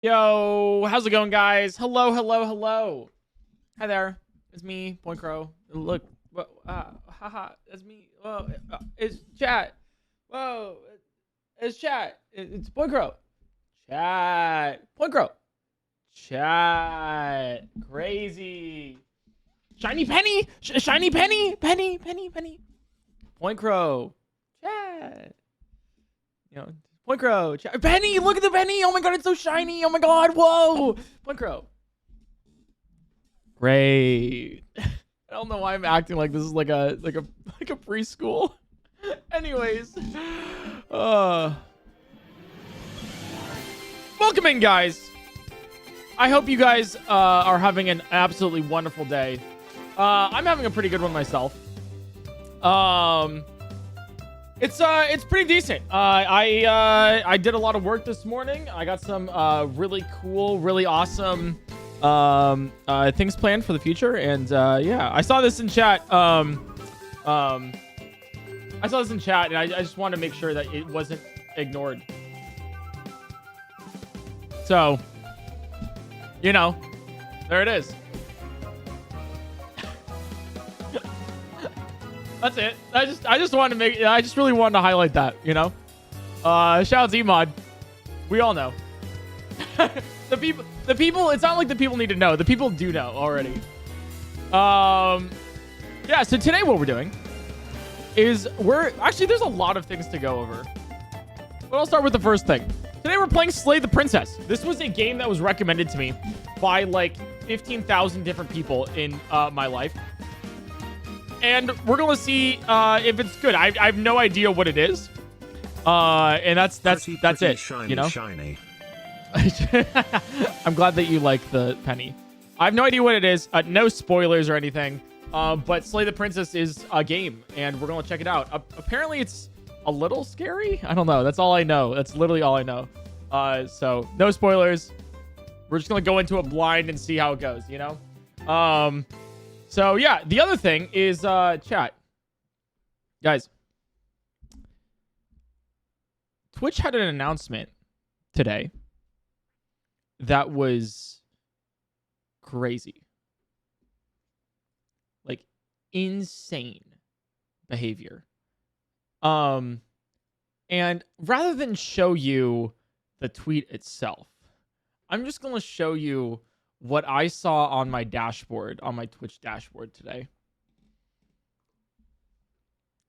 Yo, how's it going, guys? Hello, hello, hello. Hi there. It's me, PointCrow. Look, haha, it's me. Whoa, it's chat. Whoa, it's chat. It's PointCrow. Chat. PointCrow. Chat. Crazy. Shiny penny. Shiny penny. Penny. PointCrow. Chat. PointCrow. Penny, look at the penny. Oh my god, it's so shiny. Oh my god, whoa. PointCrow. Great. I don't know why I'm acting like this is like a preschool. Anyways, welcome in, guys. I hope you guys are having an absolutely wonderful day. I'm having a pretty good one myself. It's pretty decent. I did a lot of work this morning. I got some really cool, really awesome things planned for the future, and yeah, I saw this in chat. I saw this in chat, and I just wanted to make sure that it wasn't ignored. So, you know, there it is. That's it. I just wanted to make. I just really wanted to highlight that. You know. Shout out to Emod. We all know. The people. It's not like the people need to know. The people do know already. Yeah. So today, what we're doing is there's a lot of things to go over. But I'll start with the first thing. Today we're playing Slay the Princess. This was a game that was recommended to me by like 15,000 different people in my life. And we're gonna see if it's good. I have no idea what it is, and that's it. Shiny, you know. Shiny. I'm glad that you like the penny. I have no idea what it is. No spoilers or anything. But Slay the Princess is a game, and we're gonna check it out. Apparently, it's a little scary. I don't know. That's all I know. That's literally all I know. So no spoilers. We're just gonna go into it blind and see how it goes. You know. So, yeah, the other thing is chat. Guys, Twitch had an announcement today that was crazy. Like, insane behavior. And rather than show you the tweet itself, I'm just going to show you what I saw on my dashboard, on my Twitch dashboard today.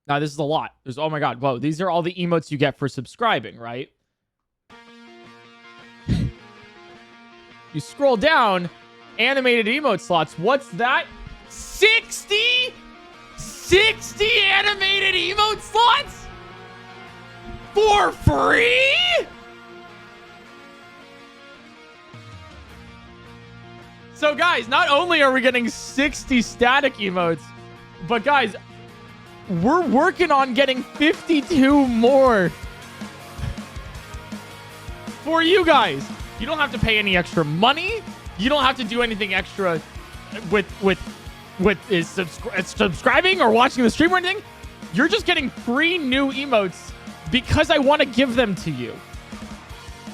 Now, this is a lot. Oh my god, whoa, these are all the emotes you get for subscribing, right? You scroll down, animated emote slots. What's that? 60 animated emote slots? For free? So, guys, not only are we getting 60 static emotes, but, guys, we're working on getting 52 more for you guys. You don't have to pay any extra money. You don't have to do anything extra with subscribing or watching the stream or anything. You're just getting free new emotes because I want to give them to you.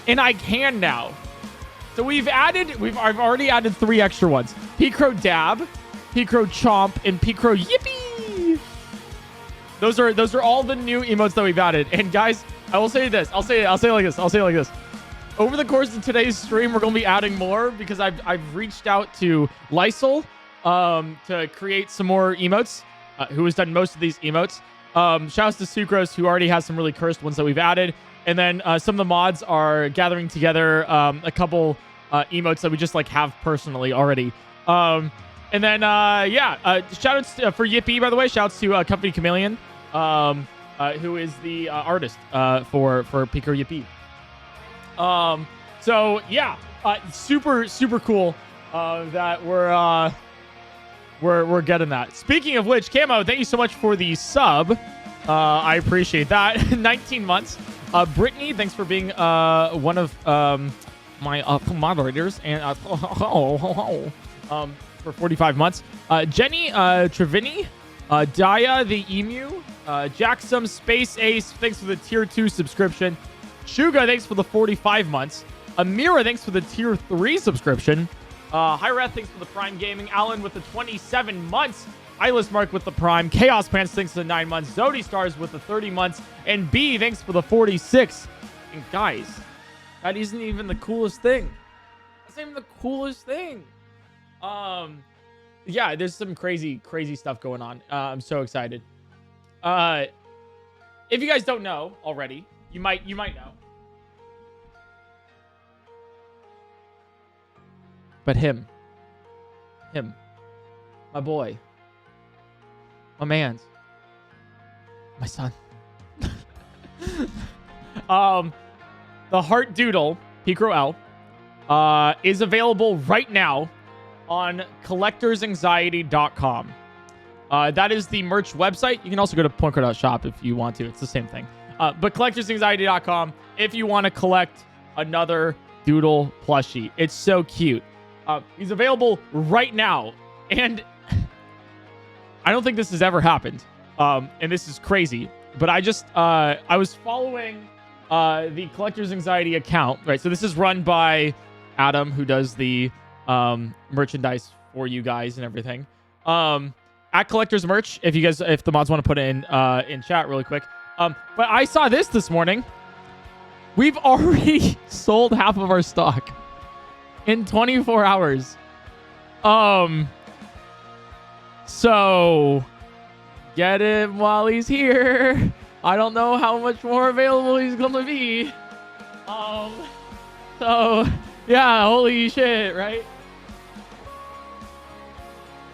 And I can now. So I've already added 3 extra ones. PointCrow Dab, PointCrow Chomp, and PointCrow Yippee. Those are all the new emotes that we've added. And guys, I will say this. I'll say it like this. Over the course of today's stream, we're gonna be adding more because I've reached out to Lysol to create some more emotes. Who has done most of these emotes. Shouts to Sucrose, who already has some really cursed ones that we've added. And then some of the mods are gathering together a couple emotes that we just like have personally already. And then shout outs for Yippee, by the way. Shouts to Company Chameleon, who is the artist for PointCrow Yippee. So yeah, super cool that we're getting that. Speaking of which, Camo, thank you so much for the sub. I appreciate that. 19 months. Brittany, thanks for being one of my moderators, and for 45 months. Jenny Trevini, Daya the Emu, Jacksum Space Ace, thanks for the tier 2 subscription. Shuga, thanks for the 45 months. Amira, thanks for the tier 3 subscription. Hyreth, thanks for the Prime Gaming. Alan with the 27 months. Eyeless Mark with the Prime. Chaos Pants, thanks for the 9 months. Zodi Stars with the 30 months. And B, thanks for the 46. And guys, that isn't even the coolest thing. That's not even the coolest thing. Yeah, there's some crazy stuff going on. I'm so excited. If you guys don't know already, you might know. But him, my boy, my man's, my son. The Heart Doodle, PointCrow L, is available right now on collectorsanxiety.com. That is the merch website. You can also go to PointCrow.shop if you want to. It's the same thing. But collectorsanxiety.com if you want to collect another Doodle plushie. It's so cute. He's available right now. And I don't think this has ever happened. And this is crazy. But I was following the Collector's Anxiety account. Right. So this is run by Adam, who does the merchandise for you guys and everything. At Collector's Merch, if the mods want to put it in chat really quick. But I saw this morning. We've already sold half of our stock in 24 hours. So get him while he's here. I don't know how much more available he's gonna be. So yeah, holy shit, right?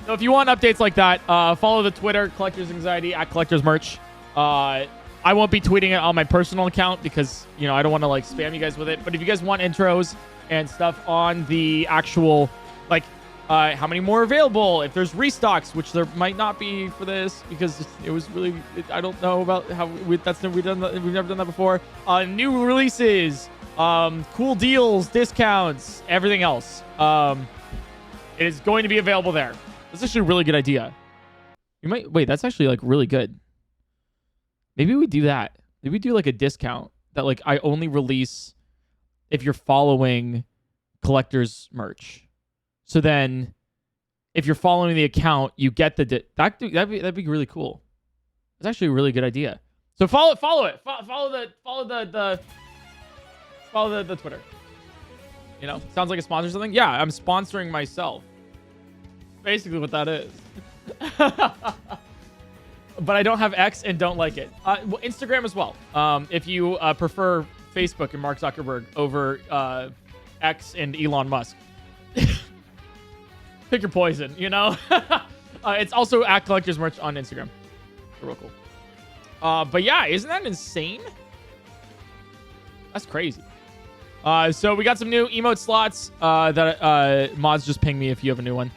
So if you want updates like that, follow the Twitter, Collector's Anxiety, at Collector's Merch. I won't be tweeting it on my personal account because, I don't want to like spam you guys with it. But if you guys want intros and stuff on the actual, like, how many more available, if there's restocks, which there might not be for this because it was really, I don't know about how we've never done that before. New releases, cool deals, discounts, everything else. It is going to be available there. That's actually a really good idea. You might wait. That's actually like really good. Maybe we do that. Maybe we do like a discount that like I only release if you're following Collector's Merch. So then, if you're following the account, you get the that'd be really cool. It's actually a really good idea. So follow it. Follow the Twitter. Sounds like a sponsor or something. Yeah, I'm sponsoring myself. Basically what that is. But I don't have X and don't like it. Well, Instagram as well. If you prefer Facebook and Mark Zuckerberg over X and Elon Musk. Pick your poison, It's also at Collector's Merch on Instagram. Real cool. But yeah, isn't that insane? That's crazy. So we got some new emote slots that mods just ping me if you have a new one.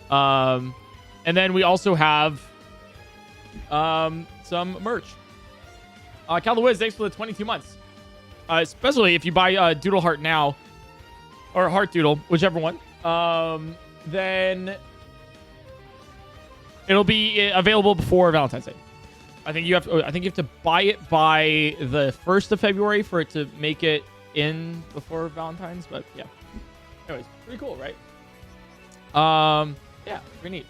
And then we also have some merch. Cal the Wiz, thanks for the 22 months. Especially if you buy Doodle Heart now, or Heart Doodle, whichever one. Then it'll be available before Valentine's Day. I think you have to buy it by the 1st of February for it to make it in before Valentine's. But yeah. Anyways, pretty cool, right? Yeah, pretty neat.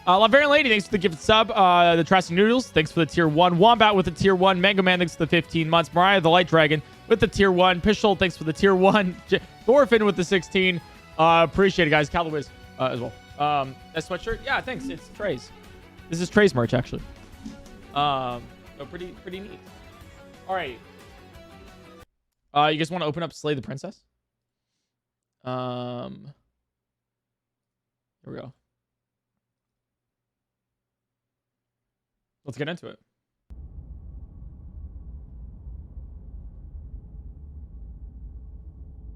Lavarian Lady, thanks for the gifted sub. The Trasty Noodles, thanks for the tier 1. Wombat with the tier 1. Mango Man, thanks for the 15 months. Mariah the Light Dragon with the tier 1. Pishol, thanks for the tier 1. Thorfinn with the 16. Appreciate it, guys. Cal the Wiz as well. That sweatshirt, yeah, thanks. It's Trey's. This is Trey's merch, actually. So pretty neat. All right. You guys want to open up Slay the Princess? Here we go. Let's get into it.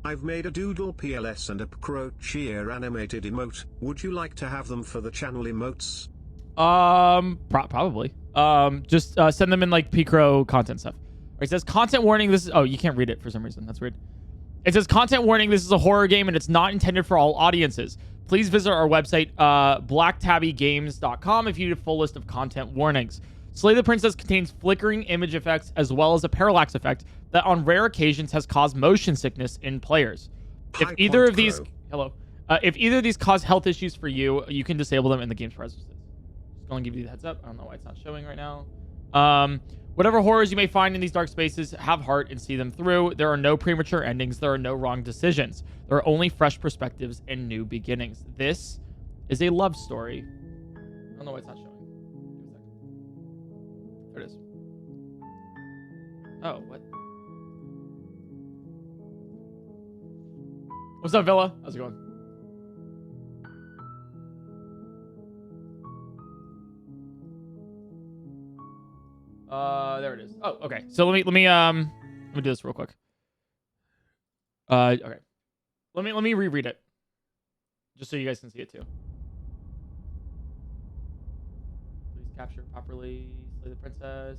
I've made a Doodle PLS and a PointCrow cheer animated emote. Would you like to have them for the channel emotes? Probably. Just send them in like PointCrow content stuff. It says content warning. This is you can't read it for some reason. That's weird. It says content warning. This is a horror game and it's not intended for all audiences. Please visit our website, blacktabbygames.com, if you need a full list of content warnings. Slay the Princess contains flickering image effects as well as a parallax effect. that on rare occasions has caused motion sickness in players. If Hi, either of these, PointCrow. if either of these cause health issues for you, you can disable them in the game's preferences. Just going to give you the heads up. I don't know why it's not showing right now. Whatever horrors you may find in these dark spaces, have heart and see them through. There are no premature endings. There are no wrong decisions. There are only fresh perspectives and new beginnings. This is a love story. I don't know why it's not showing. There it is. Oh, what? What's up, Villa? How's it going? There it is. Oh, okay. So let me do this real quick. Okay. Let me reread it, just so you guys can see it too. Please capture properly. Slay the princess.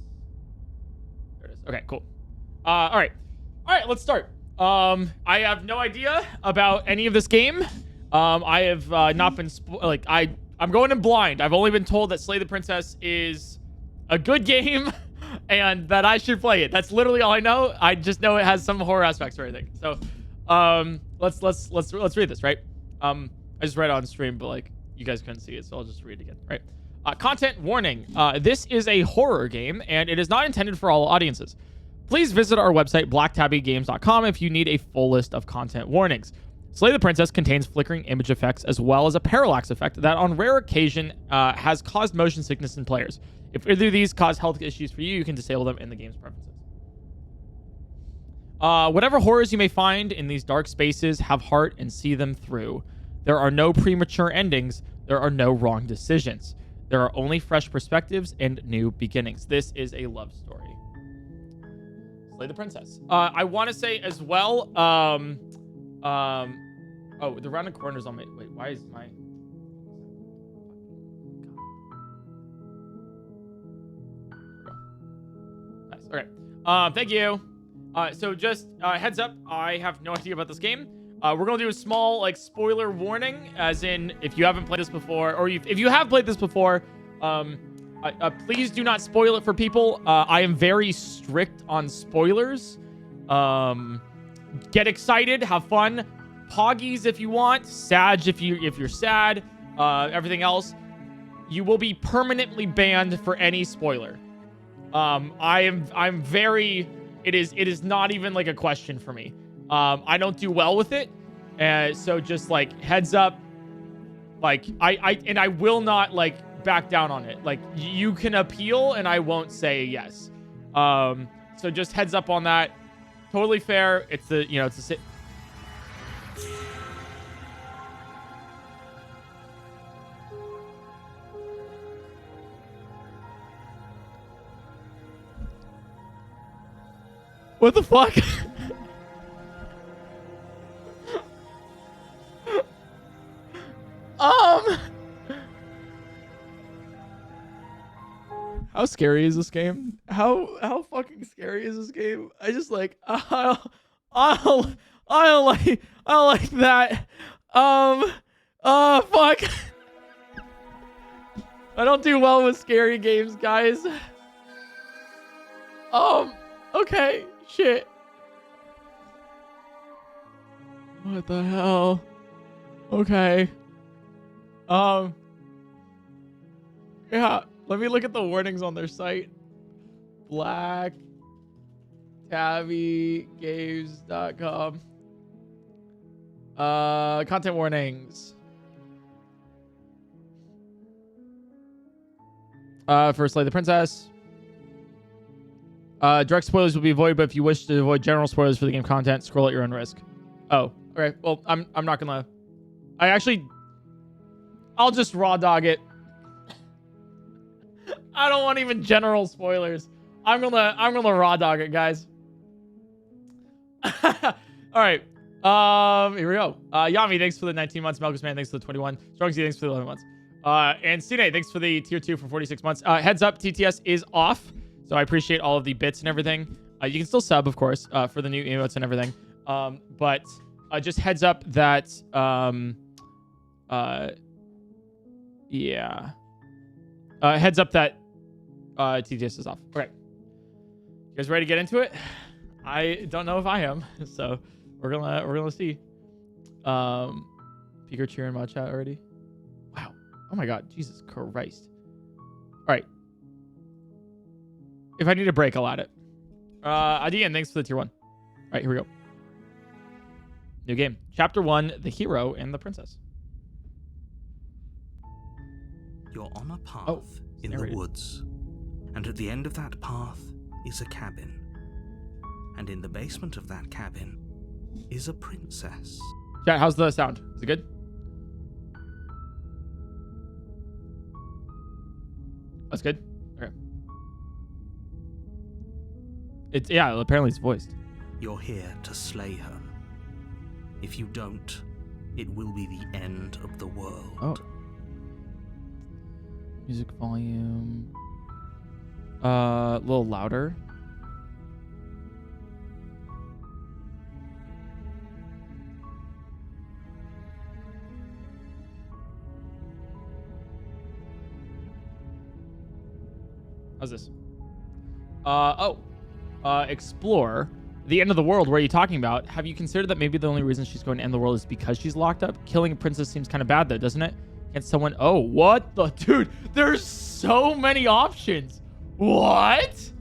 There it is. Okay, cool. All right, let's start. I have no idea about any of this game. I have not been I'm going in blind. I've only been told that Slay the Princess is a good game and that I should play it. That's literally all I know. I just know it has some horror aspects or anything. So, let's read this, right? I just read it on stream, but like you guys couldn't see it, so I'll just read it again, right? Content warning. This is a horror game and it is not intended for all audiences. Please visit our website, blacktabbygames.com, if you need a full list of content warnings. Slay the Princess contains flickering image effects as well as a parallax effect that on rare occasion has caused motion sickness in players. If either of these cause health issues for you, you can disable them in the game's preferences. Whatever horrors you may find in these dark spaces, have heart and see them through. There are no premature endings. There are no wrong decisions. There are only fresh perspectives and new beginnings. This is a love story. Slay the Princess. I want to say as well, oh, the rounded corners on my, wait, why is my, nice, okay. Thank you. So just heads up, I have no idea about this game. We're gonna do a small like spoiler warning, as in if you haven't played this before, or if you have played this before, please do not spoil it for people. I am very strict on spoilers. Get excited, have fun, poggies if you want, Sag if you're sad, everything else. You will be permanently banned for any spoiler. I'm very. It is not even like a question for me. I don't do well with it, so just like heads up. Like I will not like back down on it. Like you can appeal, and I won't say yes. So just heads up on that. Totally fair. It's the it's a. What the fuck? How scary is this game? How fucking scary is this game? I just like I don't like that. Fuck. I don't do well with scary games, guys. Okay. Shit. What the hell? Okay. Yeah, let me look at the warnings on their site. blacktabbygames.com. Content warnings. For Slay the Princess. Direct spoilers will be avoided, but if you wish to avoid general spoilers for the game content, scroll at your own risk. Oh, okay. Well, I'm not gonna. I'll just raw dog it. I don't want even general spoilers. I'm gonna raw dog it, guys. All right. Here we go. Yami, thanks for the 19 months. Malgus Man, thanks for the 21. Strongsy, thanks for the 11 months. And Cine, thanks for the tier 2 for 46 months. Heads up, TTS is off. So I appreciate all of the bits and everything. You can still sub, of course, for the new emotes and everything. But just heads up that, yeah. Heads up that TTS is off. Okay. You guys ready to get into it? I don't know if I am. So we're gonna see. Peeker cheering my chat already. Wow. Oh my God. Jesus Christ. All right. If I need a break, I'll add it. Adian, thanks for the tier 1. All right, here we go. New game. Chapter 1, The Hero and the Princess. You're on a path in the woods. And at the end of that path is a cabin. And in the basement of that cabin is a princess. Chat, how's the sound? Is it good? That's good? Okay. Apparently it's voiced. You're here to slay her. If you don't, it will be the end of the world. Oh. Music volume. A little louder. How's this? Explore. The end of the world. What are you talking about? Have you considered that maybe the only reason she's going to end the world is because she's locked up? Killing a princess seems kind of bad though, doesn't it? Can someone... Oh, what the... Dude, there's so many options. What?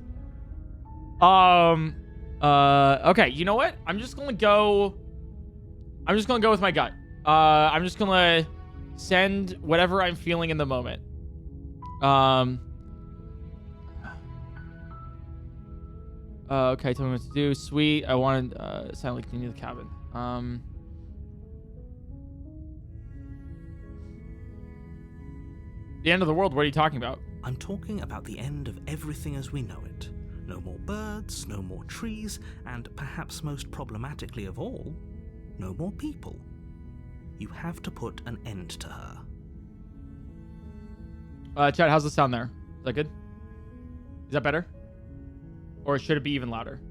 Okay, you know what? I'm just gonna go with my gut. I'm just gonna send whatever I'm feeling in the moment. Okay, tell me what to do. Sweet. I want to silently continue the cabin. The end of the world, what are you talking about? I'm talking about the end of everything as we know it. No more birds, no more trees, and perhaps most problematically of all, no more people. You have to put an end to her. Chad, how's the sound there? Is that good? Is that better? Or should it be even louder?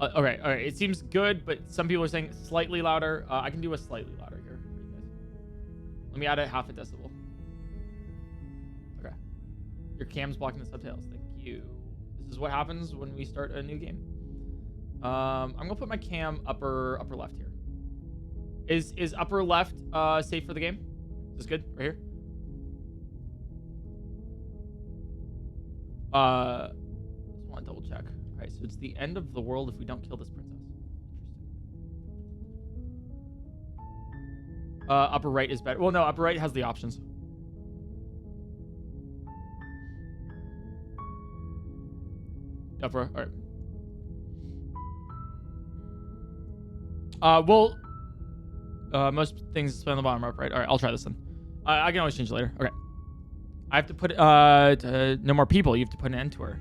Okay, all right. It seems good, but some people are saying slightly louder. I can do a slightly louder here for you guys. Let me add it half a decibel. Okay. Your cam's blocking the subtitles. Thank you. This is what happens when we start a new game. I'm gonna put my cam upper left here. Is upper left safe for the game? Is this good? Right here? Just want to double check. All right, so it's the end of the world if we don't kill this princess. Interesting. Upper right is better. Well, no, upper right has the options. Upper, all right. Most things display on the bottom up right. All right, I'll try this then. I can always change it later. Okay. I have to put no more people. You have to put an end to her.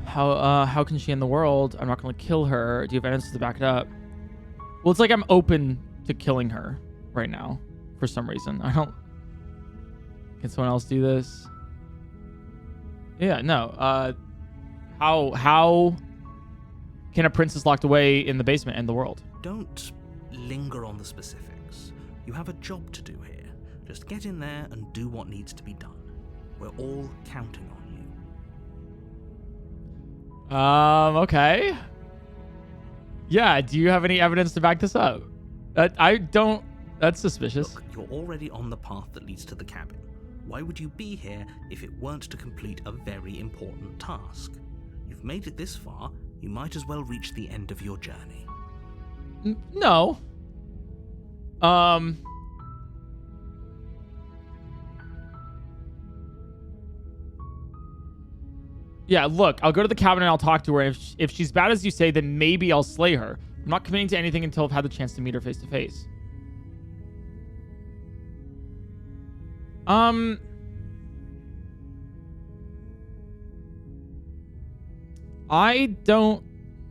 How can she end the world? I'm not going to kill her. Do you have evidence to back it up? Well, it's like I'm open to killing her right now for some reason. I don't... Can someone else do this? Yeah, no. How can a princess locked away in the basement end the world? Don't linger on the specifics. You have a job to do here. Just get in there and do what needs to be done. We're all counting on you. Okay. Yeah, do you have any evidence to back this up? I don't... That's suspicious. Look, you're already on the path that leads to the cabin. Why would you be here if it weren't to complete a very important task? You've made it this far, you might as well reach the end of your journey. No. Yeah, look, I'll go to the cabin and I'll talk to her. If she's bad as you say, then maybe I'll slay her. I'm not committing to anything until I've had the chance to meet her face to face. I don't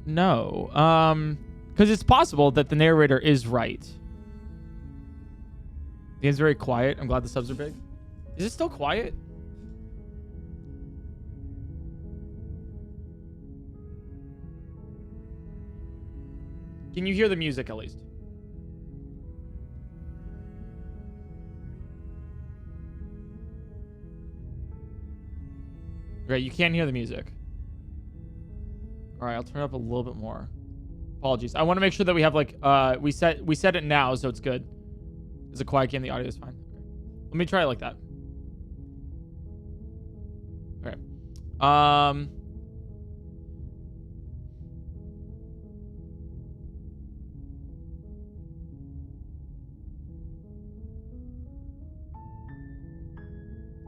know. Because it's possible that the narrator is right. The game's very quiet. I'm glad the subs are big. Is it still quiet? Can you hear the music at least? Okay, you can't hear the music. All right, I'll turn it up a little bit more. Apologies. I want to make sure that we have like we set it now, so it's good. Is it quiet game? The audio is fine. Okay. Let me try it like that. Okay.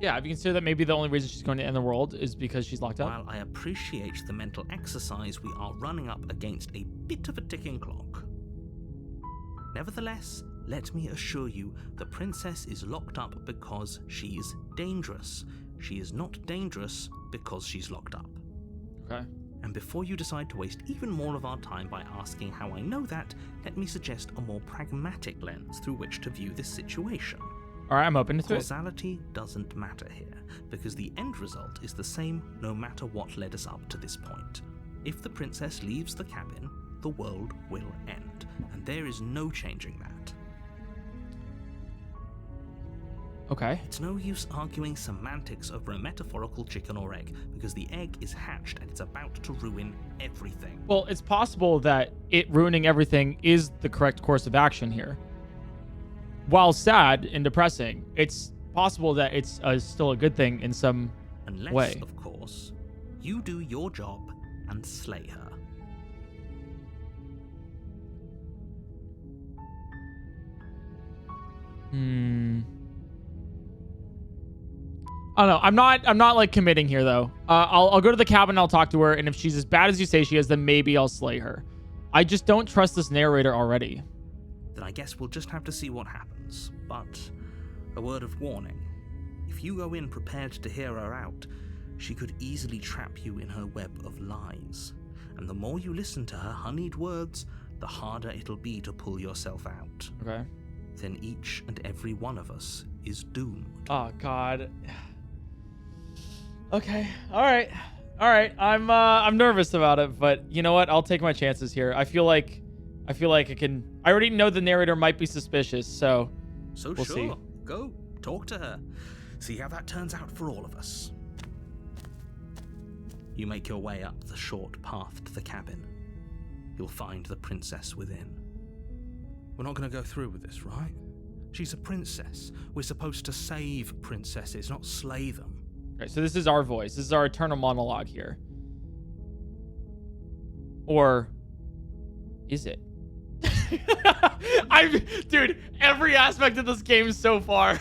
Yeah, if you consider that maybe the only reason she's going to end the world is because she's locked up. While I appreciate the mental exercise, we are running up against a bit of a ticking clock. Nevertheless, let me assure you, the princess is locked up because she's dangerous. She is not dangerous because she's locked up. Okay. And before you decide to waste even more of our time by asking how I know that, let me suggest a more pragmatic lens through which to view this situation. All right, I'm open to it. Causality doesn't matter here, because the end result is the same no matter what led us up to this point. If the princess leaves the cabin, the world will end, and there is no changing that. Okay. It's no use arguing semantics over a metaphorical chicken or egg, because the egg is hatched and it's about to ruin everything. Well, it's possible that it ruining everything is the correct course of action here. While sad and depressing, it's possible that it's still a good thing in some Unless, way. of course, you do your job and slay her. I don't know. I'm not like committing here though. I'll go to the cabin and I'll talk to her, and if she's as bad as you say she is, then maybe I'll slay her. I just don't trust this narrator already. Then I guess we'll just have to see what happens. But a word of warning. If you go in prepared to hear her out, she could easily trap you in her web of lies. And the more you listen to her honeyed words, the harder it'll be to pull yourself out. Okay. Then each and every one of us is doomed. Oh God. Okay. All right. I'm nervous about it, but you know what? I'll take my chances here. I feel like I can. I already know the narrator might be suspicious, so we'll sure. see. Go talk to her. See how that turns out for all of us. You make your way up the short path to the cabin. You'll find the princess within. We're not going to go through with this, right? She's a princess. We're supposed to save princesses, not slay them. Okay, so this is our voice. This is our eternal monologue here. Or is it? Dude, every aspect of this game so far,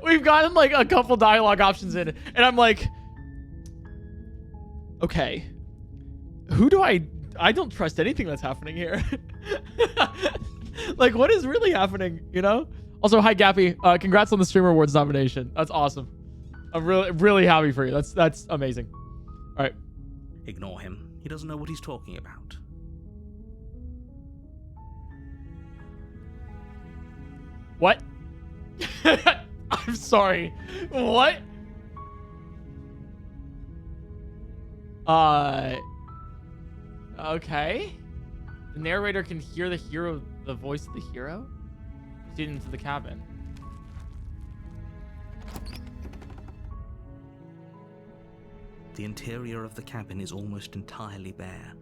we've gotten like a couple dialogue options in, and I'm like, okay, who do I don't trust anything that's happening here. Like, what is really happening, you know? Also, hi Gappy, congrats on the Streamer Awards nomination. That's awesome. I'm really happy for you. That's amazing. All right. Ignore him. He doesn't know what he's talking about. What? I'm sorry. What? Okay. The narrator can hear the voice of the hero? Proceed into the cabin. The interior of the cabin is almost entirely bare.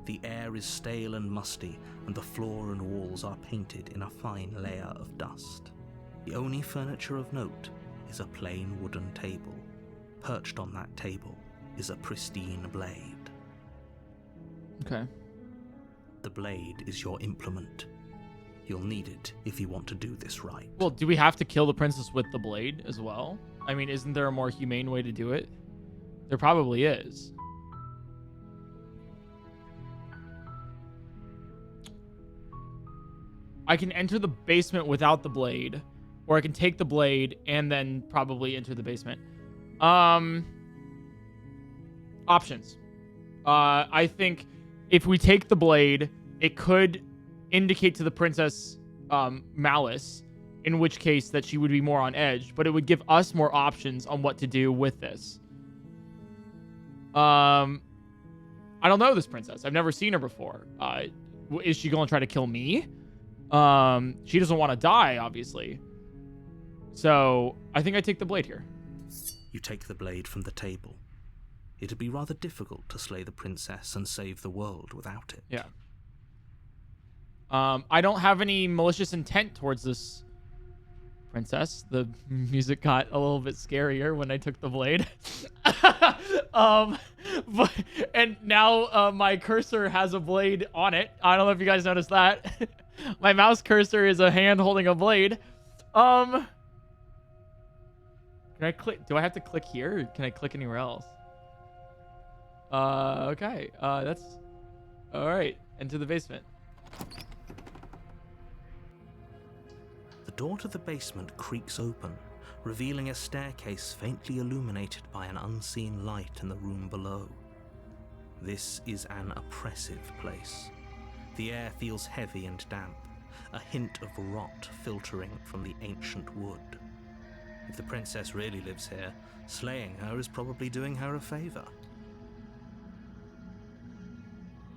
The air is stale and musty, and the floor and walls are painted in a fine layer of dust. The only furniture of note is a plain wooden table. Perched on that table is a pristine blade. Okay. The blade is your implement. You'll need it if you want to do this right. Well, do we have to kill the princess with the blade as well? I mean, isn't there a more humane way to do it? There probably is. I can enter the basement without the blade, or I can take the blade and then probably enter the basement. Options. I think if we take the blade, it could indicate to the princess malice, in which case that she would be more on edge, but it would give us more options on what to do with this. I don't know this princess. I've never seen her before. Is she going to try to kill me? She doesn't want to die, obviously. So I think I take the blade here. You take the blade from the table It'd be rather difficult to slay the princess and save the world without it. Yeah. I don't have any malicious intent towards this princess. The music got a little bit scarier when I took the blade. And now my cursor has a blade on it. I don't know if you guys noticed that. My mouse cursor is a hand holding a blade. Can I click? Do I have to click here, or can I click anywhere else? Okay. That's all right. Into the basement. The door to the basement creaks open, revealing a staircase faintly illuminated by an unseen light in the room below. This is an oppressive place. The air feels heavy and damp, a hint of rot filtering from the ancient wood. If the princess really lives here, slaying her is probably doing her a favor.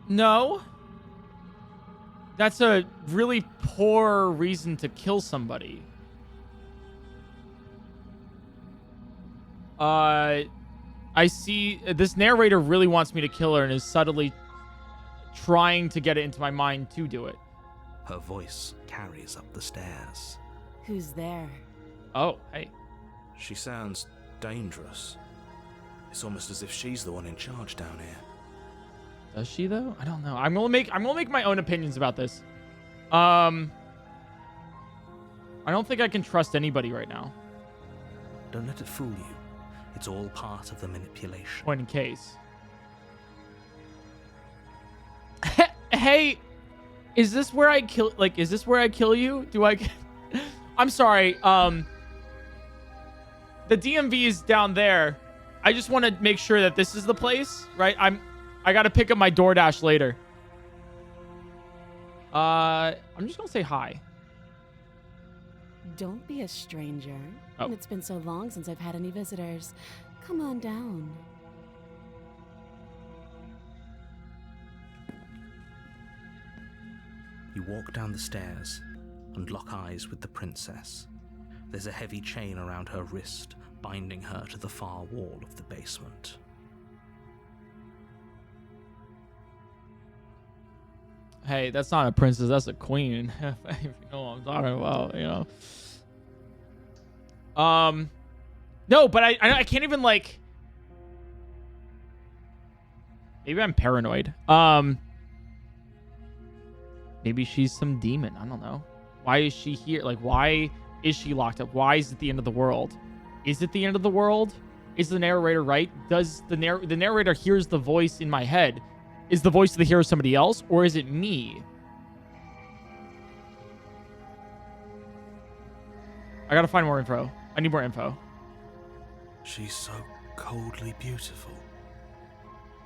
No. That's a really poor reason to kill somebody. I see this narrator really wants me to kill her and is subtly trying to get it into my mind to do it. Her voice carries up the stairs. Who's there? Oh, hey. She sounds dangerous. It's almost as if she's the one in charge down here. Does she though? I don't know. I'm gonna make my own opinions about this. I don't think I can trust anybody right now. Don't let it fool you. It's all part of the manipulation. Point in case. Hey, is this where I kill? Like, is this where I kill you? Do I? I'm sorry. The DMV is down there. I just want to make sure that this is the place, right? I got to pick up my DoorDash later. I'm just gonna say hi. Don't be a stranger. Oh. It's been so long since I've had any visitors. Come on down. You walk down the stairs and lock eyes with the princess. There's a heavy chain around her wrist, binding her to the far wall of the basement. Hey, that's not a princess, that's a queen. If you know what I'm talking about, you know. No, but I can't even, like, maybe I'm paranoid. Maybe she's some demon. I don't know. Why is she here? Like, why is she locked up? Why is it the end of the world? Is it the end of the world? Is the narrator right? Does the narrator hears the voice in my head? Is the voice of the hero somebody else, or is it me? I gotta find more info. I need more info. She's so coldly beautiful.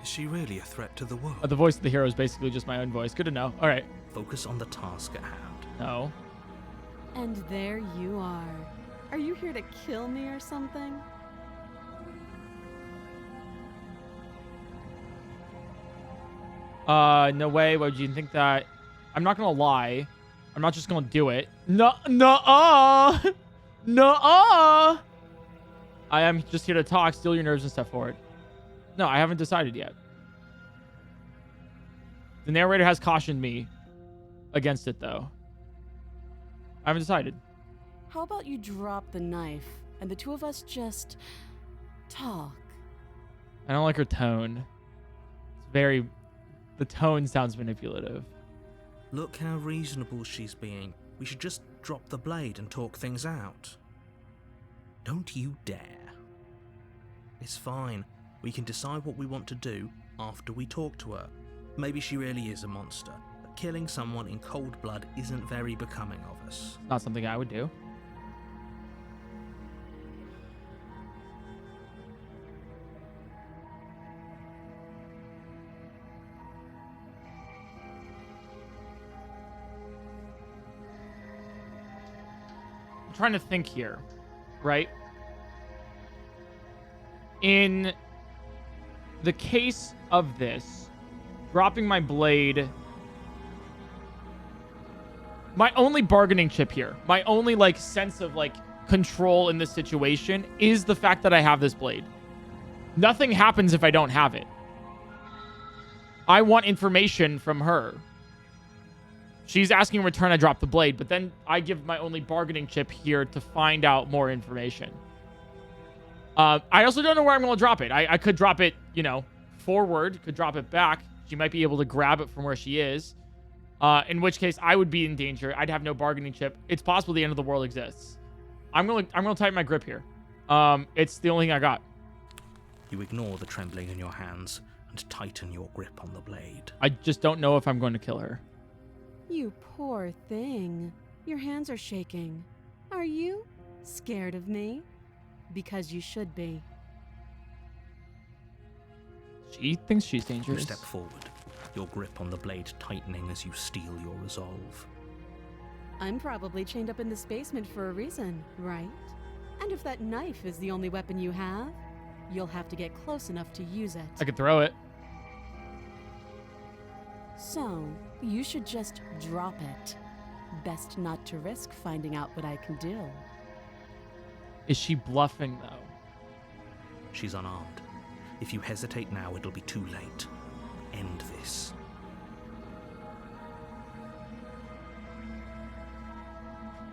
Is she really a threat to the world? The voice of the hero is basically just my own voice. Good to know. All right. Focus on the task at hand. No. And there you are. Are you here to kill me or something? No way. Why would you think that? I'm not gonna lie. I'm not just gonna do it. No-uh. I am just here to talk, steal your nerves, and step forward. No, I haven't decided yet. The narrator has cautioned me against it, though. I haven't decided. How about you drop the knife and the two of us just talk? I don't like her tone. It's very... The tone sounds manipulative. Look how reasonable she's being. We should just drop the blade and talk things out. Don't you dare. It's fine. We can decide what we want to do after we talk to her. Maybe she really is a monster, but killing someone in cold blood isn't very becoming of us. Not something I would do. I'm trying to think here, right? In the case of this, dropping my blade, my only bargaining chip here, my only, like, sense of, like, control in this situation is the fact that I have this blade. Nothing happens if I don't have it. I want information from her. She's asking in return I drop the blade, but then I give my only bargaining chip here to find out more information. I also don't know where I'm going to drop it. I could drop it, you know, forward, could drop it back. She might be able to grab it from where she is. In which case I would be in danger. I'd have no bargaining chip. It's possible the end of the world exists. I'm going to tighten my grip here. It's the only thing I got. You ignore the trembling in your hands and tighten your grip on the blade. I just don't know if I'm going to kill her. You poor thing. Your hands are shaking. Are you scared of me? Because you should be. She thinks she's You dangerous. step forward, your grip on the blade tightening as you steel your resolve. I'm probably chained up in this basement for a reason, right? And if that knife is the only weapon you have, you'll have to get close enough to use it. I could throw it. So, you should just drop it. Best not to risk finding out what I can do. Is she bluffing, though? She's unarmed. If you hesitate now, it'll be too late. End this.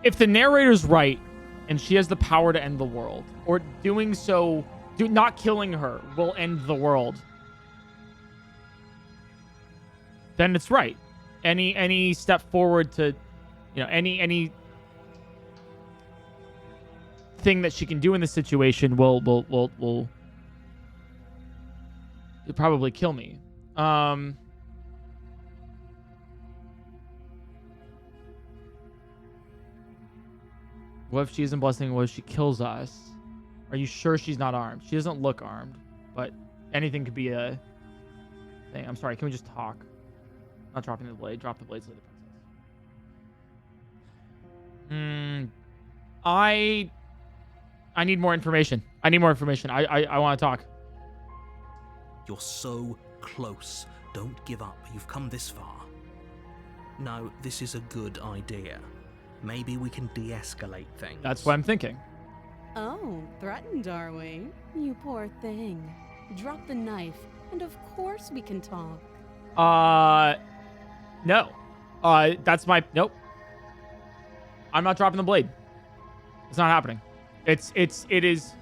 If the narrator's right, and she has the power to end the world, or doing so, not killing her will end the world, then it's right. Any step forward to, you know, any thing that she can do in this situation will probably kill me. What if she isn't blessing? What if she kills us? Are you sure she's not armed? She doesn't look armed, but anything could be a thing. I'm sorry. Can we just talk? Not dropping the blade. Drop the blade, slay the princess. I need more information. I want to talk. You're so close. Don't give up. You've come this far. No, this is a good idea. Maybe we can de-escalate things. That's what I'm thinking. Oh, threatened, are we? You poor thing. Drop the knife, and of course we can talk. No. That's my... Nope. I'm not dropping the blade. It's not happening. It is...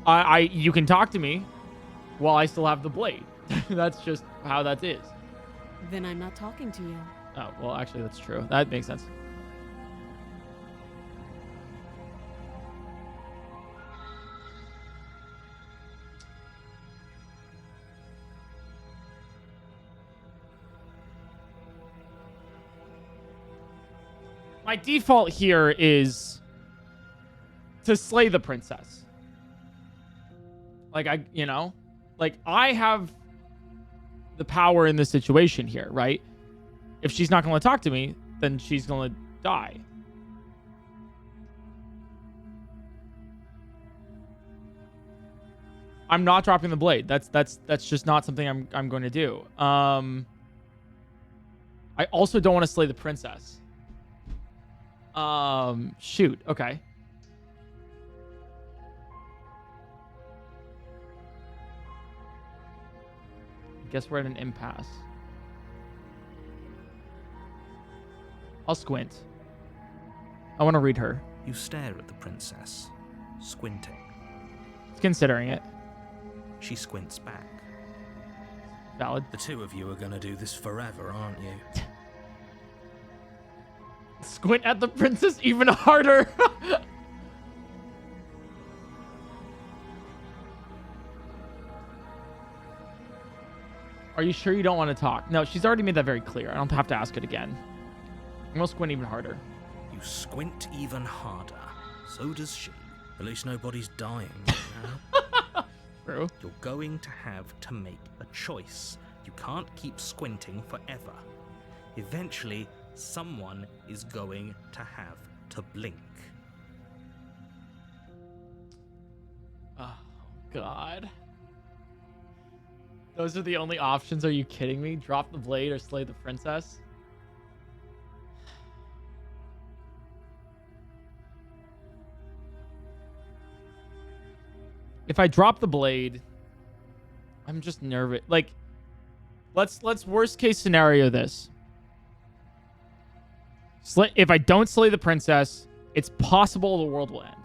You can talk to me while I still have the blade. That's just how that is. Then I'm not talking to you. Oh, well, actually, that's true. That makes sense. My default here is to slay the princess. Like, I have the power in this situation here, right? If she's not going to talk to me, then she's going to die. I'm not dropping the blade. That's just not something I'm going to do. I also don't want to slay the princess. Shoot. Okay. Guess we're at an impasse. I'll squint. I want to read her. You stare at the princess, squinting. Considering it. She squints back. Valid. The two of you are gonna do this forever, aren't you? Squint at the princess even harder. Are you sure you don't want to talk? No, she's already made that very clear. I don't have to ask it again. I'm gonna squint even harder. You squint even harder. So does she. At least nobody's dying, you know? True. You're going to have to make a choice. You can't keep squinting forever. Eventually, someone is going to have to blink. Oh, God. Those are the only options. Are you kidding me? Drop the blade or slay the princess? If I drop the blade, I'm just nervous. Like, let's worst case scenario this. If I don't slay the princess, it's possible the world will end.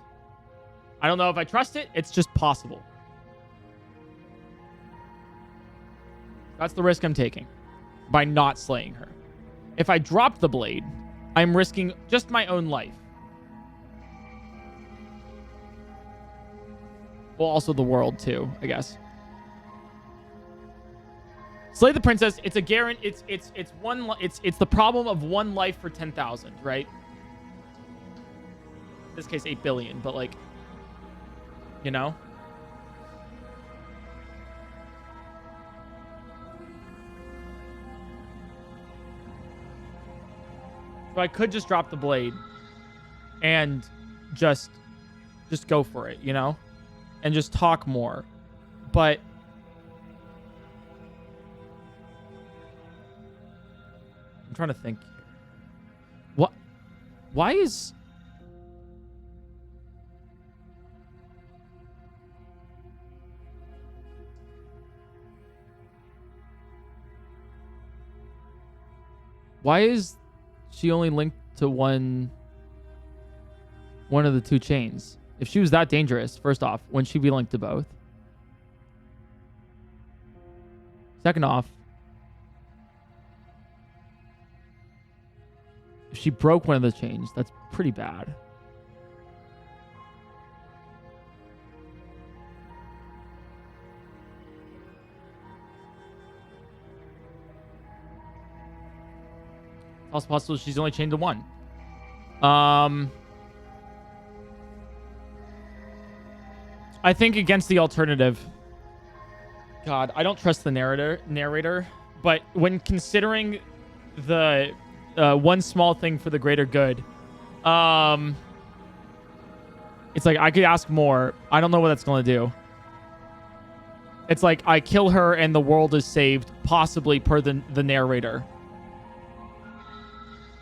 I don't know if I trust it. It's just possible. That's the risk I'm taking by not slaying her. If I drop the blade, I'm risking just my own life. Well, also the world too, I guess. Slay the princess. It's a guarantee. It's the problem of one life for 10,000, right? In this case, 8 billion, but like, you know. So I could just drop the blade and just go for it, you know, and just talk more, but. I'm trying to think. What? Why is... Why is she only linked to one of the two chains? If she was that dangerous, first off, wouldn't she be linked to both? Second off, if she broke one of the chains, that's pretty bad. Also possible she's only chained to one. I think against the alternative. God, I don't trust the narrator, but when considering the one small thing for the greater good, it's like I could ask more. I don't know what that's going to do. It's like I kill her and the world is saved, possibly per the narrator.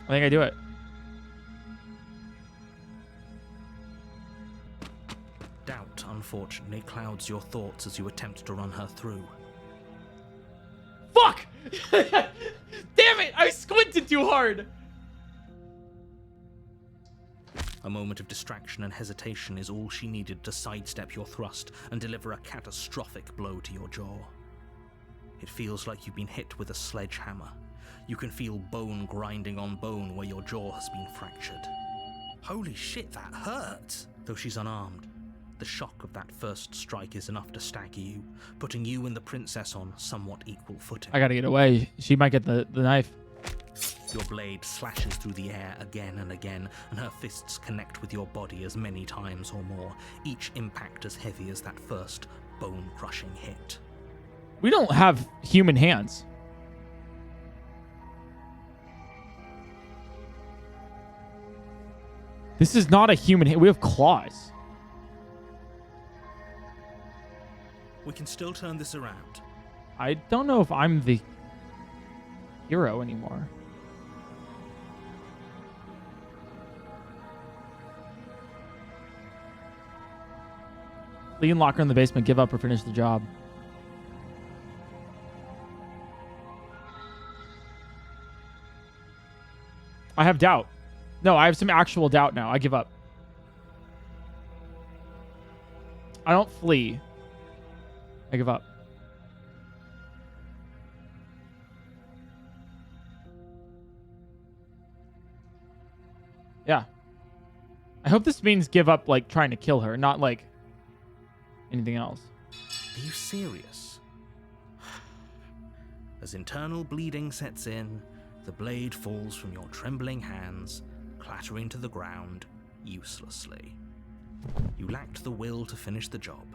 I think I do it. Doubt, unfortunately, clouds your thoughts as you attempt to run her through. Fuck! Damn it! I squinted too hard! A moment of distraction and hesitation is all she needed to sidestep your thrust and deliver a catastrophic blow to your jaw. It feels like you've been hit with a sledgehammer. You can feel bone grinding on bone where your jaw has been fractured. Holy shit, that hurt! Though she's unarmed, the shock of that first strike is enough to stagger you, putting you and the princess on somewhat equal footing. I gotta get away. She might get the knife. Your blade slashes through the air again and again, and her fists connect with your body as many times or more, each impact as heavy as that first bone-crushing hit. We don't have human hands. This is not a human hand. We have claws. We can still turn this around. I don't know if I'm the hero anymore. Lee and lock her in the basement. Give up or finish the job. I have doubt. No, I have some actual doubt now. I give up. I don't flee. I give up. Yeah. I hope this means give up, like, trying to kill her, not, like, anything else. Are you serious? As internal bleeding sets in, the blade falls from your trembling hands, clattering to the ground uselessly. You lacked the will to finish the job,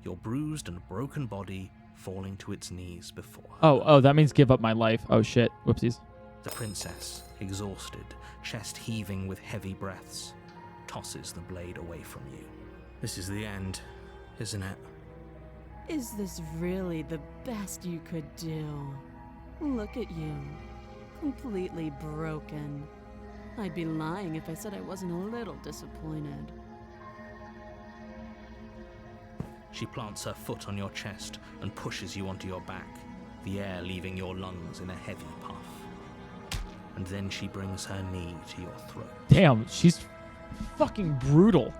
your bruised and broken body falling to its knees before her. Oh, that means give up my life. Oh, shit. Whoopsies. The princess, exhausted, chest heaving with heavy breaths, tosses the blade away from you. This is the end, isn't it? Is this really the best you could do? Look at you. Completely broken. I'd be lying if I said I wasn't a little disappointed. She plants her foot on your chest and pushes you onto your back, the air leaving your lungs in a heavy puff. And then she brings her knee to your throat. Damn, she's fucking brutal.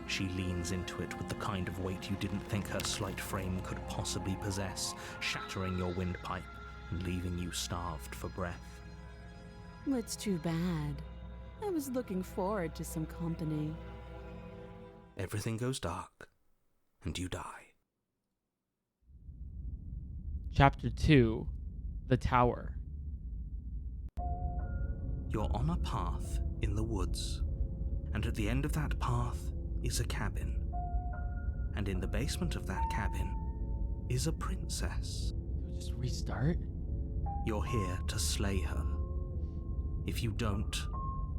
She leans into it with the kind of weight you didn't think her slight frame could possibly possess, shattering your windpipe and leaving you starved for breath. It's too bad. I was looking forward to some company. Everything goes dark, and you die. Chapter 2, The Tower. You're on a path in the woods, and at the end of that path is a cabin. And in the basement of that cabin is a princess. Just restart? You're here to slay her. If you don't,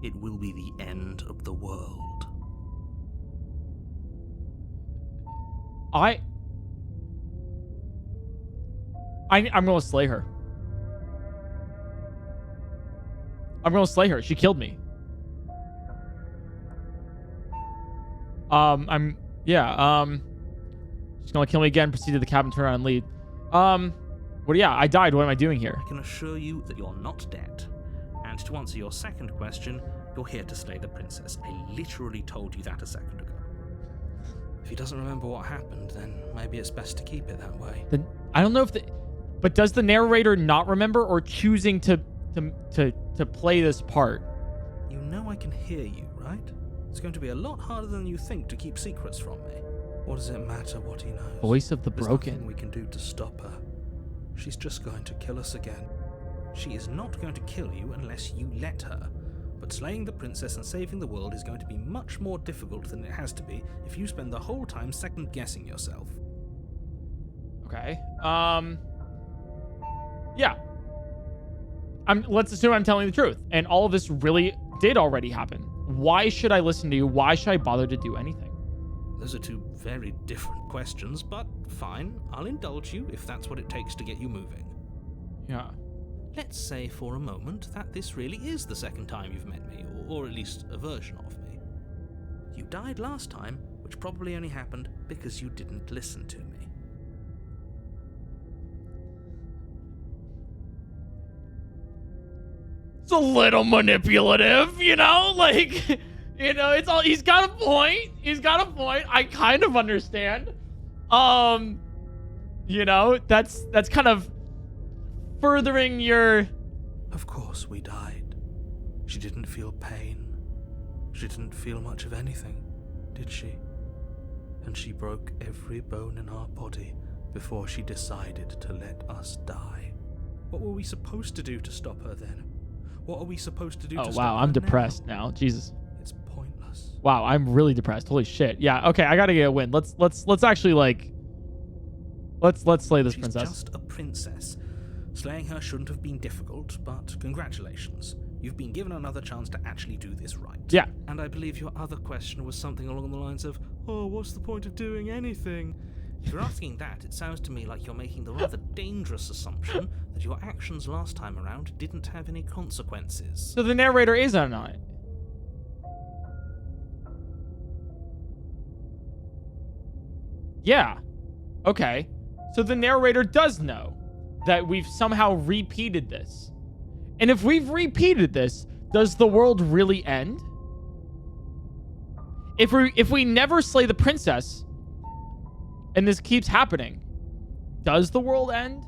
it will be the end of the world. I'm gonna slay her. I'm gonna slay her. She killed me. She's gonna kill me again, proceed to the cabin, turn around and leave. I died. What am I doing here? I can assure you that you're not dead. And to answer your second question, you're here to slay the princess. I literally told you that a second ago. If he doesn't remember what happened, then maybe it's best to keep it that way. Then I don't know if but does the narrator not remember or choosing to play this part? You know I can hear you, right? It's going to be a lot harder than you think to keep secrets from me. What does it matter what he knows? Voice of the There's broken. nothing we can do to stop her. She's just going to kill us again. She is not going to kill you unless you let her. But slaying the princess and saving the world is going to be much more difficult than it has to be if you spend the whole time second-guessing yourself. Okay. Yeah. Let's assume I'm telling the truth. And all of this really did already happen. Why should I listen to you? Why should I bother to do anything? Those are two very different questions, but fine. I'll indulge you if that's what it takes to get you moving. Yeah. Let's say for a moment that this really is the second time you've met me, or at least a version of me. You died last time, which probably only happened because you didn't listen to me. It's a little manipulative, you know? Like, you know, it's all, he's got a point. He's got a point. I kind of understand. You know, that's kind of furthering your... Of course we died. She didn't feel pain. She didn't feel much of anything, did she? And she broke every bone in our body before she decided to let us die. What were we supposed to do to stop her then? What are we supposed to do to stop her wow, I'm now? depressed now. Jesus. It's pointless. Wow, I'm really depressed. Holy shit. Yeah, okay, I gotta get a win. Let's actually, like... Let's slay this princess. She's just a princess. Slaying her shouldn't have been difficult, but congratulations. You've been given another chance to actually do this right. Yeah. And I believe your other question was something along the lines of, oh, what's the point of doing anything? If you're asking that, it sounds to me like you're making the rather dangerous assumption that your actions last time around didn't have any consequences. So the narrator is on it. Yeah. Okay. So the narrator does know that we've somehow repeated this. And if we've repeated this, does the world really end? If we never slay the princess and this keeps happening, does the world end?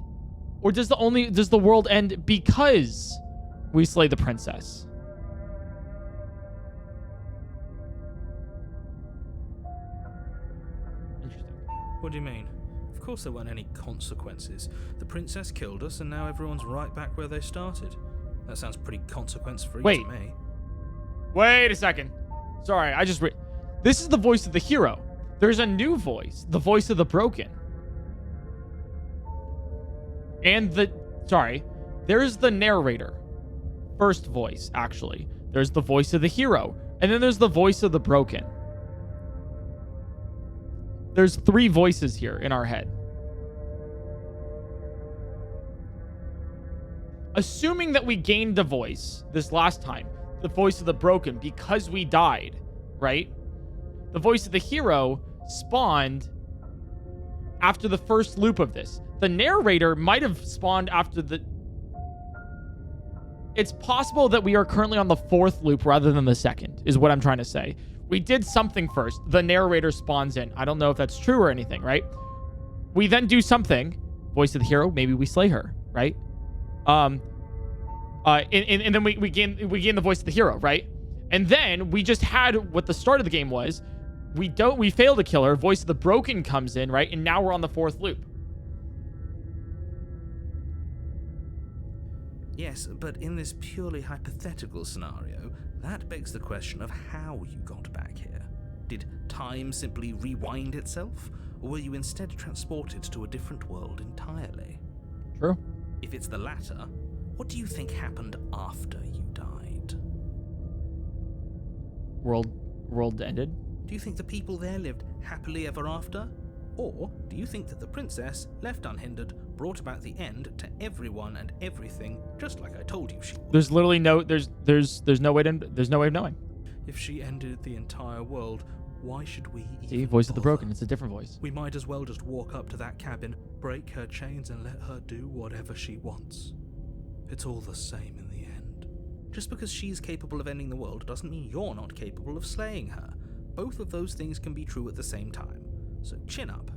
Or does the world end because we slay the princess? Interesting. What do you mean? Of course there weren't any consequences. The princess killed us and now everyone's right back where they started. That sounds pretty consequence-free to me. Wait a second. Sorry, this is the voice of the hero. There's a new voice, the voice of the broken. And there's the narrator. First voice, actually. There's the voice of the hero. And then there's the voice of the broken. There's 3 voices here in our head. Assuming that we gained the voice this last time, the voice of the broken, because we died, right? The voice of the hero spawned after the first loop of this. The narrator might have spawned after the... It's possible that we are currently on the 4th loop rather than the 2nd, is what I'm trying to say. We did something first. The narrator spawns in. I don't know if that's true or anything, right? We then do something. Voice of the hero. Maybe we slay her, right? And then we gain the voice of the hero, right? And then we just had what the start of the game was. We fail to kill her. Voice of the broken comes in, right? And now we're on the 4th loop. Yes, but in this purely hypothetical scenario, that begs the question of how you got back here. Did time simply rewind itself, or were you instead transported to a different world entirely? True. If it's the latter, what do you think happened after you died? World ended. Do you think the people there lived happily ever after? Or do you think that the princess, left unhindered, brought about the end to everyone and everything, just like I told you she would? There's literally no there's no way of knowing. If she ended the entire world, why should we even See, voice of the bother? broken. It's a different voice. We might as well just walk up to that cabin, break her chains, and let her do whatever she wants. It's all the same in the end. Just because she's capable of ending the world doesn't mean you're not capable of slaying her. Both of those things can be true at the same time. So chin up.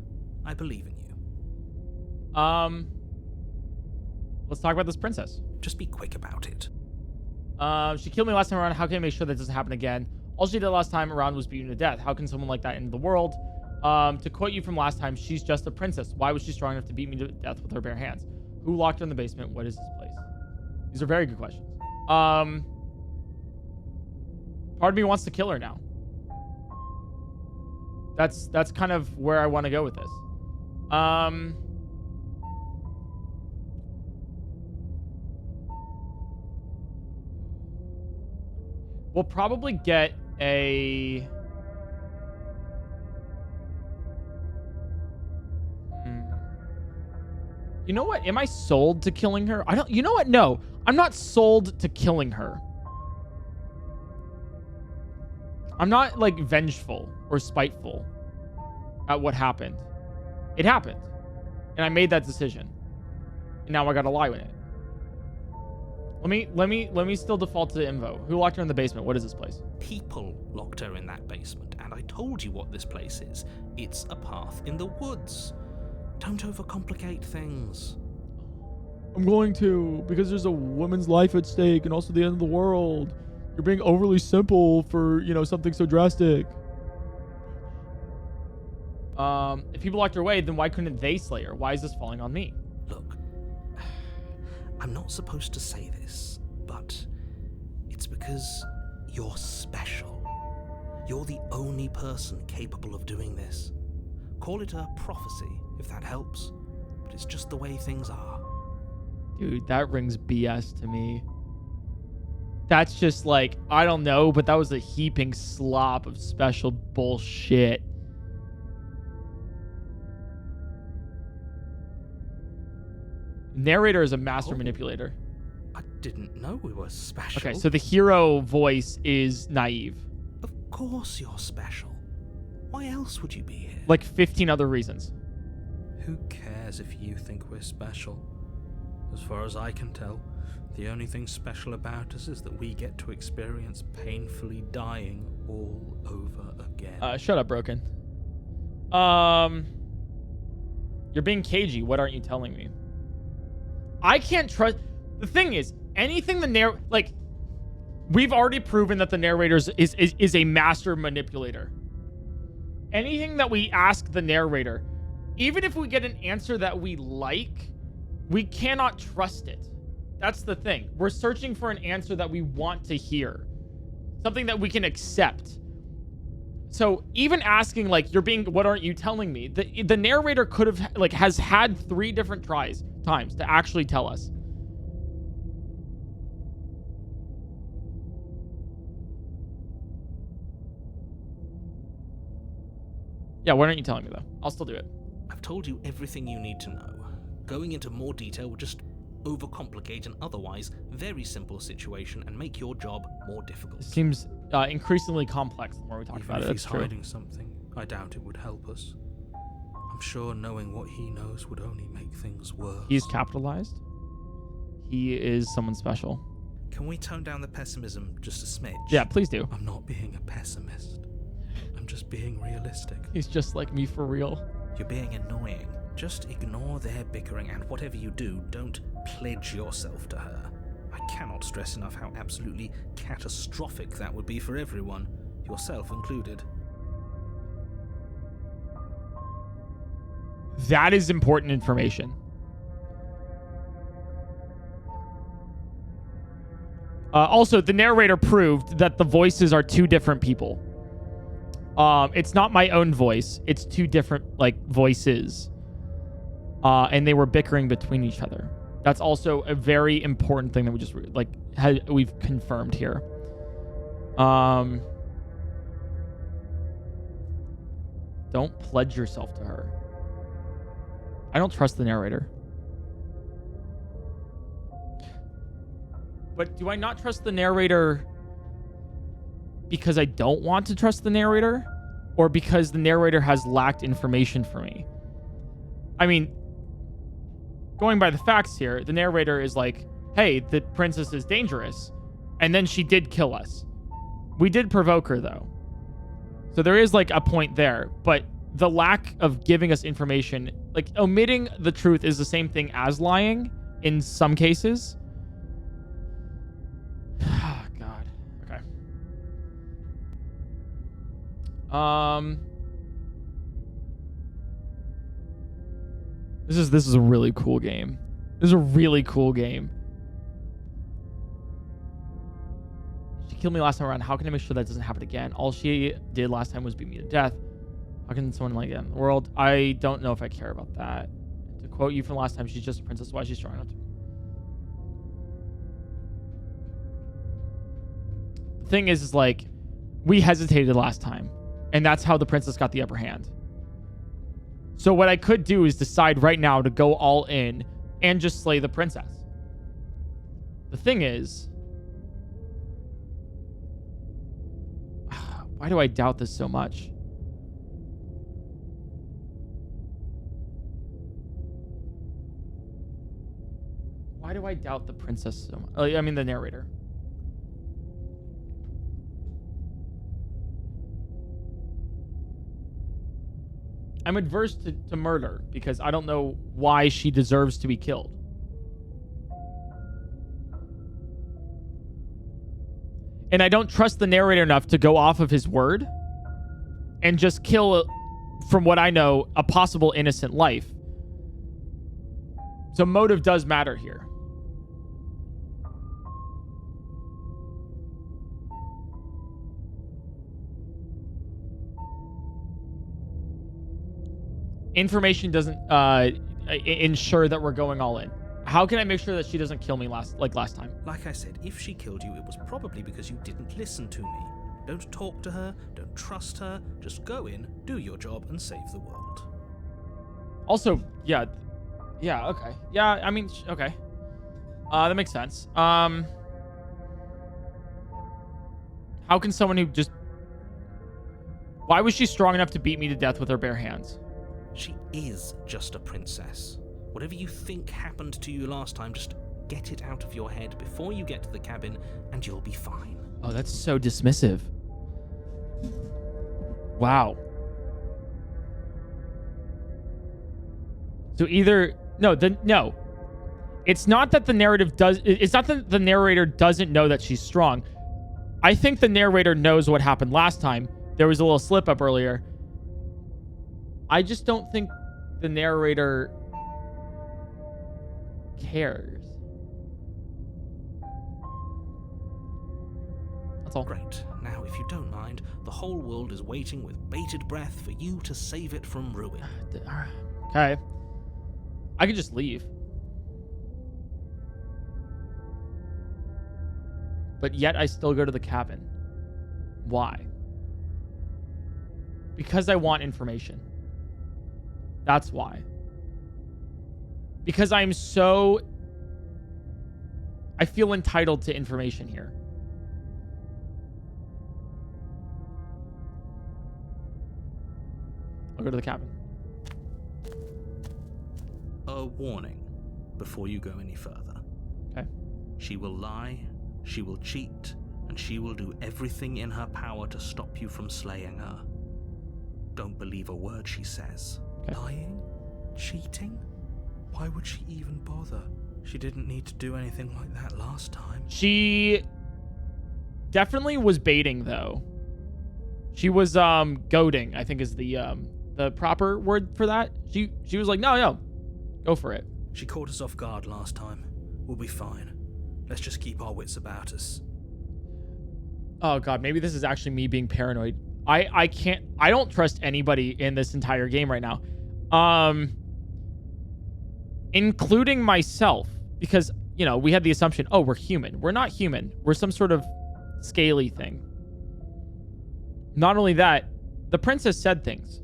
I believe in you. Let's talk about this princess. Just be quick about it. She killed me last time around. How can I make sure that doesn't happen again? All she did last time around was beat you to death. How can someone like that end the world? To quote you from last time, she's just a princess. Why was she strong enough to beat me to death with her bare hands? Who locked her in the basement? What is this place? These are very good questions. Part of me wants to kill her now. That's kind of where I want to go with this. We'll probably get a... You know what? Am I sold to killing her? You know what? No, I'm not sold to killing her. I'm not like vengeful or spiteful at what happened. It happened. And I made that decision. And now I gotta lie with it. Let me still default to Invo. Who locked her in the basement? What is this place? People locked her in that basement, and I told you what this place is. It's a path in the woods. Don't overcomplicate things. I'm going to, because there's a woman's life at stake and also the end of the world. You're being overly simple for, something so drastic. If people locked her away, then why couldn't they slay her? Why is this falling on me? Look, I'm not supposed to say this, but it's because you're special. You're the only person capable of doing this. Call it a prophecy, if that helps, but it's just the way things are. Dude, that rings BS to me. That's just like, I don't know, but that was a heaping slop of special bullshit. Narrator is a master manipulator. I didn't know we were special. Okay, so the hero voice is naive. Of course you're special. Why else would you be here? Like 15 other reasons. Who cares if you think we're special? As far as I can tell, the only thing special about us is that we get to experience painfully dying all over again. Shut up, Broken. You're being cagey. What aren't you telling me? I can't trust... The thing is, anything we've already proven that the narrator is a master manipulator. Anything that we ask the narrator, even if we get an answer that we like, we cannot trust it. That's the thing. We're searching for an answer that we want to hear. Something that we can accept. So even asking, what aren't you telling me? The narrator could have, has had 3 different times to actually tell us. Yeah, why aren't you telling me, though? I'll still do it. I've told you everything you need to know. Going into more detail will just overcomplicate an otherwise very simple situation and make your job more difficult. It seems increasingly complex the more we talk Even about if it. he's That's true. hiding something, I doubt it would help us. I'm sure knowing what he knows would only make things worse. He's capitalized. He is someone special. Can we tone down the pessimism just a smidge? Yeah, please do. I'm not being a pessimist. I'm just being realistic. He's just like me for real. You're being annoying. Just ignore their bickering, and whatever you do, don't pledge yourself to her. I cannot stress enough how absolutely catastrophic that would be for everyone, yourself included. That is important information. Also, the narrator proved that the voices are two different people. It's not my own voice. It's two different, voices. And they were bickering between each other. That's also a very important thing that we just, we've confirmed here. Don't pledge yourself to her. I don't trust the narrator. But do I not trust the narrator because I don't want to trust the narrator? Or because the narrator has lacked information for me? I mean, going by the facts here, the narrator is like, hey, the princess is dangerous. And then she did kill us. We did provoke her, though. So there is, a point there. But the lack of giving us information, omitting the truth is the same thing as lying in some cases. Oh, God. Okay. This is a really cool game. This is a really cool game. She killed me last time around. How can I make sure that doesn't happen again? All she did last time was beat me to death. How can someone like that in the world? I don't know if I care about that. To quote you from last time, she's just a princess. Why is she strong enough to... The thing is we hesitated last time. And that's how the princess got the upper hand. So what I could do is decide right now to go all in and just slay the princess. The thing is, why do I doubt this so much? Why do I doubt the princess so much? I mean, the narrator. I'm adverse to murder because I don't know why she deserves to be killed. And I don't trust the narrator enough to go off of his word and just kill, from what I know, a possible innocent life. So motive does matter here. Information doesn't ensure that we're going all in. How can I make sure that she doesn't kill me last time? Like I said, if she killed you, it was probably because you didn't listen to me. Don't talk to her, don't trust her, just go in, do your job, and save the world. Also, yeah, okay. Yeah, I mean, okay. That makes sense. How can someone who just... Why was she strong enough to beat me to death with her bare hands? She is just a princess. Whatever you think happened to you last time, just get it out of your head before you get to the cabin, and you'll be fine. Oh, that's so dismissive. Wow. So either... No. It's not that the narrative does... It's not that the narrator doesn't know that she's strong. I think the narrator knows what happened last time. There was a little slip up earlier. I just don't think the narrator cares. That's all. Great. Now, if you don't mind, the whole world is waiting with bated breath for you to save it from ruin. Okay. I could just leave. But yet I still go to the cabin. Why? Because I want information. That's why. Because I feel entitled to information here. I'll go to the cabin. warning before you go any further. Okay. She will lie, she will cheat, and she will do everything in her power to stop you from slaying her. Don't believe a word she says. Okay. Lying? Cheating? Why would she even bother? She didn't need to do anything like that last time. She definitely was baiting, though. She was goading, I think is the proper word for that. She was like, no, go for it. She caught us off guard last time. We'll be fine. Let's just keep our wits about us. Oh god, maybe this is actually me being paranoid. I don't trust anybody in this entire game right now. Including myself, because, we had the assumption, oh, we're human. We're not human. We're some sort of scaly thing. Not only that, the princess said things.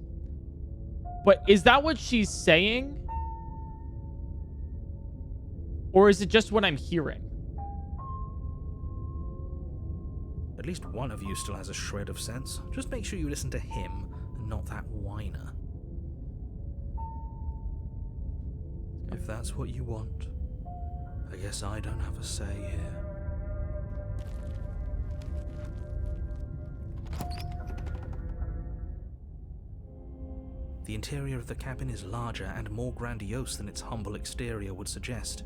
But is that what she's saying? Or is it just what I'm hearing? At least one of you still has a shred of sense. Just make sure you listen to him and not that whiner. If that's what you want, I guess I don't have a say here. The interior of the cabin is larger and more grandiose than its humble exterior would suggest.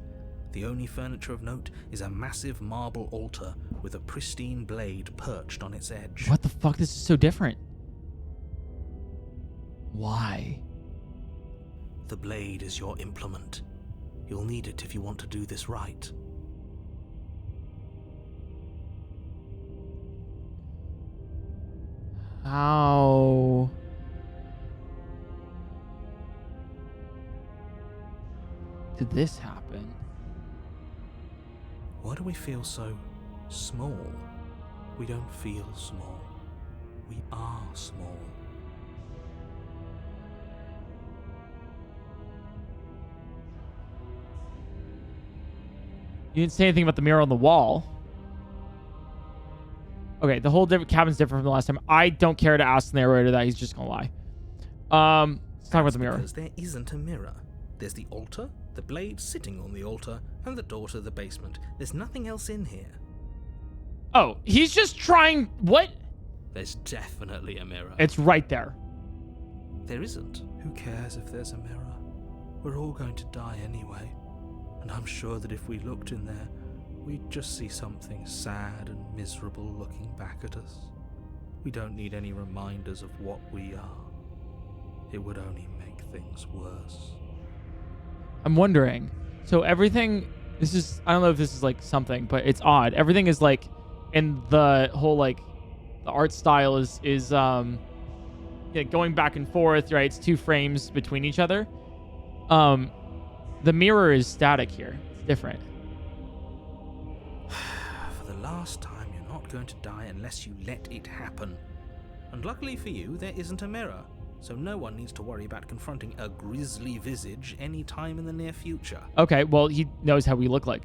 The only furniture of note is a massive marble altar with a pristine blade perched on its edge. What the fuck? This is so different. Why? The blade is your implement. You'll need it if you want to do this right. How? Did this happen? Why do we feel so small? We don't feel small. We are small. You didn't say anything about the mirror on the wall. Okay, the whole cabin's different from the last time. I don't care to ask the narrator that. He's just gonna lie. Let's talk about the mirror. Because there isn't a mirror. There's the altar, the blade sitting on the altar, and the door to the basement. There's nothing else in here. Oh, he's just trying... What? There's definitely a mirror. It's right there. There isn't. Who cares if there's a mirror? We're all going to die anyway. And I'm sure that if we looked in there, we'd just see something sad and miserable looking back at us. We don't need any reminders of what we are. It would only make things worse. I'm wondering. So everything... This is... I don't know if this is like something, but it's odd. Everything is like... And the whole like... The art style is going back and forth, right? It's 2 frames between each other. The mirror is static here. It's different. For the last time, you're not going to die unless you let it happen. And luckily for you, there isn't a mirror, so no one needs to worry about confronting a grisly visage any time in the near future. Okay, well, he knows how we look like.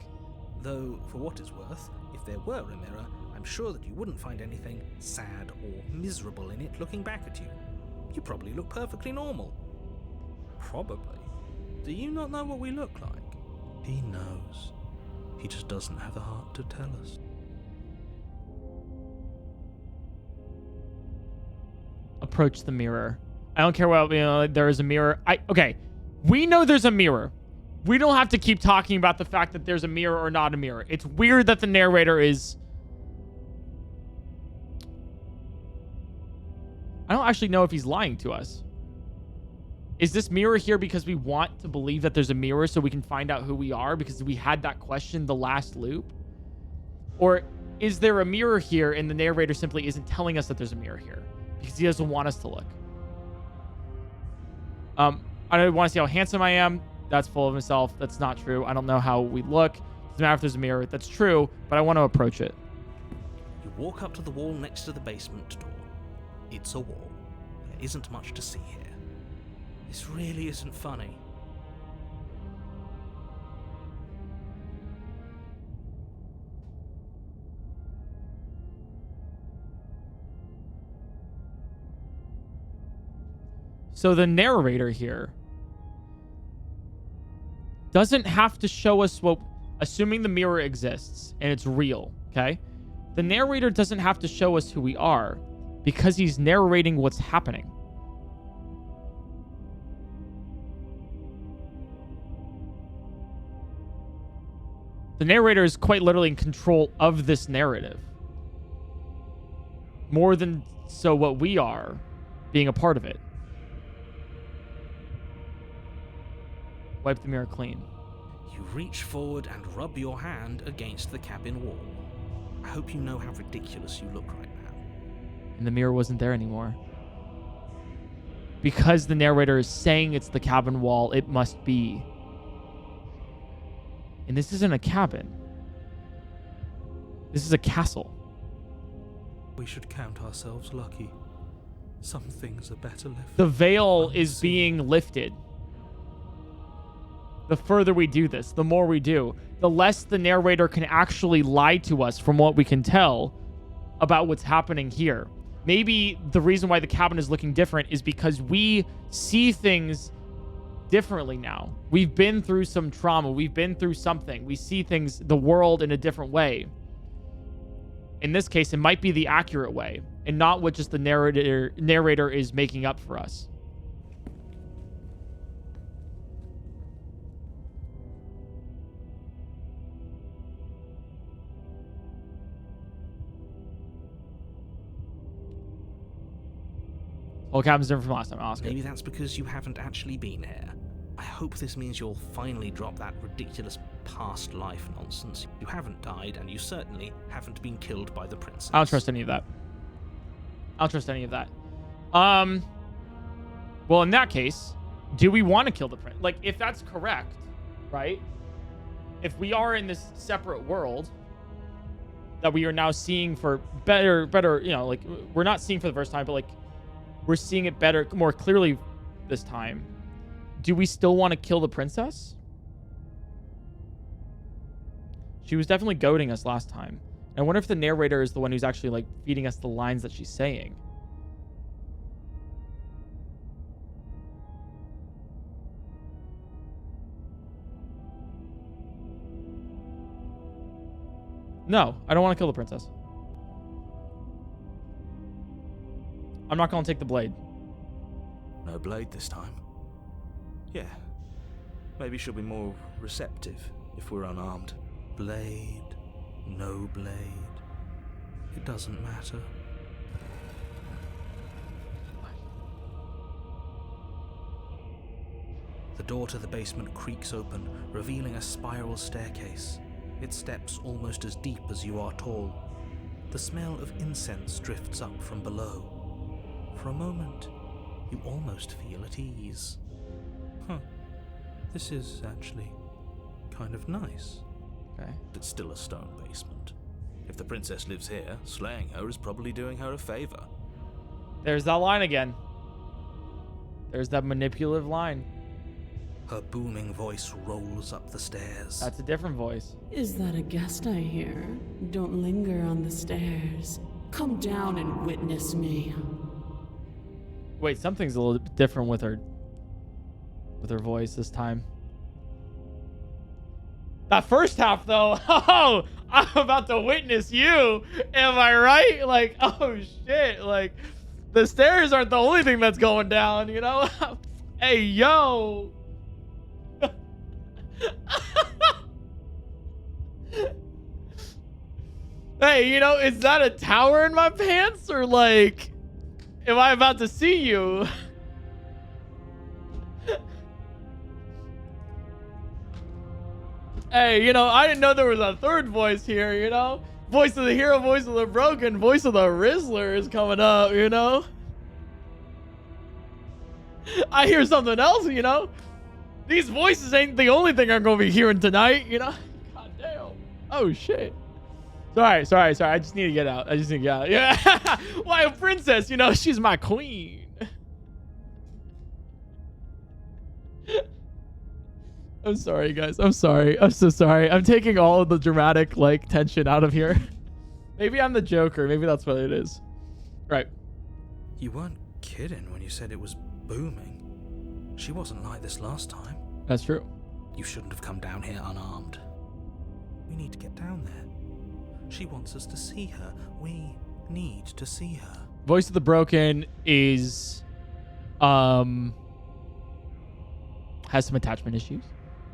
Though, for what it's worth, if there were a mirror, I'm sure that you wouldn't find anything sad or miserable in it looking back at you. You probably look perfectly normal. Probably. Do you not know what we look like? He knows. He just doesn't have the heart to tell us. Approach the mirror. I don't care what, there is a mirror. Okay, we know there's a mirror. We don't have to keep talking about the fact that there's a mirror or not a mirror. It's weird that the narrator is... I don't actually know if he's lying to us. Is this mirror here because we want to believe that there's a mirror so we can find out who we are because we had that question the last loop? Or is there a mirror here and the narrator simply isn't telling us that there's a mirror here because he doesn't want us to look? I don't want to see how handsome I am. That's full of himself. That's not true. I don't know how we look. Doesn't matter if there's a mirror. That's true, but I want to approach it. You walk up to the wall next to the basement door. It's a wall. There isn't much to see here. This really isn't funny. So the narrator here doesn't have to show us what, assuming the mirror exists and it's real, okay? The narrator doesn't have to show us who we are because he's narrating what's happening. The narrator is quite literally in control of this narrative. More than so what we are being a part of it. Wipe the mirror clean. You reach forward and rub your hand against the cabin wall. I hope you know how ridiculous you look right now. And the mirror wasn't there anymore. Because the narrator is saying it's the cabin wall, it must be. And this isn't a cabin. This is a castle. We should count ourselves lucky. Some things are better left. The veil is unseen. being lifted. The further we do this, the more we do, the less the narrator can actually lie to us from what we can tell about what's happening here. Maybe the reason why the cabin is looking different is because we see things differently now. We've been through some trauma. We've been through something. We see things, the world, in a different way. In this case, it might be the accurate way and not what just the narrator is making up for us. Whole cabin's different from last time. Oscar. Maybe that's because you haven't actually been here. I hope this means you'll finally drop that ridiculous past life nonsense. You haven't died, and you certainly haven't been killed by the princess. I don't trust any of that. I don't trust any of that. Well, in that case, do we want to kill the prince? Like, if that's correct, right? If we are in this separate world that we are now seeing for better, you know, like, we're not seeing for the first time, but, like, we're seeing it better, more clearly this time. Do we still want to kill the princess? She was definitely goading us last time. I wonder if the narrator is the one who's actually, like, feeding us the lines that she's saying. No, I don't want to kill the princess. I'm not going to take the blade. No blade this time. Yeah. Maybe she'll be more receptive if we're unarmed. Blade, no blade. It doesn't matter. The door to the basement creaks open, revealing a spiral staircase. Its steps almost as deep as you are tall. The smell of incense drifts up from below. For a moment, you almost feel at ease. Huh. This is actually kind of nice. Okay. It's still a stone basement. If the princess lives here, slaying her is probably doing her a favor. There's that line again. There's that manipulative line. Her booming voice rolls up the stairs. That's a different voice. Is that a guest I hear? Don't linger on the stairs. Come down and witness me. Wait, something's a little bit different with her voice this time. That first half, though, oh, I'm about to witness you. Am I right? Like, oh, shit. Like, the stairs aren't the only thing that's going down, you know? Hey, yo. Hey, you know, is that a tower in my pants? Or, like, am I about to see you? Hey, you know, I didn't know there was a third voice here, you know? Voice of the hero, voice of the broken, voice of the Rizzler is coming up, you know? I hear something else, you know? These voices ain't the only thing I'm going to be hearing tonight, you know? God damn. Oh, shit. Sorry. I just need to get out. Yeah. Why, a princess, you know? She's my queen. I'm sorry, guys. I'm sorry. I'm so sorry. I'm taking all of the dramatic, like, tension out of here. Maybe I'm the Joker. Maybe that's what it is. Right. You weren't kidding when you said it was booming. She wasn't like this last time. That's true. You shouldn't have come down here unarmed. We need to get down there. She wants us to see her. We need to see her. Voice of the Broken is has some attachment issues.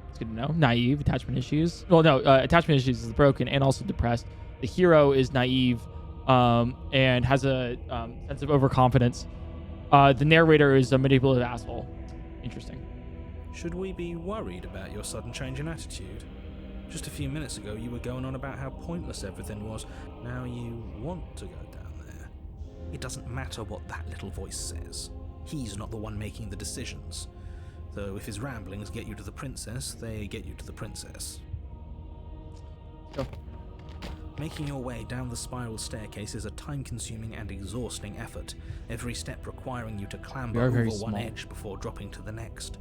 It's good to know. Naive, attachment issues. Well, no, attachment issues is the Broken and also depressed. The hero is naive and has a sense of overconfidence. The narrator is a manipulative asshole. Interesting. Should we be worried about your sudden change in attitude? Just a few minutes ago, you were going on about how pointless everything was. Now you want to go down there. It doesn't matter what that little voice says. He's not the one making the decisions. Though if his ramblings get you to the princess, they get you to the princess. Go. Making your way down the spiral staircase is a time-consuming and exhausting effort, every step requiring you to clamber over one edge before dropping to the next.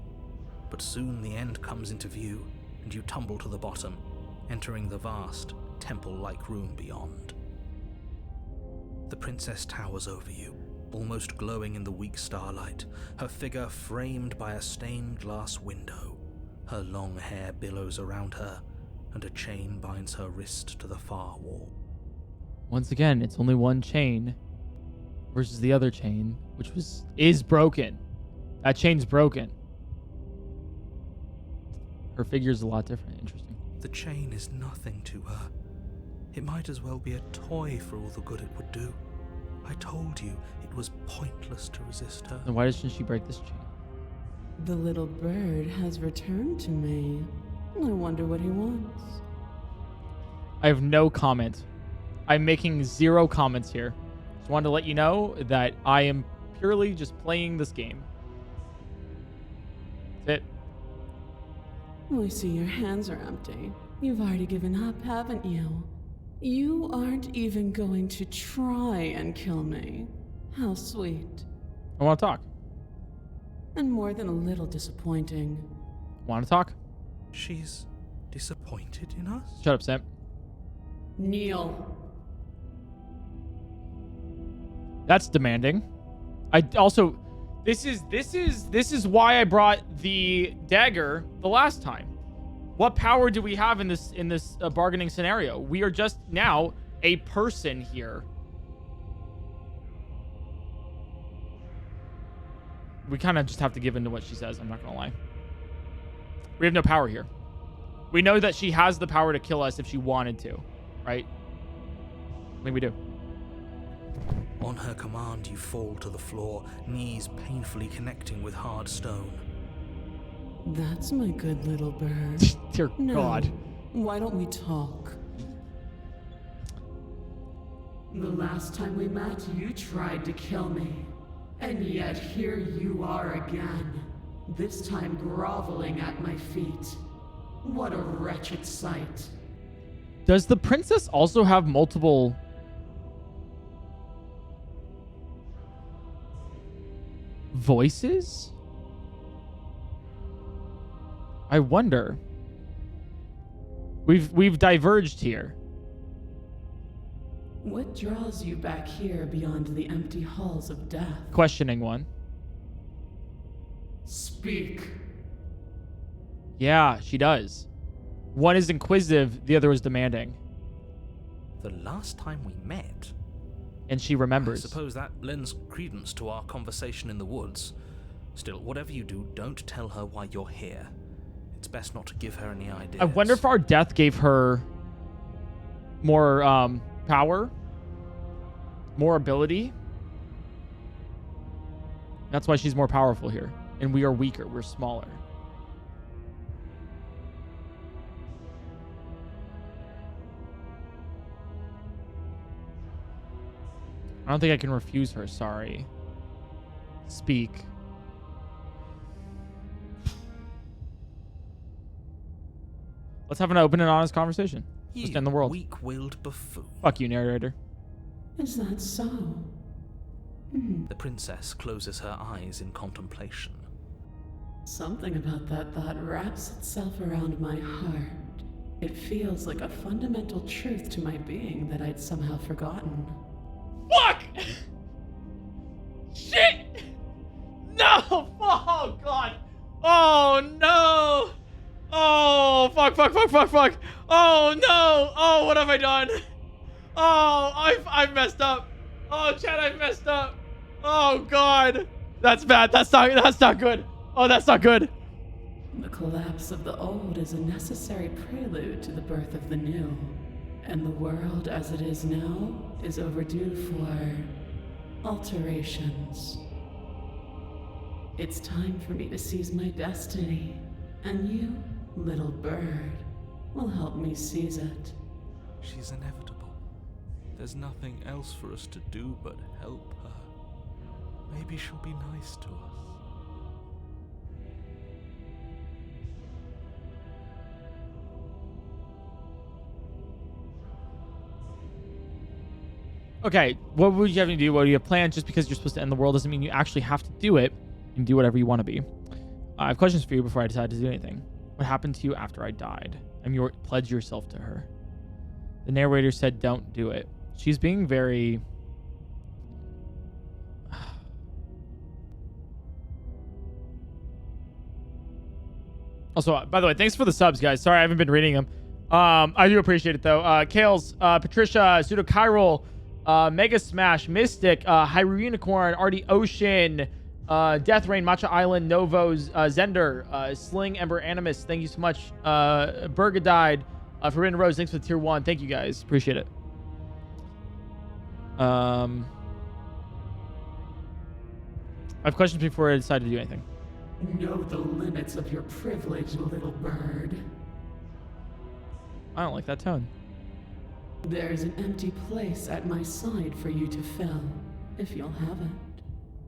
But soon the end comes into view, and you tumble to the bottom, entering the vast, temple-like room beyond. The princess towers over you, almost glowing in the weak starlight, her figure framed by a stained glass window. Her long hair billows around her, and a chain binds her wrist to the far wall. Once again, it's only one chain versus the other chain, which is broken. That chain's broken. Her figure's a lot different. Interesting. The chain is nothing to her. It might as well be a toy for all the good it would do. I told you it was pointless to resist her. Then why doesn't she break this chain? The little bird has returned to me. I wonder what he wants. I have no comment. I'm making 0 comments here. Just wanted to let you know that I am purely just playing this game. That's it. I see your hands are empty. You've already given up, haven't you? You aren't even going to try and kill me. How sweet. I want to talk. And more than a little disappointing. Want to talk? She's disappointed in us? Shut up, Sam. Kneel. That's demanding. I also, this is why I brought the dagger the last time. What power do we have in this bargaining scenario? We are just now a person here. We kind of just have to give in to what she says. I'm not gonna lie. We have no power here. We know that she has the power to kill us if she wanted to, right? I think we do. On her command, you fall to the floor, knees painfully connecting with hard stone. That's my good little bird. Dear No. God. Why don't we talk? The last time we met, you tried to kill me. And yet here you are again. This time groveling at my feet. What a wretched sight. Does the princess also have multiple voices? I wonder. We've diverged here. What draws you back here beyond the empty halls of death? Questioning one. Speak. Yeah, she does. One is inquisitive, the other is demanding. The last time we met? And she remembers. I suppose that lends credence to our conversation in the woods. Still, whatever you do, don't tell her why you're here. It's best not to give her any ideas. I wonder if our death gave her more power, more ability. That's why she's more powerful here. And we are weaker. We're smaller. I don't think I can refuse her. Sorry. Speak. Let's have an open and honest conversation. Just in the world. Weak-willed buffoon. Fuck you, narrator. Is that so? The princess closes her eyes in contemplation. Something about that thought wraps itself around my heart. It feels like a fundamental truth to my being that I'd somehow forgotten. Fuck! Shit! No! Oh, God! Oh, no! Oh, fuck. Oh no. Oh, what have I done? Oh, I've messed up. Oh, Chad, I've messed up. Oh God. That's bad. That's not good. Oh, that's not good. The collapse of the old is a necessary prelude to the birth of the new. And the world as it is now is overdue for alterations. It's time for me to seize my destiny, and you, little bird, will help me seize it. She's inevitable. There's nothing else for us to do but help her. Maybe she'll be nice to us. Okay, what would you have to do? What do you have planned? Just because you're supposed to end the world doesn't mean you actually have to do it. You can do whatever you want to be. I have questions for you before I decide to do anything. What happened to you after I died? Pledge yourself to her. The narrator said don't do it. She's being very... Also, by the way, thanks for the subs, guys. Sorry, I haven't been reading them. I do appreciate it, though. Kales, Patricia, Pseudo-Chiral, Mega Smash, Mystic, Hyrule Unicorn, Artie Ocean, Death Rain, Matcha Island, Novos, Zender, Sling, Ember Animus. Thank you so much. Burgadide, Forbidden Rose. Thanks for the tier 1. Thank you, guys. Appreciate it. I have questions before I decide to do anything. Know the limits of your privilege, little bird. I don't like that tone. There's an empty place at my side for you to fill, if you'll have it.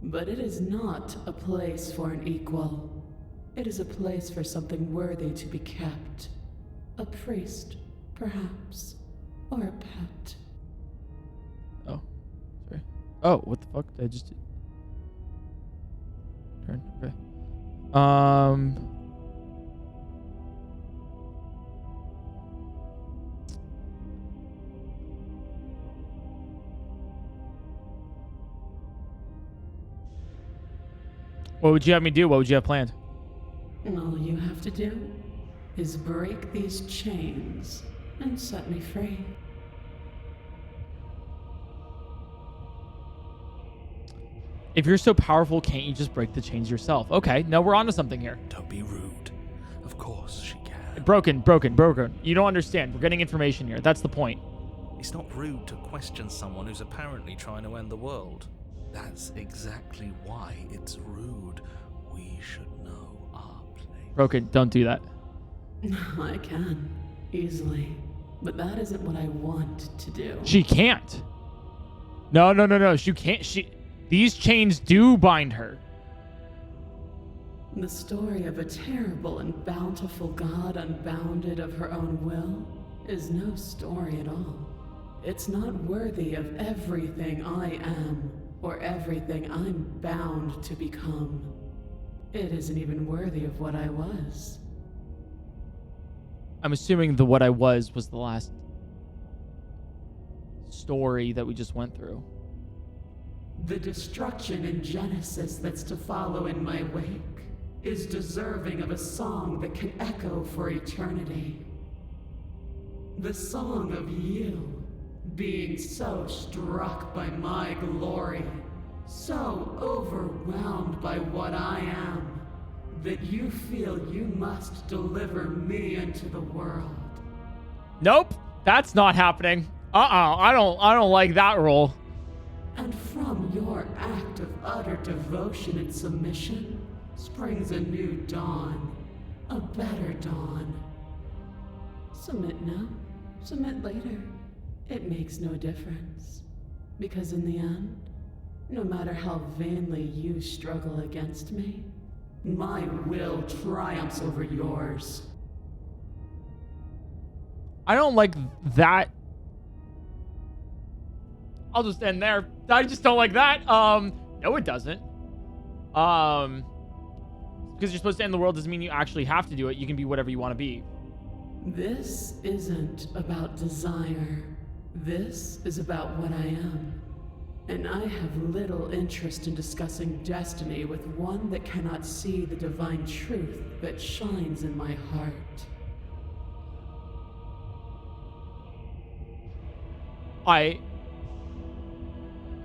But it is not a place for an equal. It is a place for something worthy to be kept. A priest, perhaps. Or a pet. Oh. Sorry. Oh, what the fuck did I just do? Turn. Okay. What would you have me do? What would you have planned? All you have to do is break these chains and set me free. If you're so powerful, can't you just break the chains yourself? Okay, no, we're onto something here. Don't be rude. Of course she can. Broken. You don't understand. We're getting information here. That's the point. It's not rude to question someone who's apparently trying to end the world. That's exactly why it's rude. We should know our place. Broken, don't do that. I can, easily. But that isn't what I want to do. She can't. No. She can't. These chains do bind her. The story of a terrible and bountiful God unbounded of her own will is no story at all. It's not worthy of everything I am or everything I'm bound to become. It isn't even worthy of what I was. I'm assuming the what I was the last story that we just went through. The destruction in Genesis that's to follow in my wake is deserving of a song that can echo for eternity. The song of you being so struck by my glory, so overwhelmed by what I am, that you feel you must deliver me into the world. Nope, that's not happening. I don't like that role. And from your act of utter devotion and submission springs a new dawn, a better dawn. Submit now, submit later. It makes no difference. Because in the end, no matter how vainly you struggle against me, my will triumphs over yours. I don't like that. I'll just end there. I just don't like that. No, it doesn't. Because you're supposed to end the world doesn't mean you actually have to do it. You can be whatever you want to be. This isn't about desire. This is about what I am. And I have little interest in discussing destiny with one that cannot see the divine truth that shines in my heart. I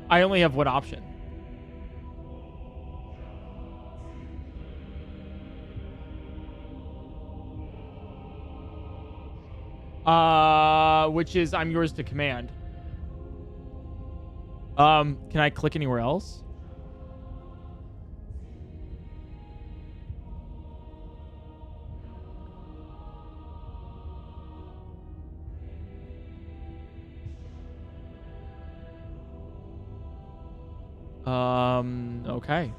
only have one option. Which is I'm yours to command. Can I click anywhere else? Okay.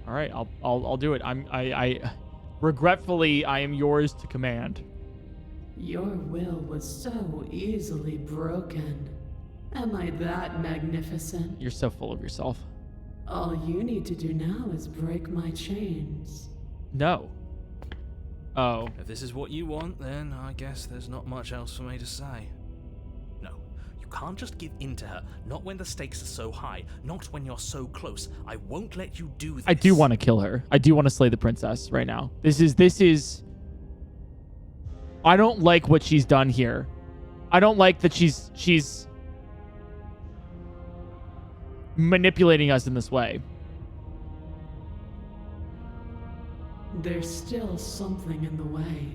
All right, I'll do it. I regretfully I am yours to command. Your will was so easily broken. Am I that magnificent? You're so full of yourself. All you need to do now is break my chains. No. Oh. If this is what you want, then I guess there's not much else for me to say. No, you can't just give in to her. Not when the stakes are so high. Not when you're so close. I won't let you do this. I do want to kill her. I do want to slay the princess right now. This is I don't like what she's done here. I don't like that she's manipulating us in this way. There's still something in the way.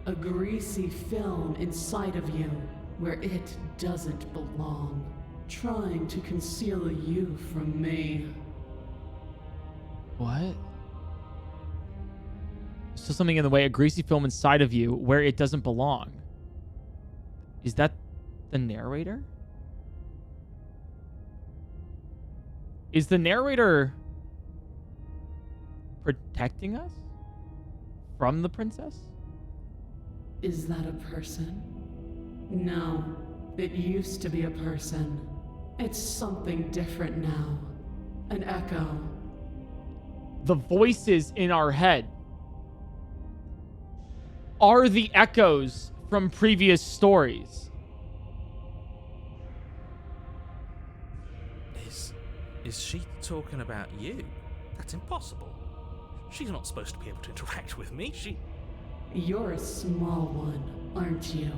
A greasy film inside of you where it doesn't belong. Trying to conceal you from me. What? So something in the way, a greasy film inside of you where it doesn't belong. Is that the narrator? Is the narrator protecting us from the princess? Is that a person? No, it used to be a person. It's something different now. An echo. The voices in our head are the echoes from previous stories. Is she talking about you? That's impossible. She's not supposed to be able to interact with me. You're a small one, aren't you?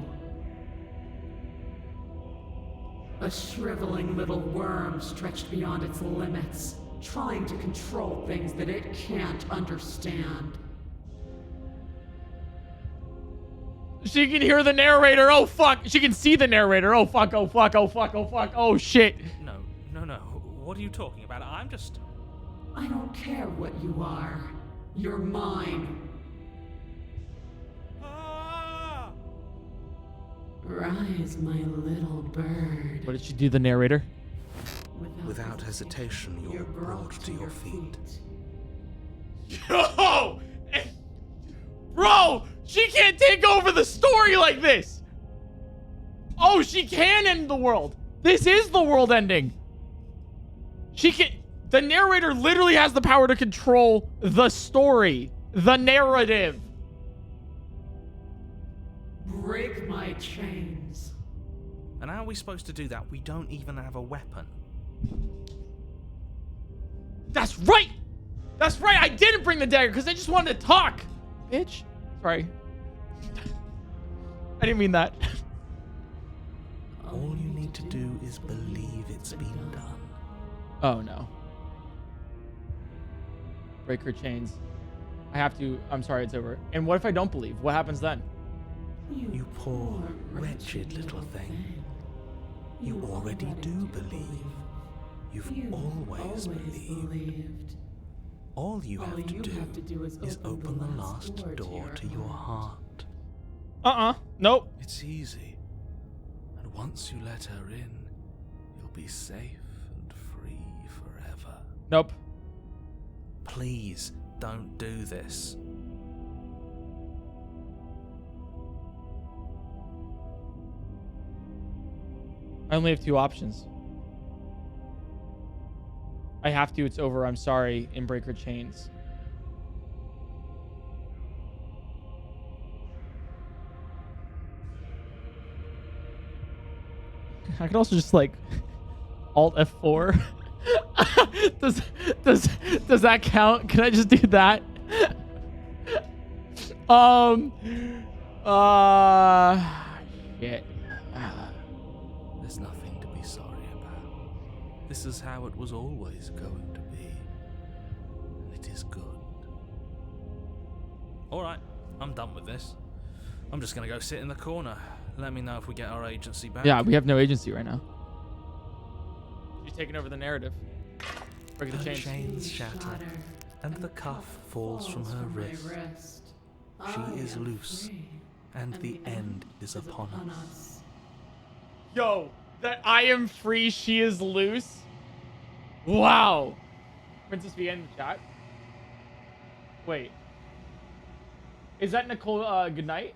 A shriveling little worm stretched beyond its limits, trying to control things that it can't understand. She can hear the narrator. Oh, fuck. She can see the narrator. Oh, fuck. Oh, fuck. Oh, fuck. Oh, fuck. Oh, shit. No. What are you talking about? I don't care what you are. You're mine. Ah! Rise, my little bird. What did she do, the narrator? Without hesitation, you're brought to your feet. Yo! Bro! She can't take over the story like this! Oh, she can end the world! This is the world ending! She can... The narrator literally has the power to control the story. The narrative. Break my chains. And how are we supposed to do that? We don't even have a weapon. That's right! That's right! I didn't bring the dagger because I just wanted to talk! Bitch. Sorry. I didn't mean that. All you need to do is believe it's been done. Oh, no. Break her chains. I have to... I'm sorry, it's over. And what if I don't believe? What happens then? You poor, wretched little thing. You already do believe. You've always believed. All you have to do is open the last door to your heart. Nope. It's easy. And once you let her in, you'll be safe and free forever. Nope. Please, don't do this. I only have two options. I have to, it's over, I'm sorry, and break her chains. I could also just like Alt F4. does that count? Can I just do that? Shit. There's This is how it was always going to be. It is good. Alright, I'm done with this. I'm just gonna go sit in the corner. Let me know if we get our agency back. Yeah, we have no agency right now. She's taking over the narrative. Break the chains. Chains shatter, and the cuff falls from her wrist. She is loose, and the end is upon us. Yo, that I am free, she is loose. Wow. Princess V in the chat. Wait. Is that Nicole Goodnight?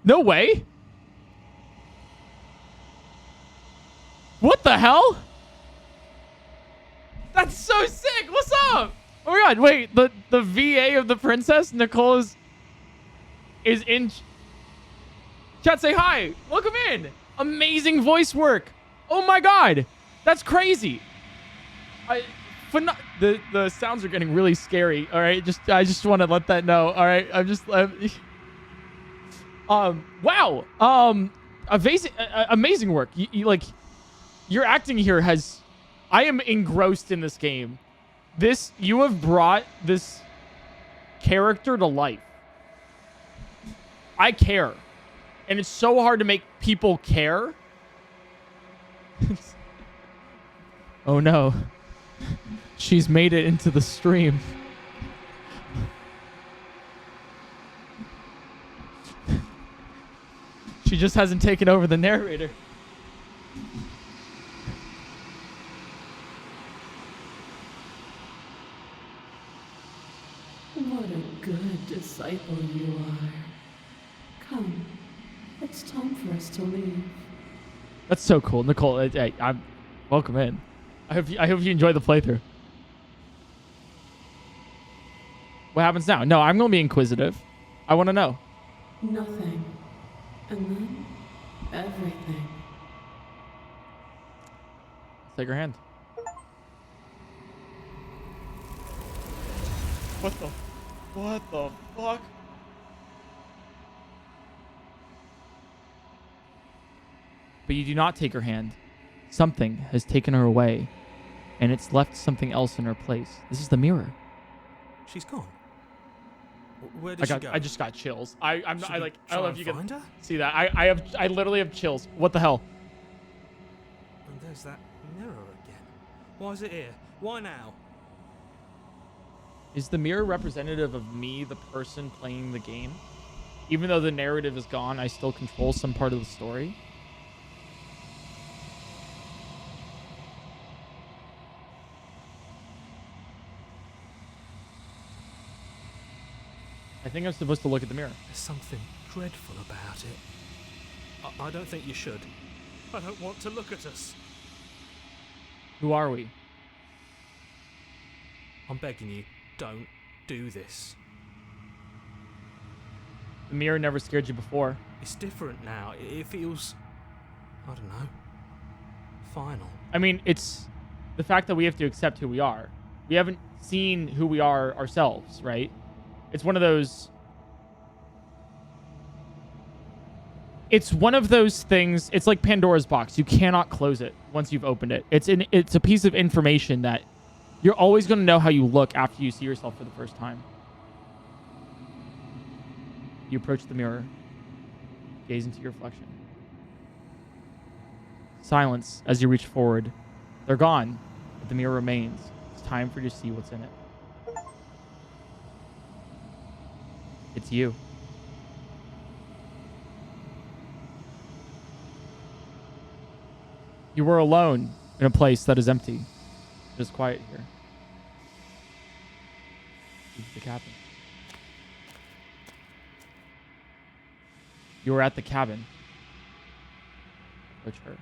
No way. What the hell? That's so sick. What's up? Oh my god, wait. The VA of the princess, Nicole, is in chat. Say hi. Welcome in. Amazing voice work. Oh my god. That's crazy. The sounds are getting really scary. All right, I just want to let that know. All right, wow. Amazing work. You like your acting here has. I am engrossed in this game. You have brought this character to life. I care, and it's so hard to make people care. Oh no. She's made it into the stream. She just hasn't taken over the narrator. What a good disciple you are. Come, it's time for us to leave. That's so cool, Nicole. Hey, I'm welcome in. I hope you enjoy the playthrough. What happens now? No, I'm gonna be inquisitive. I want to know. Nothing. And then everything. Take her hand. What the fuck? But you do not take her hand. Something has taken her away, and it's left something else in her place. This is the mirror. She's gone. Where did she go? I just got chills. I don't know if you can find her? see that. I literally have chills. What the hell? And there's that mirror again. Why is it here? Why now? Is the mirror representative of me, the person playing the game? Even though the narrative is gone, I still control some part of the story. I think I'm supposed to look at the mirror. There's something dreadful about it. I don't think you should. I don't want to look at us. Who are we? I'm begging you, don't do this. The mirror never scared you before. It's different now. It feels, I don't know, final. I mean, it's the fact that we have to accept who we are. We haven't seen who we are ourselves, right? It's one of those... It's one of those things... It's like Pandora's box. You cannot close it once you've opened it. It's a piece of information that you're always going to know how you look after you see yourself for the first time. You approach the mirror. Gaze into your reflection. Silence as you reach forward. They're gone, but the mirror remains. It's time for you to see what's in it. It's you. You were alone in a place that is empty. It is quiet here. Leave the cabin. You were at the cabin. Approach her.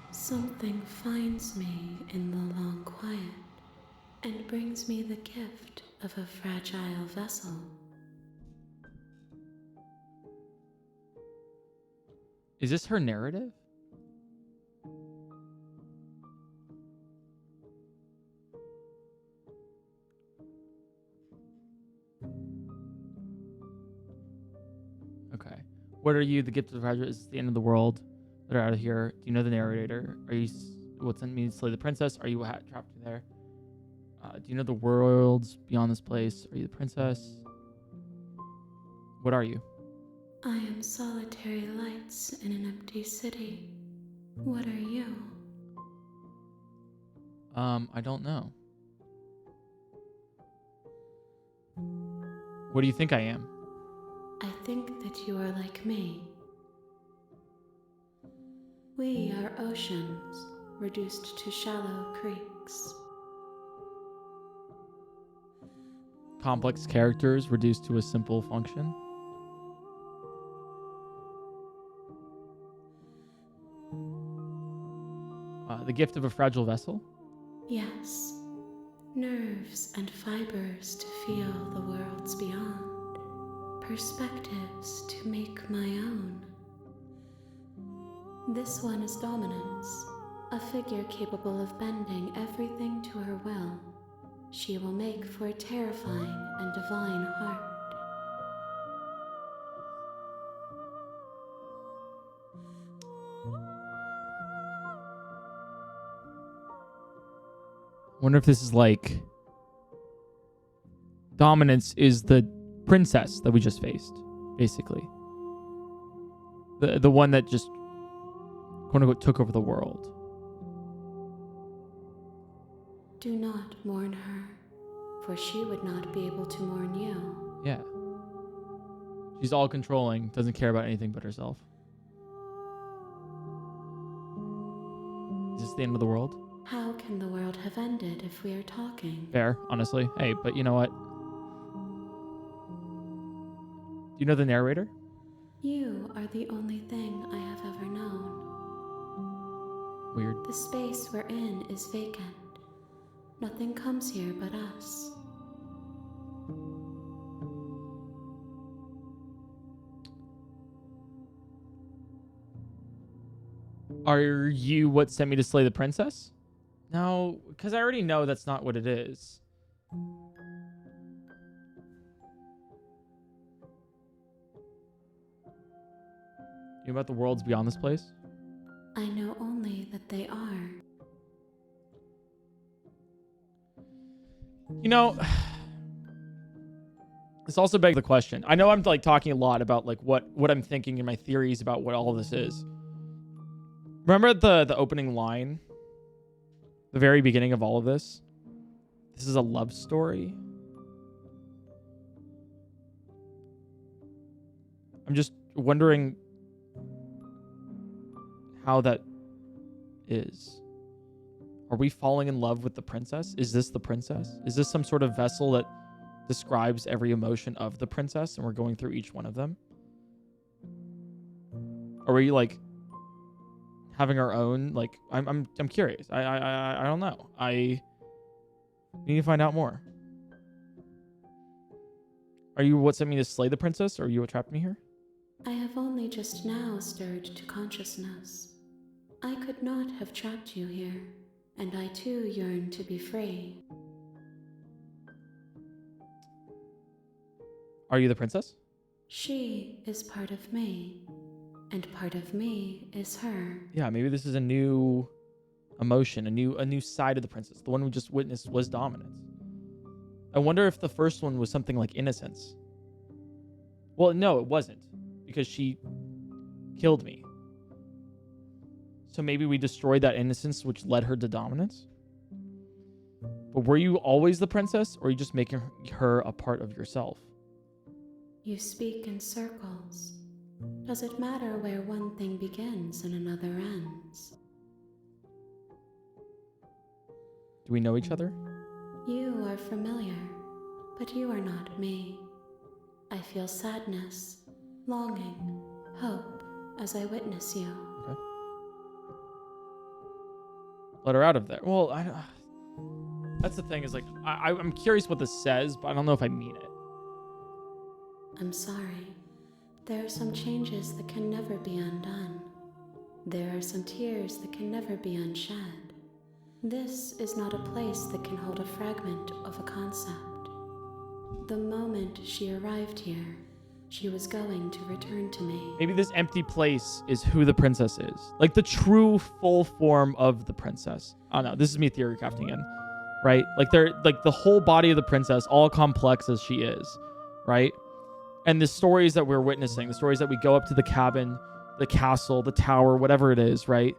Something finds me in the long quiet and brings me the gift of a fragile vessel. Is this her narrative? Okay. What are you? The gift of the fragile is the end of the world. Let her out of here. Do you know the narrator? Are you what sent me to slay the princess? Are you trapped there? Do you know the worlds beyond this place? Are you the princess? What are you? I am solitary lights in an empty city. What are you? I don't know. What do you think I am? I think that you are like me. We are oceans, reduced to shallow creeks. Complex characters reduced to a simple function. The gift of a fragile vessel. Yes, nerves and fibers to feel the worlds beyond, perspectives to make my own. This one is dominance, a figure capable of bending everything to her will. She will make for a terrifying and divine heart. Wonder if this is like dominance is the princess that we just faced, basically. The one that just quote unquote took over the world. Do not mourn her, for she would not be able to mourn you. Yeah. She's all controlling, doesn't care about anything but herself. Is this the end of the world? How can the world have ended if we are talking? Fair, honestly. Hey, but you know what? Do you know the narrator? You are the only thing I have ever known. Weird. The space we're in is vacant. Nothing comes here but us. Are you what sent me to slay the princess? No, because I already know that's not what it is. You know about the worlds beyond this place? I know only that they are. You know, this also begs the question. I know I'm like talking a lot about like what I'm thinking and my theories about what all of this is. Remember the opening line? The very beginning of all of this? This is a love story. I'm just wondering how that is. Are we falling in love with the princess? Is this the princess? Is this some sort of vessel that describes every emotion of the princess and we're going through each one of them? Are we like having our own, like, I'm curious. I don't know. I need to find out more. Are you what sent me to slay the princess, or are you what trapped me here? I have only just now stirred to consciousness. I could not have trapped you here, and I too yearn to be free. Are you the princess? She is part of me, and part of me is her. Yeah, maybe this is a new emotion, a new side of the princess. The one we just witnessed was dominance. I wonder if the first one was something like innocence. Well, no, it wasn't, because she killed me. So maybe we destroyed that innocence, which led her to dominance. But were you always the princess, or are you just making her a part of yourself? You speak in circles. Does it matter where one thing begins and another ends? Do we know each other? You are familiar, but you are not me. I feel sadness, longing, hope as I witness you. Okay. Let her out of there. Well, that's the thing, is like, I'm curious what this says, but I don't know if I mean it. I'm sorry. There are some changes that can never be undone. There are some tears that can never be unshed. This is not a place that can hold a fragment of a concept. The moment she arrived here, she was going to return to me. Maybe this empty place is who the princess is. Like the true full form of the princess. I don't know. This is me theory crafting in, right? Like the whole body of the princess, all complex as she is, right? And the stories that we're witnessing, the stories that we go up to the cabin, the castle, the tower, whatever it is, right?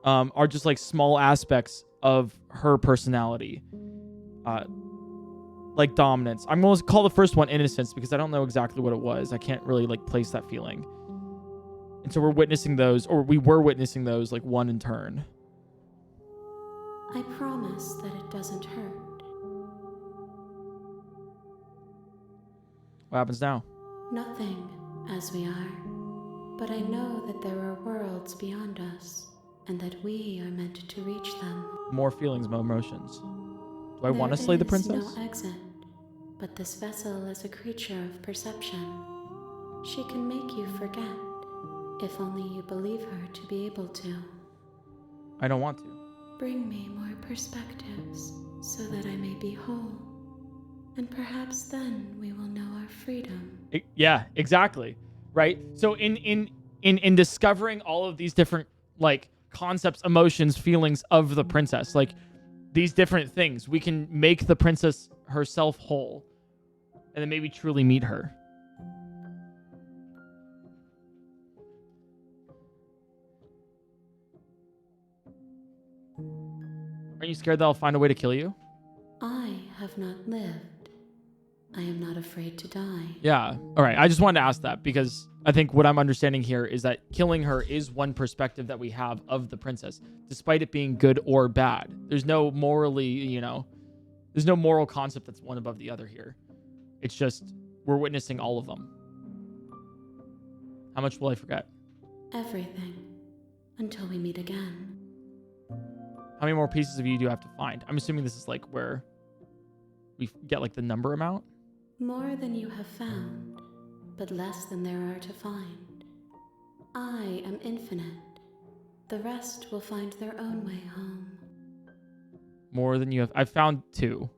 Are just like small aspects of her personality. Like dominance. I'm going to call the first one innocence because I don't know exactly what it was. I can't really like place that feeling. And so we're witnessing those, or we were witnessing those like one in turn. I promise that it doesn't hurt. What happens now? Nothing, as we are. But I know that there are worlds beyond us, and that we are meant to reach them. More feelings, more emotions. Do I want to slay the princess? There is no exit, but this vessel is a creature of perception. She can make you forget, if only you believe her to be able to. I don't want to. Bring me more perspectives, so that I may be whole. And perhaps then we will know our freedom. Yeah, exactly. Right? So in discovering all of these different like concepts, emotions, feelings of the princess, like these different things, we can make the princess herself whole and then maybe truly meet her. Aren't you scared that I'll find a way to kill you? I have not lived. I am not afraid to die. Yeah. All right. I just wanted to ask that because I think what I'm understanding here is that killing her is one perspective that we have of the princess, despite it being good or bad. There's no morally, there's no moral concept that's one above the other here. It's just we're witnessing all of them. How much will I forget? Everything. Until we meet again. How many more pieces of you do you have to find? I'm assuming this is like where we get like the number amount. More than you have found, but less than there are to find. I am infinite. The rest will find their own way home. More than you have. I found 2.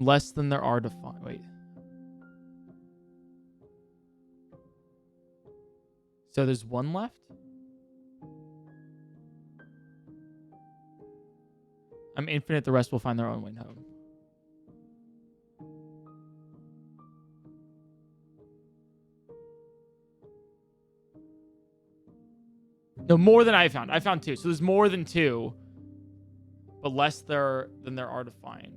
Less than there are to find. Wait. So there's 1 left? I'm infinite. The rest will find their own way home. No, more than I found. I found 2. So there's more than 2, but less than there are to find.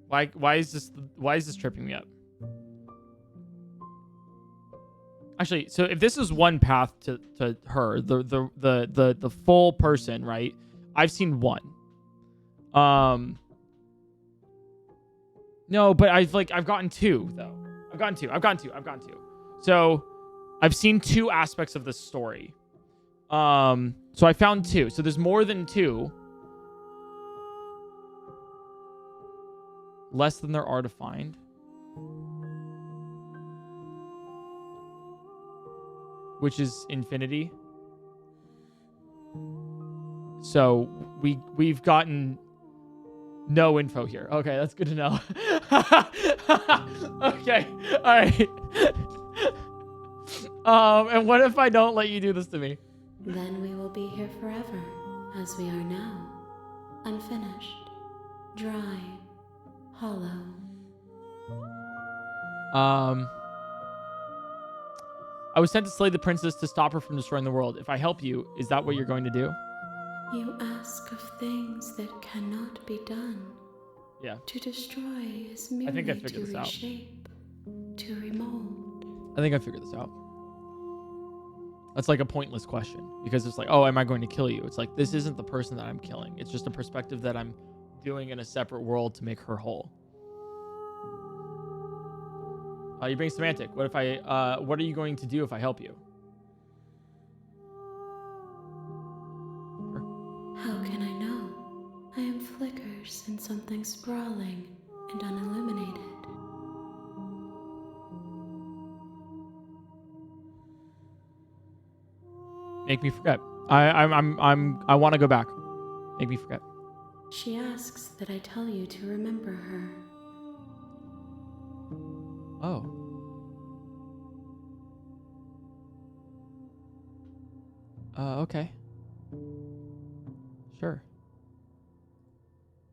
Why is this tripping me up? Actually, so if this is one path to her, the full person, right? I've seen 1. No, but I've gotten 2 though. I've gotten two. So I've seen 2 aspects of this story. So I found 2. So there's more than 2. Less than there are to find. Which is infinity. So we've gotten no info here. Okay, that's good to know. Okay, all right. And what if I don't let you do this to me? Then we will be here forever, as we are now. Unfinished, dry, hollow. I was sent to slay the princess to stop her from destroying the world. If I help you, is that what you're going to do? You ask of things that cannot be done. Yeah. To destroy is merely to reshape, to remold. I think I figured this out. That's like a pointless question because it's like, oh, am I going to kill you? It's like, this isn't the person that I'm killing. It's just a perspective that I'm doing in a separate world to make her whole. You bring semantic. What are you going to do if I help you? How can I know? I am flickers in something sprawling and unilluminated. Make me forget. I want to go back. Make me forget. She asks that I tell you to remember her. Oh. Okay. Sure.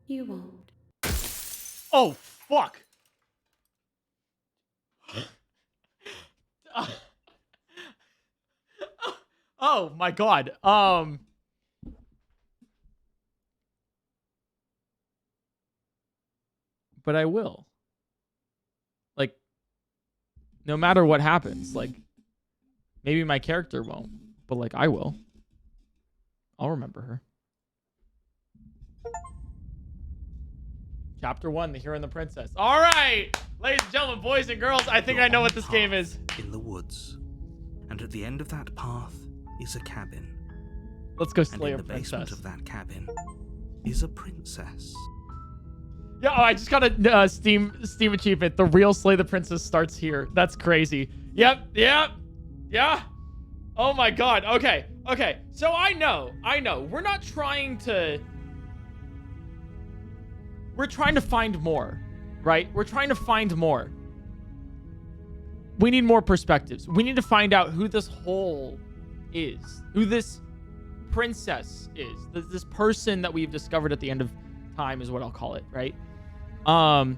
You won't. Oh, fuck. Oh my god. But I will. Like, no matter what happens, like, maybe my character won't, but like, I will. I'll remember her. Chapter 1, The Hero and the Princess. All right, ladies and gentlemen, boys and girls, I think I know what this game is. In the woods. And at the end of that path is a cabin. Let's go slay a and in the basement princess. of that cabin is a princess. Yeah, oh, I just got a Steam achievement. The real Slay the Princess starts here. That's crazy. Yep. Yeah. Oh my god. Okay. So I know. We're not trying to... We're trying to find more, right? We're trying to find more. We need more perspectives. We need to find out who this whole is. Who this princess is. This person that we've discovered at the end of time is what I'll call it, right? And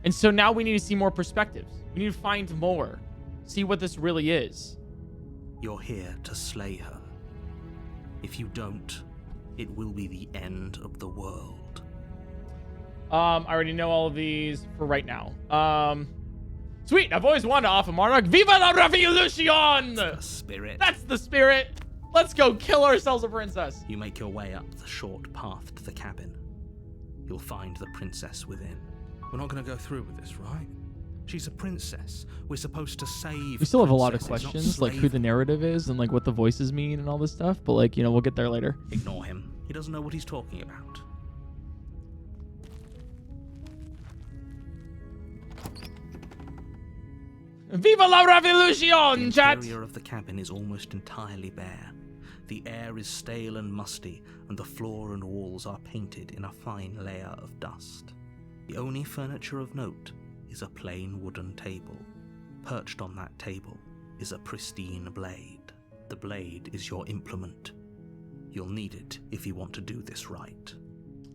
so now we need to see more perspectives. We need to find more. See what this really is. You're here to slay her. If you don't, it will be the end of the world. I already know all of these for right now. Sweet, I've always wanted to offer Monarch. Viva la Revolution! The spirit. That's the spirit. Let's go kill ourselves a princess. You make your way up the short path to the cabin. You'll find the princess within. We're not going to go through with this, right? She's a princess. We're supposed to save. We still have a lot of princesses, not questions, like who slave the narrative is and like what the voices mean and all this stuff. But like, we'll get there later. Ignore him. He doesn't know what he's talking about. Viva la Revolution, The chat! interior of the cabin is almost entirely bare. The air is stale and musty, and the floor and walls are painted in a fine layer of dust. The only furniture of note is a plain wooden table. Perched on that table is a pristine blade. The blade is your implement. You'll need it if you want to do this right.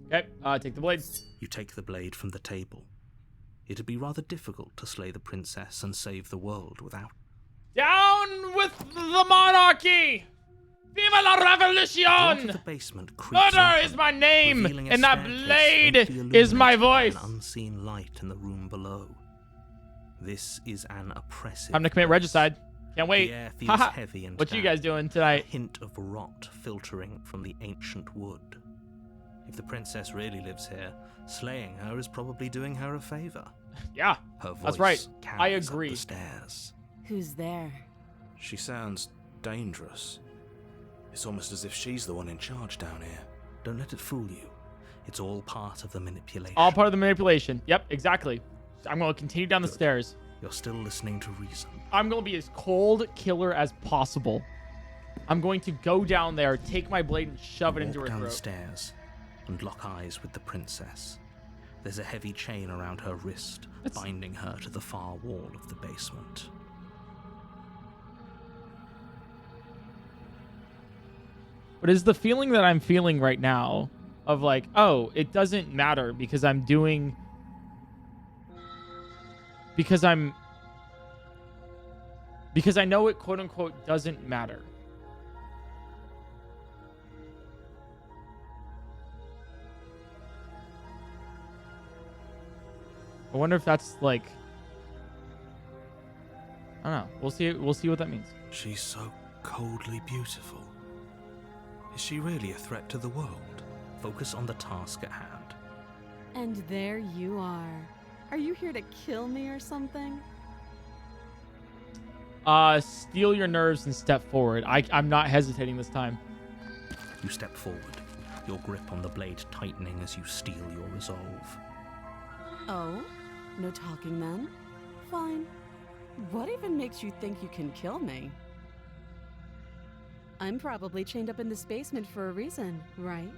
Okay, take the blade. You take the blade from the table. It'd be rather difficult to slay the princess and save the world without. Down with the monarchy! Viva la The Revolution! basement creaks Murder open, is my name, revealing a and that staircase blade faintly is my illuminated voice. by an unseen light in the room below. This is an oppressive. Time to commit place. regicide. Can't wait. The air feels Haha. heavy and What you damp, guys doing a tonight? hint of rot filtering from the ancient wood. If the princess really lives here, slaying her is probably doing her a favor. Yeah, Her voice that's right. I carries up agree. the stairs. Who's there? She sounds dangerous. It's almost as if she's the one in charge down here. Don't let it fool you. It's all part of the manipulation. All part of the manipulation. Yep, exactly. I'm going to continue down the stairs. You're still listening to reason. I'm going to be as cold killer as possible. I'm going to go down there, take my blade, and shove it into her Walk down the throat. stairs and lock eyes with the princess. There's a heavy chain around her wrist, binding her to the far wall of the basement. But is the feeling that I'm feeling right now of like, oh, it doesn't matter because I'm doing... Because I know it, quote unquote, doesn't matter. I wonder if that's like... I don't know. We'll see what that means. She's so coldly beautiful. Is she really a threat to the world? Focus on the task at hand. And there you are. Are you here to kill me or something? Steel your nerves and step forward. I'm not hesitating this time. You step forward, your grip on the blade tightening as you steel your resolve. Oh? No talking then? Fine. What even makes you think you can kill me? I'm probably chained up in this basement for a reason, right?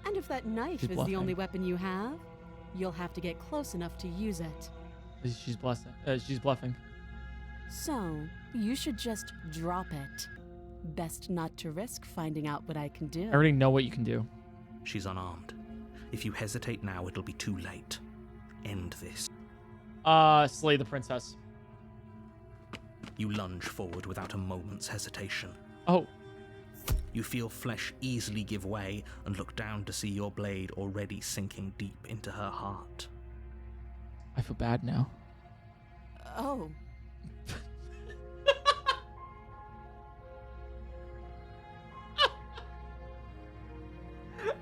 And if that knife She's is bluffing. the only weapon you have, you'll have to get close enough to use it. She's bluffing. She's bluffing. So, you should just drop it. Best not to risk finding out what I can do. I already know what you can do. She's unarmed. If you hesitate now, it'll be too late. End this. Slay the princess. You lunge forward without a moment's hesitation. Oh, You feel flesh easily give way and look down to see your blade already sinking deep into her heart. I feel bad now. Oh,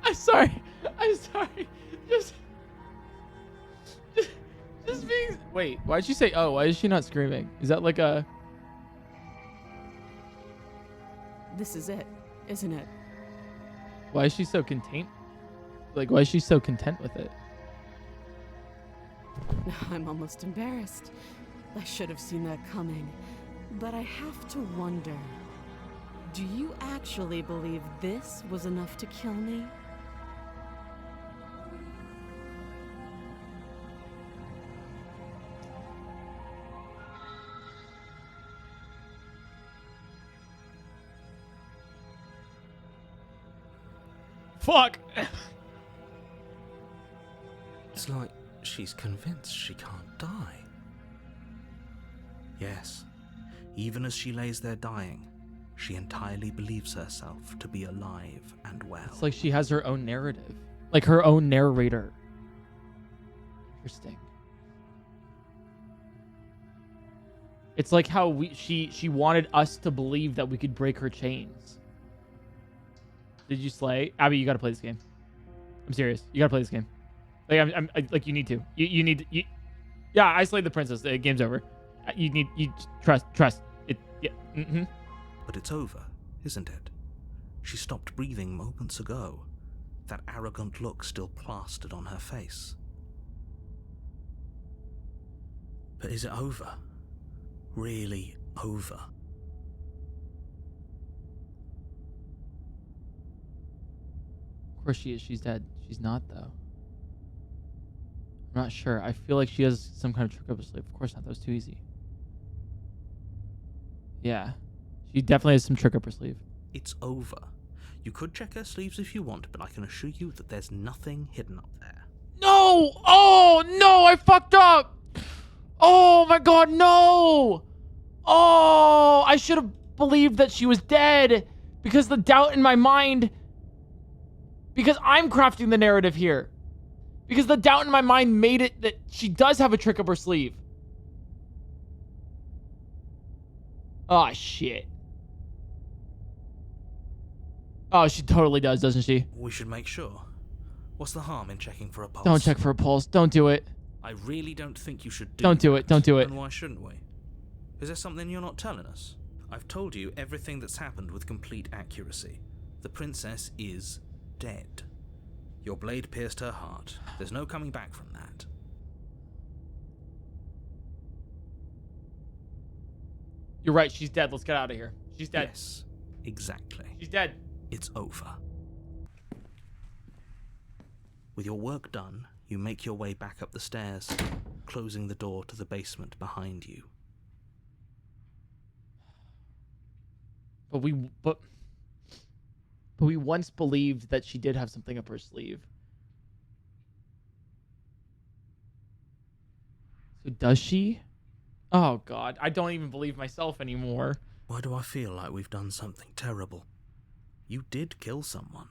I'm sorry. I'm sorry. Just being. Wait, why did she say? Oh, why is she not screaming? Is that like a? this is it, isn't it? Why is she so content? Like, why is she so content with it? I'm almost embarrassed. I should have seen that coming. But I have to wonder, do you actually believe this was enough to kill me? Fuck. It's like she's convinced she can't die. Yes, even as she lays there dying, she entirely believes herself to be alive and well. It's like she has her own narrative, like her own narrator. Interesting. It's like how she wanted us to believe that we could break her chains. Did you slay? Abby, you gotta play this game. I'm serious. You gotta play this game. Like like you need to. You need. Yeah, I slayed the princess. The game's over. You trust. It. Yeah. Mm-hmm. But it's over, isn't it? She stopped breathing moments ago. That arrogant look still plastered on her face. But is it over? Really over? Of course she is. She's dead. She's not, though. I'm not sure. I feel like she has some kind of trick up her sleeve. Of course not. That was too easy. Yeah. She definitely has some trick up her sleeve. It's over. You could check her sleeves if you want, but I can assure you that there's nothing hidden up there. No! Oh, no! I fucked up! Oh, my God, no! Oh, I should have believed that she was dead because the doubt in my mind... Because I'm crafting the narrative here. Because the doubt in my mind made it that she does have a trick up her sleeve. Oh, shit. Oh, she totally does, doesn't she? We should make sure. What's the harm in checking for a pulse? Don't check for a pulse. Don't do it. I really don't think you should do Don't do it. Don't do it. And why shouldn't we? Is there something you're not telling us? I've told you everything that's happened with complete accuracy. The princess is dead. Your blade pierced her heart. There's no coming back from that. You're right. She's dead. Let's get out of here. She's dead. Yes, exactly. She's dead. It's over. With your work done, you make your way back up the stairs, closing the door to the basement behind you. But we once believed that she did have something up her sleeve. So does she? Oh, God. I don't even believe myself anymore. Why do I feel like we've done something terrible? You did kill someone.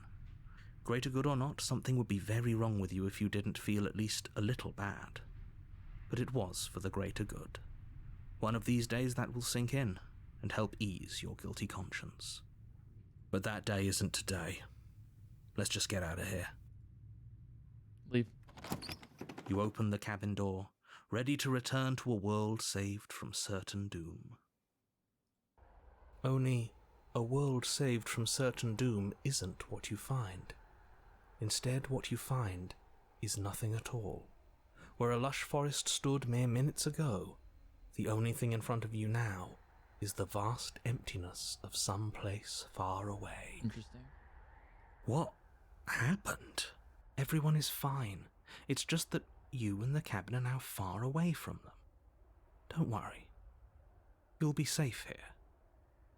Greater good or not, something would be very wrong with you if you didn't feel at least a little bad. But it was for the greater good. One of these days that will sink in and help ease your guilty conscience. But that day isn't today. Let's just get out of here. Leave. You open the cabin door, ready to return to a world saved from certain doom. Only a world saved from certain doom isn't what you find. Instead, what you find is nothing at all. Where a lush forest stood mere minutes ago, the only thing in front of you now is the vast emptiness of some place far away. Interesting. What happened. Everyone is fine. It's just that you and the cabin are now far away from them. Don't worry. You'll be safe here.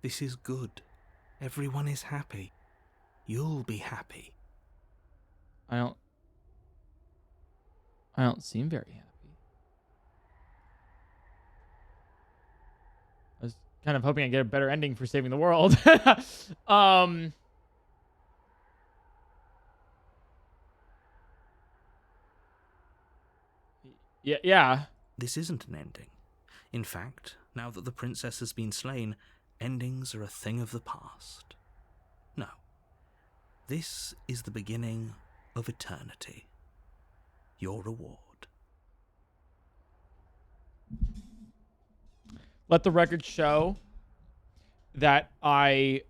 This is good. Everyone is happy. You'll be happy. I don't seem very happy. I was kind of hoping I'd get a better ending for saving the world. Yeah. This isn't an ending. In fact, now that the princess has been slain, endings are a thing of the past. No. This is the beginning of eternity. Your reward. Let the record show that I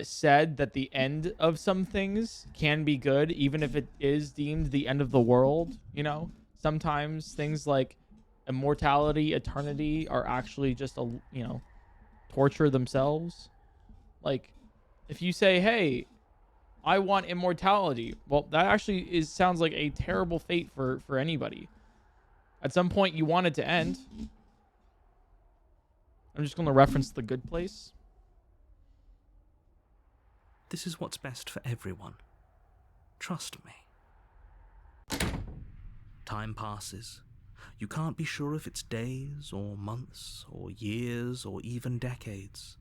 said that the end of some things can be good, even if it is deemed the end of the world. You know, sometimes things like immortality, eternity are actually just torture themselves. Like, if you say, hey, I want immortality, well, that actually sounds like a terrible fate for anybody. At some point, you want it to end. I'm just going to reference The Good Place. This is what's best for everyone. Trust me. Time passes. You can't be sure if it's days or months or years or even decades.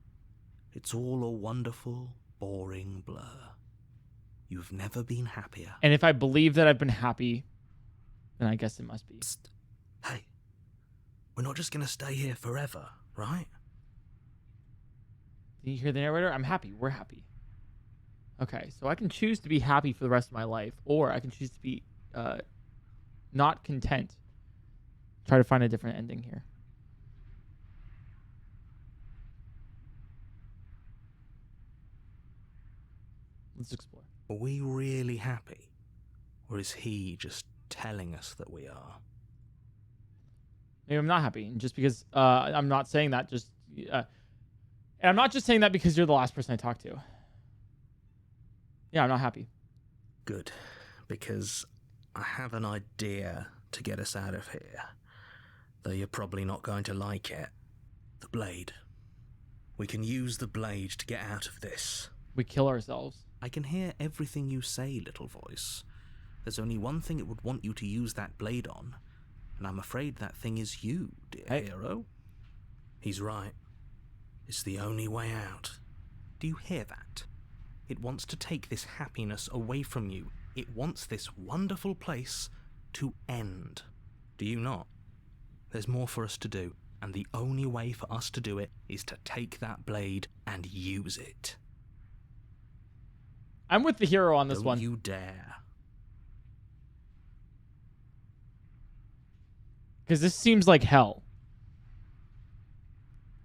It's all a wonderful, boring blur. You've never been happier. And if I believe that I've been happy, then I guess it must be. Psst. Hey, we're not just going to stay here forever, right? Did you hear the narrator? I'm happy. We're happy. Okay, so I can choose to be happy for the rest of my life, or I can choose to be not content. Try to find a different ending here. Let's explore. Are we really happy? Or is he just telling us that we are? Maybe I'm not happy. And just because I'm not saying that, and I'm not just saying that because you're the last person I talked to. Yeah, I'm not happy. Good, because I have an idea to get us out of here. Though you're probably not going to like it. The blade. We can use the blade to get out of this. We kill ourselves. I can hear everything you say, little voice. There's only one thing it would want you to use that blade on, and I'm afraid that thing is you, dear hero. He's right. It's the only way out. Do you hear that? It wants to take this happiness away from you. It wants this wonderful place to end. Do you not? There's more for us to do, and the only way for us to do it is to take that blade and use it. I'm with the hero on this one. Don't you dare. Because this seems like hell.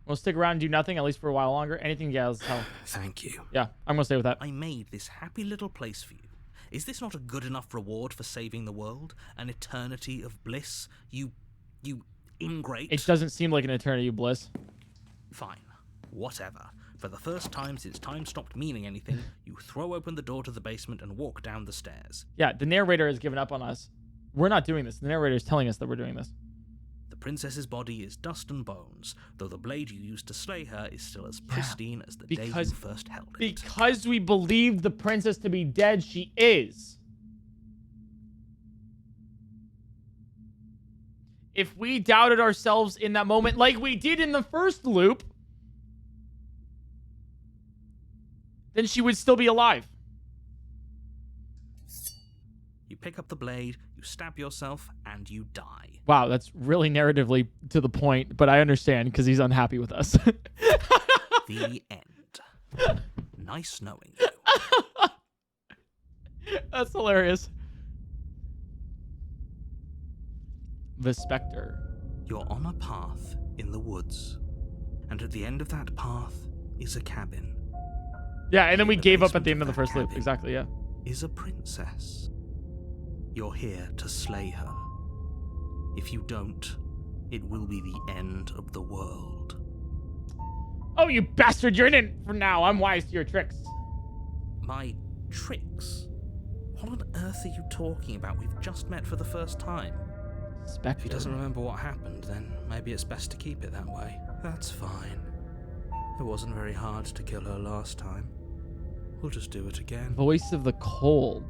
We'll stick around and do nothing, at least for a while longer. Anything else is hell. Thank you. Yeah, I'm going to stay with that. I made this happy little place for you. Is this not a good enough reward for saving the world? An eternity of bliss? You ingrate. It doesn't seem like an eternity of bliss. Fine. Whatever. For the first time since time stopped meaning anything, you throw open the door to the basement and walk down the stairs. Yeah, the narrator has given up on us. We're not doing this. The narrator is telling us that we're doing this. The princess's body is dust and bones, though the blade you used to slay her is still as pristine as the day you first held it. Because we believed the princess to be dead, she is. If we doubted ourselves in that moment, like we did in the first loop, then she would still be alive. You pick up the blade, you stab yourself, and you die. Wow, that's really narratively to the point, but I understand because he's unhappy with us. The end. Nice knowing you. That's hilarious. The Spectre. You're on a path in the woods, and at the end of that path is a cabin. Yeah, and then we In the gave up at basement the end of of the that first loop. cabin Exactly, yeah. Is a princess. You're here to slay her. If you don't, it will be the end of the world. Oh, you bastard! You're in it for now. I'm wise to your tricks. My tricks? What on earth are you talking about? We've just met for the first time. Spectre. If he doesn't remember what happened, then maybe it's best to keep it that way. That's fine. It wasn't very hard to kill her last time. We'll just do it again. Voice of the cold.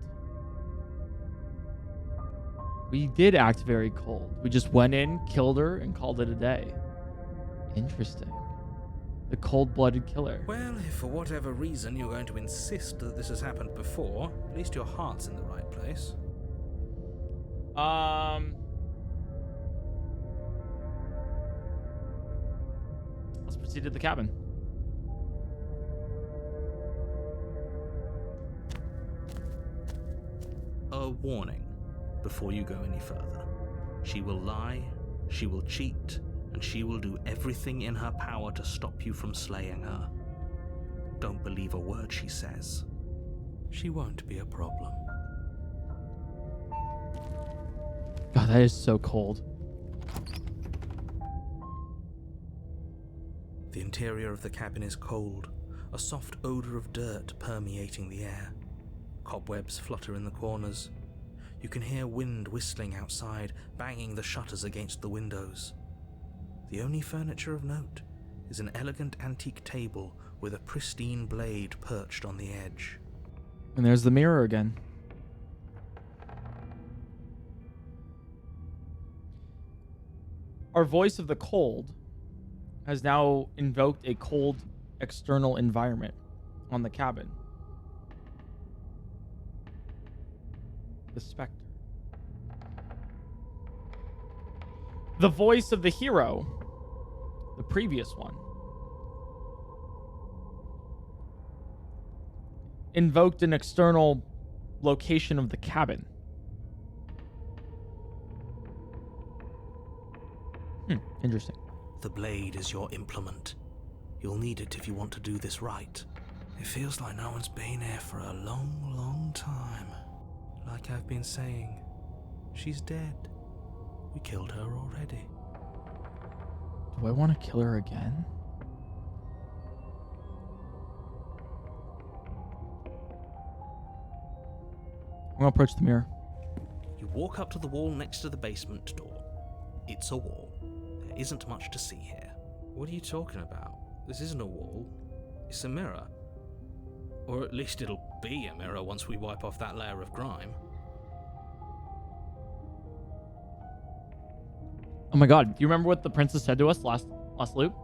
We did act very cold. We just went in, killed her, and called it a day. Interesting. The cold-blooded killer. Well, if for whatever reason you're going to insist that this has happened before, at least your heart's in the right place. Let's proceed to the cabin. A warning before you go any further. She will lie, she will cheat, and she will do everything in her power to stop you from slaying her. Don't believe a word she says. She won't be a problem. God, that is so cold. The interior of the cabin is cold, a soft odor of dirt permeating the air. Cobwebs flutter in the corners. You can hear wind whistling outside, banging the shutters against the windows. The only furniture of note is an elegant antique table with a pristine blade perched on the edge. And there's the mirror again. Our voice of the cold has now invoked a cold external environment on the cabin. The Spectre. The voice of the hero, the previous one, invoked an external location of the cabin. Interesting. The blade is your implement. You'll need it if you want to do this right. It feels like no one's been here for a long, long time. Like I've been saying, she's dead. We killed her already. Do I want to kill her again? I'm gonna approach the mirror. You walk up to the wall next to the basement door. It's a wall. There isn't much to see here. What are you talking about? This isn't a wall. It's a mirror. Or at least it'll be a mirror once we wipe off that layer of grime. Oh my god, do you remember what the princess said to us last loop?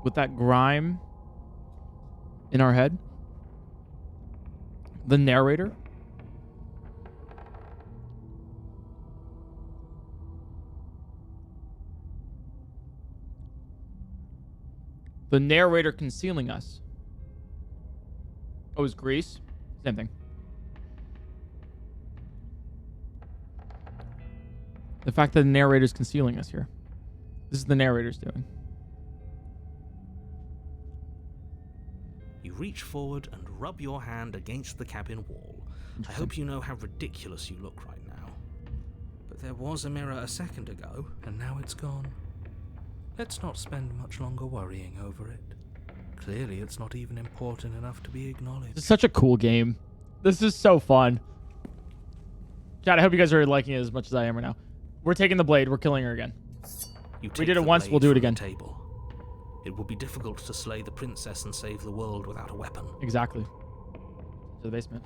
With that grime in our head? The narrator? The narrator concealing us. Oh, is Greece? Same thing. The fact that the narrator's concealing us here. This is the narrator's doing. You reach forward and rub your hand against the cabin wall. I hope you know how ridiculous you look right now. But there was a mirror a second ago, And now it's gone. Let's not spend much longer worrying over it. Clearly it's not even important enough to be acknowledged. This is such a cool game. This is so fun. Chat, I hope you guys are liking it as much as I am right now. We're taking the blade. We're killing her again. We did it once, we'll do it again. Table. It would be difficult to slay the princess and save the world without a weapon. Exactly. To the basement.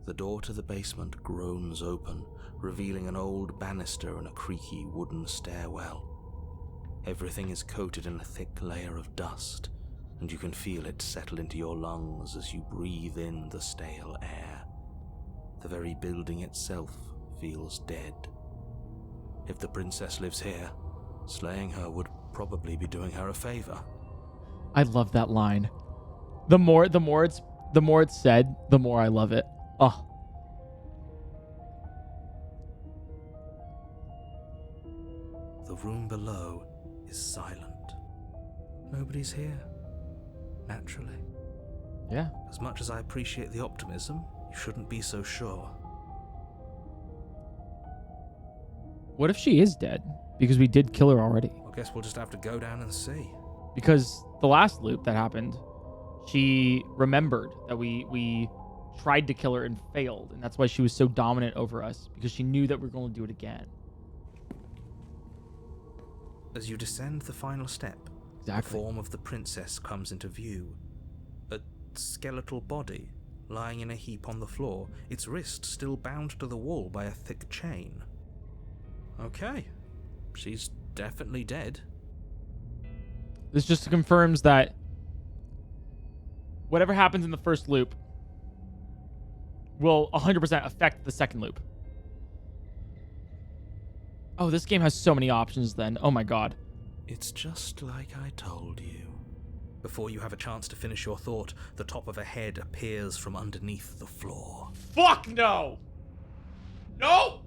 The door to the basement groans open, revealing an old banister and a creaky wooden stairwell. Everything is coated in a thick layer of dust, and you can feel it settle into your lungs as you breathe in the stale air. The very building itself feels dead. If the princess lives here, slaying her would probably be doing her a favor. I love that line. The more it's said, the more I love it. Oh. The room below is silent. Nobody's here. Naturally. Yeah. As much as I appreciate the optimism, you shouldn't be so sure. What if she is dead? Because we did kill her already. I guess we'll just have to go down and see. Because the last loop that happened, she remembered that we tried to kill her and failed, and that's why she was so dominant over us, because she knew that we were going to do it again. As you descend the final step, the form of the princess comes into view. A skeletal body lying in a heap on the floor, its wrist still bound to the wall by a thick chain. Okay, she's definitely dead. This just confirms that whatever happens in the first loop will 100% affect the second loop. Oh, this game has so many options then. Oh my god. It's just like I told you. Before you have a chance to finish your thought, the top of a head appears from underneath the floor. Fuck no! No!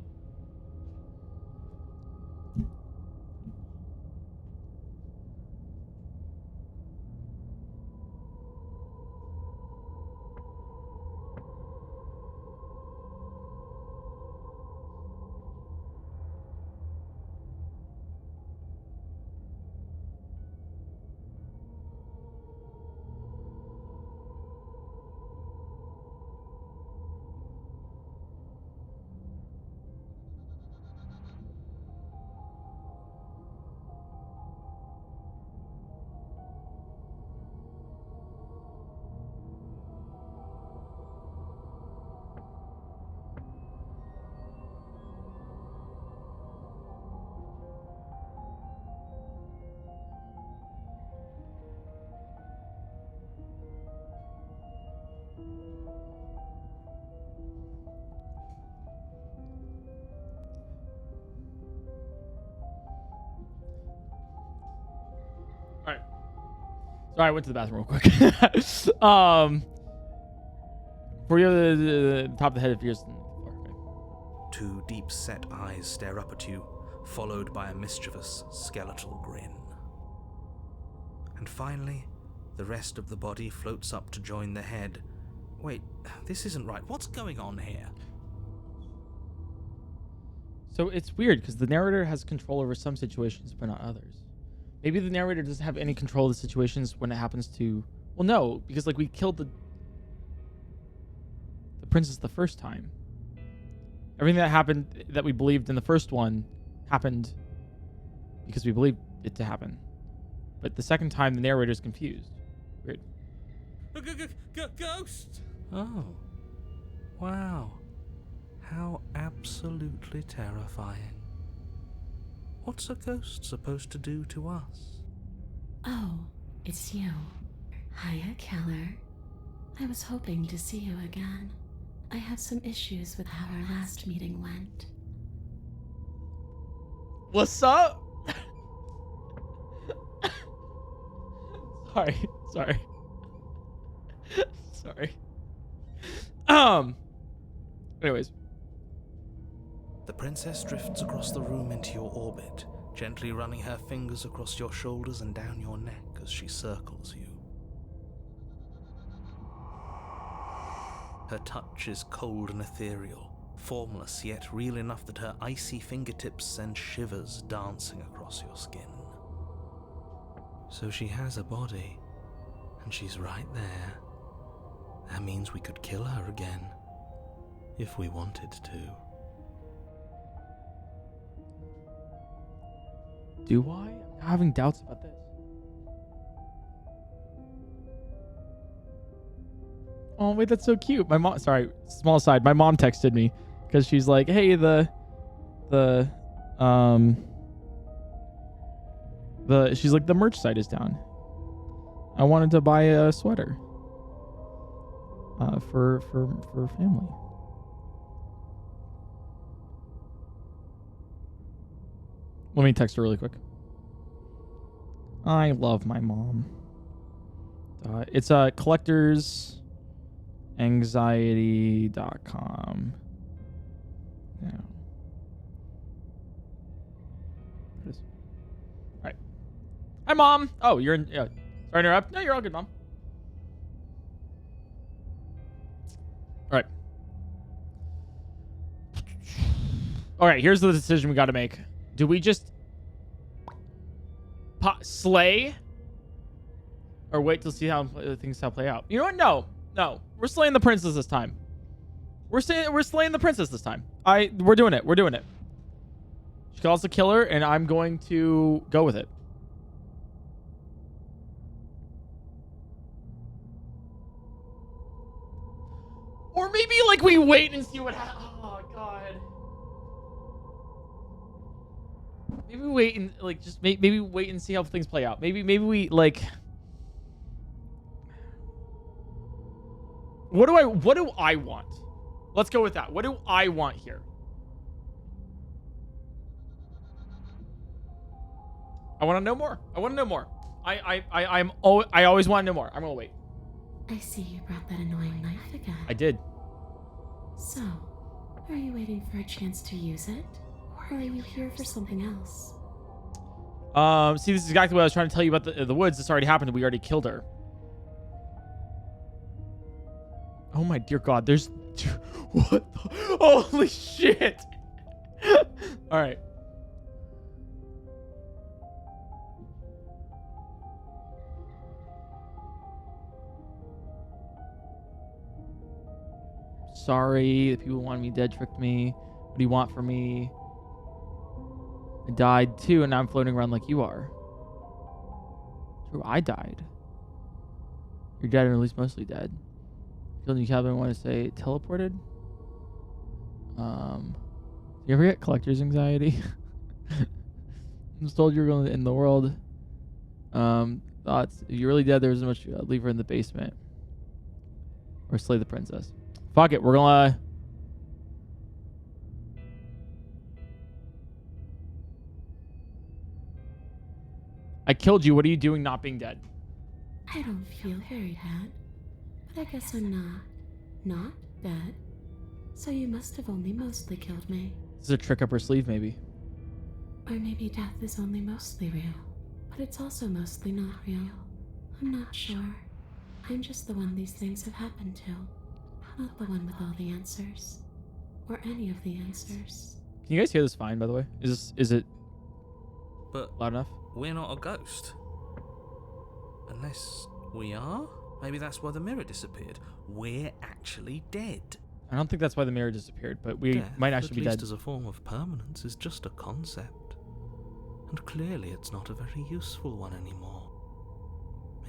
Alright. Sorry, I went to the bathroom real quick. For you, the top of the head of yours. Okay. Two deep-set eyes stare up at you, followed by a mischievous, skeletal grin. And finally, the rest of the body floats up to join the head. Wait, this isn't right. What's going on here? So it's weird because the narrator has control over some situations, but not others. Maybe the narrator doesn't have any control of the situations when it happens to... Well, no, because like we killed the princess the first time. Everything that happened that we believed in the first one happened because we believed it to happen. But the second time, the narrator's confused. Weird. Ghost! Oh. Wow. How absolutely terrifying. What's a ghost supposed to do to us? Oh, it's you. Hiya, Keller. I was hoping to see you again. I have some issues with how our last meeting went. What's up? Sorry. Anyways. The princess drifts across the room into your orbit, gently running her fingers across your shoulders and down your neck as she circles you. Her touch is cold and ethereal, formless yet real enough that her icy fingertips send shivers dancing across your skin. So she has a body, and she's right there. That means we could kill her again, if we wanted to. Do I? I'm having doubts about this. Oh, wait, that's so cute. My mom, sorry, small aside. My mom texted me because she's like, hey, she's like, the merch site is down. I wanted to buy a sweater for family. Let me text her really quick. I love my mom. It's collectorsanxiety.com. Yeah. It is. All right. Hi, Mom. Oh, you're in. Sorry to interrupt. No, you're all good, Mom. All right. All right, here's the decision we got to make. Do we just slay or wait to see how things play out? You know what? No. We're slaying the princess this time. We're slaying the princess this time. We're doing it. We're doing it. She calls the killer, and I'm going to go with it. Or maybe like we wait and see what happens. Oh god. Maybe we wait and like just maybe wait and see how things play out. Maybe we like. What do I want? Let's go with that. What do I want here? I want to know more. I want to know more. I always want to know more. I'm gonna wait. I see you brought that annoying knife again. I did. So, are you waiting for a chance to use it? Or are you here for something else? See, this is exactly what I was trying to tell you about the woods. This already happened. We already killed her. Oh my dear God, there's... What the... Holy shit! Alright. Sorry, the people who wanted me dead tricked me. What do you want from me? I died too, and now I'm floating around like you are. True, I died. You're dead, or at least mostly dead. Killed you, Calvin. Want to say teleported? You ever get collector's anxiety? I was told you were going to end the world. Thoughts. If you're really dead, there's much. Leave her in the basement. Or slay the princess. Fuck it. We're gonna. I killed you. What are you doing not being dead? I don't feel very bad. But I guess I'm not dead. So you must have only mostly killed me. This is a trick up her sleeve, maybe. Or maybe death is only mostly real, but it's also mostly not real. I'm not sure. I'm just the one these things have happened to. Not the one with all the answers. Or any of the answers. Can you guys hear this fine, by the way? Is it But loud enough? we're not a ghost. Unless we are? Maybe that's why the mirror disappeared. We're actually dead. I don't think that's why the mirror disappeared, but we Death, might actually be at least dead. as a form of permanence, is just a concept. And clearly it's not a very useful one anymore.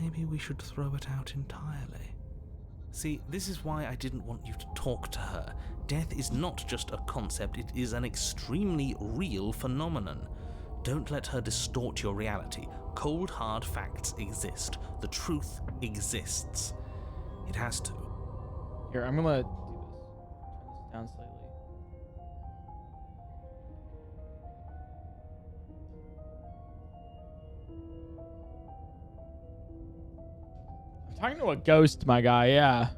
Maybe we should throw it out entirely. See, this is why I didn't want you to talk to her. Death is not just a concept, it is an extremely real phenomenon. Don't let her distort your reality. Cold, hard facts exist. The truth exists. It has to. Here, I'm gonna do this. Turn this down slightly. I'm talking to a ghost, my guy, yeah.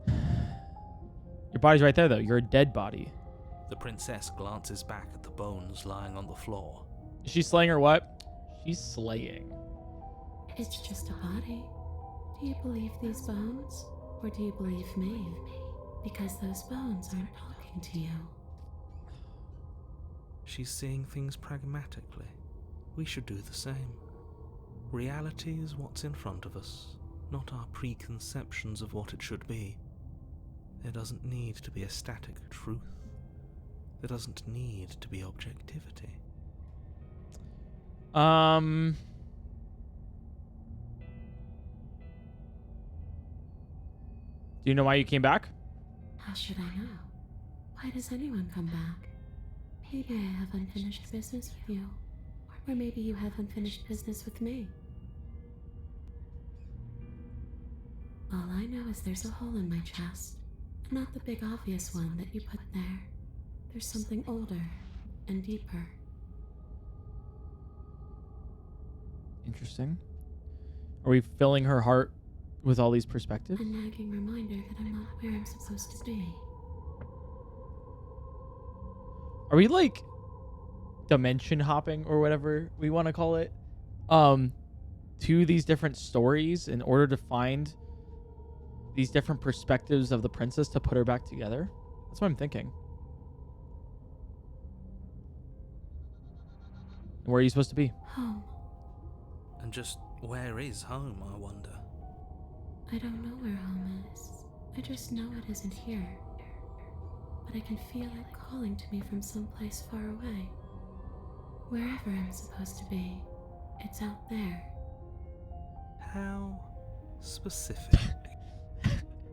Your body's right there, though. You're a dead body. The princess glances back at the bones lying on the floor. Is she slaying or what? She's slaying. It's just a body. Do you believe these bones? Or do you believe me? Because those bones aren't talking to you. She's seeing things pragmatically. We should do the same. Reality is what's in front of us, not our preconceptions of what it should be. There doesn't need to be a static truth. There doesn't need to be objectivity. Do you know why you came back? How should I know? Why does anyone come back? Maybe I have unfinished business with you. Or maybe you have unfinished business with me. All I know is there's a hole in my chest. Not the big obvious one that you put there. There's something older and deeper. Interesting. Are we filling her heart with all these perspectives? A nagging reminder that I'm not where I'm supposed to be. Are we like dimension hopping or whatever we want to call it? To these different stories in order to find these different perspectives of the princess to put her back together? That's what I'm thinking. Where are you supposed to be? Home. And just where is home, I wonder? I don't know where home is. I just know it isn't here. But I can feel it calling to me from someplace far away. Wherever I'm supposed to be, it's out there. How specific.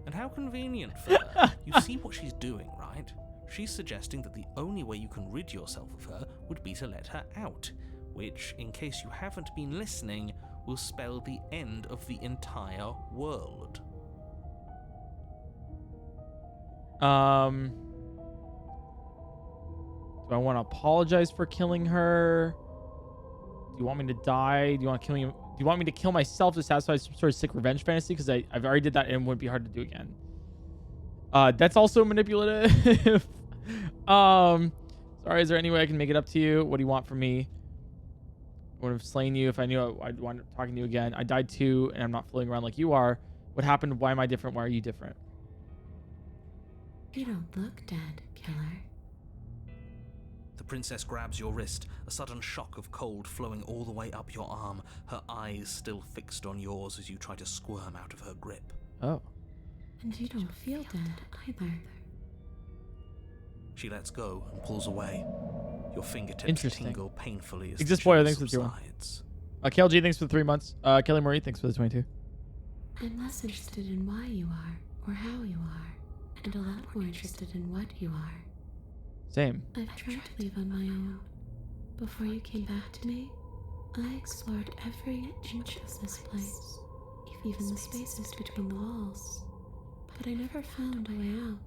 And how convenient for her. You see what she's doing, right? She's suggesting that the only way you can rid yourself of her would be to let her out, which, in case you haven't been listening, will spell the end of the entire world. Do I want to apologize for killing her? Do you want me to die? Do you want to kill me? Do you want me to kill myself to satisfy some sort of sick revenge fantasy? Because I've already did that and it wouldn't be hard to do again. That's also manipulative. Sorry, is there any way I can make it up to you? What do you want from me? I would have slain you if I knew I'd wind up talking to you again. I died too, and I'm not floating around like you are. What happened? Why am I different? Why are you different? You don't look dead, killer. The princess grabs your wrist, a sudden shock of cold flowing all the way up your arm, her eyes still fixed on yours as you try to squirm out of her grip. Oh. And you don't feel dead either. She lets go and pulls away. Your fingertips Interesting. tingle painfully as Exist the Boyer, chill thanks for the 2 subsides. KLG, thanks for the 3 months. Kelly Murray, thanks for the 22. I'm less interested in why you are, or how you are, and a lot more interested in what you are. Same. I've tried to leave on my own. Before you came back to me, I explored every inch of this place, even the spaces between the walls. But I never found a way out.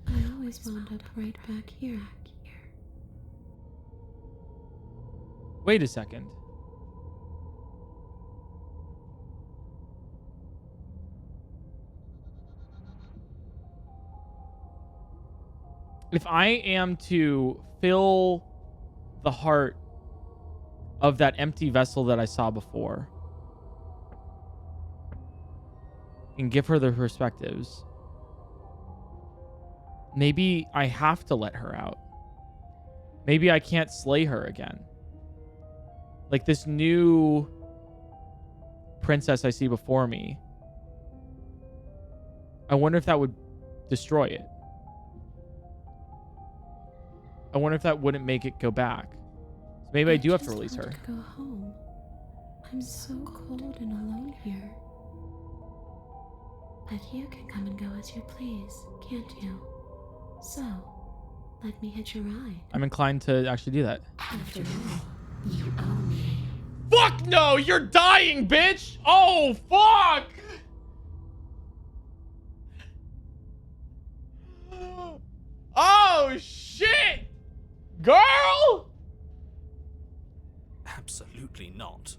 I always wound up right back here. Wait a second. If I am to fill the heart of that empty vessel that I saw before and give her the perspectives, maybe I have to let her out. Maybe I can't slay her again. Like this new princess I see before me, I wonder if that would destroy it. I wonder if that wouldn't make it go back. So maybe I do have to release her. I just want to go home. I'm so cold and alone here. But you can come and go as you please, can't you? So, let me hitch a ride. I'm inclined to actually do that. After all, you own me. Fuck no! You're dying, bitch! Oh, fuck! Oh, shit! Girl! Absolutely not.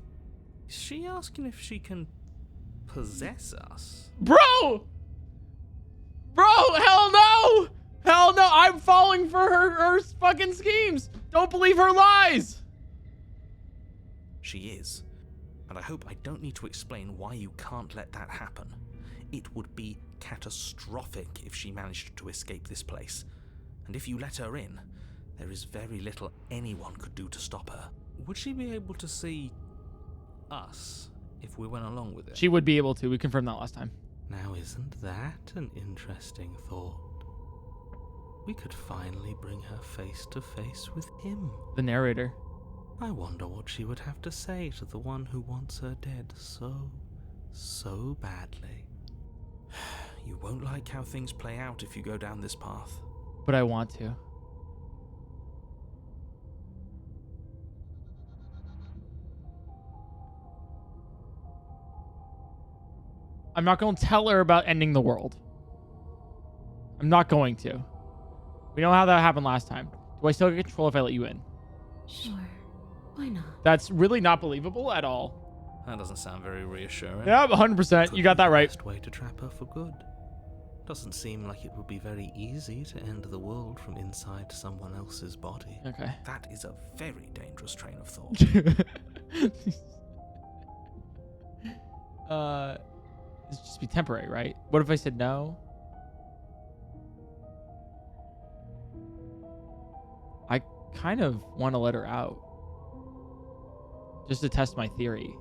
Is she asking if she can possess us? Bro! Bro, hell no! Hell no! I'm falling for her fucking schemes! Don't believe her lies! She is. And I hope I don't need to explain why you can't let that happen. It would be catastrophic if she managed to escape this place. And if you let her in, there is very little anyone could do to stop her. Would she be able to see us if we went along with it? She would be able to. We confirmed that last time. Now, isn't that an interesting thought? We could finally bring her face to face with him. The narrator. I wonder what she would have to say to the one who wants her dead so badly. You won't like how things play out if you go down this path. But I want to. I'm not going to tell her about ending the world. I'm not going to. We know how that happened last time. Do I still get control if I let you in? Sure. Why not? That's really not believable at all. That doesn't sound very reassuring. Yeah, 100%. You got that right. Best way to trap her for good. Doesn't seem like it would be very easy to end the world from inside someone else's body. Okay. That is a very dangerous train of thought. This just be temporary, right? What if I said no? I kind of want to let her out. just to test my theory.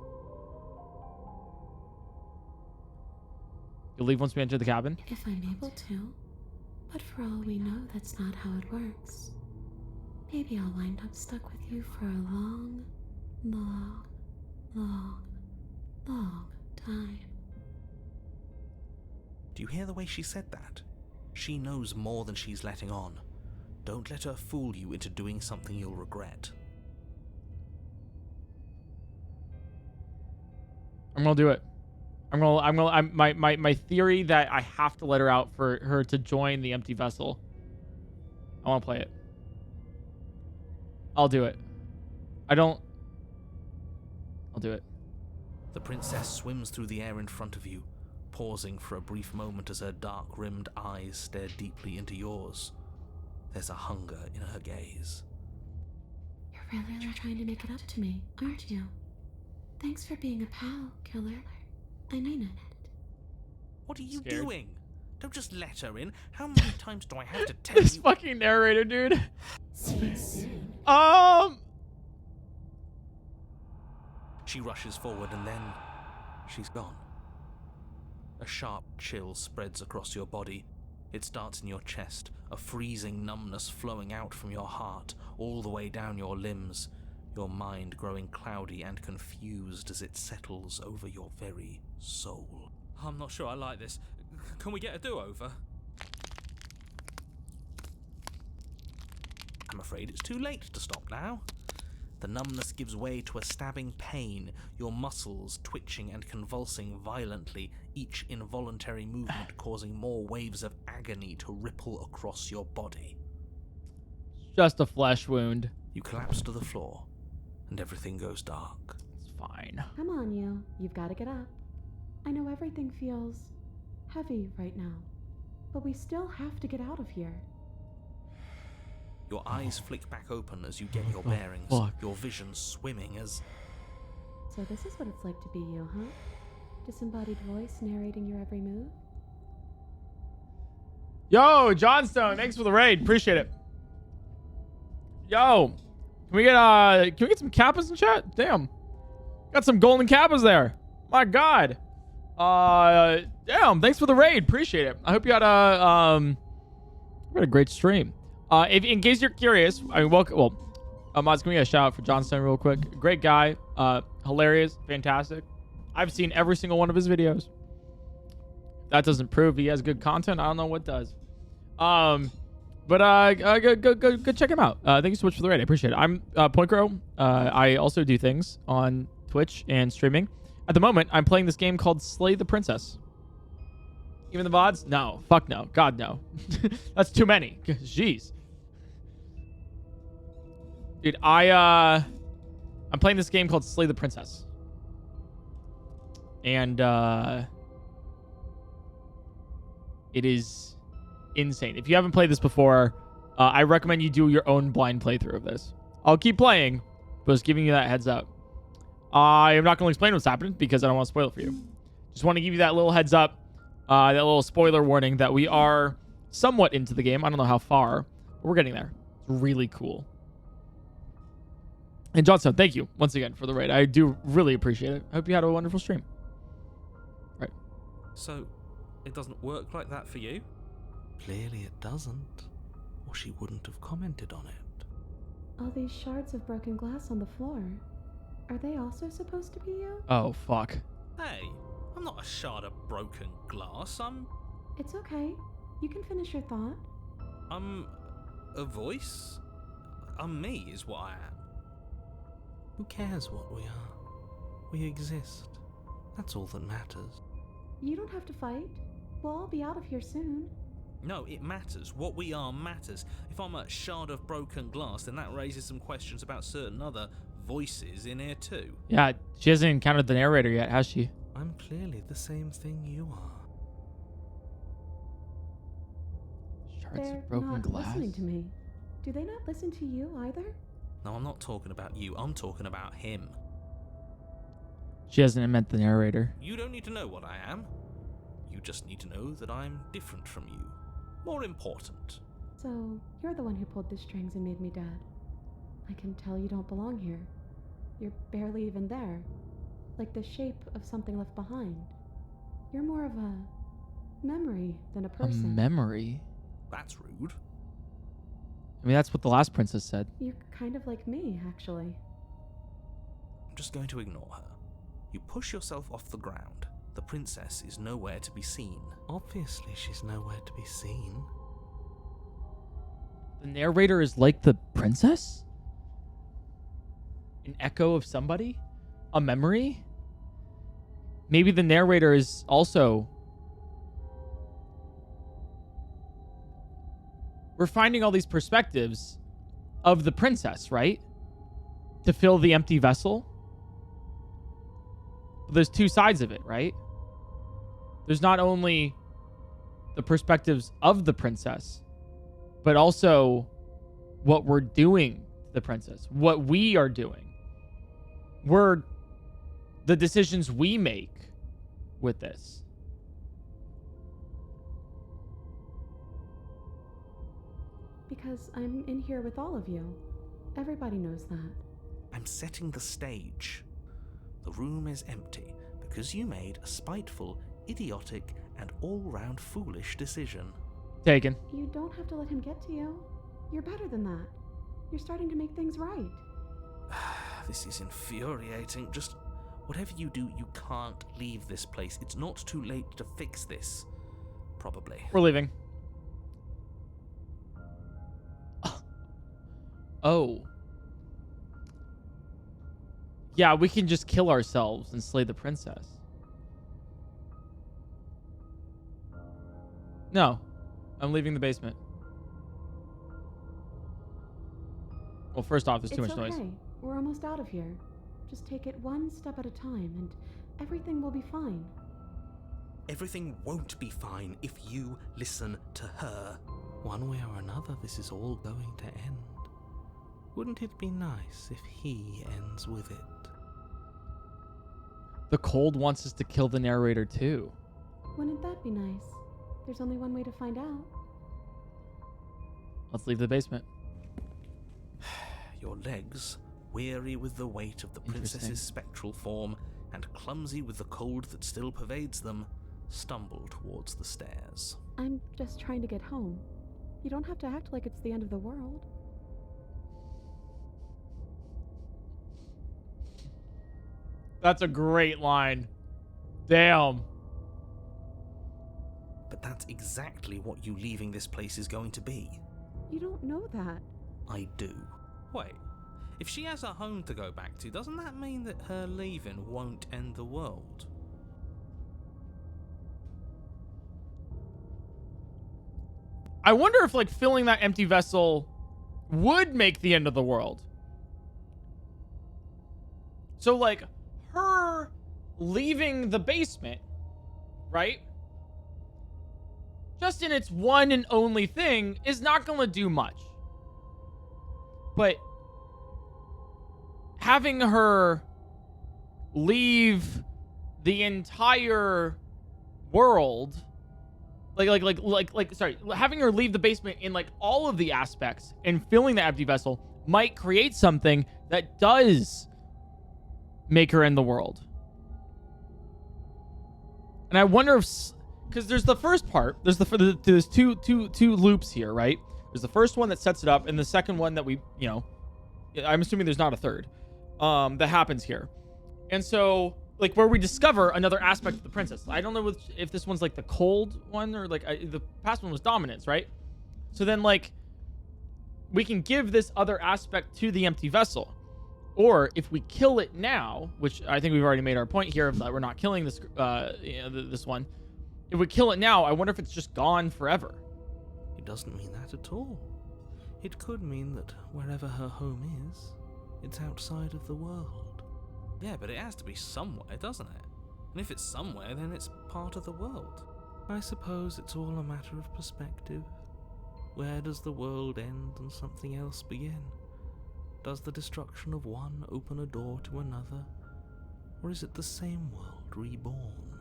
You'll leave once we enter the cabin? If I'm able to. But for all we know, that's not how it works. Maybe I'll wind up stuck with you for a long, long, long, long time. Do you hear the way she said that? She knows more than she's letting on. Don't let her fool you into doing something you'll regret. I'm gonna do it. My theory that I have to let her out for her to join the empty vessel. I want to play it. I'll do it. I'll do it. The princess swims through the air in front of you, pausing for a brief moment as her dark-rimmed eyes stare deeply into yours. There's a hunger in her gaze. You're really trying to make it up to me, aren't you? Thanks for being a pal, killer. I mean it. What are you Scared. doing? Don't just let her in. How many times do I have to tell This you? fucking narrator, dude. She rushes forward and then she's gone. A sharp chill spreads across your body. It starts in your chest, a freezing numbness flowing out from your heart, all the way down your limbs, your mind growing cloudy and confused as it settles over your very soul. I'm not sure I like this. Can we get a do-over? I'm afraid it's too late to stop now. The numbness gives way to a stabbing pain, your muscles twitching and convulsing violently, each involuntary movement causing more waves of agony to ripple across your body. Just a flesh wound. You collapse to the floor, and everything goes dark. It's fine. Come on, you. You've got to get up. I know everything feels heavy right now, but we still have to get out of here. Your eyes flick back open as you get your bearings, fuck? your vision swimming as... So this is what it's like to be you, huh? Disembodied voice narrating your every move? Yo, Johnstone, thanks for the raid. Appreciate it. Yo, can we get some kappas in chat? Damn. Got some golden kappas there. My God. Damn, thanks for the raid. Appreciate it. I hope you had a great stream. If in case you're curious, I mean, welcome. Mods, can we get a shout out for Johnstone real quick? Great guy. Hilarious. Fantastic. I've seen every single one of his videos. That doesn't prove he has good content. I don't know what does. But go check him out. Thank you so much for the raid. I appreciate it. I'm PointCrow. I also do things on Twitch and streaming. At the moment, I'm playing this game called Slay the Princess. Even the VODs? No. Fuck no. God, no. That's too many. Jeez. Dude, I'm playing this game called Slay the Princess. And, it is insane. If you haven't played this before, I recommend you do your own blind playthrough of this. I'll keep playing, but just giving you that heads up. I am not going to explain what's happening because I don't want to spoil it for you. Just want to give you that little heads up, that little spoiler warning that we are somewhat into the game. I don't know how far, but we're getting there. It's really cool. And Johnstone, thank you once again for the raid. I do really appreciate it. I hope you had a wonderful stream. Right. So, it doesn't work like that for you? Clearly it doesn't, or she wouldn't have commented on it. All these shards of broken glass on the floor. Are they also supposed to be you? Oh, fuck. Hey, I'm not a shard of broken glass. It's okay. You can finish your thought. I'm a voice? I'm me is what I am. Who cares what we are? We exist. That's all that matters. You don't have to fight. We'll all be out of here soon. No, it matters. What we are matters. If I'm a shard of broken glass, then that raises some questions about certain other voices in here too. Yeah, she hasn't encountered the narrator yet, has she? I'm clearly the same thing you are. Shards They're of broken not glass. listening to me. Do they not listen to you either? No, I'm not talking about you. I'm talking about him. She hasn't met the narrator. You don't need to know what I am. You just need to know that I'm different from you. More important. So, you're the one who pulled the strings and made me dead. I can tell you don't belong here. You're barely even there. Like the shape of something left behind. You're more of a memory than a A person. memory? That's rude. I mean, that's what the last princess said. You're kind of like me, actually. I'm just going to ignore her. You push yourself off the ground. The princess is nowhere to be seen. Obviously, she's nowhere to be seen. The narrator is like the princess? An echo of somebody? A memory? Maybe the narrator is also... We're finding all these perspectives of the princess, right? To fill the empty vessel. But there's two sides of it, right? There's not only the perspectives of the princess, but also what we're doing to the princess, what we are doing. We're the decisions we make with this. Because I'm in here with all of you. Everybody knows that. I'm setting the stage. The room is empty because you made a spiteful, idiotic, and all-round foolish decision. Taken. You don't have to let him get to you. You're better than that. You're starting to make things right. This is infuriating. Just whatever you do, you can't leave this place. It's not too late to fix this. Probably. We're leaving. Oh. Yeah, we can just kill ourselves and slay the princess. No. I'm leaving the basement. Well, first off, there's too much noise. It's okay. We're almost out of here. Just take it one step at a time, and everything will be fine. Everything won't be fine if you listen to her. One way or another, this is all going to end. Wouldn't it be nice if he ends with it? The cold wants us to kill the narrator too. Wouldn't that be nice? There's only one way to find out. Let's leave the basement. Your legs, weary with the weight of the princess's spectral form and clumsy with the cold that still pervades them, stumble towards the stairs. I'm just trying to get home. You don't have to act like it's the end of the world. That's a great line. Damn. But that's exactly what you leaving this place is going to be. You don't know that. I do. Wait, if she has a home to go back to, doesn't that mean that her leaving won't end the world? I wonder if, like, filling that empty vessel would make the end of the world. So, like, her leaving the basement, right? Just in its one and only thing is not going to do much. But having her leave the entire world, having her leave the basement in, like, all of the aspects and filling the empty vessel might create something that does make her end the world. And I wonder if, because there's the first part, there's two loops here, right? There's the first one that sets it up, and the second one that we, I'm assuming there's not a third, that happens here. And so, like, where we discover another aspect of the princess. I don't know if this one's like the cold one or like the past one was dominance, right? So then, like, we can give this other aspect to the empty vessel. Or if we kill it now, which I think we've already made our point here of that we're not killing this, this one. If we kill it now, I wonder if it's just gone forever. It doesn't mean that at all. It could mean that wherever her home is, it's outside of the world. Yeah, but it has to be somewhere, doesn't it? And if it's somewhere, then it's part of the world. I suppose it's all a matter of perspective. Where does the world end and something else begin? Does the destruction of one open a door to another? Or is it the same world reborn?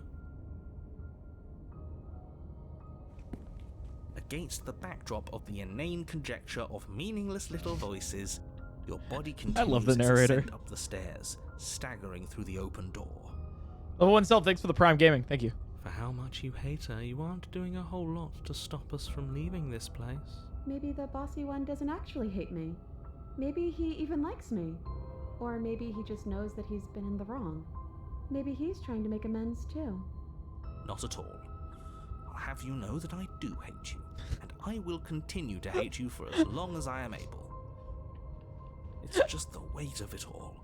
Against the backdrop of the inane conjecture of meaningless little voices, Your body I continues love the its narrator. ascent up the stairs, staggering through the open door. Level 1 self, thanks for the Prime Gaming. Thank you. For how much you hate her, you aren't doing a whole lot to stop us from leaving this place. Maybe the bossy one doesn't actually hate me. Maybe he even likes me. Or maybe he just knows that he's been in the wrong. Maybe he's trying to make amends too. Not at all. I'll have you know that I do hate you, and I will continue to hate you for as long as I am able. It's just the weight of it all.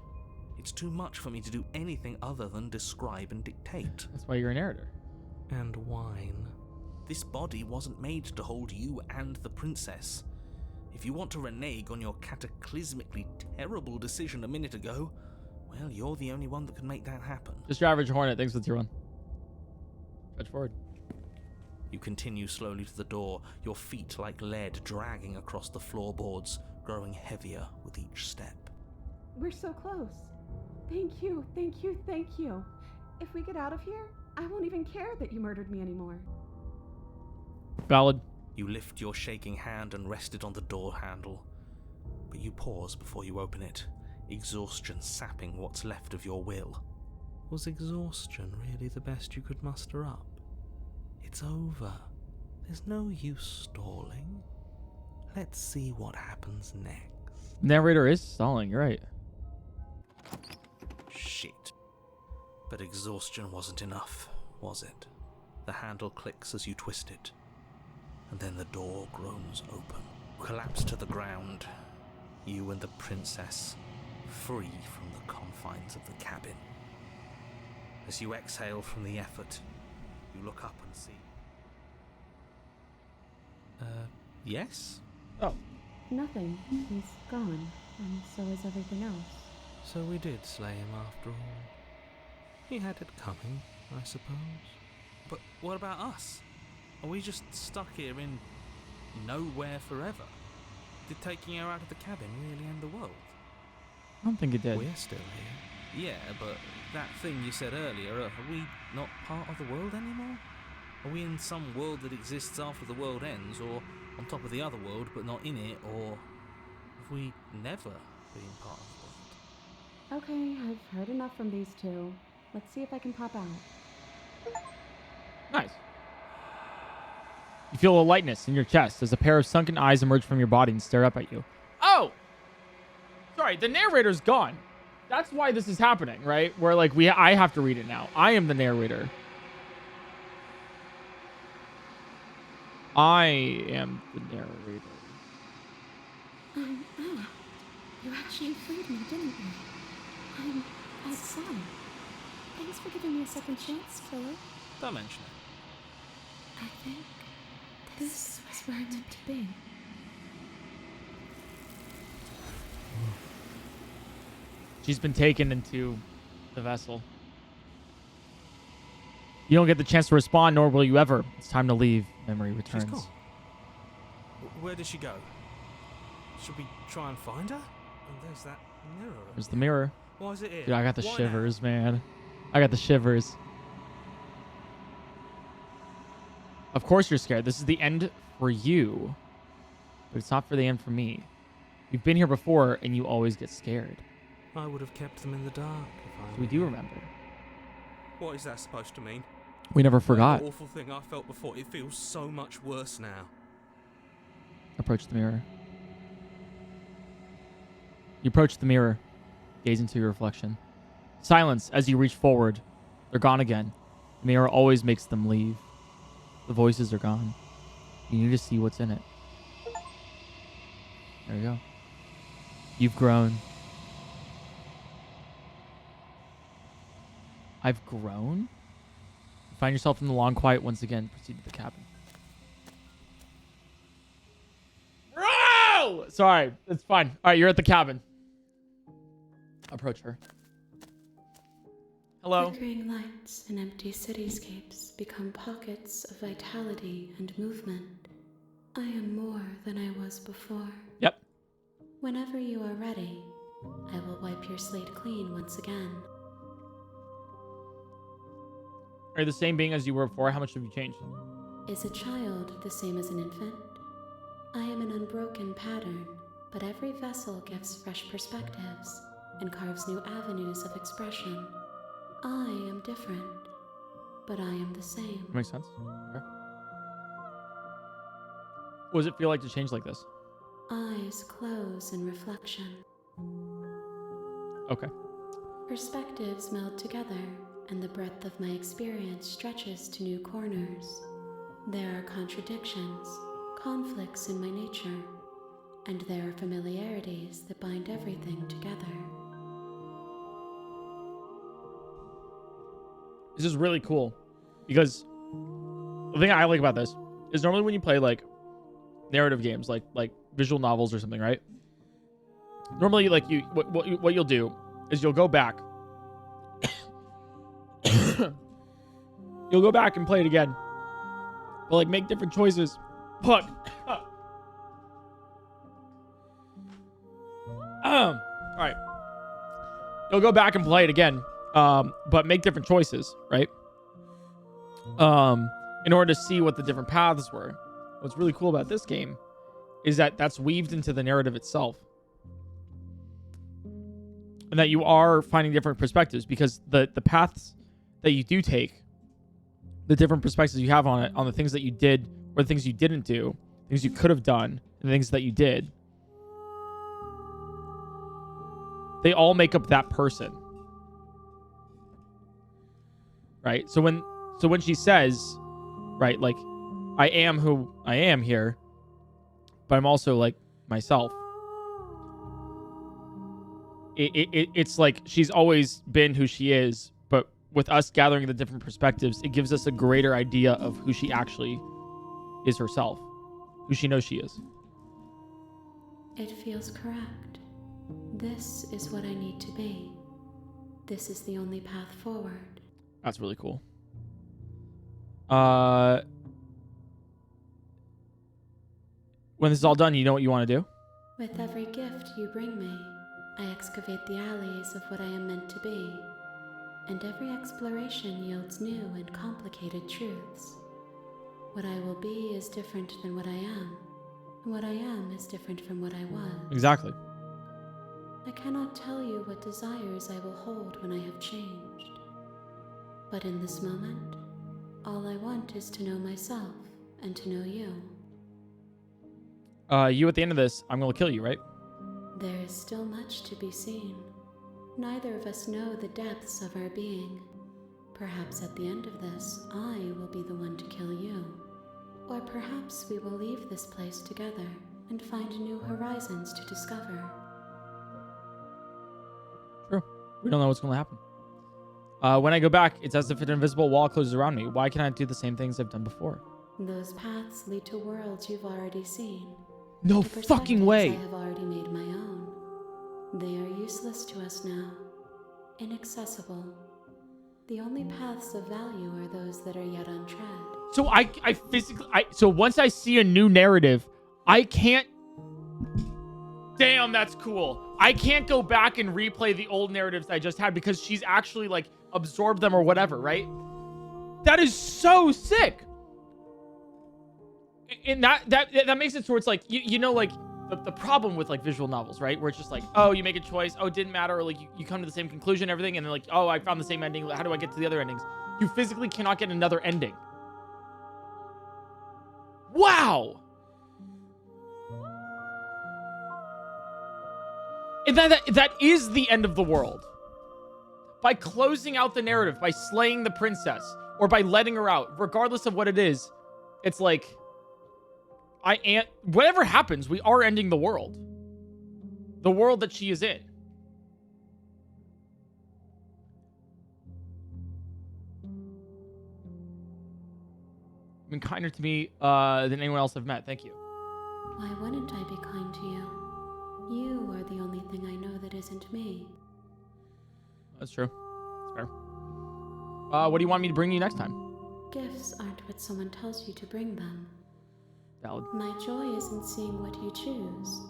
It's too much for me to do anything other than describe and dictate. That's why you're a narrator. And whine. This body wasn't made to hold you and the princess. If you want to renege on your cataclysmically terrible decision a minute ago, well, you're the only one that can make that happen. Just your average Hornet. Thanks for the tier 1. Fetch forward. You continue slowly to the door, your feet like lead dragging across the floorboards, growing heavier with each step. We're so close. Thank you, thank you, thank you. If we get out of here, I won't even care that you murdered me anymore. Valid. You lift your shaking hand and rest it on the door handle, but you pause before you open it, exhaustion sapping what's left of your will. Was exhaustion really the best you could muster up? It's over. There's no use stalling. Let's see what happens next. Narrator is stalling. You're right. Shit. But exhaustion wasn't enough, was it? The handle clicks as you twist it, and then the door groans open. Collapse to the ground, you and the princess, free from the confines of the cabin. As you exhale from the effort, you look up and see... yes? Oh. Nothing. He's gone, and so is everything else. So we did slay him after all. He had it coming, I suppose. But what about us? Are we just stuck here in nowhere forever? Did taking her out of the cabin really end the world? I don't think it did. We're still here. Yeah, but that thing you said earlier, are we not part of the world anymore? Are we in some world that exists after the world ends, or on top of the other world but not in it, or have we never been part of the world? Okay, I've heard enough from these two. Let's see if I can pop out. Nice. You feel a lightness in your chest as a pair of sunken eyes emerge from your body and stare up at you. Oh! Sorry, the narrator's gone. That's why this is happening, right? Where, like, I have to read it now. I am the narrator. I am the narrator. You actually freed me, didn't you? I'm sorry. Thanks for giving me a second chance, Philip. Don't mention it. I think this was where I meant to be. She's been taken into the vessel. You don't get the chance to respond, nor will you ever. It's time to leave. Memory returns. She's gone. Where did she go? Should we try and find her? And there's that mirror. There's the mirror. Why is it here? Dude, I got the Why shivers, man. I got the shivers. Of course you're scared. This is the end for you. But it's not for the end for me. You've been here before, and you always get scared. I would have kept them in the dark if I So we do remember. What is that supposed to mean? We never forgot. That awful thing I felt before, it feels so much worse now. Approach the mirror. You approach the mirror. Gaze into your reflection. Silence as you reach forward. They're gone again. The mirror always makes them leave. The voices are gone. You need to see what's in it. There you go. You've grown. I've grown? You find yourself in the long quiet once again. Proceed to the cabin. Bro! Sorry, it's fine. All right, you're at the cabin. Approach her. Hello. Flickering lights and empty cityscapes become pockets of vitality and movement. I am more than I was before. Yep. Whenever you are ready, I will wipe your slate clean once again. Are you the same being as you were before? How much have you changed? Is a child the same as an infant? I am an unbroken pattern, but every vessel gives fresh perspectives and carves new avenues of expression. I am different, but I am the same. Makes sense. Okay. What does it feel like to change like this? Eyes close in reflection. Okay. Perspectives meld together, and the breadth of my experience stretches to new corners. There are contradictions, conflicts in my nature, and there are familiarities that bind everything together. This is really cool because the thing I like about this is normally when you play like narrative games, like visual novels or something, right? Normally, like what you'll do is you'll go back, you'll go back and play it again, but like make different choices. But all right, you'll go back and play it again, but make different choices, right? In order to see what the different paths were. What's really cool about this game is that that's weaved into the narrative itself. And that you are finding different perspectives because the paths that you do take, the different perspectives you have on it, on the things that you did or the things you didn't do, things you could have done, and the things that you did, they all make up that person. Right? So when she says, right, like, I am who I am here, but I'm also like myself. It's like she's always been who she is, but with us gathering the different perspectives, it gives us a greater idea of who she actually is herself, who she knows she is. It feels correct. This is what I need to be. This is the only path forward. That's really cool. When this is all done, you know what you want to do? With every gift you bring me, I excavate the alleys of what I am meant to be, and every exploration yields new and complicated truths. What I will be is different than what I am, and what I am is different from what I was. Exactly. I cannot tell you what desires I will hold when I have changed. But in this moment, all I want is to know myself and to know you. You at the end of this, I'm going to kill you, right? There is still much to be seen. Neither of us know the depths of our being. Perhaps at the end of this, I will be the one to kill you. Or perhaps we will leave this place together and find new horizons to discover. True. We don't know what's going to happen. When I go back, it's as if an invisible wall closes around me. Why can't I do the same things I've done before? Those paths lead to worlds you've already seen. No To fucking way. perspectives I have already made my own. They are useless to us now. Inaccessible. The only paths of value are those that are yet untread. So I physically, so once I see a new narrative, I can't. Damn, that's cool. I can't go back and replay the old narratives I just had because she's actually like absorbed them or whatever, right? That is so sick. And that makes it so it's like, you know, like the problem with like visual novels, right? Where it's just like, oh, you make a choice. Oh, it didn't matter. Or like you come to the same conclusion, everything. And then like, oh, I found the same ending. How do I get to the other endings? You physically cannot get another ending. Wow. And that is the end of the world. By closing out the narrative, by slaying the princess, or by letting her out, regardless of what it is, it's like, whatever happens, we are ending the world. The world that she is in. You've been kinder to me than anyone else I've met. Thank you. Why wouldn't I be kind to you? You are the only thing I know that isn't me. That's true. That's fair. What do you want me to bring you next time? Gifts aren't what someone tells you to bring them. Valid. My joy is in seeing what you choose.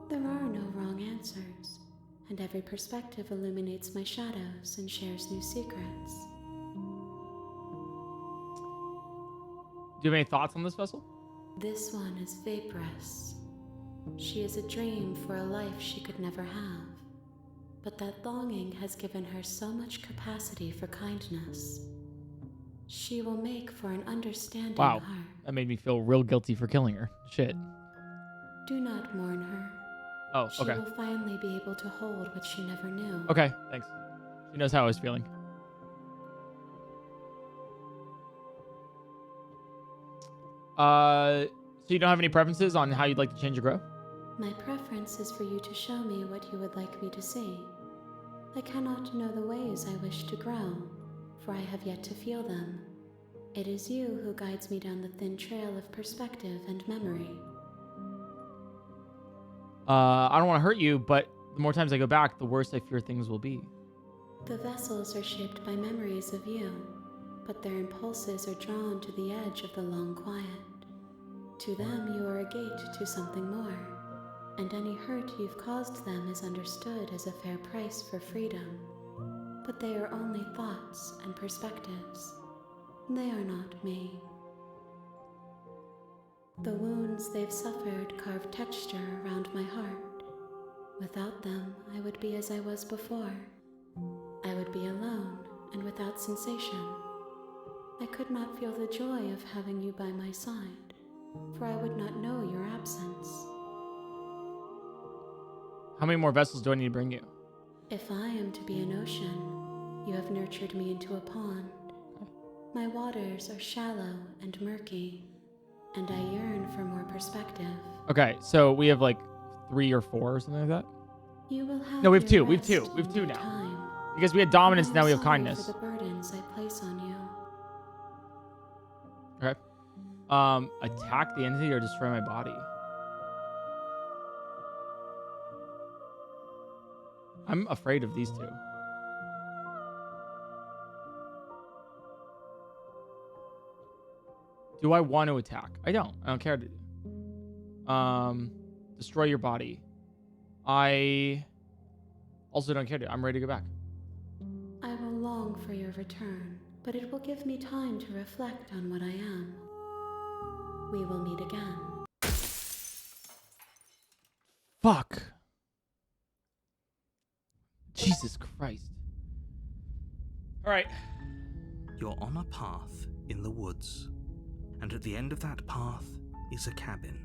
There are no wrong answers, and every perspective illuminates my shadows and shares new secrets. Do you have any thoughts on this vessel? This one is vaporous. She is a dream for a life she could never have. But that longing has given her so much capacity for kindness. She will make for an understanding Wow. heart. That made me feel real guilty for killing her. Shit. Do not mourn her. Oh, She okay. will finally be able to hold what she never knew. Okay, thanks. She knows how I was feeling. So you don't have any preferences on how you'd like to change or grow? My preference is for you to show me what you would like me to see. I cannot know the ways I wish to grow, for I have yet to feel them. It is you who guides me down the thin trail of perspective and memory. I don't want to hurt you, but the more times I go back, the worse I fear things will be. The vessels are shaped by memories of you, but their impulses are drawn to the edge of the long quiet. To them, you are a gate to something more, and any hurt you've caused them is understood as a fair price for freedom. But they are only thoughts and perspectives. They are not me. The wounds they've suffered carve texture around my heart. Without them, I would be as I was before. I would be alone and without sensation. I could not feel the joy of having you by my side, for I would not know your absence. How many more vessels do I need to bring you? If I am to be an ocean, you have nurtured me into a pond. My waters are shallow and murky, and I yearn for more perspective. Okay, so we have like 3 or 4 or something like that? You will have No, we have 2. your We have 2. rest We have in 2 due now. time. Because we had dominance, And now I'm we have sorry kindness. for the burdens I place on you. Okay. Attack the entity or destroy my body? I'm afraid of these 2. Do I want to attack? I don't. I don't care to. Destroy your body. I also don't care to. I'm ready to go back. I will long for your return, but it will give me time to reflect on what I am. We will meet again. Fuck. Jesus Christ. All right. You're on a path in the woods, and at the end of that path is a cabin.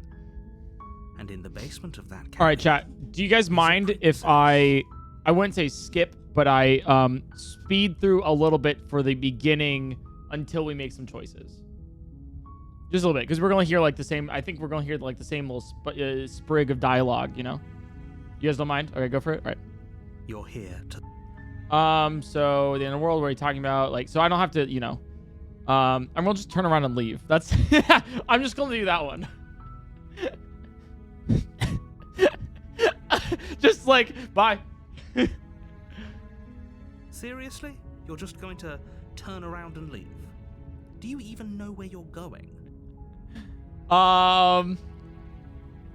And in the basement of that cabin... All right, chat. Do you guys mind if I wouldn't say skip, but I speed through a little bit for the beginning until we make some choices? Just a little bit, because we're going to hear like the same... I think we're going to hear like the same little sprig of dialogue, you know? You guys don't mind? Okay, go for it. All right. You're here to... So the inner world, what are you talking about? Like, so I don't have to, you know... I'm going to just turn around and leave. That's... I'm just going to do that one. Just like, bye. Seriously? You're just going to turn around and leave? Do you even know where you're going? Lie.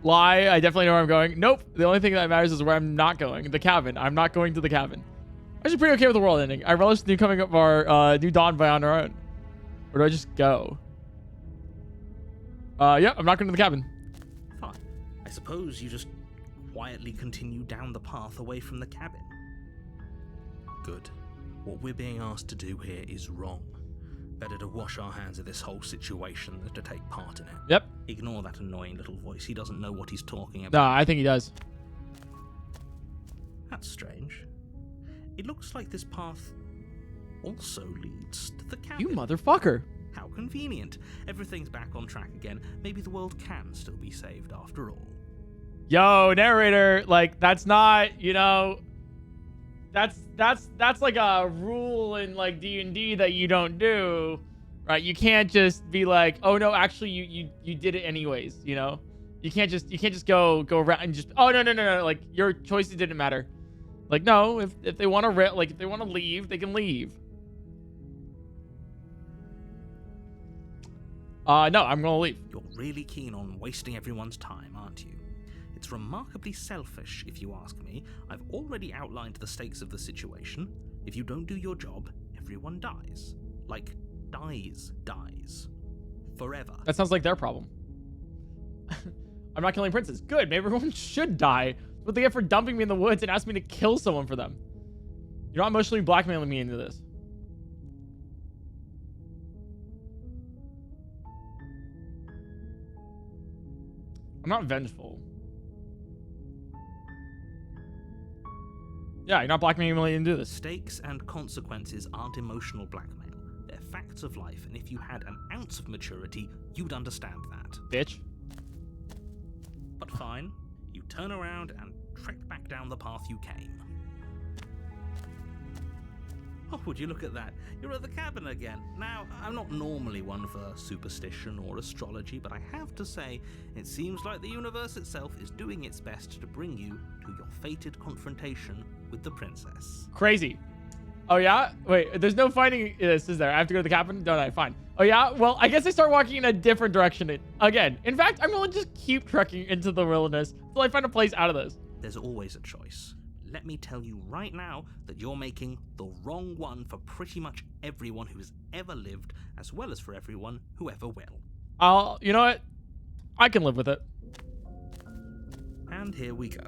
I definitely know where I'm going. Nope. The only thing that matters is where I'm not going. The cabin. I'm not going to the cabin. I'm actually pretty okay with the world ending. I relish the new coming of our new dawn by on our own. Or do I just go? Yeah, I'm not going to the cabin. Fine. I suppose you just quietly continue down the path away from the cabin. Good. What we're being asked to do here is wrong. Better to wash our hands of this whole situation than to take part in it. Yep. Ignore that annoying little voice. He doesn't know what he's talking No, about. I think he does. That's strange. It looks like this path also leads to the cabin. You motherfucker. How convenient. Everything's back on track again. Maybe the world can still be saved after all. Yo, narrator, like that's not, you know, that's like a rule in like D&D that you don't do, right? You can't just be like, oh no, actually you did it anyways, you know? You can't just go around and just, oh no, like your choices didn't matter. Like no, if they want to if they want to leave, they can leave. No, I'm gonna leave. You're really keen on wasting everyone's time, aren't you? It's remarkably selfish, if you ask me. I've already outlined the stakes of the situation. If you don't do your job, everyone dies. Like, dies. Forever. That sounds like their problem. I'm not killing princes. Good. Maybe everyone should die. That's what they get for dumping me in the woods and asking me to kill someone for them. You're not emotionally blackmailing me into this. I'm not vengeful. Yeah, you're not blackmailing me into this. Stakes and consequences aren't emotional blackmail. They're facts of life, and if you had an ounce of maturity, you'd understand that. Bitch. But fine, you turn around and trek back down the path you came. Oh, would you look at that? You're at the cabin again. Now, I'm not normally one for superstition or astrology, but I have to say, it seems like the universe itself is doing its best to bring you to your fated confrontation with the princess. Crazy. Oh, yeah? Wait, there's no fighting this, is there? I have to go to the cabin? Don't I? Fine. Oh, yeah? Well, I guess I start walking in a different direction again. In fact, I'm going to just keep trekking into the wilderness until I find a place out of this. There's always a choice. Let me tell you right now that you're making the wrong one for pretty much everyone who has ever lived, as well as for everyone who ever will. You know what? I can live with it. And here we go.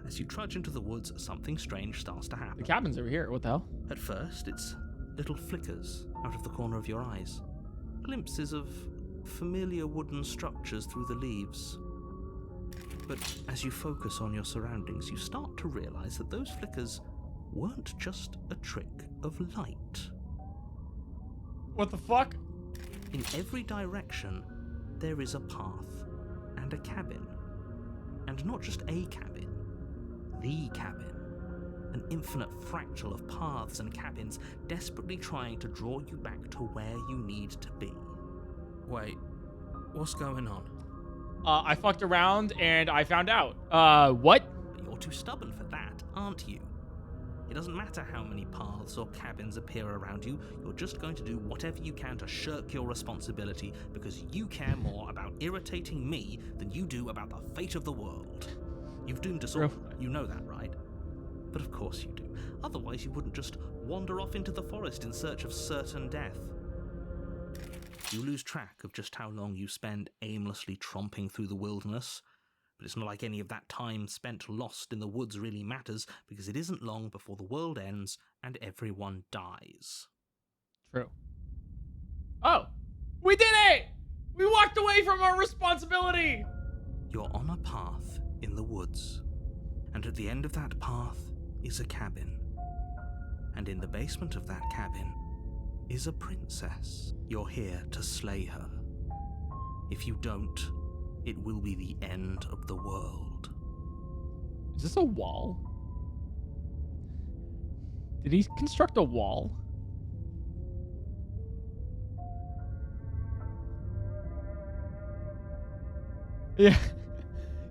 As you trudge into the woods, something strange starts to happen. The cabin's over here. What the hell? At first, it's little flickers out of the corner of your eyes. Glimpses of familiar wooden structures through the leaves. But as you focus on your surroundings, you start to realize that those flickers weren't just a trick of light. What the fuck? In every direction, there is a path and a cabin. And not just a cabin, the cabin. An infinite fractal of paths and cabins desperately trying to draw you back to where you need to be. Wait, what's going on? I fucked around and I found out. What? But you're too stubborn for that, aren't you? It doesn't matter how many paths or cabins appear around you, you're just going to do whatever you can to shirk your responsibility because you care more about irritating me than you do about the fate of the world. You've doomed us all, you know that, right? But of course you do. Otherwise you wouldn't just wander off into the forest in search of certain death. You lose track of just how long you spend aimlessly tromping through the wilderness, but it's not like any of that time spent lost in the woods really matters, because it isn't long before the world ends and everyone dies. True. Oh, we did it! We walked away from our responsibility! You're on a path in the woods, and at the end of that path is a cabin. And in the basement of that cabin is a princess. You're here to slay her. If you don't, it will be the end of the world. Is this a wall? Did he construct a wall? Yeah.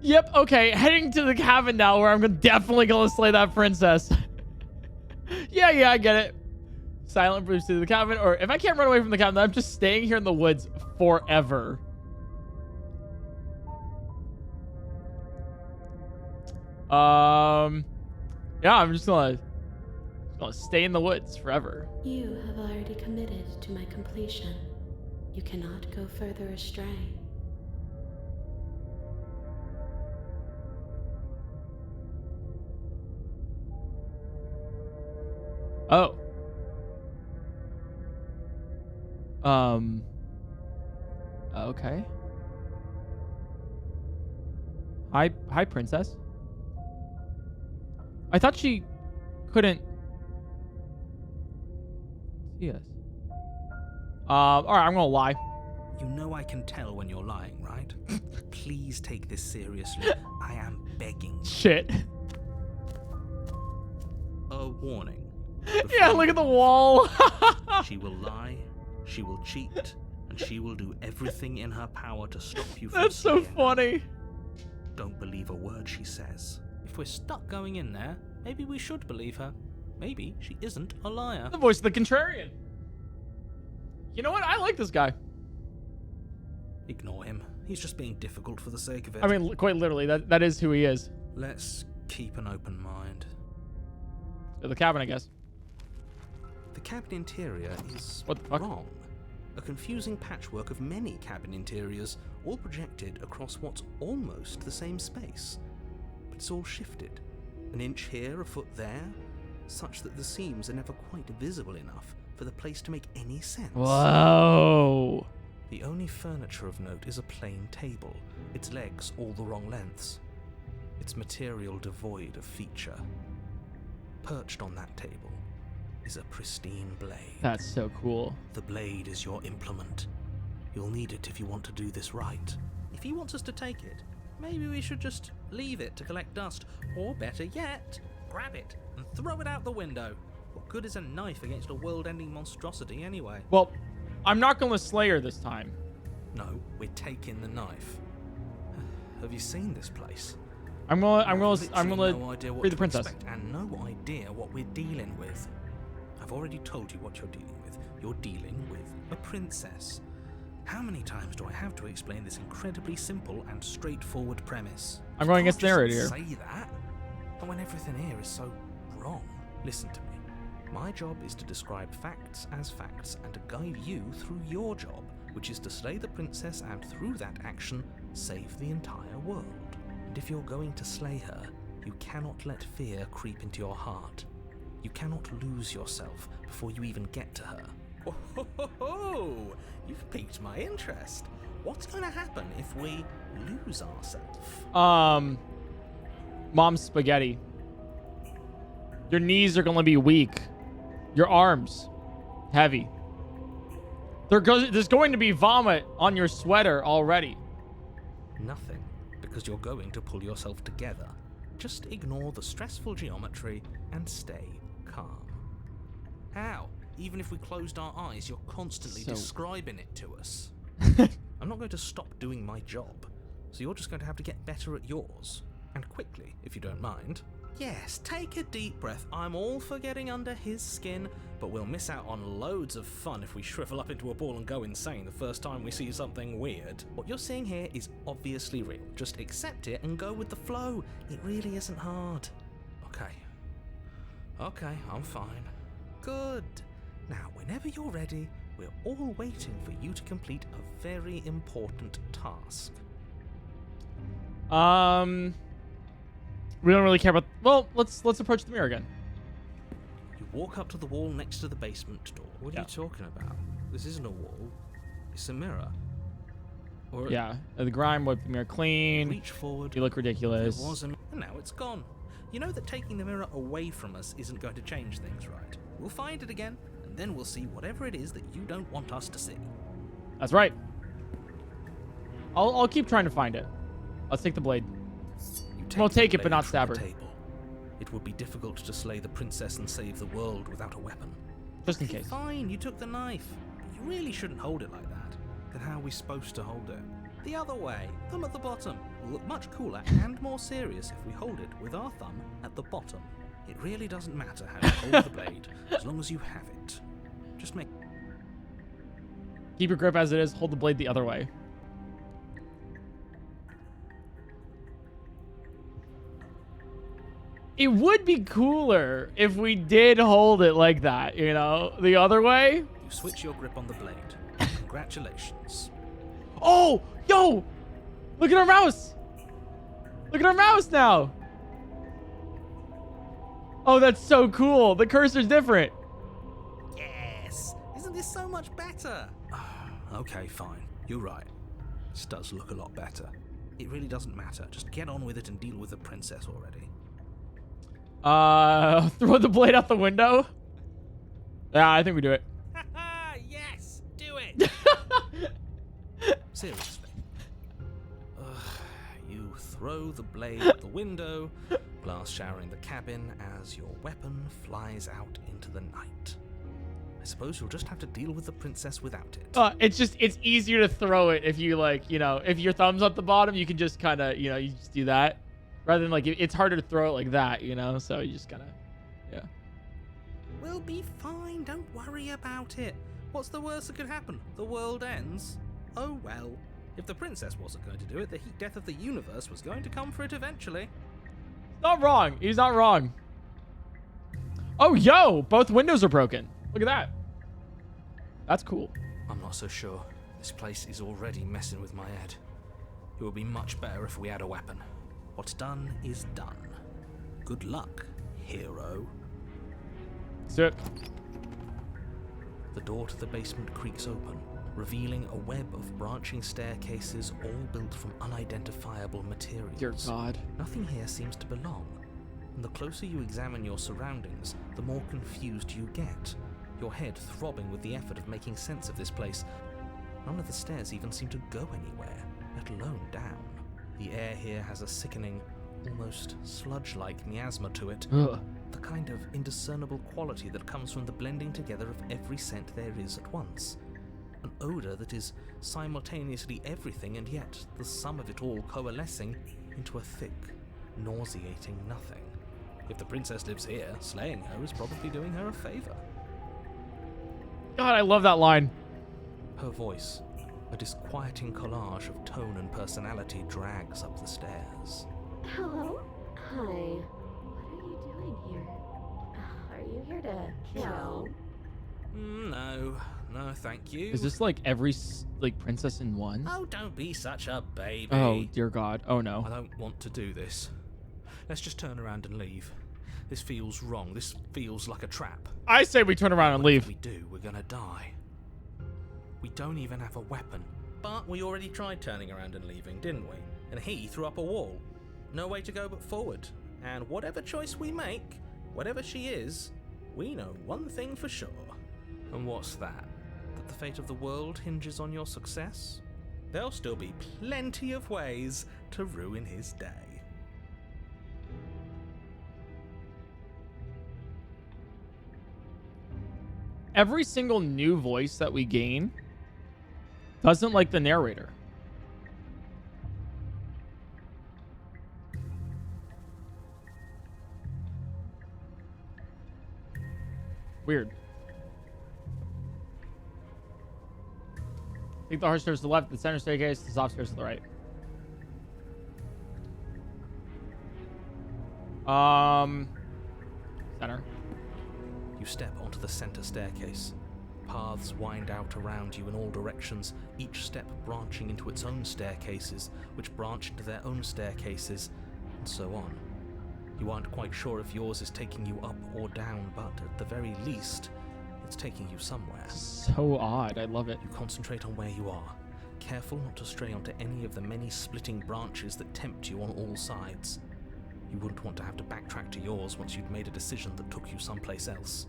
Yep, okay. Heading to the cabin now where I'm definitely gonna slay that princess. Yeah, I get it. Silent Bruce to the cabin, or if I can't run away from the cabin, then I'm just staying here in the woods forever. Yeah, I'm just gonna stay in the woods forever. You have already committed to my completion. You cannot go further astray. Oh. Okay. Hi, princess. I thought she couldn't see us. All right, I'm gonna lie. You know I can tell when you're lying, right? Please take this seriously. I am begging. Shit. A warning. Yeah, look at the wall. She will lie, she will cheat, and she will do everything in her power to stop you from That's so slaying her. funny. Don't believe a word she says. If we're stuck going in there, maybe we should believe her. Maybe she isn't a liar. The voice of the contrarian. You know what? I like this guy. Ignore him. He's just being difficult for the sake of it. I mean, quite literally, that is who he is. Let's keep an open mind. The cabin, I guess. The cabin interior is What the fuck? wrong. A confusing patchwork of many cabin interiors, all projected across what's almost the same space. But it's all shifted. An inch here, a foot there, such that the seams are never quite visible enough for the place to make any sense. Whoa. The only furniture of note is a plain table, its legs all the wrong lengths, its material devoid of feature. Perched on that table is a pristine blade. That's so cool. The blade is your implement. You'll need it if you want to do this right. If he wants us to take it, maybe we should just leave it to collect dust, or better yet, grab it and throw it out the window. What good is a knife against a world-ending monstrosity anyway? Well, I'm not going to slay her this time. No, we're taking the knife. Have you seen this place? I'm gonna no idea what free the to princess. expect and no idea what we're dealing with. I've already told you what you're dealing with. You're dealing with a princess. How many times do I have to explain this incredibly simple and straightforward premise? I'm going against Narrator here. Say that, but when everything here is so wrong. Listen to me. My job is to describe facts as facts and to guide you through your job, which is to slay the princess and through that action, save the entire world. And if you're going to slay her, you cannot let fear creep into your heart. You cannot lose yourself before you even get to her. Oh, you've piqued my interest. What's going to happen if we lose ourselves? Mom's spaghetti. Your knees are going to be weak. Your arms, heavy. There's going to be vomit on your sweater already. Nothing, because you're going to pull yourself together. Just ignore the stressful geometry and stay calm. How? Even if we closed our eyes, you're constantly describing it to us. I'm not going to stop doing my job, so you're just going to have to get better at yours. And quickly, if you don't mind. Yes, take a deep breath. I'm all for getting under his skin, but we'll miss out on loads of fun if we shrivel up into a ball and go insane the first time we see something weird. What you're seeing here is obviously real. Just accept it and go with the flow. It really isn't hard. Okay, I'm fine. Good. Now, whenever you're ready, we're all waiting for you to complete a very important task. We don't really care about... Well, let's approach the mirror again. You walk up to the wall next to the basement door. What are you talking about? This isn't a wall. It's a mirror. Or yeah, the grime wiped the mirror clean. Reach forward. You look ridiculous. It was and now it's gone. You know that taking the mirror away from us isn't going to change things, right? We'll find it again, and then we'll see whatever it is that you don't want us to see. That's right. I'll keep trying to find it. Let's take the blade. We'll take it, but not stab her. It would be difficult to slay the princess and save the world without a weapon. Just in case. Fine, you took the knife. But you really shouldn't hold it like that. Then how are we supposed to hold it? The other way, thumb at the bottom. Will look much cooler and more serious if we hold it with our thumb at the bottom. It really doesn't matter how you hold the blade, as long as you have it. Just keep your grip as it is. Hold the blade the other way. It would be cooler if we did hold it like that, you know, the other way. You switch your grip on the blade. Congratulations. Oh, yo, look at our mouse. Look at our mouse now. Oh, that's so cool. The cursor's different. Yes. Isn't this so much better? Okay, fine. You're right. This does look a lot better. It really doesn't matter. Just get on with it and deal with the princess already. Throw the blade out the window? Yeah, I think we do it. Yes, do it. Seriously. You throw the blade out the window, glass showering the cabin as your weapon flies out into the night. I suppose you'll just have to deal with the princess without it. It's easier to throw it if you, like, you know, if your thumb's at the bottom, you can just kind of, you know, you just do that. Rather than, like, it's harder to throw it like that, you know? So you just kind of, yeah. We'll be fine. Don't worry about it. What's the worst that could happen? The world ends? Oh, well. If the princess wasn't going to do it, the heat death of the universe was going to come for it eventually. Not wrong. He's not wrong. Oh, yo! Both windows are broken. Look at that. That's cool. I'm not so sure. This place is already messing with my head. It would be much better if we had a weapon. What's done is done. Good luck, hero. Sit. The door to the basement creaks open, revealing a web of branching staircases all built from unidentifiable materials. Dear God. Nothing here seems to belong, and the closer you examine your surroundings, the more confused you get, your head throbbing with the effort of making sense of this place. None of the stairs even seem to go anywhere, let alone down. The air here has a sickening, almost sludge-like miasma to it, Ugh. the kind of indiscernible quality that comes from the blending together of every scent there is at once. An odour that is simultaneously everything and yet the sum of it all coalescing into a thick, nauseating nothing. If the princess lives here, slaying her is probably doing her a favour. God, I love that line. Her voice, a disquieting collage of tone and personality, drags up the stairs. Hello? Hi. What are you doing here? Are you here to kill? No, thank you. Is this like every princess in one? Oh, don't be such a baby. Oh, dear God. Oh, I no. don't want to do this. Let's just turn around and leave. This feels wrong. This feels like a trap. I say we turn around and leave. If we do, we're gonna die. We don't even have a weapon. But we already tried turning around and leaving, didn't we? And he threw up a wall. No way to go but forward. And whatever choice we make, whatever she is, we know one thing for sure. And what's that? That the fate of the world hinges on your success? There'll still be plenty of ways to ruin his day. Every single new voice that we gain doesn't like the narrator. Weird. Take the hard stairs to the left, the center staircase, the soft stairs to the right. Center. You step onto the center staircase. Paths wind out around you in all directions, each step branching into its own staircases, which branch into their own staircases, and so on. You aren't quite sure if yours is taking you up or down, but at the very least, it's taking you somewhere. So odd. I love it. You concentrate on where you are, careful not to stray onto any of the many splitting branches that tempt you on all sides. You wouldn't want to have to backtrack to yours once you'd made a decision that took you someplace else.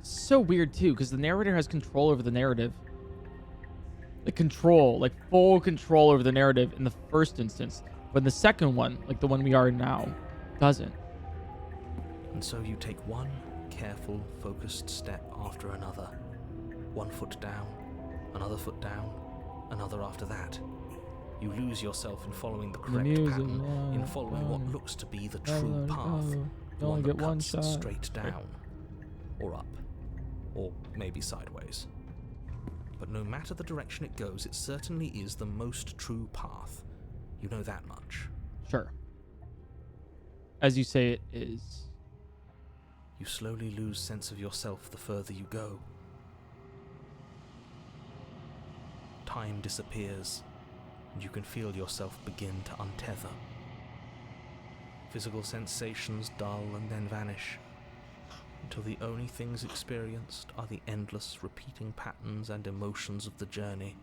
So weird too, because the narrator has control over the narrative. Like full control over the narrative in the first instance. But in the second one, like the one we are in now, doesn't. And so you take one careful, focused step after another. 1 foot down, another foot down, another after that. You lose yourself in following the correct pattern, in following what looks to be the true path, the one that cuts straight down, or up, or maybe sideways. But no matter the direction it goes, it certainly is the most true path. You know that much. Sure. As you say, it is. You slowly lose sense of yourself the further you go. Time disappears, and you can feel yourself begin to untether. Physical sensations dull and then vanish, until the only things experienced are the endless repeating patterns and emotions of the journey,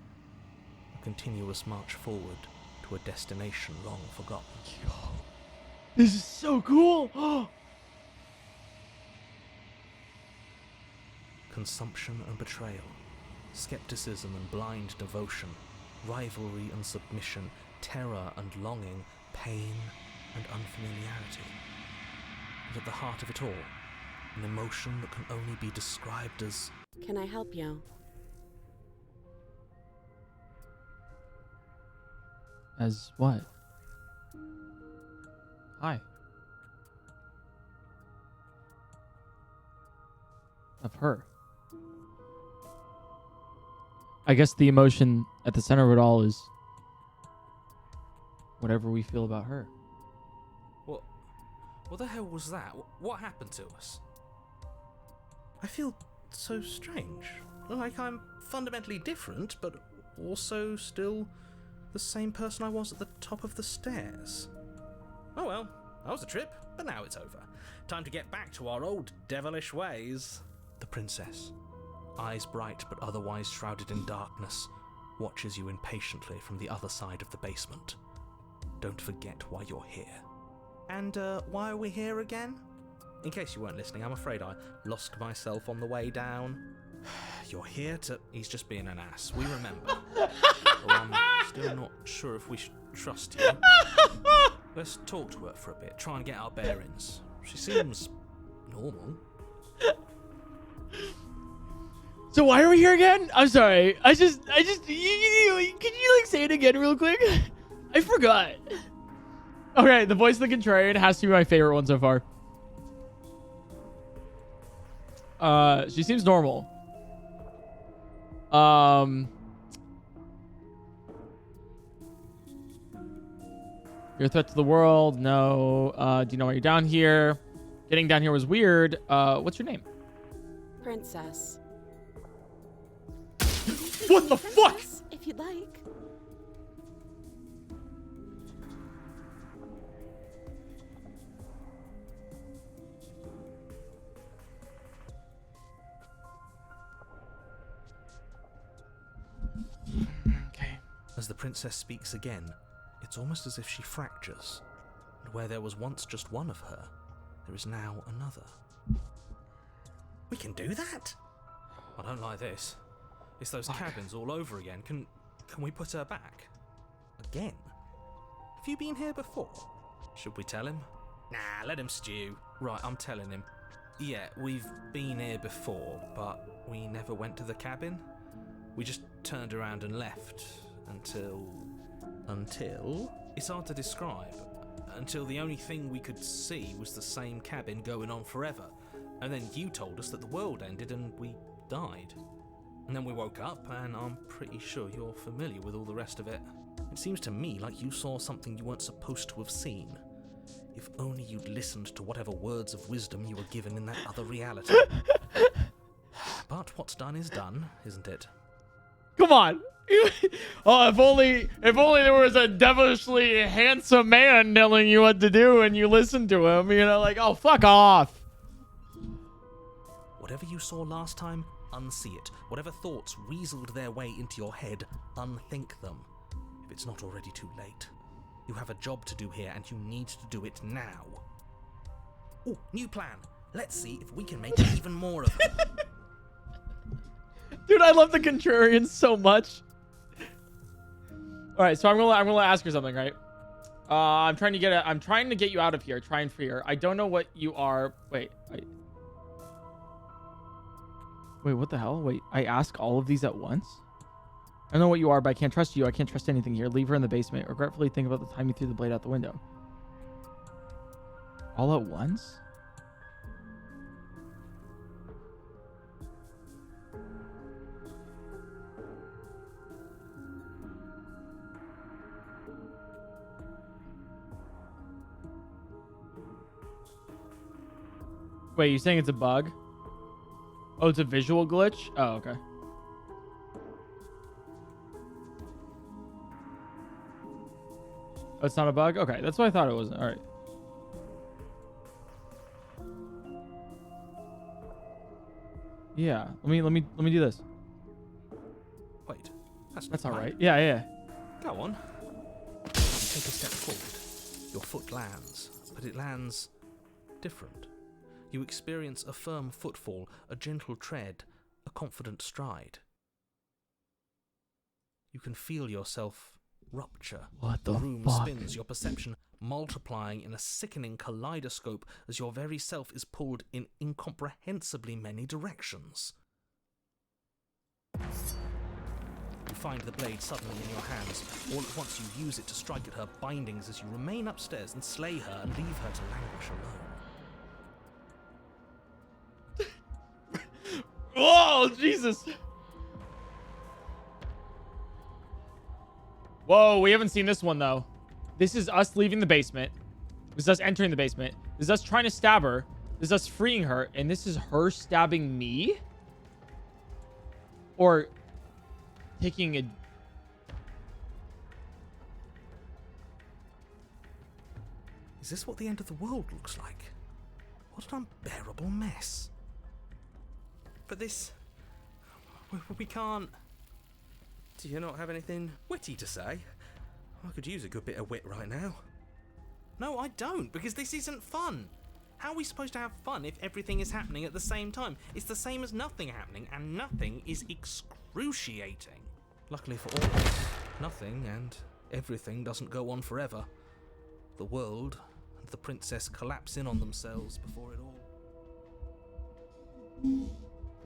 a continuous march forward to a destination long forgotten. Yo, this is so cool! Consumption and betrayal, skepticism and blind devotion, rivalry and submission, terror and longing, pain and unfamiliarity. And at the heart of it all, an emotion that can only be described as... Can I help you? As what? Hi. Of her. I guess the emotion at the center of it all is whatever we feel about her. What the hell was that? What happened to us? I feel so strange. Like I'm fundamentally different, but also still the same person I was at the top of the stairs. Oh well, that was a trip, but now it's over. Time to get back to our old devilish ways. The princess, eyes bright but otherwise shrouded in darkness, watches you impatiently from the other side of the basement. Don't forget why you're here. And why are we here again? In case you weren't listening, I'm afraid I lost myself on the way down. You're here to... He's just being an ass. We remember. Well, I'm still not sure if we should trust you. Let's talk to her for a bit, try and get our bearings. She seems normal. So why are we here again? I'm sorry. I just, can you like say it again real quick? I forgot. Okay, the voice of the contrarian has to be my favorite one so far. She seems normal. You're a threat to the world. No. Do you know why you're down here? Getting down here was weird. What's your name? Princess. What the fuck? Princess, if you'd like. Okay. As the princess speaks again, it's almost as if she fractures, and where there was once just one of her, there is now another. We can do that? I don't like this. It's those cabins all over again. Can we put her back? Again? Have you been here before? Should we tell him? Nah, let him stew. Right, I'm telling him. Yeah, we've been here before, but we never went to the cabin. We just turned around and left until... It's hard to describe. Until the only thing we could see was the same cabin going on forever. And then you told us that the world ended and we died. And then we woke up, and I'm pretty sure you're familiar with all the rest of it. It seems to me like you saw something you weren't supposed to have seen. If only you'd listened to whatever words of wisdom you were given in that other reality. But what's done is done, isn't it? Come on. Oh, if only there was a devilishly handsome man telling you what to do and you listened to him, you know, like, oh, fuck off. Whatever you saw last time, unsee it. Whatever thoughts weaseled their way into your head, unthink them. If it's not already too late. You have a job to do here, and you need to do it now. Oh, new plan. Let's see if we can make even more of it. Dude, I love the contrarian so much. All right, so I'm gonna ask her something, right? I'm trying to get you out of here. Try and free her. I don't know what you are. Wait, what the hell? Wait, I ask all of these at once? I don't know what you are, but I can't trust you. I can't trust anything here. Leave her in the basement. Regretfully think about the time you threw the blade out the window. All at once? Wait, you're saying it's a bug? Oh, it's a visual glitch? Oh, okay. Oh, it's not a bug? Okay, that's what I thought it was. All right. Yeah, let me do this. Wait, that's all right. Yeah. Go on. You take a step forward. Your foot lands, but it lands different. You experience a firm footfall, a gentle tread, a confident stride. You can feel yourself rupture. What the room fuck? spins, your perception multiplying in a sickening kaleidoscope as your very self is pulled in incomprehensibly many directions. You find the blade suddenly in your hands. All at once you use it to strike at her bindings as you remain upstairs and slay her and leave her to languish alone. Oh, Jesus. Whoa, we haven't seen this one, though. This is us leaving the basement. This is us entering the basement. This is us trying to stab her. This is us freeing her. And this is her stabbing me? or taking a... Is this what the end of the world looks like? What an unbearable mess. But this... We can't... Do you not have anything witty to say? I could use a good bit of wit right now. No, I don't, because this isn't fun. How are we supposed to have fun if everything is happening at the same time? It's the same as nothing happening, and nothing is excruciating. Luckily for all of us, nothing and everything doesn't go on forever. The world and the princess collapse in on themselves before it all...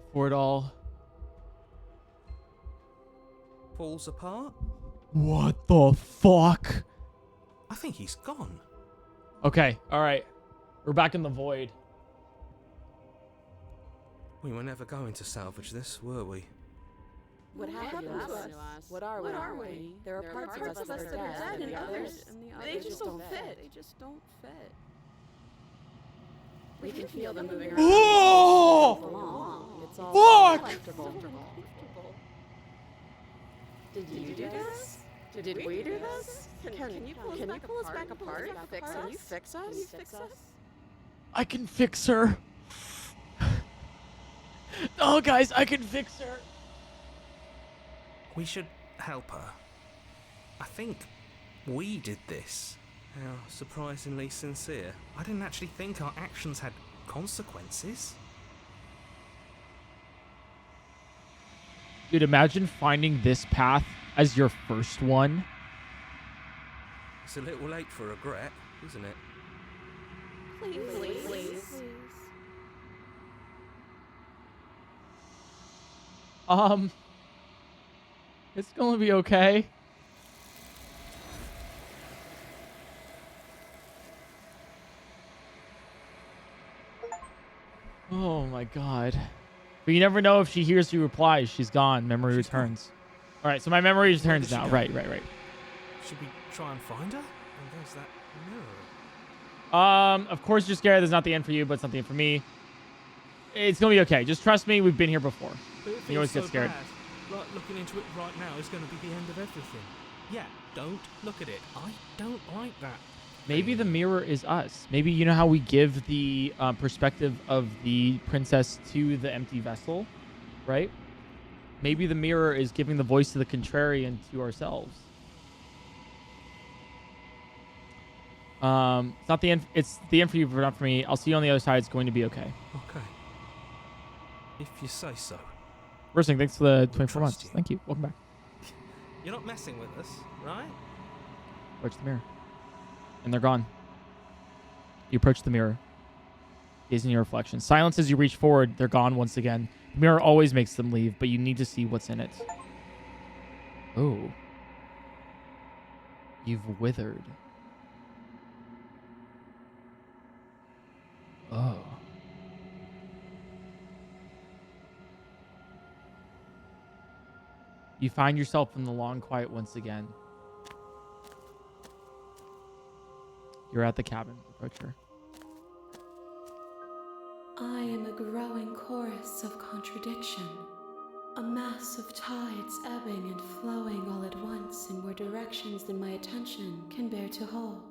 Before it all... falls apart? What the fuck? I think he's gone. Okay, alright. We're back in the void. We were never going to salvage this, were we? What happened to us? What are we? There are parts of us that are dead, and others, they just don't fit. They just don't fit. We can feel them moving around. Oh! It's all Fuck! comfortable. Did you do this? Did we do this? Can you pull us back apart? Can you fix us? I can fix her. Oh, guys, I can fix her. We should help her. I think we did this. How surprisingly sincere. I didn't actually think our actions had consequences. Dude, imagine finding this path as your first one. It's a little late for regret, isn't it? Please. It's gonna be okay. Oh my god. But you never know if she hears you reply. She's gone. Memory returns. All right, so my memory returns now. Right. Should we try and find her? And there's that mirror. Of course you're scared. That's not the end for you, but it's not the end for me. It's gonna be okay. Just trust me. We've been here before. But it You always feels get scared. Bad. Like looking into it right now is going to be the end of everything. Yeah, don't look at it. I don't like that. Maybe the mirror is us. Maybe you know how we give the perspective of the princess to the empty vessel, right? Maybe the mirror is giving the voice to the contrarian to ourselves. It's not the end. It's the end for you, but not for me. I'll see you on the other side. It's going to be okay. Okay. If you say so. First thing, thanks for the 24 Trust months. you. Thank you. Welcome back. You're not messing with us, right? Approach the mirror. And they're gone. You approach the mirror. Gaze in your reflection. Silence as you reach forward. They're gone once again. The mirror always makes them leave, but you need to see what's in it. Oh. You've withered. Oh. You find yourself in the long quiet once again. You're at the cabin. Approach her. I am a growing chorus of contradiction, a mass of tides ebbing and flowing all at once in more directions than my attention can bear to hold.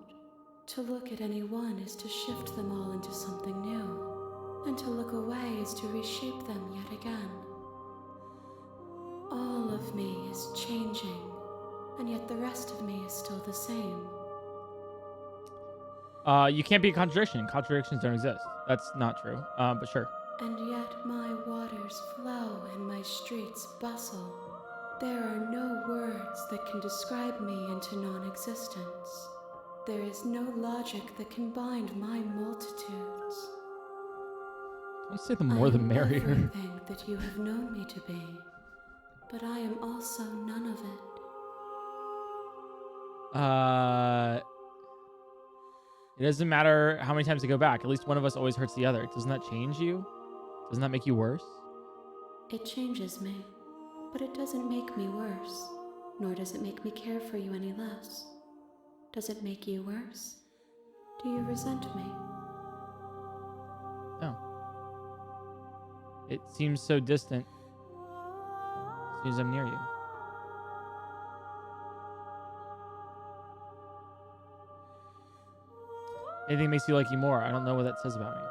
To look at any one is to shift them all into something new, and to look away is to reshape them yet again. All of me is changing, and yet the rest of me is still the same. You can't be a contradiction. Contradictions don't exist. That's not true. But sure. And yet my waters flow and my streets bustle. There are no words that can describe me into non-existence. There is no logic that can bind my multitudes. Don't say the more the merrier. I am everything that you have known me to be, but I am also none of it. It doesn't matter how many times I go back. At least one of us always hurts the other. Doesn't that change you? Doesn't that make you worse? It changes me, but it doesn't make me worse, nor does it make me care for you any less. Does it make you worse? Do you resent me? No. It seems so distant. As soon as I'm near you. Anything makes you like you more. I don't know what that says about me.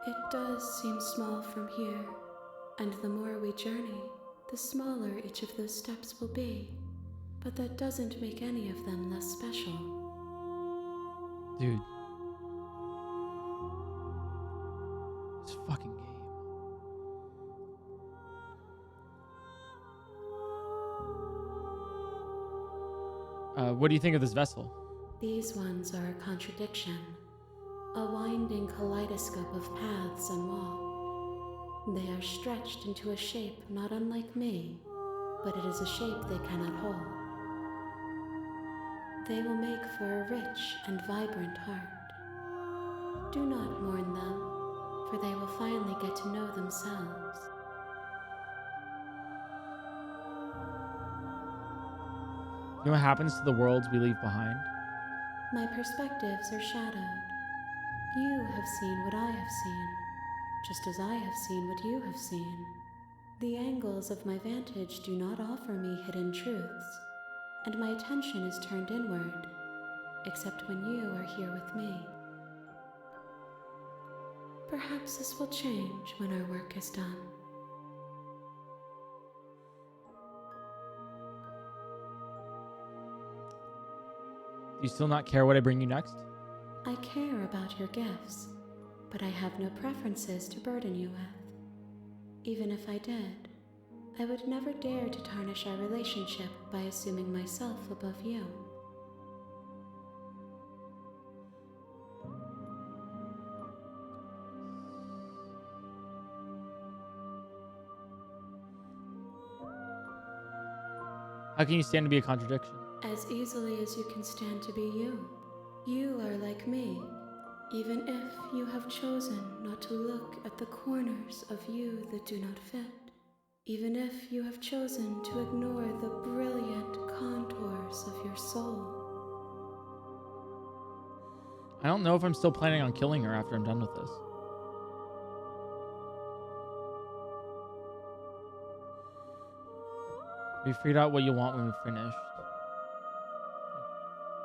It does seem small from here, and the more we journey, the smaller each of those steps will be. But that doesn't make any of them less special. Dude. This fucking game. What do you think of this vessel? These ones are a contradiction, a winding kaleidoscope of paths and walk. They are stretched into a shape not unlike me, but it is a shape they cannot hold. They will make for a rich and vibrant heart. Do not mourn them, for they will finally get to know themselves. You know what happens to the worlds we leave behind? My perspectives are shadowed. You have seen what I have seen, just as I have seen what you have seen. The angles of my vantage do not offer me hidden truths, and my attention is turned inward, except when you are here with me. Perhaps this will change when our work is done. Do you still not care what I bring you next? I care about your gifts, but I have no preferences to burden you with. Even if I did, I would never dare to tarnish our relationship by assuming myself above you. How can you stand to be a contradiction? As easily as you can stand to be you. You are like me, even if you have chosen not to look at the corners of you that do not fit. Even if you have chosen to ignore the brilliant contours of your soul. I don't know if I'm still planning on killing her after I'm done with this. We figured out what you want when we finished.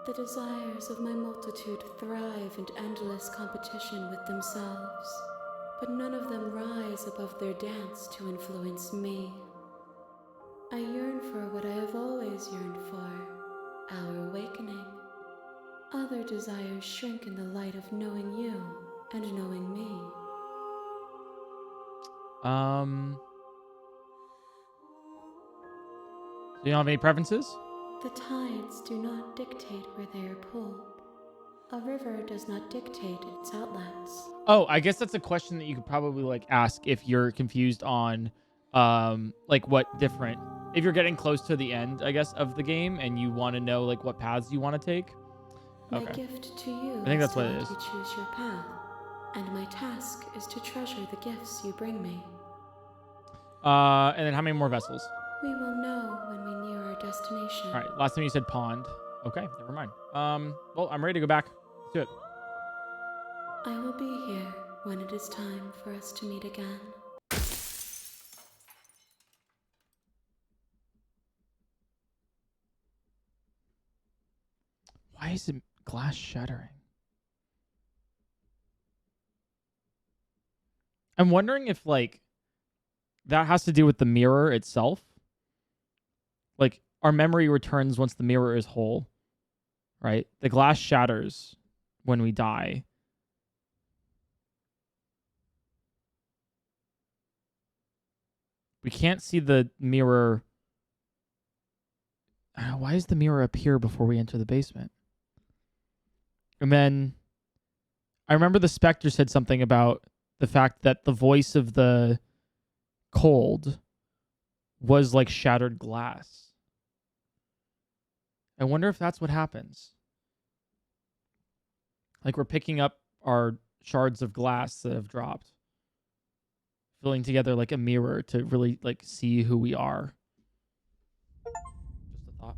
The desires of my multitude thrive in endless competition with themselves, but none of them rise above their dance to influence me. I yearn for what I have always yearned for, our awakening. Other desires shrink in the light of knowing you and knowing me. So you don't have any preferences? The tides do not dictate where they are pulled. A river does not dictate its outlets. Oh, I guess that's a question that you could probably like ask if you're confused on like what different, if you're getting close to the end, I guess, of the game and you want to know like what paths you want to take. My gift to you I think is that's to what it let is. you choose your path, and my task is to treasure the gifts you bring me. And then how many more vessels? We will know when we near our destination. All right, last time you said pond. Okay, never mind. Well, I'm ready to go back. Let's do it. I will be here when it is time for us to meet again. Why is it glass shattering? I'm wondering if like that has to do with the mirror itself. Like our memory returns once the mirror is whole, right? The glass shatters when we die. We can't see the mirror. Why does the mirror appear before we enter the basement? And then I remember the Spectre said something about the fact that the voice of the cold was like shattered glass. I wonder if that's what happens. Like we're picking up our shards of glass that have dropped, filling together like a mirror to really like see who we are. Just a thought.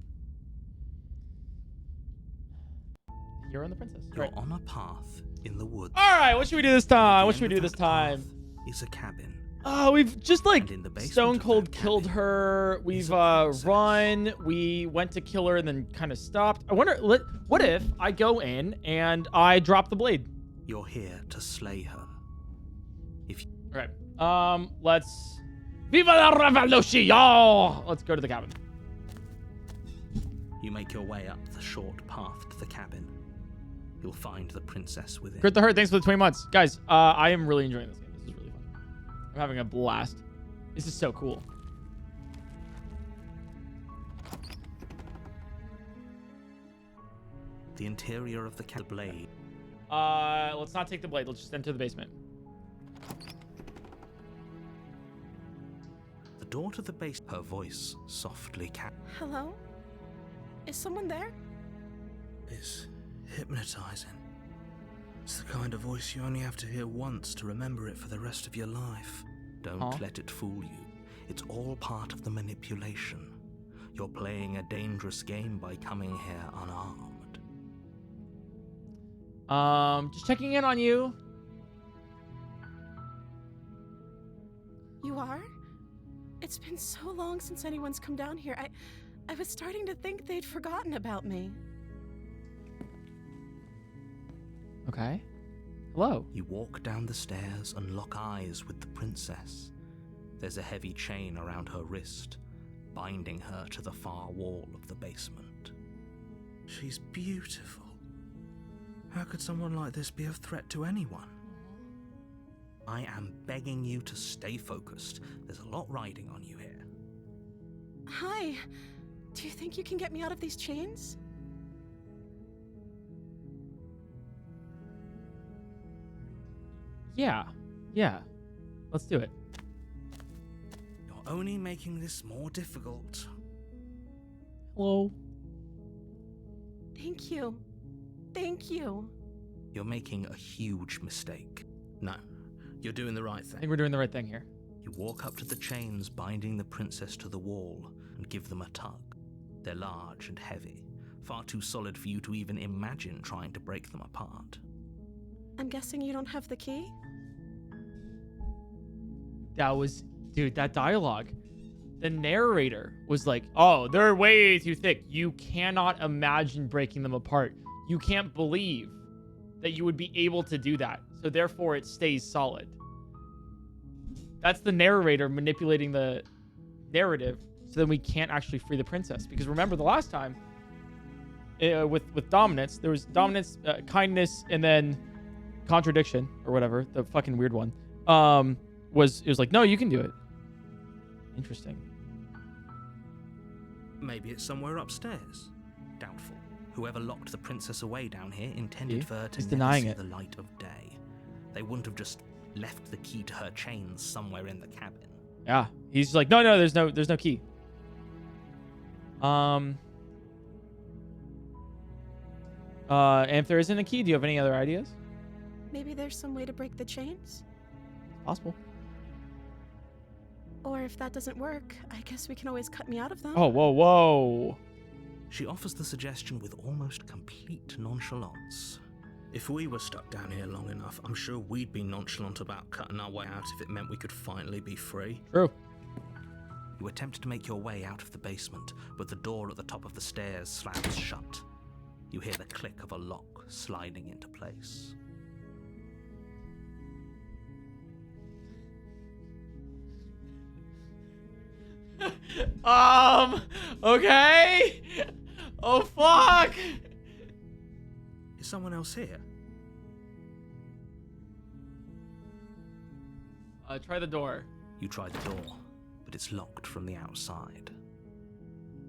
You're on the princess. You're Right. on a path in the woods. All right, what should we do this At the time? What end should we of do this that time? path is a cabin. Oh, we've just like And in the basement stone of cold that killed cabin her. We've is a princess. run. We went to kill her and then kind of stopped. I wonder, what if I go in and I drop the blade? You're here to slay her. If you All right. Let's Viva la revolution! Let's go to the cabin. You make your way up the short path to the cabin. You'll find the princess within. Crit the Hurt, thanks for the 20 months. Guys, I am really enjoying this game. This is really fun. I'm having a blast. This is so cool. The interior of the blade. Let's not take the blade. Let's just enter the basement. The door to the base. Her voice softly Hello? Is someone there? It's hypnotizing. It's the kind of voice you only have to hear once to remember it for the rest of your life. Don't let it fool you. It's all part of the manipulation. You're playing a dangerous game by coming here unarmed. Just checking in on you. You are? It's been so long since anyone's come down here. I was starting to think they'd forgotten about me. Okay. Hello. You walk down the stairs and lock eyes with the princess. There's a heavy chain around her wrist, binding her to the far wall of the basement. She's beautiful. How could someone like this be a threat to anyone? I am begging you to stay focused. There's a lot riding on you here. Hi. Do you think you can get me out of these chains? Yeah. Let's do it. You're only making this more difficult. Hello. Thank you. Thank you. You're making a huge mistake. No, you're doing the right I thing. think we're doing the right thing here. You walk up to the chains binding the princess to the wall and give them a tug. They're large and heavy, far too solid for you to even imagine trying to break them apart. I'm guessing you don't have the key? Dude, that dialogue. The narrator was like, oh, they're way too thick. You cannot imagine breaking them apart. You can't believe that you would be able to do that. So therefore it stays solid. That's the narrator manipulating the narrative so then we can't actually free the princess. Because remember the last time with dominance, there was dominance, kindness, and then contradiction or whatever, the fucking weird one. It was like, no, you can do it. Interesting. Maybe it's somewhere upstairs. Doubtful. Whoever locked the princess away down here intended for her to He's never denying see it. the light of day. They wouldn't have just left the key to her chains somewhere in the cabin. Yeah. He's like, no, there's no key. And if there isn't a key, do you have any other ideas? Maybe there's some way to break the chains? Possible. Or if that doesn't work, I guess we can always cut me out of them. Oh, whoa. She offers the suggestion with almost complete nonchalance. If we were stuck down here long enough, I'm sure we'd be nonchalant about cutting our way out if it meant we could finally be free. True. You attempt to make your way out of the basement, but the door at the top of the stairs slams shut. You hear the click of a lock sliding into place. Okay. Oh, fuck. Is someone else here? Try the door. You try the door, but it's locked from the outside.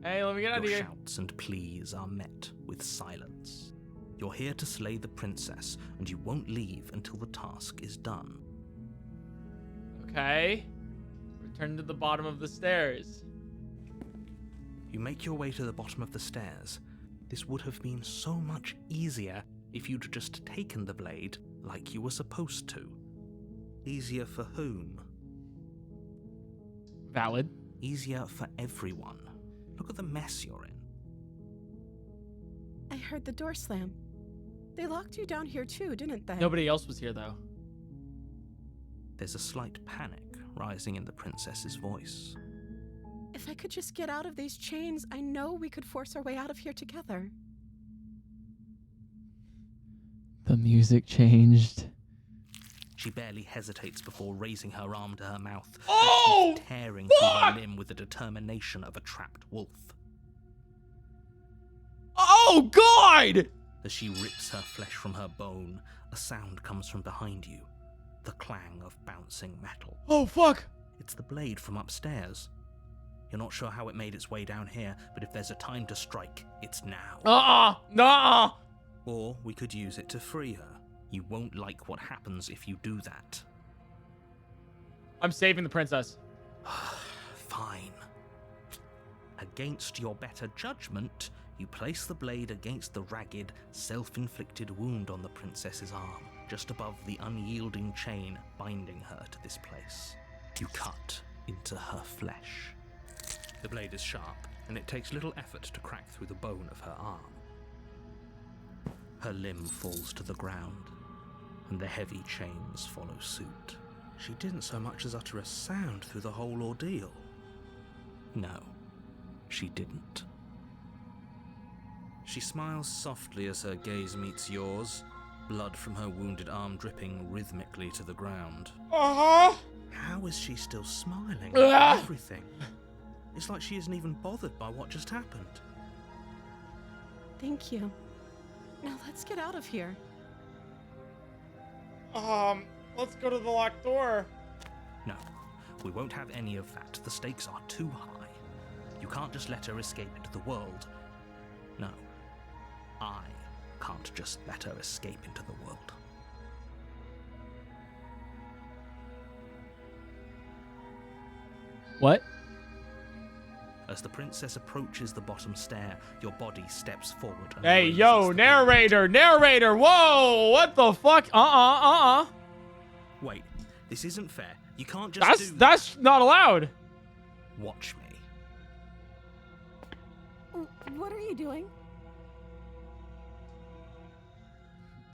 Hey, let me get out of Your here. shouts and pleas are met with silence. You're here to slay the princess, and you won't leave until the task is done. Okay. Return to the bottom of the stairs. You make your way to the bottom of the stairs. This would have been so much easier if you'd just taken the blade like you were supposed to. Easier for whom? Valid. Easier for everyone. Look at the mess you're in. I heard the door slam. They locked you down here too, didn't they? Nobody else was here, though. There's a slight panic rising in the princess's voice. If I could just get out of these chains, I know we could force our way out of here together. The music changed. She barely hesitates before raising her arm to her mouth, Oh! tearing Fuck! through her limb with the determination of a trapped wolf. Oh, God! As she rips her flesh from her bone, a sound comes from behind you, the clang of bouncing metal. Oh, fuck! It's the blade from upstairs. You're not sure how it made its way down here, but if there's a time to strike, it's now. Nah! Or we could use it to free her. You won't like what happens if you do that. I'm saving the princess. Fine. Against your better judgment, you place the blade against the ragged, self-inflicted wound on the princess's arm, just above the unyielding chain binding her to this place. You cut into her flesh. The blade is sharp, and it takes little effort to crack through the bone of her arm. Her limb falls to the ground, and the heavy chains follow suit. She didn't so much as utter a sound through the whole ordeal. No, she didn't. She smiles softly as her gaze meets yours, blood from her wounded arm dripping rhythmically to the ground. Uh-huh. How is she still smiling Ugh. at everything? It's like she isn't even bothered by what just happened. Thank you. Now let's get out of here. Let's go to the locked door. No, we won't have any of that. The stakes are too high. You can't just let her escape into the world. No, I can't just let her escape into the world. What? As the princess approaches the bottom stair, your body steps forward. And Hey, raises yo, the narrator, whoa, what the fuck? blade. Wait, this isn't fair. You can't just That's not allowed. Watch me. What are you doing?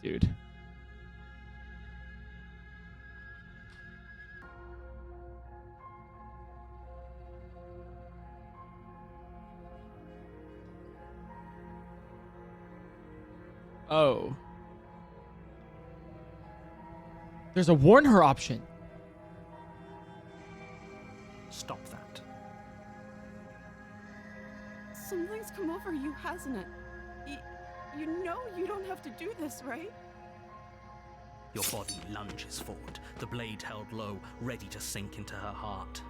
Dude. Oh. There's a warn her option. Stop that. Something's come over you, hasn't it? You know you don't have to do this, right? Your body lunges forward, the blade held low, ready to sink into her heart.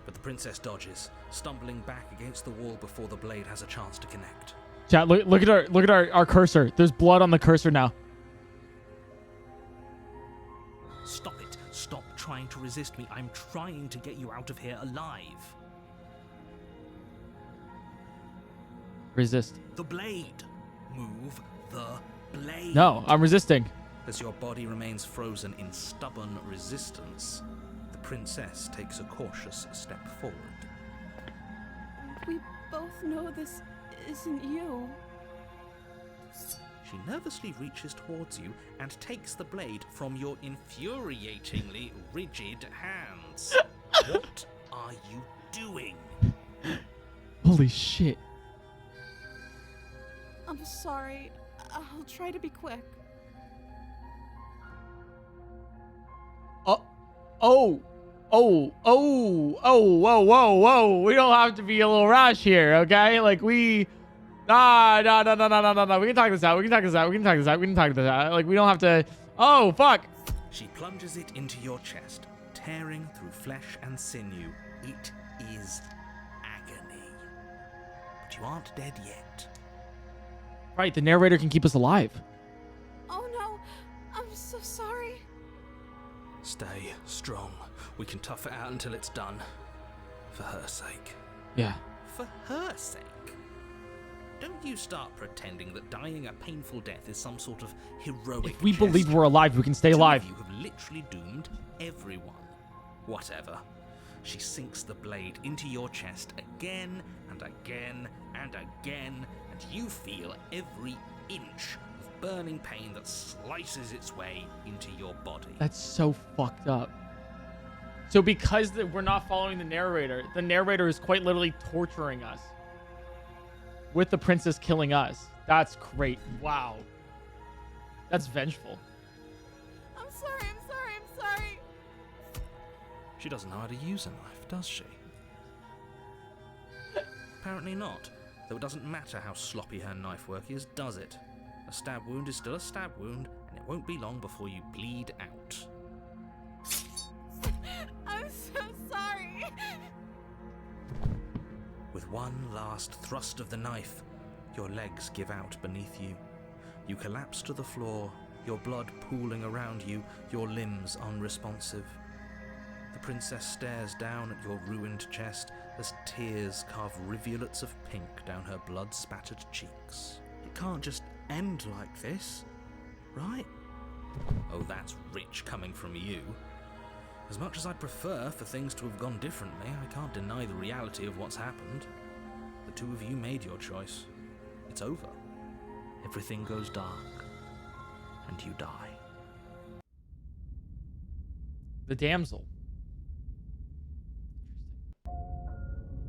But the princess dodges, stumbling back against the wall before the blade has a chance to connect. Chat, look at our cursor. There's blood on the cursor now. Stop it. Stop trying to resist me. I'm trying to get you out of here alive. Resist. The blade. Move the blade. No, I'm resisting. As your body remains frozen in stubborn resistance, the princess takes a cautious step forward. We both know this isn't you. She nervously reaches towards you and takes the blade from your infuriatingly rigid hands. What are you doing? Holy shit. I'm sorry. I'll try to be quick. Whoa. We don't have to be a little rash here, okay? Like, no. We can talk this out. Like, we don't have to. Oh, fuck. She plunges it into your chest, tearing through flesh and sinew. It is agony. But you aren't dead yet. Right, the narrator can keep us alive. Oh no, I'm so sorry. Stay strong. We can tough it out until it's done. For her sake. Yeah. For her sake? Don't you start pretending that dying a painful death is some sort of heroic If we believe gesture. we're alive, we can stay alive. Two of you have literally doomed everyone. Whatever. She sinks the blade into your chest again and again and again, and you feel every inch of burning pain that slices its way into your body. That's so fucked up. So because we're not following the narrator is quite literally torturing us with the princess killing us. That's great. Wow. That's vengeful. I'm sorry. She doesn't know how to use a knife, does she? Apparently not. Though it doesn't matter how sloppy her knife work is, does it? A stab wound is still a stab wound, and it won't be long before you bleed out. I'm so sorry. With one last thrust of the knife, your legs give out beneath you. You collapse to the floor, your blood pooling around you, your limbs unresponsive. The princess stares down at your ruined chest as tears carve rivulets of pink down her blood-spattered cheeks. It can't just end like this, right? Oh, that's rich coming from you. As much as I'd prefer for things to have gone differently, I can't deny the reality of what's happened. The two of you made your choice. It's over. Everything goes dark, and you die. The damsel.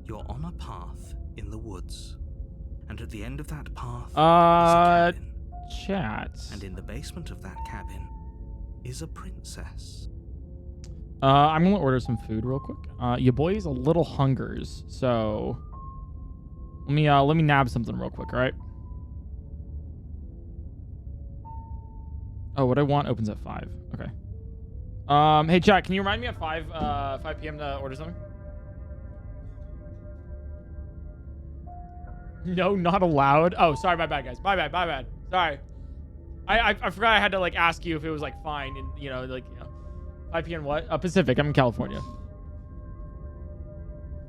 You're on a path in the woods, and at the end of that path is a cabin. Chat. And in the basement of that cabin is a princess. I'm gonna order some food real quick. Your boy's a little hungers, so let me nab something real quick, all right? Oh, what I want opens at 5. Okay. Hey Jack, can you remind me at 5 p.m. to order something? No, not allowed. Oh, sorry, my bad, guys. My bad. Sorry. I forgot I had to like ask you if it was like fine and 5 p.m. what? Pacific. I'm in California.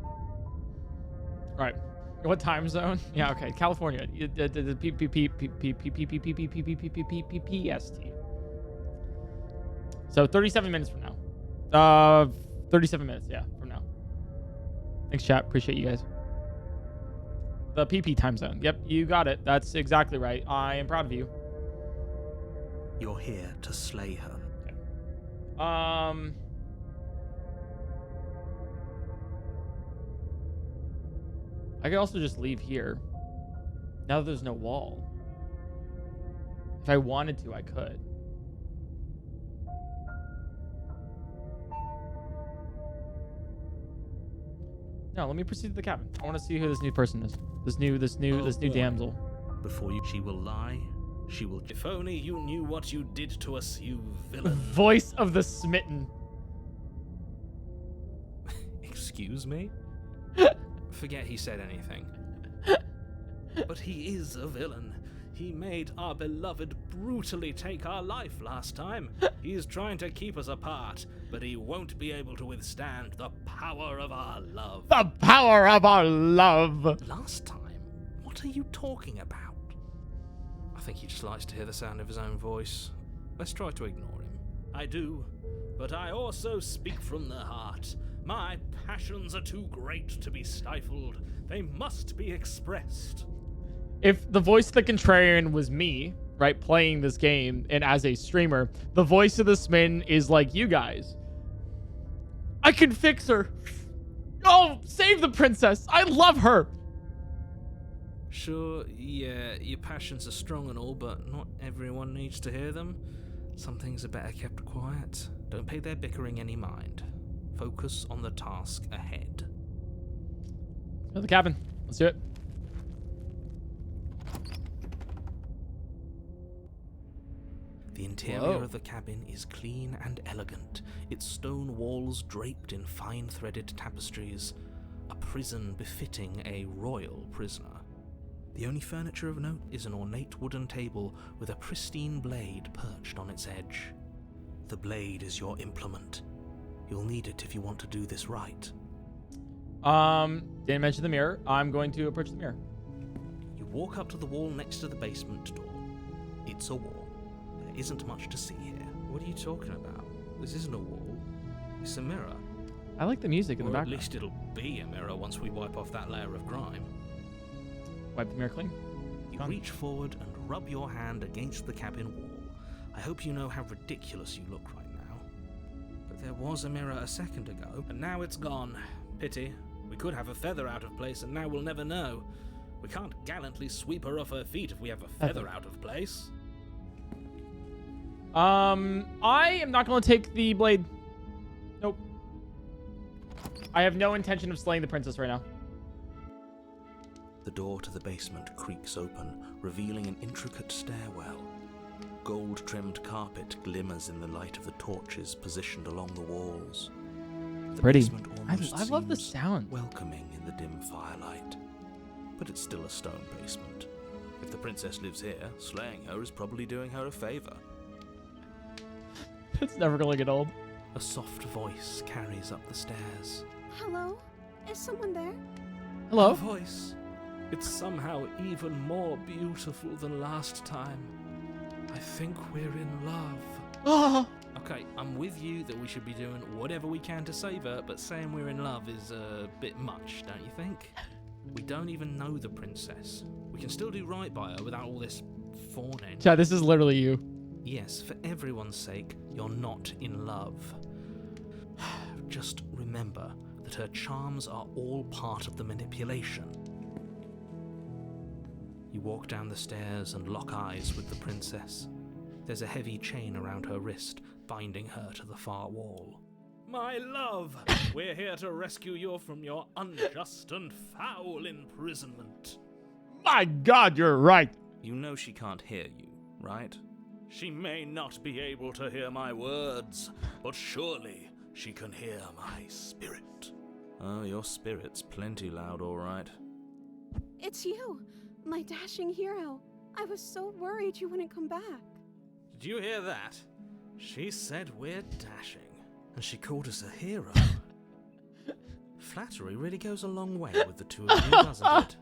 All right. What time zone? Yeah, okay. California. PST. So 37 minutes from now. 37 minutes, yeah, from now. Thanks, chat. Appreciate you guys. The PP time zone. Yep, you got it. That's exactly right. I am proud of you. You're here to slay her. Okay. I could also just leave here. Now that there's no wall. If I wanted to, I could. No, let me proceed to the cabin. I want to see who this new person is. This new damsel. Before you, she will lie. She will. If only you knew what you did to us, you villain. Voice of the smitten. Excuse me? Forget he said anything. But he is a villain. He made our beloved brutally take our life last time. He's trying to keep us apart, but he won't be able to withstand the power of our love. The power of our love. Last time? What are you talking about? I think he just likes to hear the sound of his own voice. Let's try to ignore him. I do, but I also speak from the heart. My passions are too great to be stifled. They must be expressed. If the voice of the contrarian was me, right, playing this game, and as a streamer, the voice of the smitten is like you guys. I can fix her. Oh, save the princess. I love her. Sure, yeah, your passions are strong and all, but not everyone needs to hear them. Some things are better kept quiet. Don't pay their bickering any mind. Focus on the task ahead. Go to the cabin. Let's do it. The interior of the cabin is clean and elegant, its stone walls draped in fine-threaded tapestries, a prison befitting a royal prisoner. The only furniture of note is an ornate wooden table with a pristine blade perched on its edge. The blade is your implement. You'll need it if you want to do this right. Didn't mention the mirror. I'm going to approach the mirror. You walk up to the wall next to the basement door. It's a wall. There isn't much to see here. What are you talking about? This isn't a wall. It's a mirror. I like the music in the Or background. at least it'll be a mirror once we wipe off that layer of grime. Wipe the mirror clean. You Gone. reach forward and rub your hand against the cabin wall. I hope you know how ridiculous you look right now. But there was a mirror a second ago, and now it's gone. Pity. We could have a feather out of place, and now we'll never know. We can't gallantly sweep her off her feet if we have a feather out of place. I am not going to take the blade. Nope. I have no intention of slaying the princess right now. The door to the basement creaks open, revealing an intricate stairwell. Gold-trimmed carpet glimmers in the light of the torches positioned along the walls. The Pretty. basement almost I love the seems sound. welcoming in the dim firelight. But it's still a stone basement. If the princess lives here, slaying her is probably doing her a favor. It's never going to get old. A soft voice carries up the stairs. Hello? Is someone there? Hello? A voice. It's somehow even more beautiful than last time. I think we're in love. Oh. Okay, I'm with you that we should be doing whatever we can to save her, but saying we're in love is a bit much, don't you think? We don't even know the princess. We can still do right by her without all this fawning. Yeah, this is literally you. Yes, for everyone's sake, you're not in love. Just remember that her charms are all part of the manipulation. You walk down the stairs and lock eyes with the princess. There's a heavy chain around her wrist, binding her to the far wall. My love, we're here to rescue you from your unjust and foul imprisonment. My God, you're right. You know she can't hear you, right? She may not be able to hear my words, but surely she can hear my spirit. Oh, your spirit's plenty loud, all right. It's you, my dashing hero. I was so worried you wouldn't come back. Did you hear that? She said we're dashing, and she called us a hero. Flattery really goes a long way with the two of you, doesn't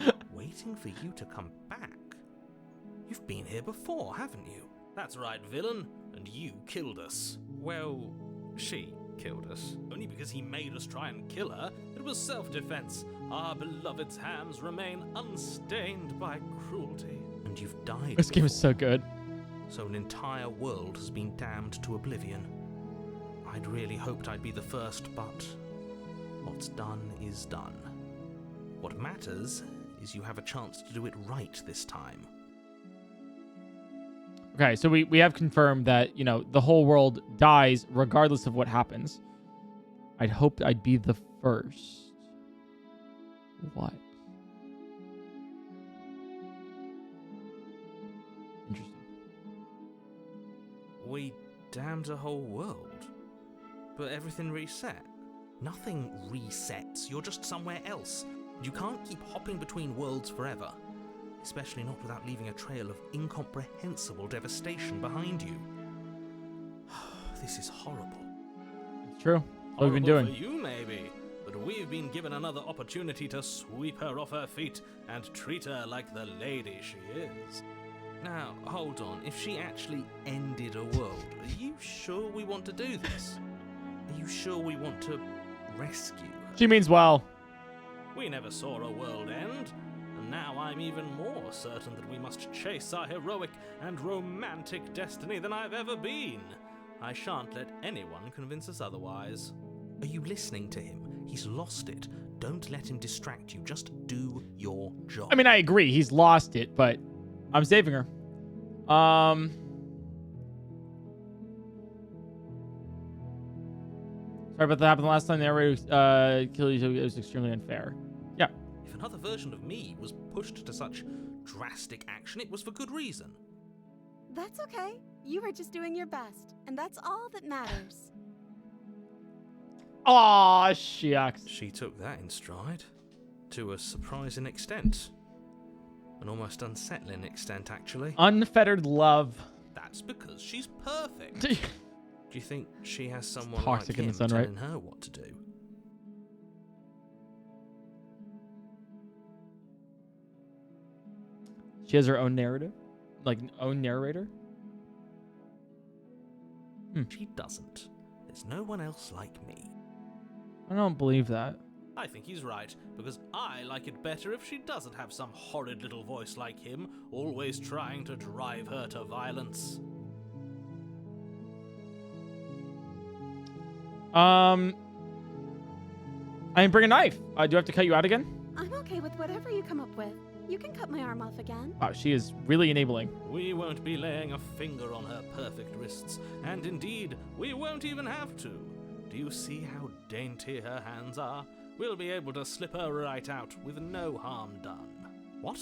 it? Waiting for you to come back. You've been here before, haven't you? That's right, villain, and you killed us. Well, she killed us. Only because he made us try and kill her. It was self-defense. Our beloved's hands remain unstained by cruelty. And you've died This game is so good. So an entire world has been damned to oblivion. I'd really hoped I'd be the first, but what's done is done. What matters is you have a chance to do it right this time. Okay, so we have confirmed that, you know, the whole world dies regardless of what happens. I'd hoped I'd be the first. What? Interesting. We damned a whole world, but everything reset. Nothing resets. You're just somewhere else. You can't keep hopping between worlds forever. Especially not without leaving a trail of incomprehensible devastation behind you. This is horrible. It's true. That's what we've been doing. For you, maybe, but we've been given another opportunity to sweep her off her feet and treat her like the lady she is. Now, hold on. If she actually ended a world, are you sure we want to do this? Are you sure we want to rescue her? She means well. We never saw a world end. Now I'm even more certain that we must chase our heroic and romantic destiny than I've ever been. I shan't let anyone convince us otherwise. Are you listening to him? He's lost it. Don't let him distract you. Just do your job. I mean, I agree. He's lost it, but I'm saving her. Sorry about that happened last time. The narrator killed you. It was extremely unfair. Yeah. If another version of me was pushed to such drastic action, it was for good reason. That's okay. You were just doing your best, and that's all that matters. Aw, shucks. She took that in stride. To a surprising extent. An almost unsettling extent, actually. Unfettered love. That's because she's perfect. Do you think she has someone Toxic like him in the sun, right? telling her what to do? She has her own narrative? Like, own narrator? She doesn't. There's no one else like me. I don't believe that. I think he's right, because I like it better if she doesn't have some horrid little voice like him, always trying to drive her to violence. I can bring a knife. Do I have to cut you out again? I'm okay with whatever you come up with. You can cut my arm off again. Wow, she is really enabling. We won't be laying a finger on her perfect wrists, and indeed, we won't even have to. Do you see how dainty her hands are? We'll be able to slip her right out with no harm done. What?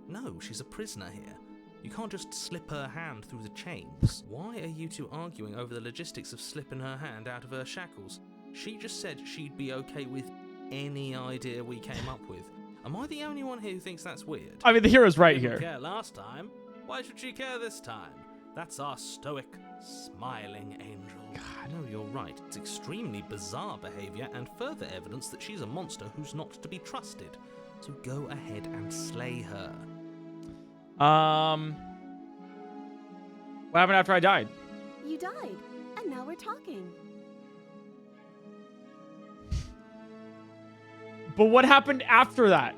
No, she's a prisoner here. You can't just slip her hand through the chains. Why are you two arguing over the logistics of slipping her hand out of her shackles? She just said she'd be okay with any idea we came up with. Am I the only one here who thinks that's weird? I mean, the hero's right Didn't here. care last time. Why should she care this time? That's our stoic, smiling angel. No, you're right. It's extremely bizarre behavior and further evidence that she's a monster who's not to be trusted. So go ahead and slay her. What happened after I died? You died, and now we're talking. But what happened after that?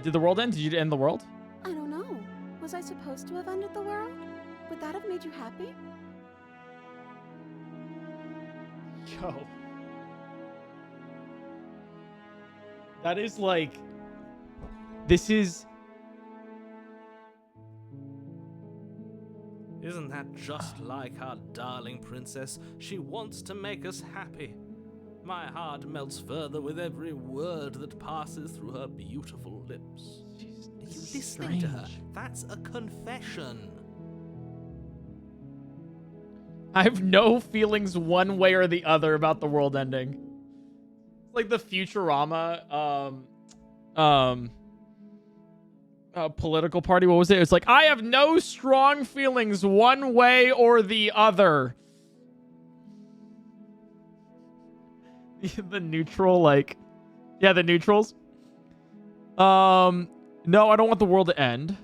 Did the world end? Did you end the world? I don't know. Was I supposed to have ended the world? Would that have made you happy? Yo. That is like... This is... Isn't that just like our darling princess? She wants to make us happy. My heart melts further with every word that passes through her beautiful lips. Are you listening to her? That's a confession. I have no feelings one way or the other about the world ending. It's like the Futurama political party. What was it? It's like, I have no strong feelings one way or the other. The neutral, like, yeah, the neutrals. No, I don't want the world to end.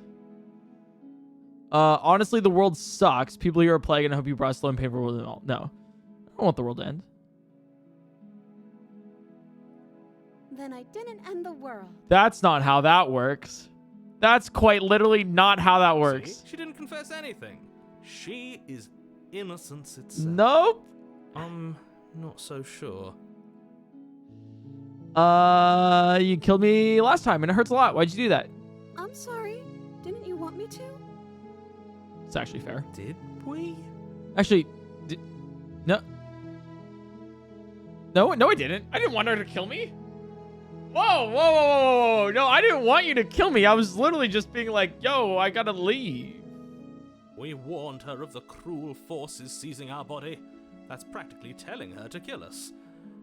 Honestly, the world sucks. People here are plagued, and I hope you brought slow and painful with them all. No, I don't want the world to end. Then I didn't end the world. That's not how that works. That's quite literally not how that works. See? She didn't confess anything. She is innocence itself. Nope. Not so sure. You killed me last time, and it hurts a lot. Why'd you do that? I'm sorry. Didn't you want me to? It's actually fair. Did we? Actually, no. No, I didn't. I didn't want her to kill me. Whoa. No, I didn't want you to kill me. I was literally just being like, yo, I gotta leave. We warned her of the cruel forces seizing our body. That's practically telling her to kill us.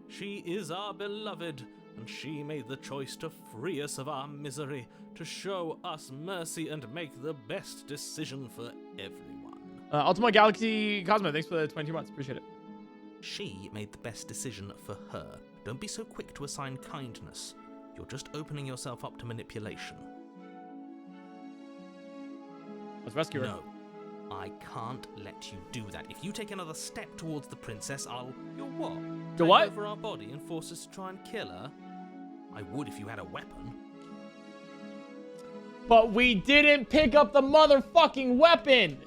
She is our beloved, and she made the choice to free us of our misery, to show us mercy and make the best decision for everyone. Ultima Galaxy Cosmo, thanks for the 22 months. Appreciate it. She made the best decision for her. Don't be so quick to assign kindness. You're just opening yourself up to manipulation. Let's rescue her. No, I can't let you do that. If you take another step towards the princess, I'll... You're what? Do Take what? over our body and force us to try and kill her? I would if you had a weapon. But we didn't pick up the motherfucking weapon.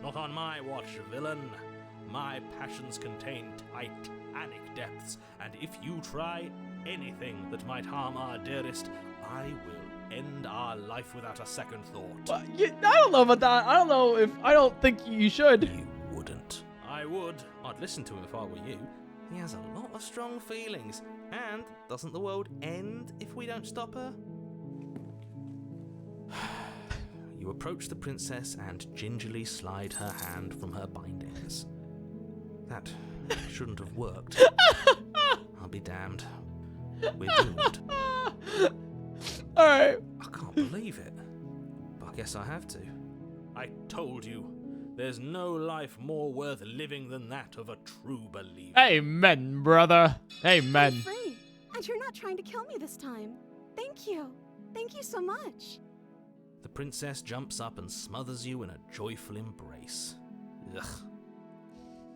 Not on my watch, villain. My passions contain titanic depths, and if you try anything that might harm our dearest, I will end our life without a second thought. But I don't know about that. I don't think you should. You wouldn't. I would. I'd listen to him if I were you. He has a lot of strong feelings. And doesn't the world end if we don't stop her? You approach the princess and gingerly slide her hand from her bindings. That shouldn't have worked. I'll be damned. We're doomed. All right. I can't believe it. But I guess I have to. I told you. There's no life more worth living than that of a true believer. Amen, brother. Amen. I'm free, and you're not trying to kill me this time. Thank you. Thank you so much. The princess jumps up and smothers you in a joyful embrace. Ugh.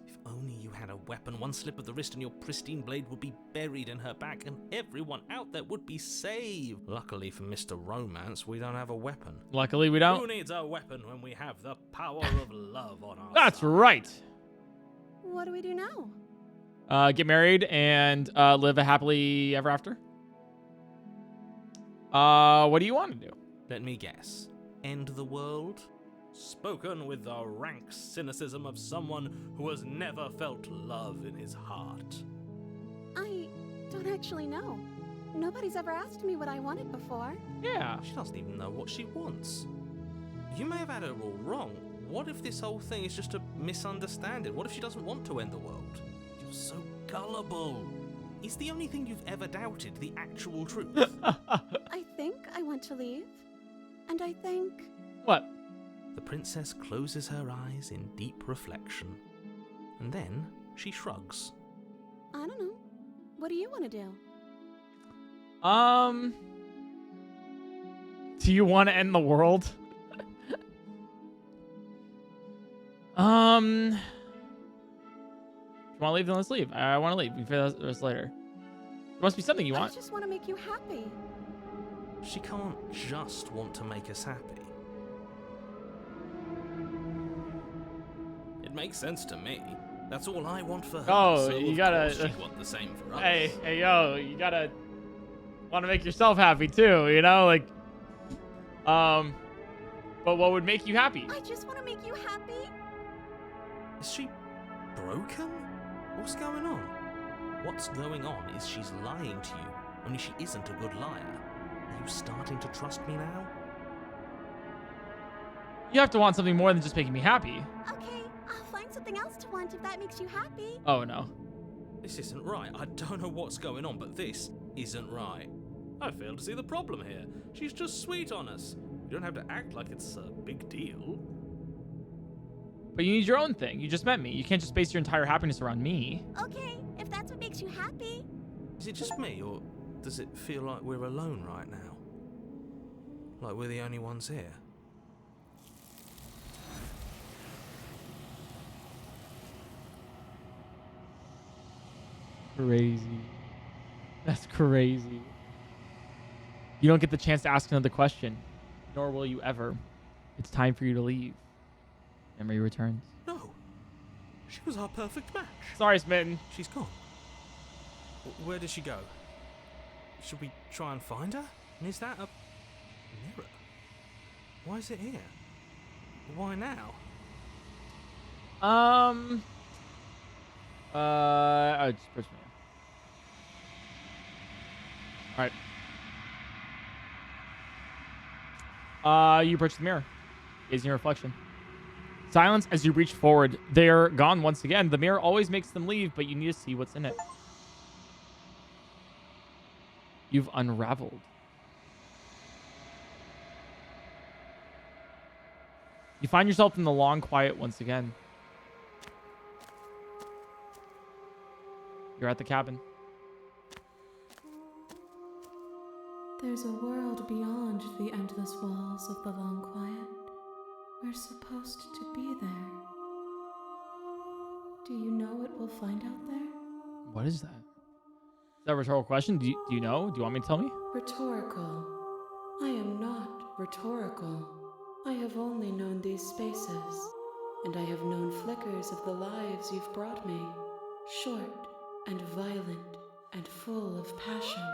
If only you had a weapon, one slip of the wrist and your pristine blade would be buried in her back and everyone out there would be saved. Luckily for Mr. Romance, we don't have a weapon. Luckily, we don't. Who needs a weapon when we have the power of love on our That's side? right. What do we do now? Get married and live a happily ever after. What do you want to do? Let me guess. End the world? Spoken with the rank cynicism of someone who has never felt love in his heart. I don't actually know. Nobody's ever asked me what I wanted before. Yeah. She doesn't even know what she wants. You may have had her all wrong. What if this whole thing is just a misunderstanding? What if she doesn't want to end the world? You're so gullible. Is the only thing you've ever doubted the actual truth? I think I want to leave. And I think... What? The princess closes her eyes in deep reflection. And then she shrugs. I don't know. What do you want to do? Do you want to end the world? If you want to leave, then let's leave. I want to leave. We can figure this later. There must be something you want. I just want to make you happy. She can't just want to make us happy. It makes sense to me. That's all I want for her. Oh, so you of gotta- course she'd want the same for us. Hey, yo, you gotta want to make yourself happy too, you know? Like, but what would make you happy? I just want to make you happy. Is she broken? What's going on? What's going on is she's lying to you, only she isn't a good liar. Are you starting to trust me now? You have to want something more than just making me happy. Okay, I'll find something else to want if that makes you happy. Oh, no. This isn't right. I don't know what's going on, but this isn't right. I fail to see the problem here. She's just sweet on us. You don't have to act like it's a big deal. But you need your own thing. You just met me. You can't just base your entire happiness around me. Okay, if that's what makes you happy. Is it just me, or does it feel like we're alone right now? Like we're the only ones here? Crazy. That's crazy. You don't get the chance to ask another question, nor will you ever. It's time for you to leave. Emery returns. No. She was our perfect match. Sorry, Smitten. She's gone. Where did she go? Should we try and find her? And is that a mirror? Why is it here? Why now? I just pushed me. All right. You approach the mirror, gazing your reflection. Silence as you reach forward. They're gone once again. The mirror always makes them leave, but you need to see what's in it. You've unraveled. You find yourself in the long quiet once again. You're at the cabin. There's a world beyond the endless walls of the long quiet. We're supposed to be there. Do you know what we'll find out there? What is that? Is that a rhetorical question? Do you know? Do you want me to tell me? Rhetorical. I am not rhetorical. I have only known these spaces, and I have known flickers of the lives you've brought me. Short and violent and full of passion.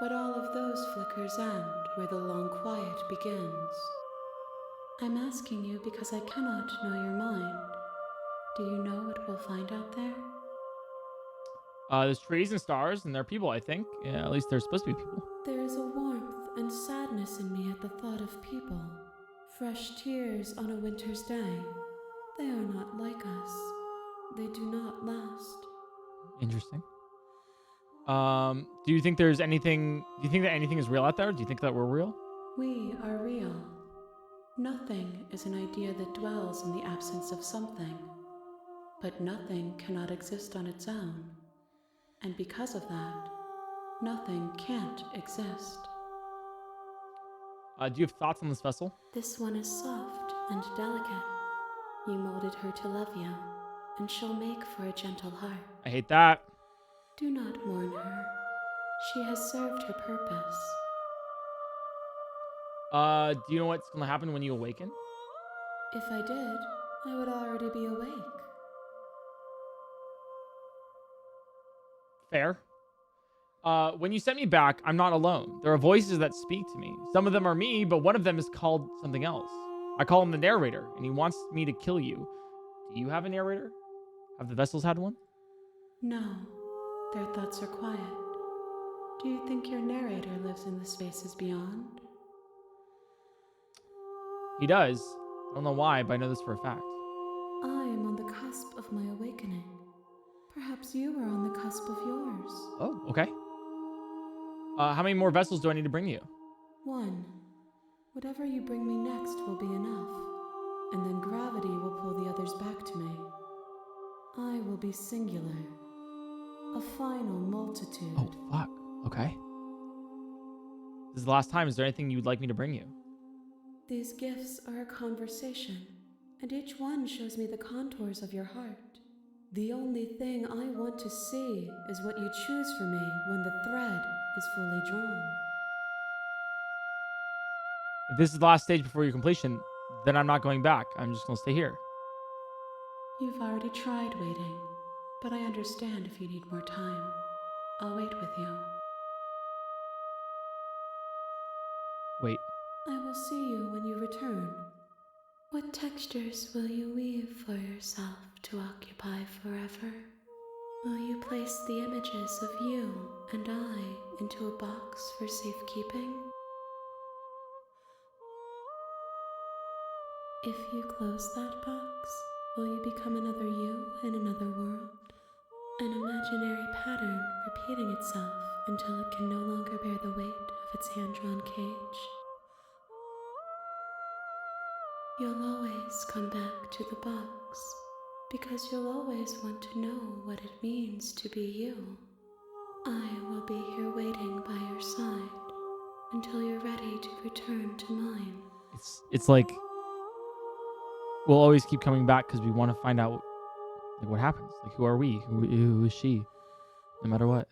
But all of those flickers end where the long quiet begins. I'm asking you because I cannot know your mind. Do you know what we'll find out there? There's trees and stars, and there are people, I think. Yeah, at least there's supposed to be people. There is a warmth and sadness in me at the thought of people. Fresh tears on a winter's day. They are not like us. They do not last. Interesting. Do you think there's anything... Do you think that anything is real out there? Do you think that we're real? We are real. Nothing is an idea that dwells in the absence of something. But nothing cannot exist on its own. And because of that, nothing can't exist. Do you have thoughts on this vessel? This one is soft and delicate. You molded her to love you. and she'll make for a gentle heart. I hate that. Do not mourn her. She has served her purpose. Do you know what's gonna happen when you awaken? If I did, I would already be awake. Fair. When you sent me back, I'm not alone. There are voices that speak to me. Some of them are me, but one of them is called something else. I call him the Narrator, and he wants me to kill you. Do you have a Narrator? Have the vessels had one? No, their thoughts are quiet. Do you think your narrator lives in the spaces beyond? He does. I don't know why, but I know this for a fact. I am on the cusp of my awakening. Perhaps you are on the cusp of yours. Oh, okay. How many more vessels do I need to bring you? One. Whatever you bring me next will be enough, and then gravity will pull the others back to me. I will be singular. A final multitude. Oh, fuck. Okay. This is the last time. Is there anything you'd like me to bring you? These gifts are a conversation, and each one shows me the contours of your heart. The only thing I want to see is what you choose for me when the thread is fully drawn. If this is the last stage before your completion, then I'm not going back. I'm just going to stay here. You've already tried waiting, but I understand if you need more time. I'll wait with you. Wait. I will see you when you return. What textures will you weave for yourself to occupy forever? Will you place the images of you and I into a box for safekeeping? If you close that box, will you become another you in another world? An imaginary pattern repeating itself until it can no longer bear the weight of its hand-drawn cage? You'll always come back to the box, because you'll always want to know what it means to be you. I will be here waiting by your side until you're ready to return to mine. It's like we'll always keep coming back because we want to find out like what happens. Like who are we? Who is she? No matter what.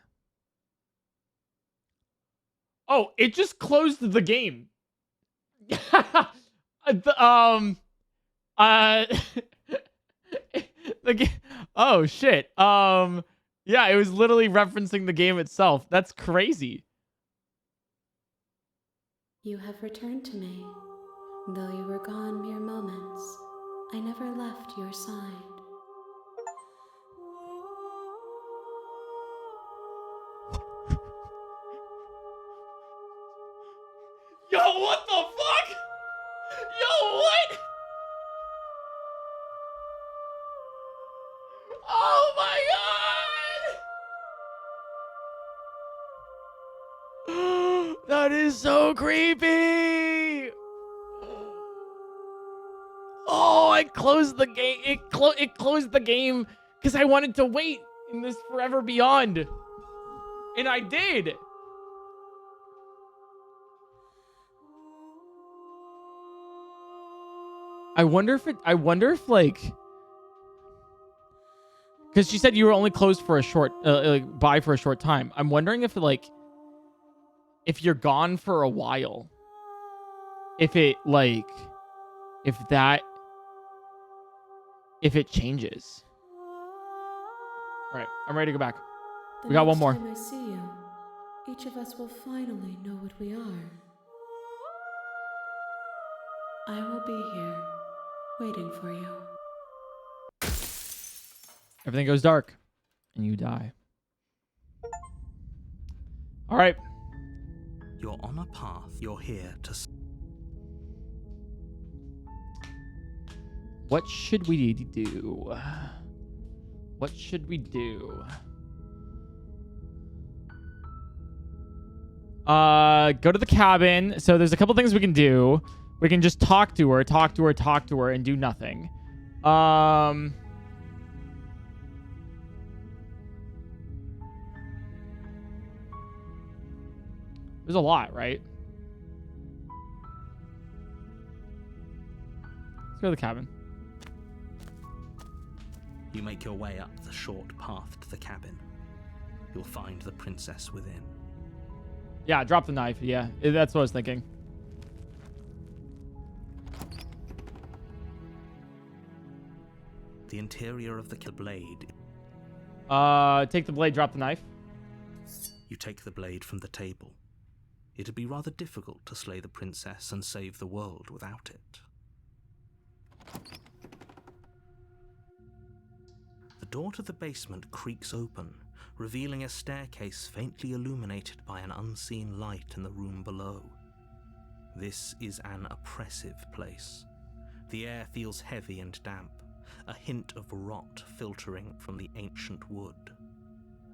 Oh, it just closed the game. Oh shit. Yeah, it was literally referencing the game itself. That's crazy. You have returned to me. Though you were gone mere moments, I never left your side. Yo, what the fuck? Yo, what? Oh my god! That is so creepy! Oh, I closed the game. It closed the game because I wanted to wait in this Forever Beyond. And I did. I wonder if like, because she said you were only closed for a short, by for a short time. I'm wondering if like, if you're gone for a while, if it like, if it changes. All right, I'm ready to go back. We got one more. The next time I see you, each of us will finally know what we are. I will be here, waiting for you. Everything goes dark, and you die. All right. You're on a path. You're here to... What should we do? What should we do? Go to the cabin. So there's a couple things we can do. We can just talk to her, and do nothing. There's a lot, right? Let's go to the cabin. You make your way up the short path to the cabin. You'll find the princess within. Yeah, drop the knife. Yeah, that's what I was thinking. The interior of the blade. Take the blade, drop the knife. You take the blade from the table. It'd be rather difficult to slay the princess and save the world without it. The door to the basement creaks open, revealing a staircase faintly illuminated by an unseen light in the room below. This is an oppressive place. The air feels heavy and damp, a hint of rot filtering from the ancient wood.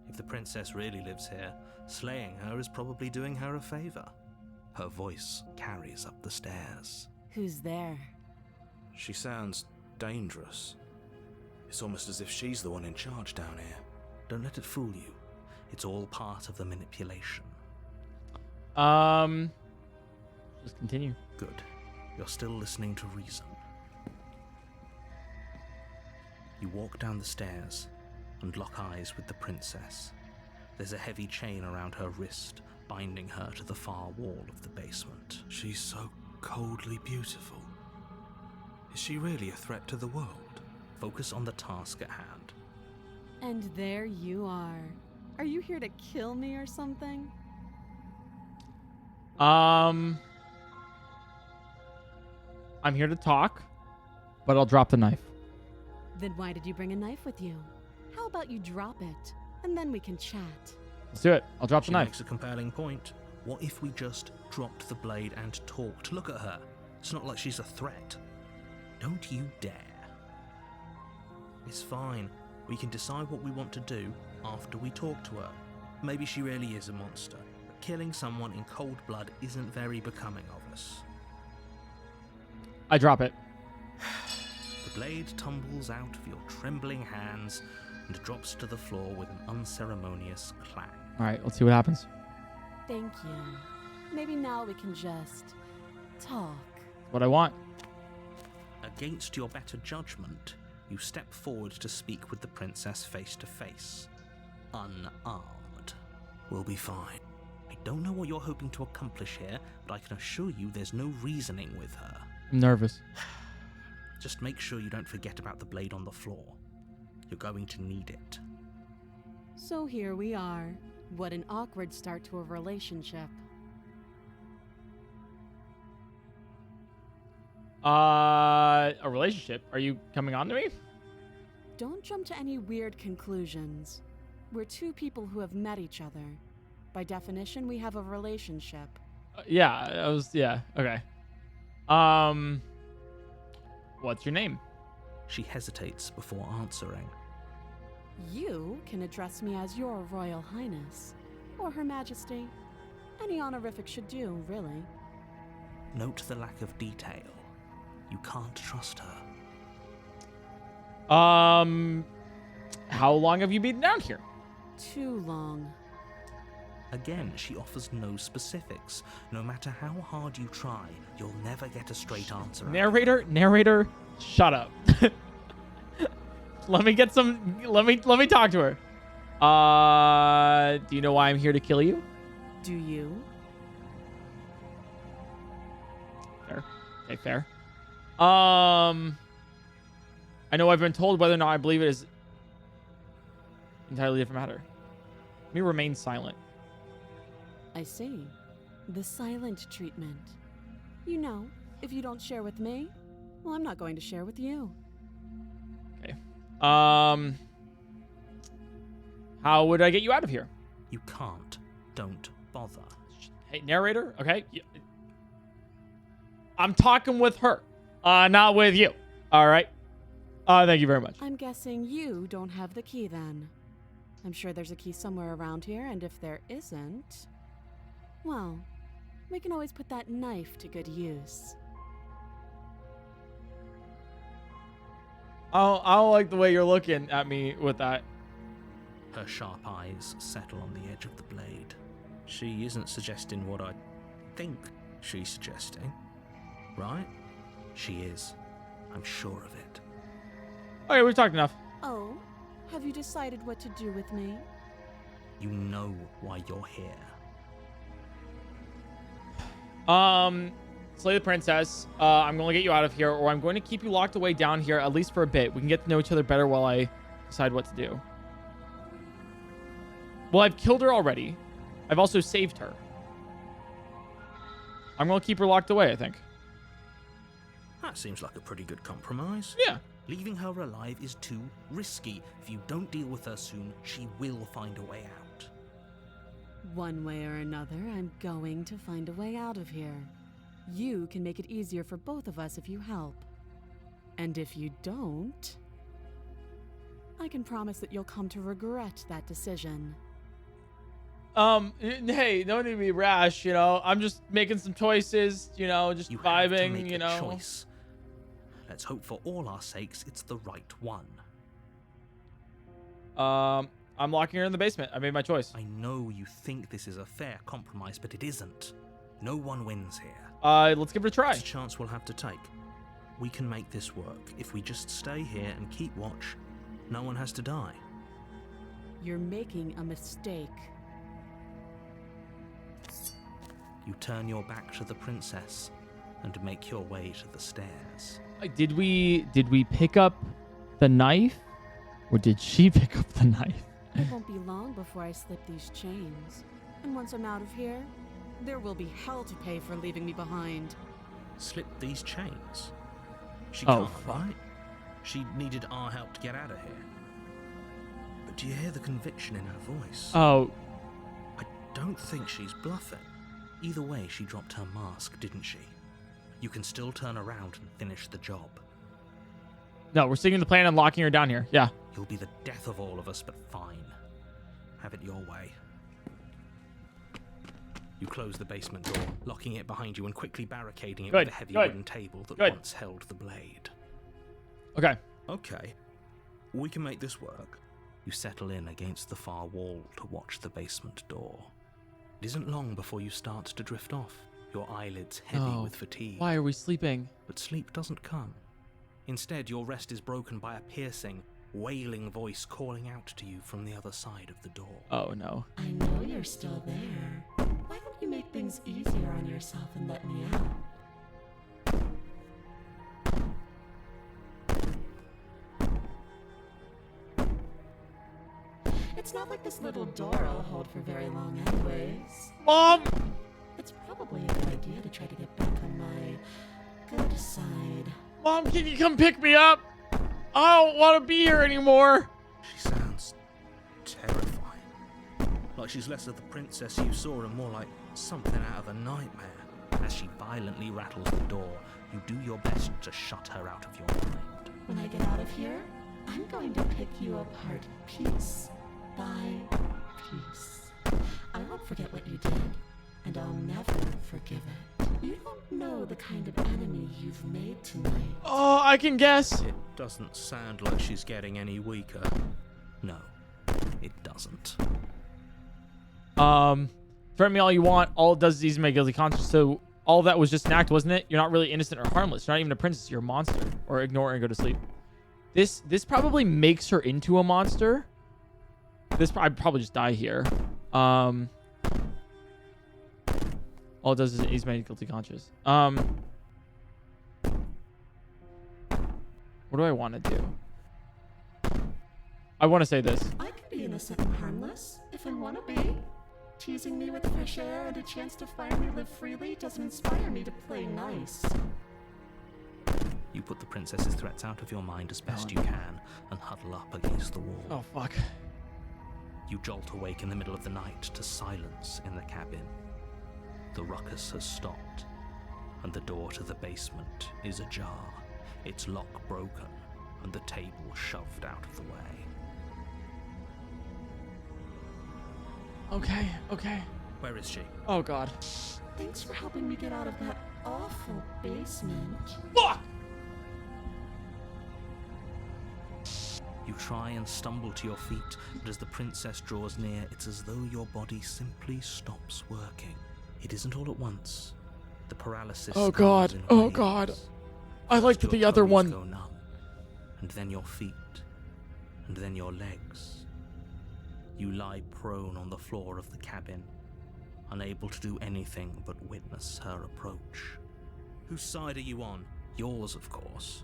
If the princess really lives here, slaying her is probably doing her a favor. Her voice carries up the stairs. Who's there? She sounds dangerous. It's almost as if she's the one in charge down here. Don't let it fool you. It's all part of the manipulation. Just continue. Good. You're still listening to reason. You walk down the stairs and lock eyes with the princess. There's a heavy chain around her wrist, binding her to the far wall of the basement. She's so coldly beautiful. Is she really a threat to the world? Focus on the task at hand. And there you are. Are you here to kill me or something? I'm here to talk, but I'll drop the knife. Then why did you bring a knife with you? How about you drop it, and then we can chat? Let's do it. I'll drop the She knife. makes a compelling point. What if we just dropped the blade and talked? Look at her. It's not like she's a threat. Don't you dare. It's fine. We can decide what we want to do after we talk to her. Maybe she really is a monster, but killing someone in cold blood isn't very becoming of us. I drop it. The blade tumbles out of your trembling hands and drops to the floor with an unceremonious clang. All right, let's see what happens. Thank you. Maybe now we can just talk. What I want. Against your better judgment, you step forward to speak with the princess face to face. Unarmed. We'll be fine. I don't know what you're hoping to accomplish here, but I can assure you there's no reasoning with her. I'm nervous. Just make sure you don't forget about the blade on the floor. You're going to need it. So here we are. What an awkward start to a relationship. A relationship? Are you coming on to me? Don't jump to any weird conclusions. We're two people who have met each other. By definition, we have a relationship. Yeah, okay. What's your name? She hesitates before answering. You can address me as Your Royal Highness, or Her Majesty. Any honorific should do, really. Note the lack of detail. You can't trust her. How long have you been down here? Too long. Again, she offers no specifics. No matter how hard you try, you'll never get a straight answer. Narrator, shut up. Let me talk to her. Do you know why I'm here to kill you? Do you? Fair. Okay, fair. I know I've been told. Whether or not I believe it is entirely different matter. Let me remain silent. I see. The silent treatment. You know, if you don't share with me, well, I'm not going to share with you. Okay. How would I get you out of here? You can't. Don't bother. Hey, narrator. Okay. I'm talking with her, not with you. All right. Thank you very much. I'm guessing you don't have the key then. I'm sure there's a key somewhere around here, and if there isn't, well, we can always put that knife to good use. I don't like the way you're looking at me with that. Her sharp eyes settle on the edge of the blade. She isn't suggesting what I think she's suggesting, right? She is. I'm sure of it. Okay, we've talked enough. Oh, have you decided what to do with me? You know why you're here. Slay the princess. I'm going to get you out of here, or I'm going to keep you locked away down here, at least for a bit. We can get to know each other better while I decide what to do. Well, I've killed her already. I've also saved her. I'm going to keep her locked away, I think. That seems like a pretty good compromise. Yeah. Leaving her alive is too risky. If you don't deal with her soon, she will find a way out. One way or another, I'm going to find a way out of here. You can make it easier for both of us if you help. And if you don't, I can promise that you'll come to regret that decision. Hey, no need to be rash, you know. I'm just making some choices, you know, just You have to vibing, make you a know. choice. Let's hope for all our sakes it's the right one. I'm locking her in the basement. I made my choice. I know you think this is a fair compromise, but it isn't. No one wins here. Let's give it a try. It's a chance we'll have to take. We can make this work. If we just stay here and keep watch, no one has to die. You're making a mistake. You turn your back to the princess and make your way to the stairs. Did we pick up the knife? Or did she pick up the knife? It won't be long before I slip these chains. And once I'm out of here, there will be hell to pay for leaving me behind. Slip these chains? She Oh, can't, fuck. right? She needed our help to get out of here. But do you hear the conviction in her voice? Oh, I don't think she's bluffing. Either way, she dropped her mask, didn't she? You can still turn around and finish the job. no, we're sticking to the plan and locking her down here. Yeah. You'll be the death of all of us, but fine. Have it your way. You close the basement door, locking it behind you and quickly barricading it Good, with a heavy good, wooden table that good. once held the blade. Okay. Okay, we can make this work. You settle in against the far wall to watch the basement door. It isn't long before you start to drift off, your eyelids heavy Oh, with fatigue. Why are we sleeping? But sleep doesn't come. Instead, your rest is broken by a piercing, wailing voice calling out to you from the other side of the door. Oh, no. I know you're still there. Why don't you make things easier on yourself and let me out? It's not like this little door will hold for very long anyways. Mom! It's probably a good idea to try to get back on my good side. Mom, can you come pick me up? I don't want to be here anymore. She sounds terrifying. Like she's less of the princess you saw and more like something out of a nightmare. As she violently rattles the door, you do your best to shut her out of your mind. When I get out of here, I'm going to pick you apart piece by piece. I won't forget what you did, and I'll never forgive it. You don't know the kind of enemy you've made tonight. Oh, I can guess. It doesn't sound like she's getting any weaker. No, it doesn't. Threaten me all you want. All it does is ease my guilty conscience. So all that was just an act, wasn't it? You're not really innocent or harmless. You're not even a princess. You're a monster. Or ignore and go to sleep. This probably makes her into a monster. I'd probably just die here. All it does is ease my guilty conscience. What do I want to do? I want to say this. I could be innocent and harmless if I want to be. Teasing me with fresh air and a chance to finally live freely doesn't inspire me to play nice. You put the princess's threats out of your mind as best you can and huddle up against the wall. Oh, fuck. You jolt awake in the middle of the night to silence in the cabin. The ruckus has stopped, and the door to the basement is ajar, its lock broken, and the table shoved out of the way. Okay. Where is she? Oh, God. Thanks for helping me get out of that awful basement. Fuck! You try and stumble to your feet, but as the princess draws near, it's as though your body simply stops working. It isn't all at once. The paralysis. Oh, comes God. in Oh, waves. God. I First liked your the other toes one. Go numb, and then your feet, and then your legs. You lie prone on the floor of the cabin, unable to do anything but witness her approach. Whose side are you on? Yours, of course.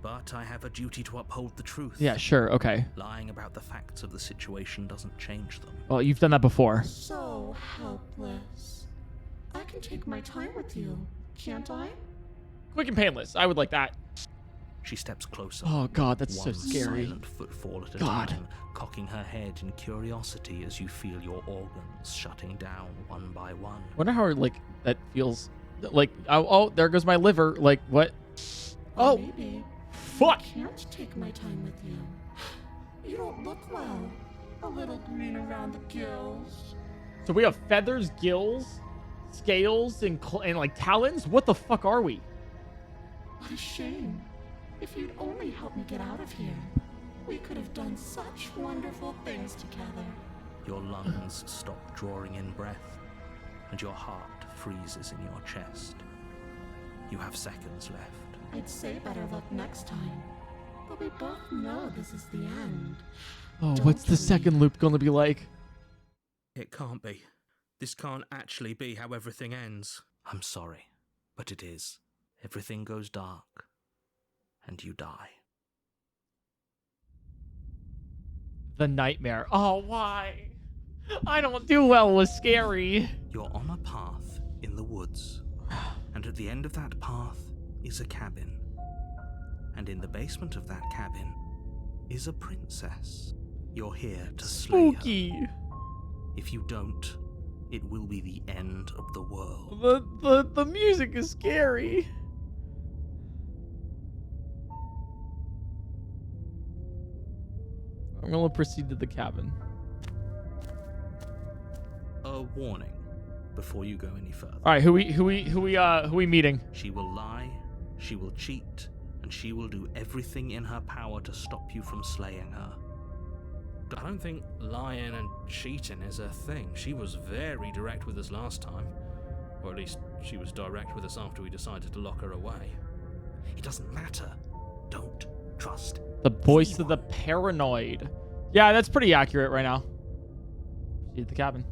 But I have a duty to uphold the truth. Yeah, sure, okay. Lying about the facts of the situation doesn't change them. Well, you've done that before. So helpless. I can take my time with you, can't I? Quick and painless. I would like that. She steps closer. Oh god, that's so one scary. silent footfall at a God. time, cocking her head in curiosity as you feel your organs shutting down one by one. I wonder how, like, that feels. Like, oh, there goes my liver. Like, what? Oh, Maybe fuck. I can't take my time with you. You don't look well. A little green around the gills. So we have feathers, gills, scales, and like talons? What the fuck are we? What a shame. If you'd only help me get out of here, we could have done such wonderful things together. Your lungs stop drawing in breath, and your heart freezes in your chest. You have seconds left. I'd say better luck next time, but we both know this is the end. Oh, Don't what's the we? second loop gonna be like? It can't be. This can't actually be how everything ends. I'm sorry, but it is. Everything goes dark, and you die. The nightmare. Oh, why? I don't do well with scary. You're on a path in the woods, and at the end of that path is a cabin. And in the basement of that cabin is a princess. You're here to slay Spooky. her. If you don't, it will be the end of the world. The music is scary. I'm gonna proceed to the cabin. A warning before you go any further. All right, who we meeting? She will lie, she will cheat, and she will do everything in her power to stop you from slaying her. I don't think lying and cheating is a thing. She was very direct with us last time. Or at least she was direct with us after we decided to lock her away. It doesn't matter. Don't trust The voice of the paranoid. Yeah, that's pretty accurate right now. Proceed to the cabin.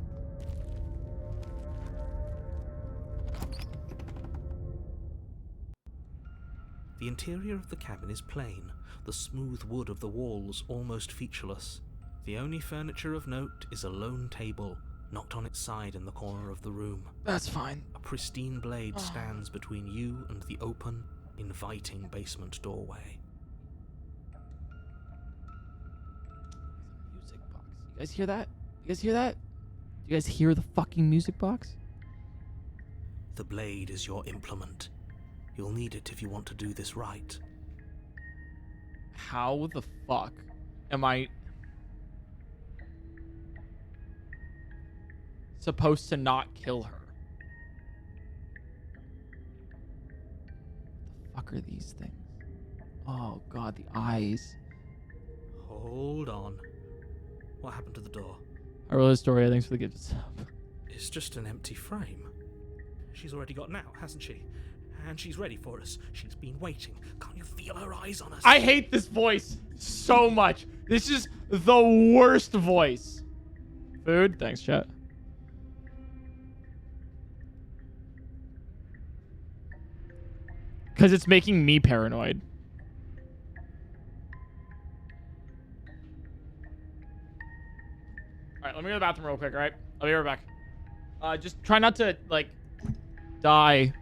The interior of the cabin is plain, the smooth wood of the walls almost featureless. The only furniture of note is a lone table, knocked on its side in the corner of the room. That's fine. A pristine blade stands between you and the open, inviting basement doorway. Music box. You guys hear that? You guys hear that? You guys hear the fucking music box? The blade is your implement. You'll need it if you want to do this right. How the fuck am I supposed to not kill her? What the fuck are these things? Oh god, the eyes. Hold on. What happened to the door? I wrote a story. Thanks for the gift. It's just an empty frame. She's already gotten out, hasn't she? And she's ready for us. She's been waiting. Can't you feel her eyes on us? I hate this voice so much. This is the worst voice. Food? Thanks, chat. Because it's making me paranoid. Alright, let me go to the bathroom real quick, alright? I'll be right back. Just try not to, like, die.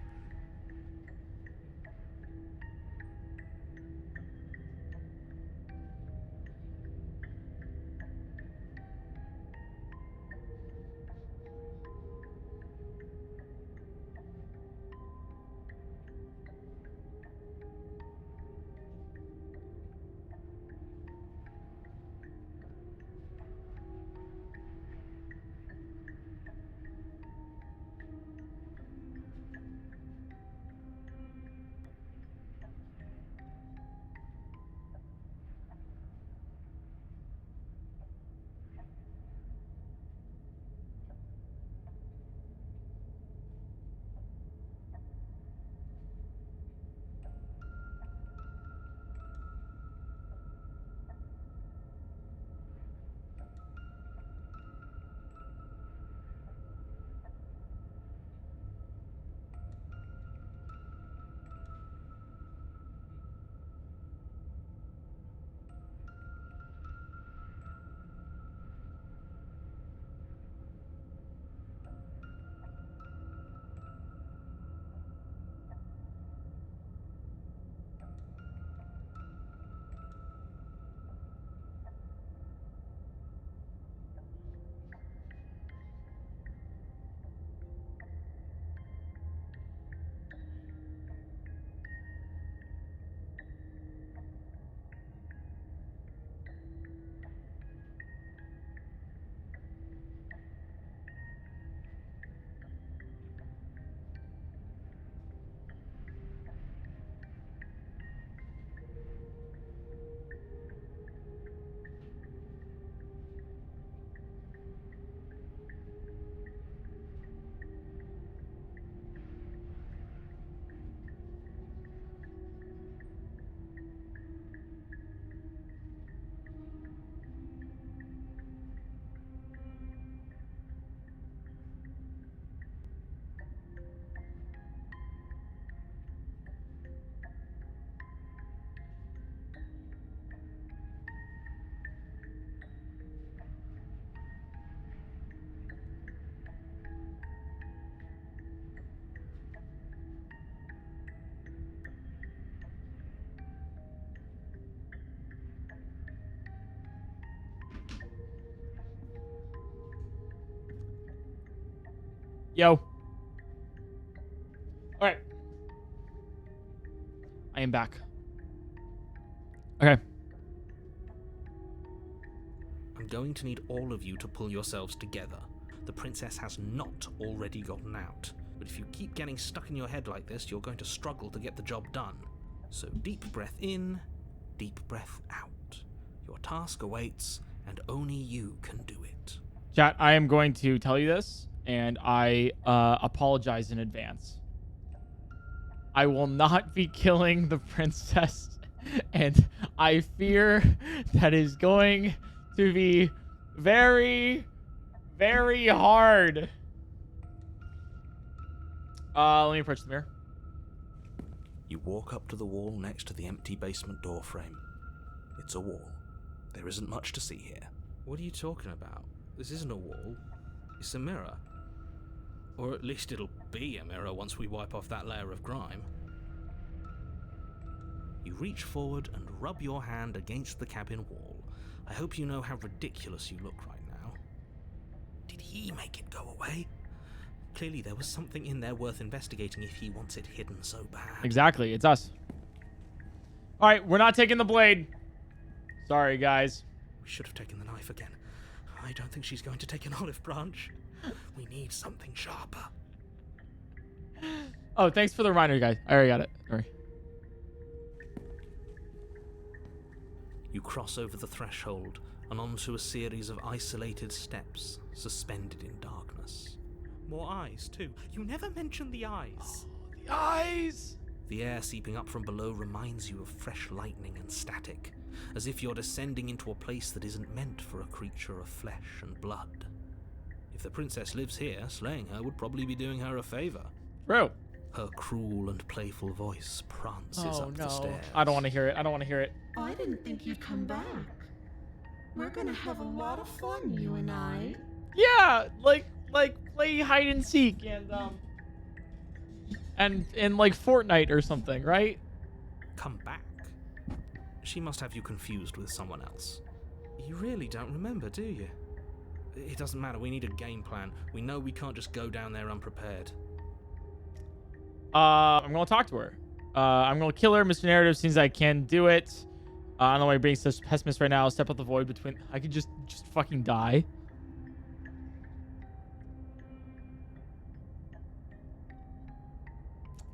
Yo. All right. I am back. Okay. I'm going to need all of you to pull yourselves together. The princess has not already gotten out, but if you keep getting stuck in your head like this, you're going to struggle to get the job done. So deep breath in, deep breath out. Your task awaits, and only you can do it. Chat, I am going to tell you this, and I apologize in advance. I will not be killing the princess, and I fear that is going to be very, very hard. Let me approach the mirror. You walk up to the wall next to the empty basement door frame. It's a wall. There isn't much to see here. What are you talking about? This isn't a wall. It's a mirror. Or at least it'll be a mirror once we wipe off that layer of grime. You reach forward and rub your hand against the cabin wall. I hope you know how ridiculous you look right now. Did he make it go away? Clearly there was something in there worth investigating if he wants it hidden so bad. Exactly, it's us. All right, we're not taking the blade. Sorry, guys. We should have taken the knife again. I don't think she's going to take an olive branch. We need something sharper. Oh, thanks for the reminder, guys. I already got it. Sorry. You cross over the threshold and onto a series of isolated steps suspended in darkness. More eyes, too. You never mentioned the eyes. Oh, the eyes! The air seeping up from below reminds you of fresh lightning and static, as if you're descending into a place that isn't meant for a creature of flesh and blood. If the princess lives here, slaying her would probably be doing her a favor. True. Her cruel and playful voice prances up the stairs. I don't want to hear it. I don't want to hear it. I didn't think you'd come back. We're gonna have a lot of fun, you and I. Yeah, like play hide and seek and like Fortnite or something, right? Come back? She must have you confused with someone else. You really don't remember, do you? It doesn't matter, we need a game plan. We know we can't just go down there unprepared. I'm gonna talk to her. I'm gonna kill her. Mr. Narrative seems I can do it. I don't know why you're being such pessimist right now. Step out the void between. I could just fucking die.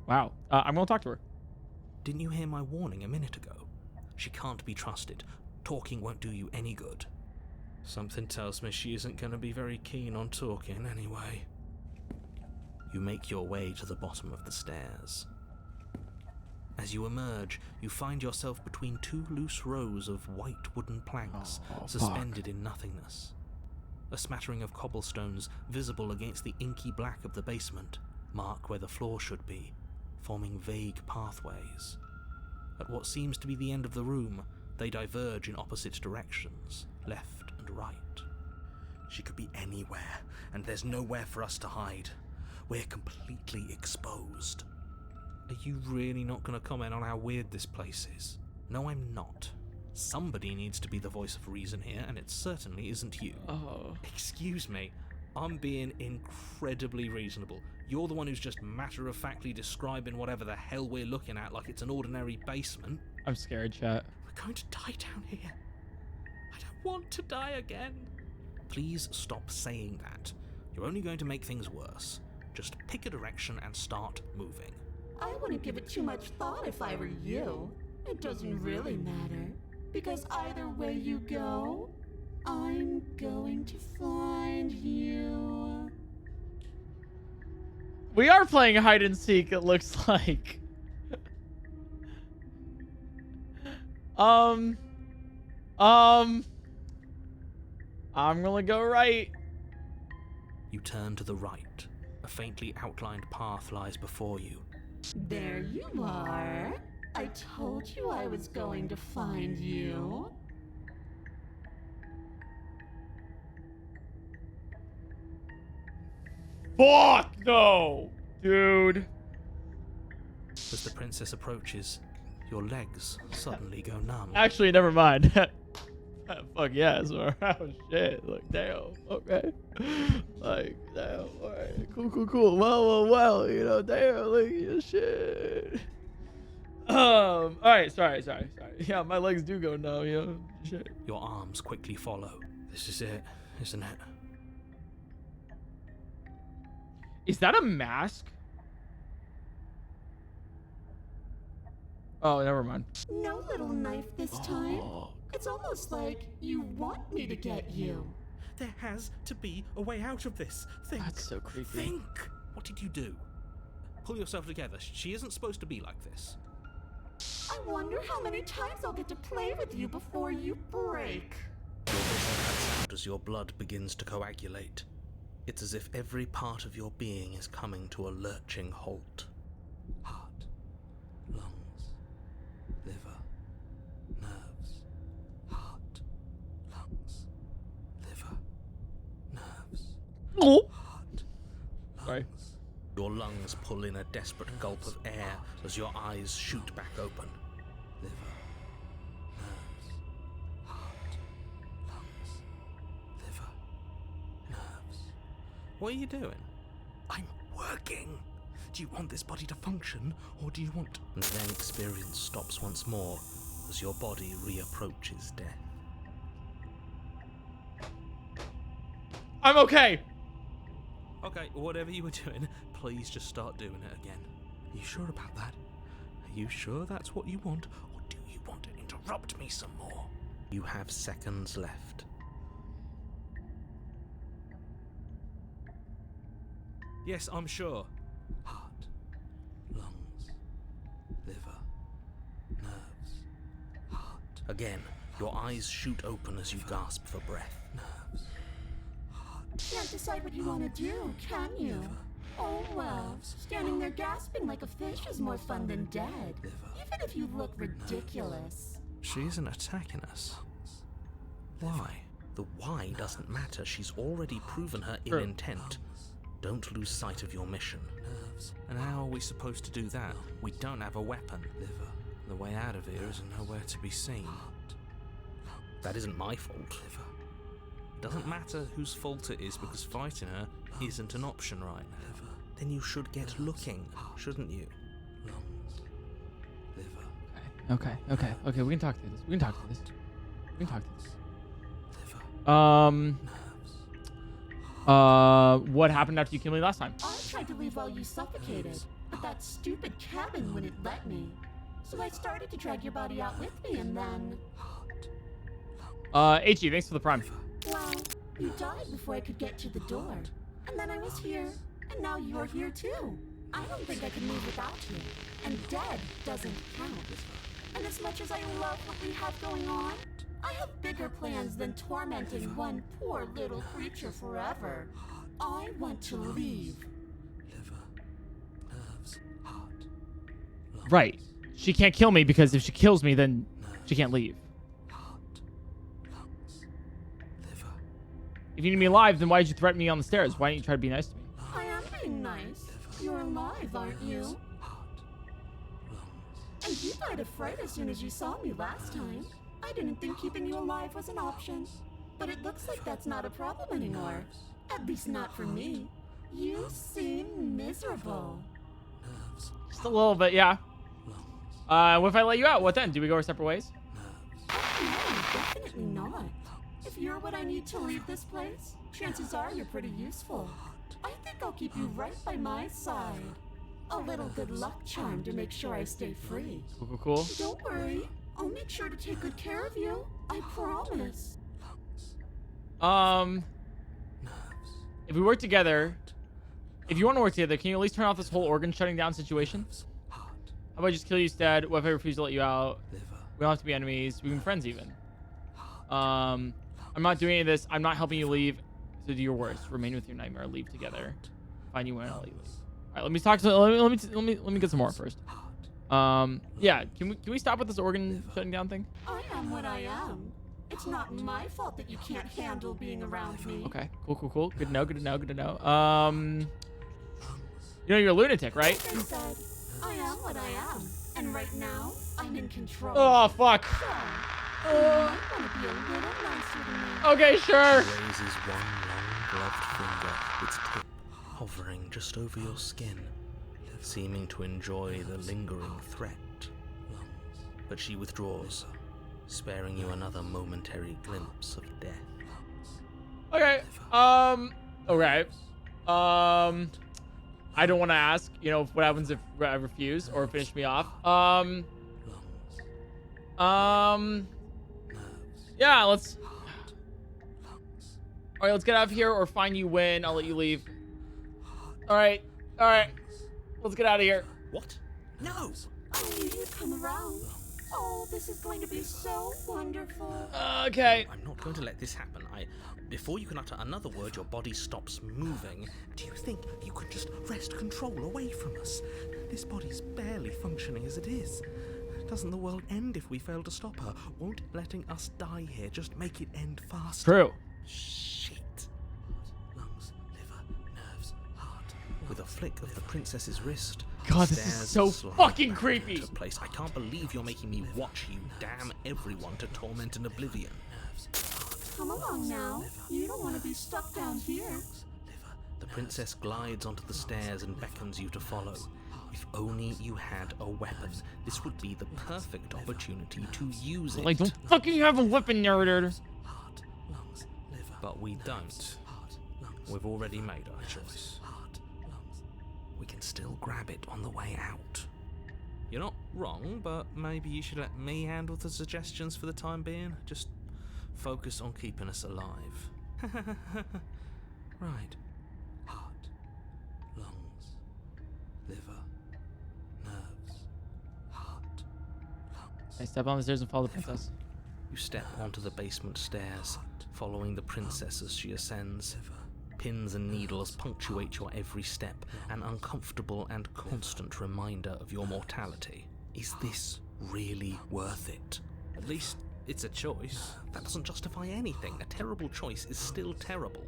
Wow. I'm gonna talk to her. Didn't you hear my warning a minute ago? She can't be trusted. Talking won't do you any good. Something tells me she isn't going to be very keen on talking anyway. You make your way to the bottom of the stairs. As you emerge, you find yourself between two loose rows of white wooden planks suspended in nothingness. A smattering of cobblestones visible against the inky black of the basement mark where the floor should be, forming vague pathways. At what seems to be the end of the room, they diverge in opposite directions, left and right. She could be anywhere, and there's nowhere for us to hide. We're completely exposed. Are you really not going to comment on how weird this place is? No, I'm not. Somebody needs to be the voice of reason here, and it certainly isn't you. Oh. Excuse me, I'm being incredibly reasonable. You're the one who's just matter-of-factly describing whatever the hell we're looking at like it's an ordinary basement. I'm scared, chat. We're going to die down here. I don't want to die again. Please stop saying that. You're only going to make things worse. Just pick a direction and start moving. I wouldn't give it too much thought if I were you. It doesn't really matter, because either way you go, I'm going to find you. We are playing hide and seek, it looks like. I'm gonna go right. You turn to the right. A faintly outlined path lies before you. There you are. I told you I was going to find you. Fuck no, dude. As the princess approaches, your legs suddenly go numb. Actually, never mind. Fuck yes. Oh shit. Like damn. Okay. Like damn. All right. Cool. Well. You know, damn. Like shit. All right. Sorry. Yeah, my legs do go now. You know. Shit. Your arms quickly follow. This is it, isn't it? Is that a mask? Oh, never mind. No little knife this time. It's almost like you want me to get you. There has to be a way out of this. Think. That's so creepy. Think. What did you do? Pull yourself together. She isn't supposed to be like this. I wonder how many times I'll get to play with you before you break. Your vision cuts out as your blood begins to coagulate. It's as if every part of your being is coming to a lurching halt. Heart, lungs, liver, nerves. Heart, lungs, liver, nerves. Oh. Heart, Sorry. lungs. Your lungs pull in a desperate gulp of air as your eyes shoot back open. Liver, nerves, heart, lungs, liver, nerves. What are you doing? I'm working. Do you want this body to function, or do you want... And then experience stops once more as your body reapproaches death. I'm okay. Okay, whatever you were doing, please just start doing it again. Are you sure about that? Are you sure that's what you want, or do you want to interrupt me some more? You have seconds left. Yes, I'm sure. Heart, lungs, liver, nerves, heart. Again, your eyes shoot open as you gasp for breath. Nerves, heart. Can't decide what you want to do, can you? Oh well, standing there gasping like a fish is more fun than dead. Even if you look ridiculous. She isn't attacking us. Why? The why doesn't matter. She's already proven her ill intent. Don't lose sight of your mission. And how are we supposed to do that? We don't have a weapon. The way out of here is nowhere to be seen. That isn't my fault. It doesn't matter whose fault it is because fighting her isn't an option right now. Then you should get looking, shouldn't you? Okay. We can talk through this. What happened after you killed me last time? I tried to leave while you suffocated, but that stupid cabin wouldn't let me. So I started to drag your body out with me and then... HG, thanks for the prime. Well, you died before I could get to the door. And then I was here, and now you're here too. I don't think I can move without you. And dead doesn't count. And as much as I love what we have going on, I have bigger plans than tormenting one poor little creature forever. I want to leave. Right. She can't kill me because if she kills me, then she can't leave. If you need me alive, then why did you threaten me on the stairs? Why didn't you try to be nice to me? I am being nice. You're alive, aren't you? And you died of fright as soon as you saw me last time. I didn't think keeping you alive was an option. But it looks like that's not a problem anymore. At least not for me. You seem miserable. Just a little bit, yeah. What if I let you out? What then? Do we go our separate ways? No, definitely not. If you're what I need to leave this place, chances are you're pretty useful. I think I'll keep you right by my side. A little good luck charm to make sure I stay free. Cool. Don't worry. I'll make sure to take good care of you. I promise. If we work together, if you want to work together, can you at least turn off this whole organ shutting down situation? How about I just kill you instead? What if I refuse to let you out? We don't have to be enemies. We can be friends even. I'm not doing any of this. I'm not helping you leave. So do your worst. Remain with your nightmare. Leave together. Find you when I'll leave. All right, let me talk to. Let me get some more first. Yeah. Can we stop with this organ shutting down thing? I am what I am. It's not my fault that you can't handle being around me. Okay. Cool. Good to know. You know you're a lunatic, right? Like I said, I am what I am, and right now I'm in control. Oh fuck. So, Okay, sure. Raises one long gloved finger, its tip hovering just over your skin, seeming to enjoy the lingering threat. But she withdraws, sparing you another momentary glimpse of death. Okay. Okay. I don't want to ask, you know, what happens if I refuse or finish me off. Yeah, let's. All right, let's get out of here or fine you win. I'll let you leave. All right. Let's get out of here. What? No! I knew you'd come around. Oh, this is going to be so wonderful. Okay. I'm not going to let this happen. Before you can utter another word, your body stops moving. Do you think you could just wrest control away from us? This body's barely functioning as it is. Doesn't the world end if we fail to stop her? Won't letting us die here just make it end faster? True. Shit. Lungs, liver, nerves, heart. With a flick of the princess's wrist, God, this is so fucking creepy. Place. I can't believe you're making me watch you damn everyone to torment and oblivion. Come along now. You don't want to be stuck down here. The princess glides onto the stairs and beckons you to follow. If only you had a weapon, this would be the perfect opportunity to use it. Like, don't fucking have a weapon, Narrator. But we don't. We've already made our choice. We can still grab it on the way out. You're not wrong, but maybe you should let me handle the suggestions for the time being. Just focus on keeping us alive. Right. Heart, lungs, liver, nerves, heart, lungs. I step on the stairs and follow the princess. You step onto the basement stairs, following the princess as she ascends. Pins and needles punctuate your every step, an uncomfortable and constant reminder of your mortality. Is this really worth it? At least it's a choice. That doesn't justify anything. A terrible choice is still terrible.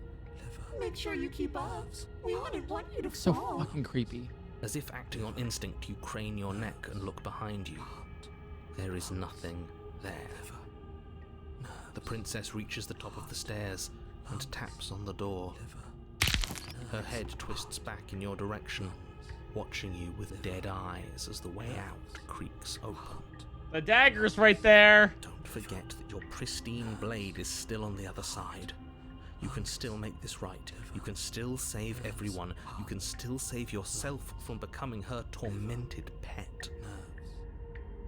Make sure you keep up. We wouldn't want you to So fall. fucking creepy. As if acting on instinct, you crane your neck and look behind you. There is nothing there. The princess reaches the top of the stairs and taps on the door. Her head twists back in your direction, watching you with dead eyes as the way out creaks open. The dagger's right there. Don't forget that your pristine blade is still on the other side. You can still make this right. You can still save everyone. You can still save yourself from becoming her tormented pet.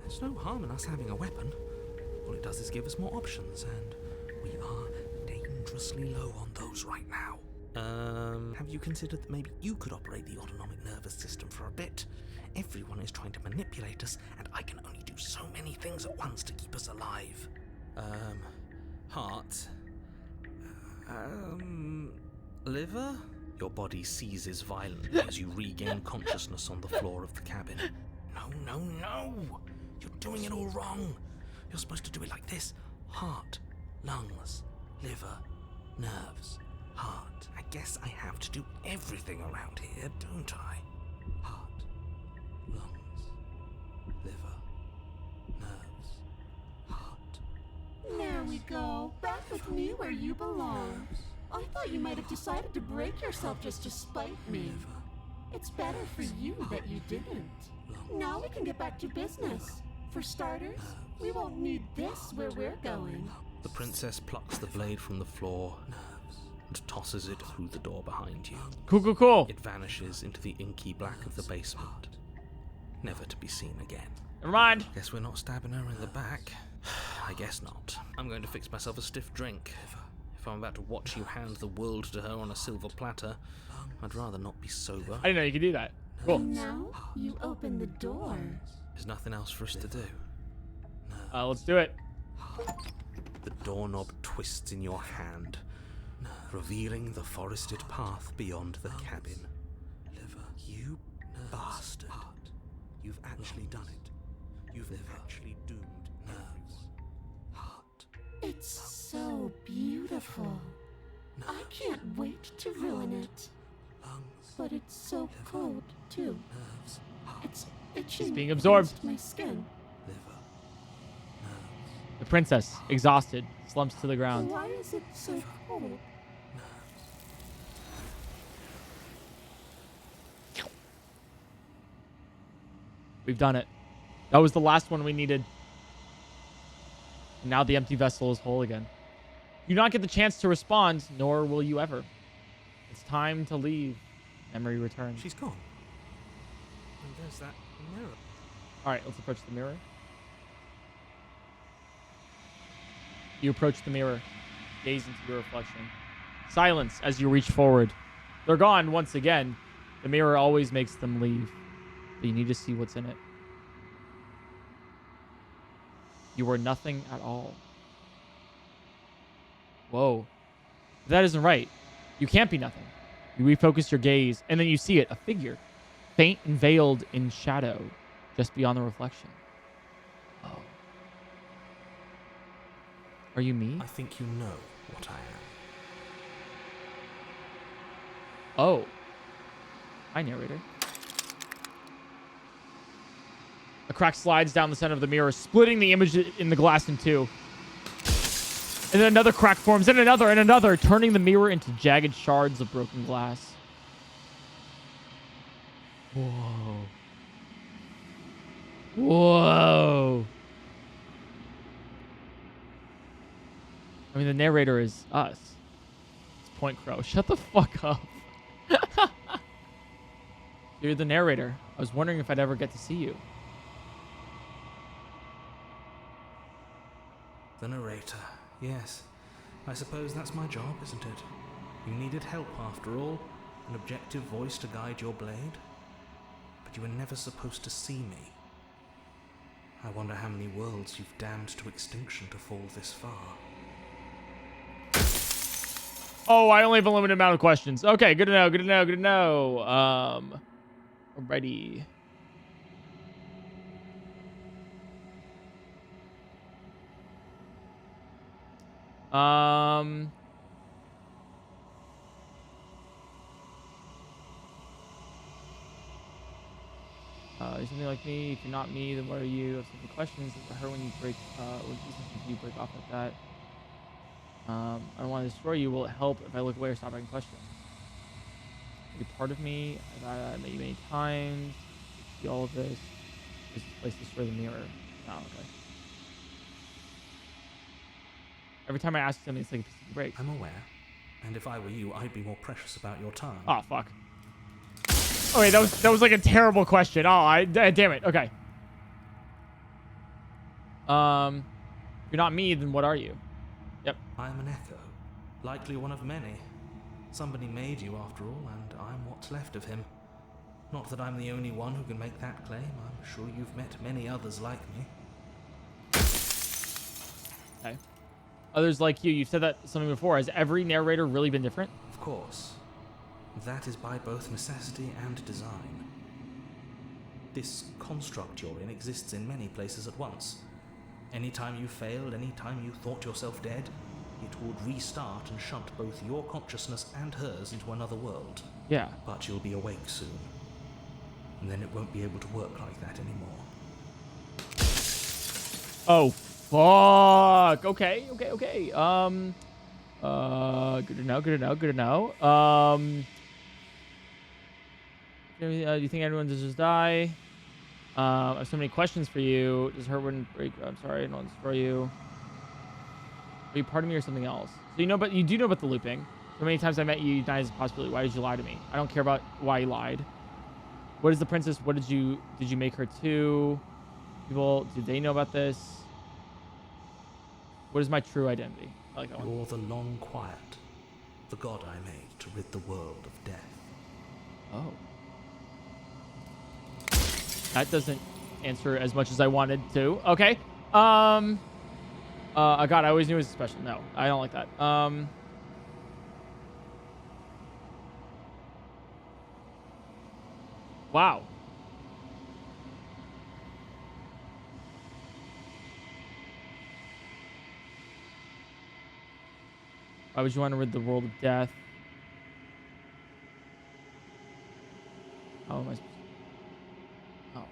There's no harm in us having a weapon. All it does is give us more options, and we are dangerously low on those right now. Have you considered that maybe you could operate the autonomic nervous system for a bit? Everyone is trying to manipulate us, and I can only do so many things at once to keep us alive. Heart. Liver? Your body seizes violently as you regain consciousness on the floor of the cabin. No! You're doing it all wrong. You're supposed to do it like this. Heart, lungs, liver, nerves, heart. I guess I have to do everything around here, don't I? Heart, lungs, liver, nerves, heart. There we go. Back with me where you belong. I thought you might have decided to break yourself just to spite me. It's better for you that you didn't. Now we can get back to business. For starters, we won't need this where we're going. The princess plucks the blade from the floor and tosses it through the door behind you. Cool. It vanishes into the inky black of the basement, never to be seen again. Never mind. Guess we're not stabbing her in the back. I guess not. I'm going to fix myself a stiff drink. If I'm about to watch you hand the world to her on a silver platter, I'd rather not be sober. I didn't know you could do that. Cool. And now you open the door. There's nothing else for us to do. Let's do it. The doorknob twists in your hand, revealing the forested path beyond the cabin. You bastard. You've actually done it. You've actually doomed everyone. It's so beautiful. I can't wait to ruin it. But it's so cold, too. It's itching being absorbed. against my skin. The princess, exhausted, slumps to the ground. Why is it so cold? We've done it. That was the last one we needed. And now the empty vessel is whole again. You do not get the chance to respond, nor will you ever. It's time to leave. Memory returns. She's gone. And there's that mirror. All right, let's approach the mirror. You approach the mirror. Gaze into your reflection. Silence as you reach forward. They're gone once again. The mirror always makes them leave. But you need to see what's in it. You are nothing at all. Whoa. That isn't right. You can't be nothing. You refocus your gaze, and then you see it, a figure, faint and veiled in shadow, just beyond the reflection. Oh. Are you me? I think you know what I am. Oh. Hi, narrator. A crack slides down the center of the mirror, splitting the image in the glass in two. And then another crack forms, and another, turning the mirror into jagged shards of broken glass. Whoa. Whoa. I mean, the narrator is us. It's PointCrow. Shut the fuck up. You're the narrator. I was wondering if I'd ever get to see you. The narrator. Yes. I suppose that's my job, isn't it? You needed help after all. An objective voice to guide your blade. But you were never supposed to see me. I wonder how many worlds you've damned to extinction to fall this far. Oh, I only have a limited amount of questions. Okay, good to know, good to know, good to know. Alrighty. You're something like me. If you're not me, then what are you? I have some questions that hurt when you break. When you break off like that. I don't want to destroy you. Will it help if I look away or stop asking questions? Are you part of me? I've met you many times. See all of this. Is this place destroy the mirror? Oh, okay. Every time I ask something, it's like a piece of break. I'm aware. And if I were you, I'd be more precious about your time. Oh, fuck. Oh, wait, that was like a terrible question. Oh, damn it. Okay. If you're not me, then what are you? Yep. I am an echo. Likely one of many. Somebody made you after all, and I'm what's left of him. Not that I'm the only one who can make that claim. I'm sure you've met many others like me. Okay. Others like you. You've said that something before. Has every narrator really been different? Of course. That is by both necessity and design. This construct you're in exists in many places at once. Anytime you failed, anytime you thought yourself dead, it would restart and shunt both your consciousness and hers into another world. Yeah. But you'll be awake soon. And then it won't be able to work like that anymore. Oh, fuck. Okay. Good to know. Do you think everyone deserves to die? I have so many questions for you. Does her wouldn't break? I'm sorry, I don't want to destroy you. Are you part of me or something else? So you do know about the looping. So many times I met you, you denied as a possibility. Why did you lie to me? I don't care about why you lied. What is the princess? What did you make her to? People, did they know about this? What is my true identity? I like that one. You're the long quiet, the god I made to rid the world of death. Oh. That doesn't answer as much as I wanted to. Okay. God, I always knew it was special. No, I don't like that. Wow. Why would you want to rid the world of death? How am I supposed to... Oh.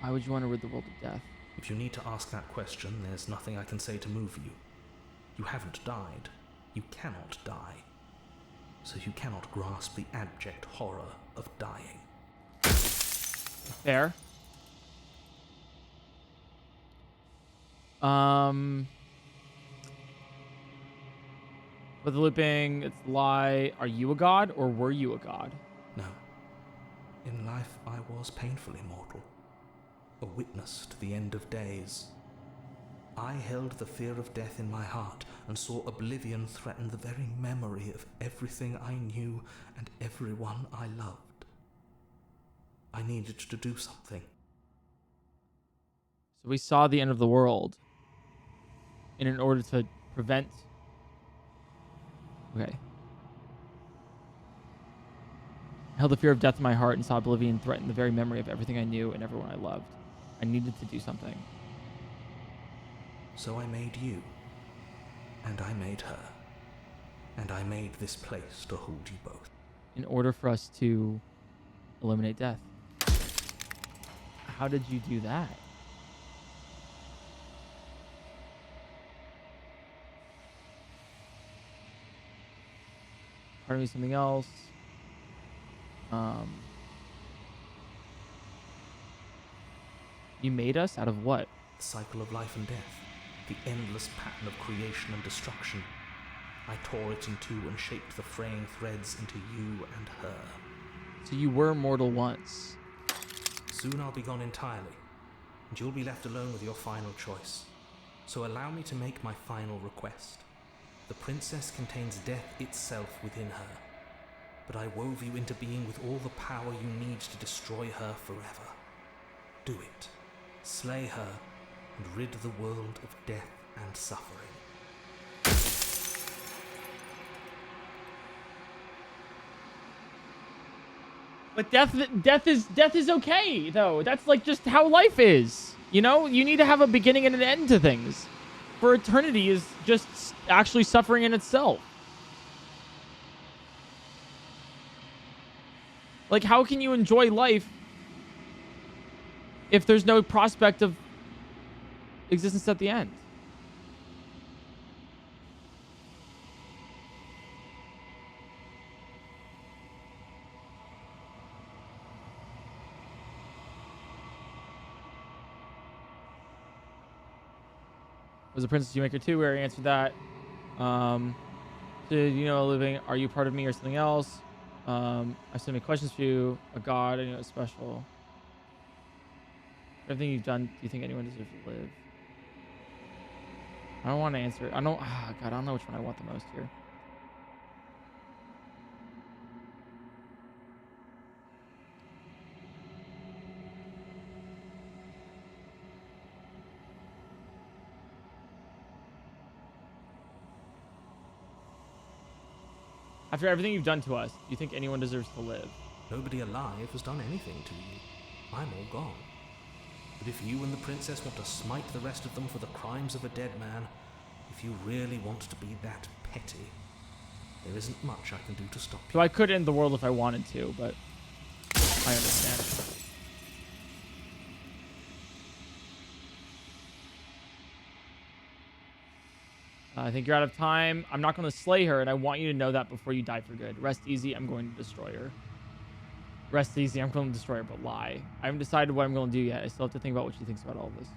Why would you want to rid the world of death? If you need to ask that question, there's nothing I can say to move you. You haven't died. You cannot die. So you cannot grasp the abject horror of dying. Fair. With the looping, it's lie. Are you a god or were you a god? No. In life, I was painfully mortal. A witness to the end of days. I held the fear of death in my heart and saw oblivion threaten the very memory of everything I knew and everyone I loved. I needed to do something. So we saw the end of the world. And in order to prevent... Okay. I held the fear of death in my heart and saw oblivion threaten the very memory of everything I knew and everyone I loved. I needed to do something. So I made you. And I made her. And I made this place to hold you both. In order for us to eliminate death. How did you do that? Part of me something else. You made us out of what? The cycle of life and death. The endless pattern of creation and destruction. I tore it in two and shaped the fraying threads into you and her. So you were mortal once. Soon I'll be gone entirely, and you'll be left alone with your final choice. So allow me to make my final request. The princess contains death itself within her, but I wove you into being with all the power you need to destroy her forever. Do it. Slay her, and rid the world of death and suffering. But death is okay though. That's like just how life is. You know, you need to have a beginning and an end to things. For eternity is just actually suffering in itself. Like, how can you enjoy life if there's no prospect of existence at the end? Was a princess you make her too? We already answered that. Did you know a living? Are you part of me or something else? I have so many questions for you. A god, and special. Everything you've done, do you think anyone deserves to live? I don't want to answer it. I don't. God, I don't know which one I want the most here. After everything you've done to us, do you think anyone deserves to live? Nobody alive has done anything to you. I'm all gone. But if you and the princess want to smite the rest of them for the crimes of a dead man, if you really want to be that petty, there isn't much I can do to stop you. So I could end the world if I wanted to, but I understand. I think you're out of time. I'm not going to slay her, and I want you to know that before you die for good. Rest easy, I'm going to destroy her. Rest easy, I'm going to destroy her, but lie. I haven't decided what I'm going to do yet. I still have to think about what she thinks about all of this.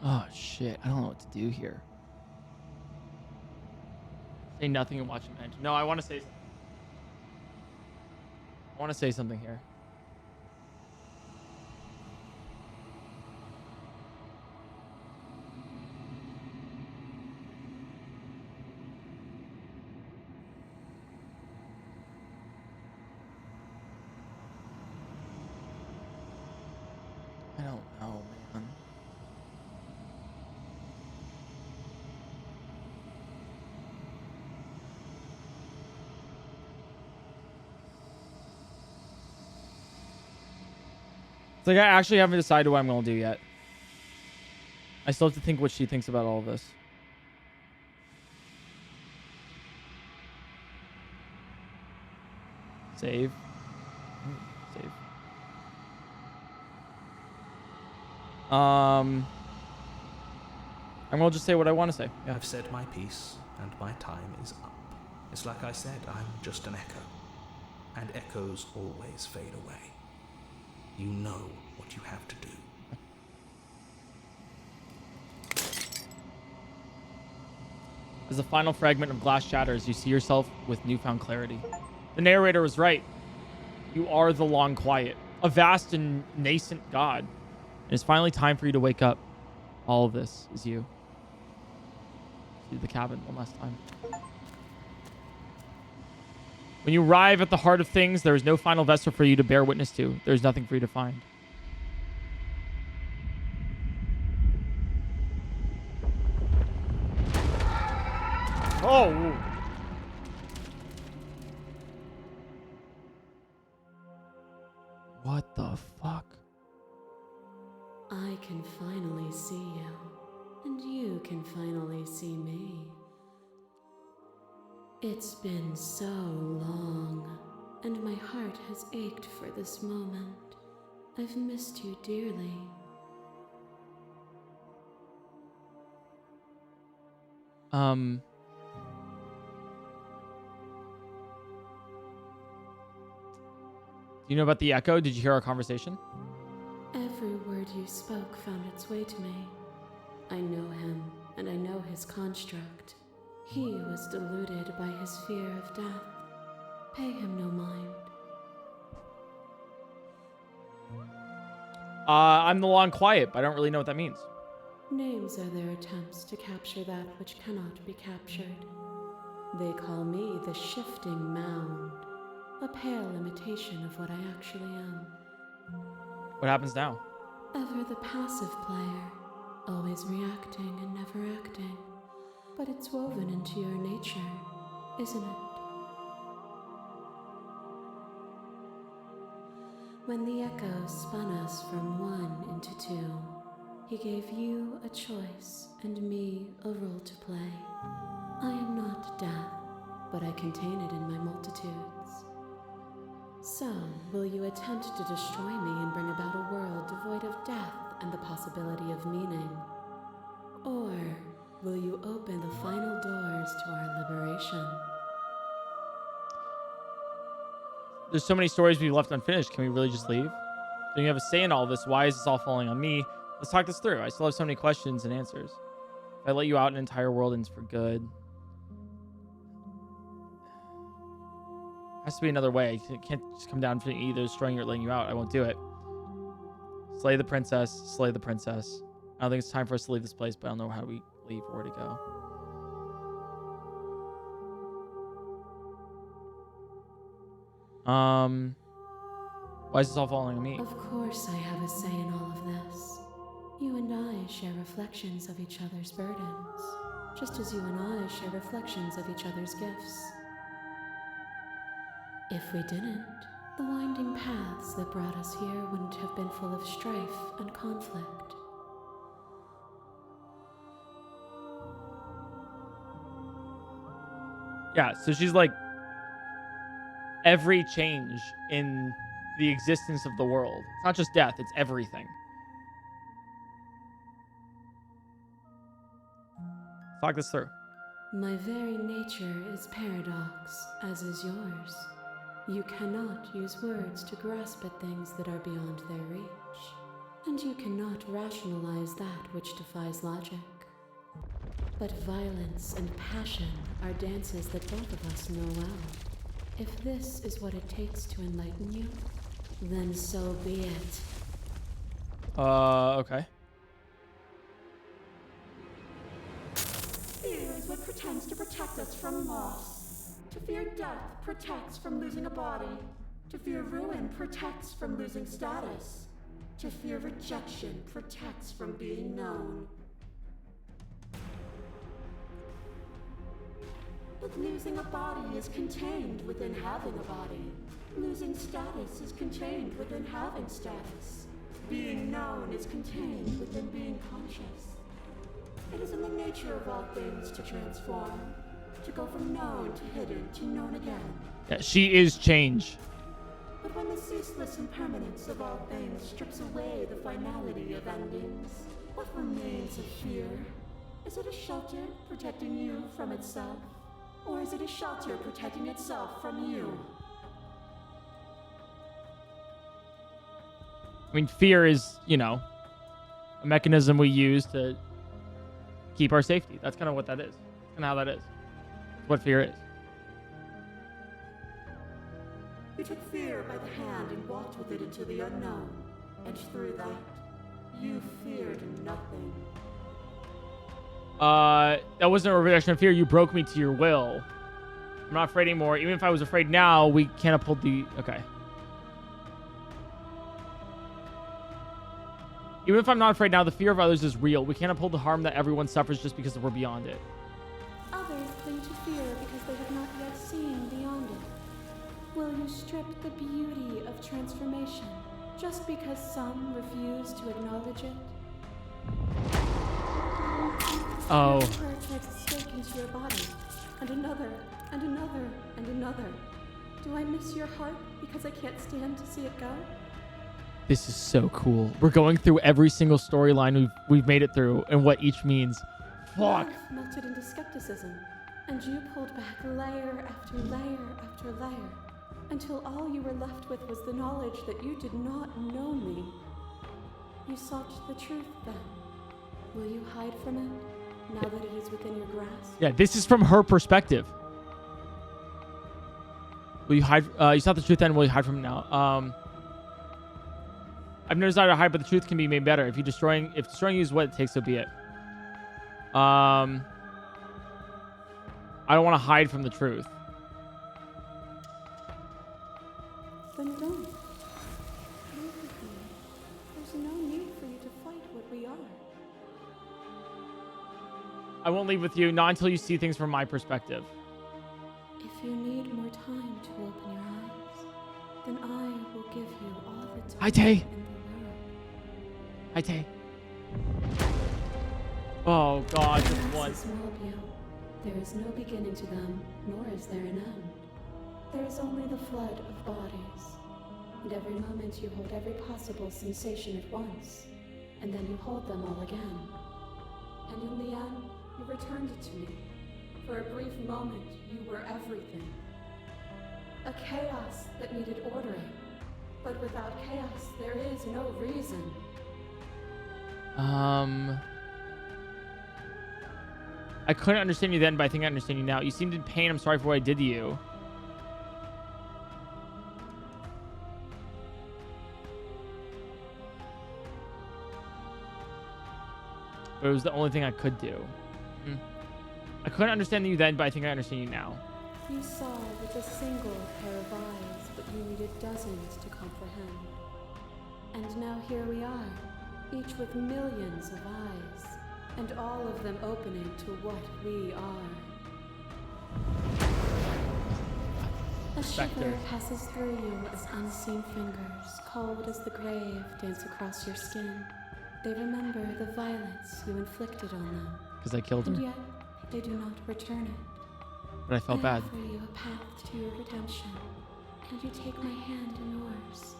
Oh, shit. I don't know what to do here. Say nothing and watch him end. No, I want to say something. I want to say something here. I don't know, man. It's like I actually haven't decided what I'm going to do yet. I still have to think what she thinks about all of this. Save. Save. And we'll just say what I want to say. Yeah. I've said my piece, and my time is up. It's like I said, I'm just an echo. And echoes always fade away. You know what you have to do. As the final fragment of glass shatters, you see yourself with newfound clarity. The narrator was right. You are the long quiet, a vast and nascent god. And it's finally time for you to wake up. All of this is you. See the cabin one last time. When you arrive at the heart of things, there is no final vessel for you to bear witness to. There is nothing for you to find. Oh! What the fuck? I can finally see you, and you can finally see me. It's been so long, and my heart has ached for this moment. I've missed you dearly. Do you know about the echo? Did you hear our conversation? Every word you spoke found its way to me. I know him, and I know his construct. He was deluded by his fear of death. Pay him no mind. I'm the long quiet, but I don't really know what that means. Names are their attempts to capture that which cannot be captured. They call me the shifting mound, a pale imitation of what I actually am. What happens now? Ever the passive player, always reacting and never acting. But it's woven into your nature, isn't it? When the echo spun us from one into two, he gave you a choice and me a role to play. I am not death, but I contain it in my multitudes. So, will you attempt to destroy me and bring about a world devoid of death and the possibility of meaning? Or will you open the final doors to our liberation? There's so many stories we've left unfinished. Can we really just leave? Don't you have a say in all this? Why is this all falling on me? Let's talk this through. I still have so many questions and answers. If I let you out, an entire world ends for good. Has to be another way. It can't just come down to either destroying you or letting you out. I won't do it. Slay the princess. Slay the princess. I don't think it's time for us to leave this place, but I don't know how we leave or where to go. Why is this all falling on me? Of course I have a say in all of this. You and I share reflections of each other's burdens, just as you and I share reflections of each other's gifts. If we didn't, the winding paths that brought us here wouldn't have been full of strife and conflict. Yeah, so she's like every change in the existence of the world. It's not just death, it's everything. Talk this through. My very nature is paradox, as is yours. You cannot use words to grasp at things that are beyond their reach, and you cannot rationalize that which defies logic. But violence and passion are dances that both of us know well. If this is what it takes to enlighten you, then so be it. Okay. Fear is what pretends to protect us from loss. To fear death protects from losing a body. To fear ruin protects from losing status. To fear rejection protects from being known. But losing a body is contained within having a body. Losing status is contained within having status. Being known is contained within being conscious. It is in the nature of all things to transform, to go from known to hidden to known again. Yeah, she is change. But when the ceaseless impermanence of all things strips away the finality of endings, what remains of fear? Is it a shelter protecting you from itself? Or is it a shelter protecting itself from you? I mean, fear is, you know, a mechanism we use to keep our safety. That's kind of what that is. That's kind of how that is. That's what fear is. You took fear by the hand and walked with it into the unknown. And through that, you feared nothing. That wasn't a rejection of fear. You broke me to your will. I'm not afraid anymore. Even if I was afraid now, we can't uphold the... Okay. Even if I'm not afraid now, the fear of others is real. We can't uphold the harm that everyone suffers just because we're beyond it. Others cling to fear because they have not yet seen beyond it. Will you strip the beauty of transformation just because some refuse to acknowledge it? Oh. Fear takes a stake into your body, and another, and another, and another. Do I miss your heart because I can't stand to see it go? This is so cool. We're going through every single storyline we've made it through and what each means. Fuck. Life melted into skepticism, and you pulled back layer after layer after layer, until all you were left with was the knowledge that you did not know me. You sought the truth then. Will you hide from it, now that it is within your grasp? Yeah, this is from her perspective. Will you hide? You sought the truth then, will you hide from it now? I've no desire to hide, but the truth can be made better. If destroying you is what it takes, so be it. I don't want to hide from the truth. Then don't. Leave with me. There's no need for you to fight what we are. I won't leave with you, not until you see things from my perspective. If you need more time to open your eyes, then I will give you all the time Hi, Tay. in the world. Hi, Tay. Oh, God, just one. Masses mold you. There is no beginning to them, nor is there an end. There is only the flood of bodies. And every moment you hold every possible sensation at once, and then you hold them all again. And in the end, you returned it to me. For a brief moment, you were everything. A chaos that needed ordering. But without chaos, there is no reason. I couldn't understand you then, but I think I understand you now. You seemed in pain. I'm sorry for what I did to you. But it was the only thing I could do. I couldn't understand you then, but I think I understand you now. You saw with a single pair of eyes what you needed dozens to comprehend. And now here we are, each with millions of eyes, and all of them opening to what we are. A shiver passes through you as unseen fingers, cold as the grave, dance across your skin. They remember the violence you inflicted on them. Because I killed her. And yet, they do not return it. But I felt bad. I offer you a path to your redemption. Can you take my hand in yours?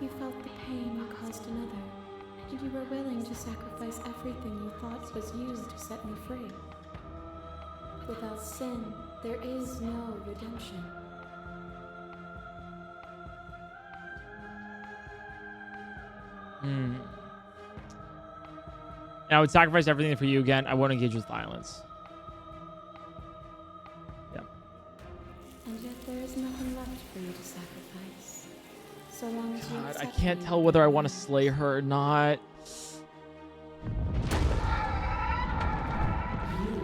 You felt the pain you caused another, and you were willing to sacrifice everything you thought was you to set me free. Without sin, there is no redemption. And I would sacrifice everything for you again. I won't engage with violence. Yeah. And yet there is nothing left for you to sacrifice. So long as you God, I accept can't me. tell whether I want to slay her or not. You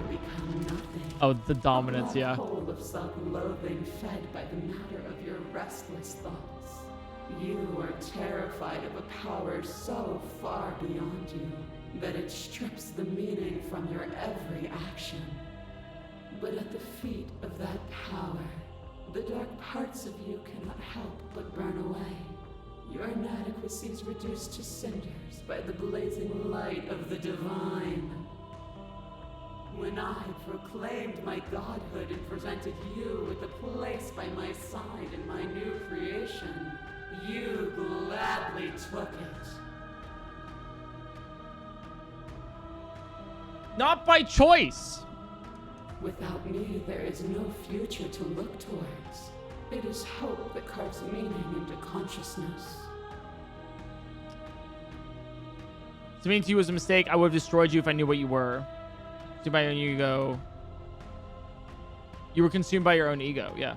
become nothing. Oh, the dominance, A yeah. black hole of self-loathing fed by the matter of your restless thoughts. You are terrified of a power so far beyond you that it strips the meaning from your every action. But at the feet of that power, the dark parts of you cannot help but burn away. Your inadequacies reduced to cinders by the blazing light of the divine. When I proclaimed my godhood and presented you with a place by my side in my new creation, you gladly took it. Not by choice. Without me, there is no future to look towards. It is hope that carves meaning into consciousness. To me, to you was a mistake. I would have destroyed you if I knew what you were. Consumed by your own ego. You were consumed by your own ego, yeah.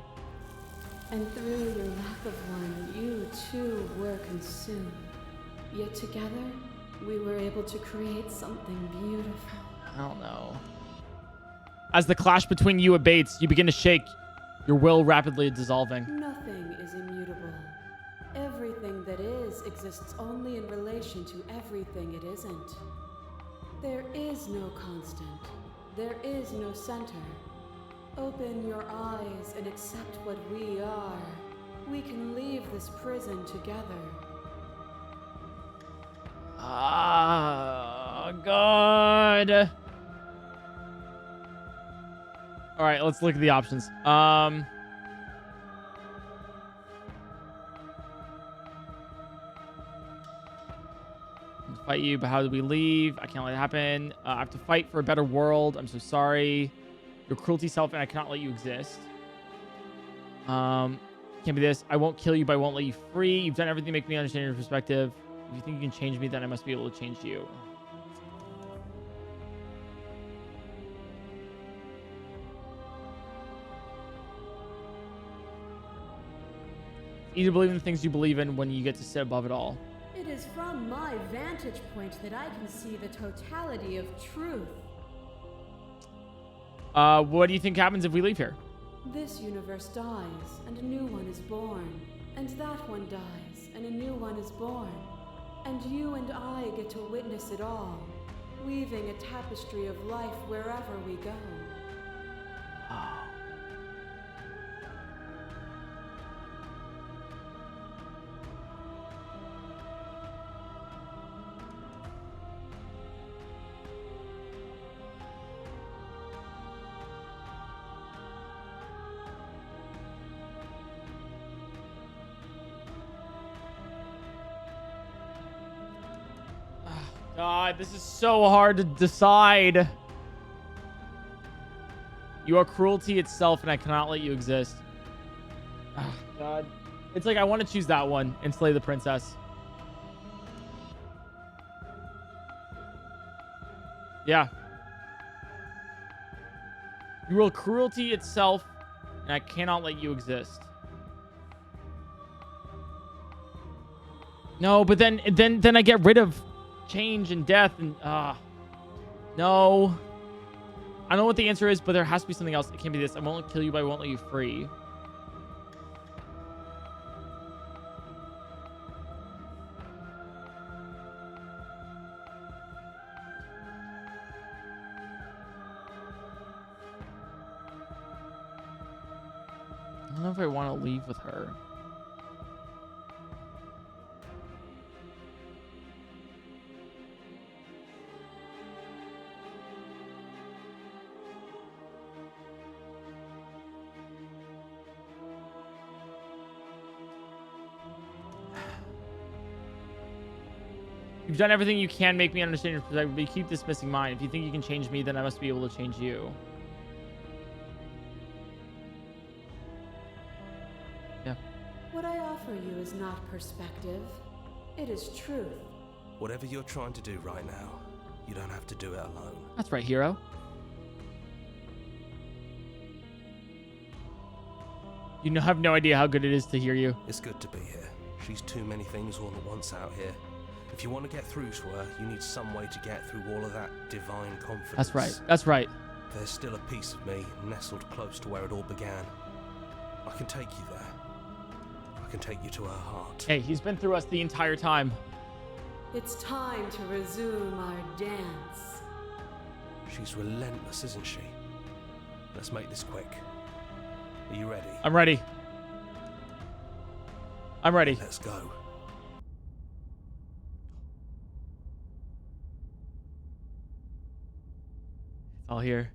And through your lack of one, you too were consumed. Yet together, we were able to create something beautiful. I don't know. As the clash between you abates, you begin to shake, your will rapidly dissolving. Nothing is immutable. Everything that is exists only in relation to everything it isn't. There is no constant. There is no center. Open your eyes and accept what we are. We can leave this prison together. Ah, God. All right, let's look at the options. Fight you, but how do we leave? I can't let it happen. I have to fight for a better world. I'm so sorry. Your cruelty self, and I cannot let you exist. Can't be this. I won't kill you, but I won't let you free. You've done everything to make me understand your perspective. If you think you can change me, then I must be able to change you. It's easy to believe in the things you believe in when you get to sit above it all. It is from my vantage point that I can see the totality of truth. What do you think happens if we leave here? This universe dies, and a new one is born. And that one dies, and a new one is born. And you and I get to witness it all, weaving a tapestry of life wherever we go. God, this is so hard to decide. You are cruelty itself, and I cannot let you exist. Oh, God. It's like I want to choose that one and slay the princess. Yeah. You are cruelty itself, and I cannot let you exist. No, but then I get rid of change and death and no. I don't know what the answer is, but there has to be something else. It can't be this. I won't kill you, but I won't let you free. I don't know if I want to leave with her. You've done everything you can make me understand your perspective, but you keep dismissing mine. If you think you can change me, then I must be able to change you. Yeah. What I offer you is not perspective. It is truth. Whatever you're trying to do right now, you don't have to do it alone. That's right, hero. You have no idea how good it is to hear you. It's good to be here. She's too many things all at once out here. If you want to get through to her, you need some way to get through all of that divine confidence. That's right. That's right. There's still a piece of me nestled close to where it all began. I can take you there. I can take you to her heart. Hey, he's been through us the entire time. It's time to resume our dance. She's relentless, isn't she? Let's make this quick. Are you ready? I'm ready. I'm ready. Let's go. It's all here.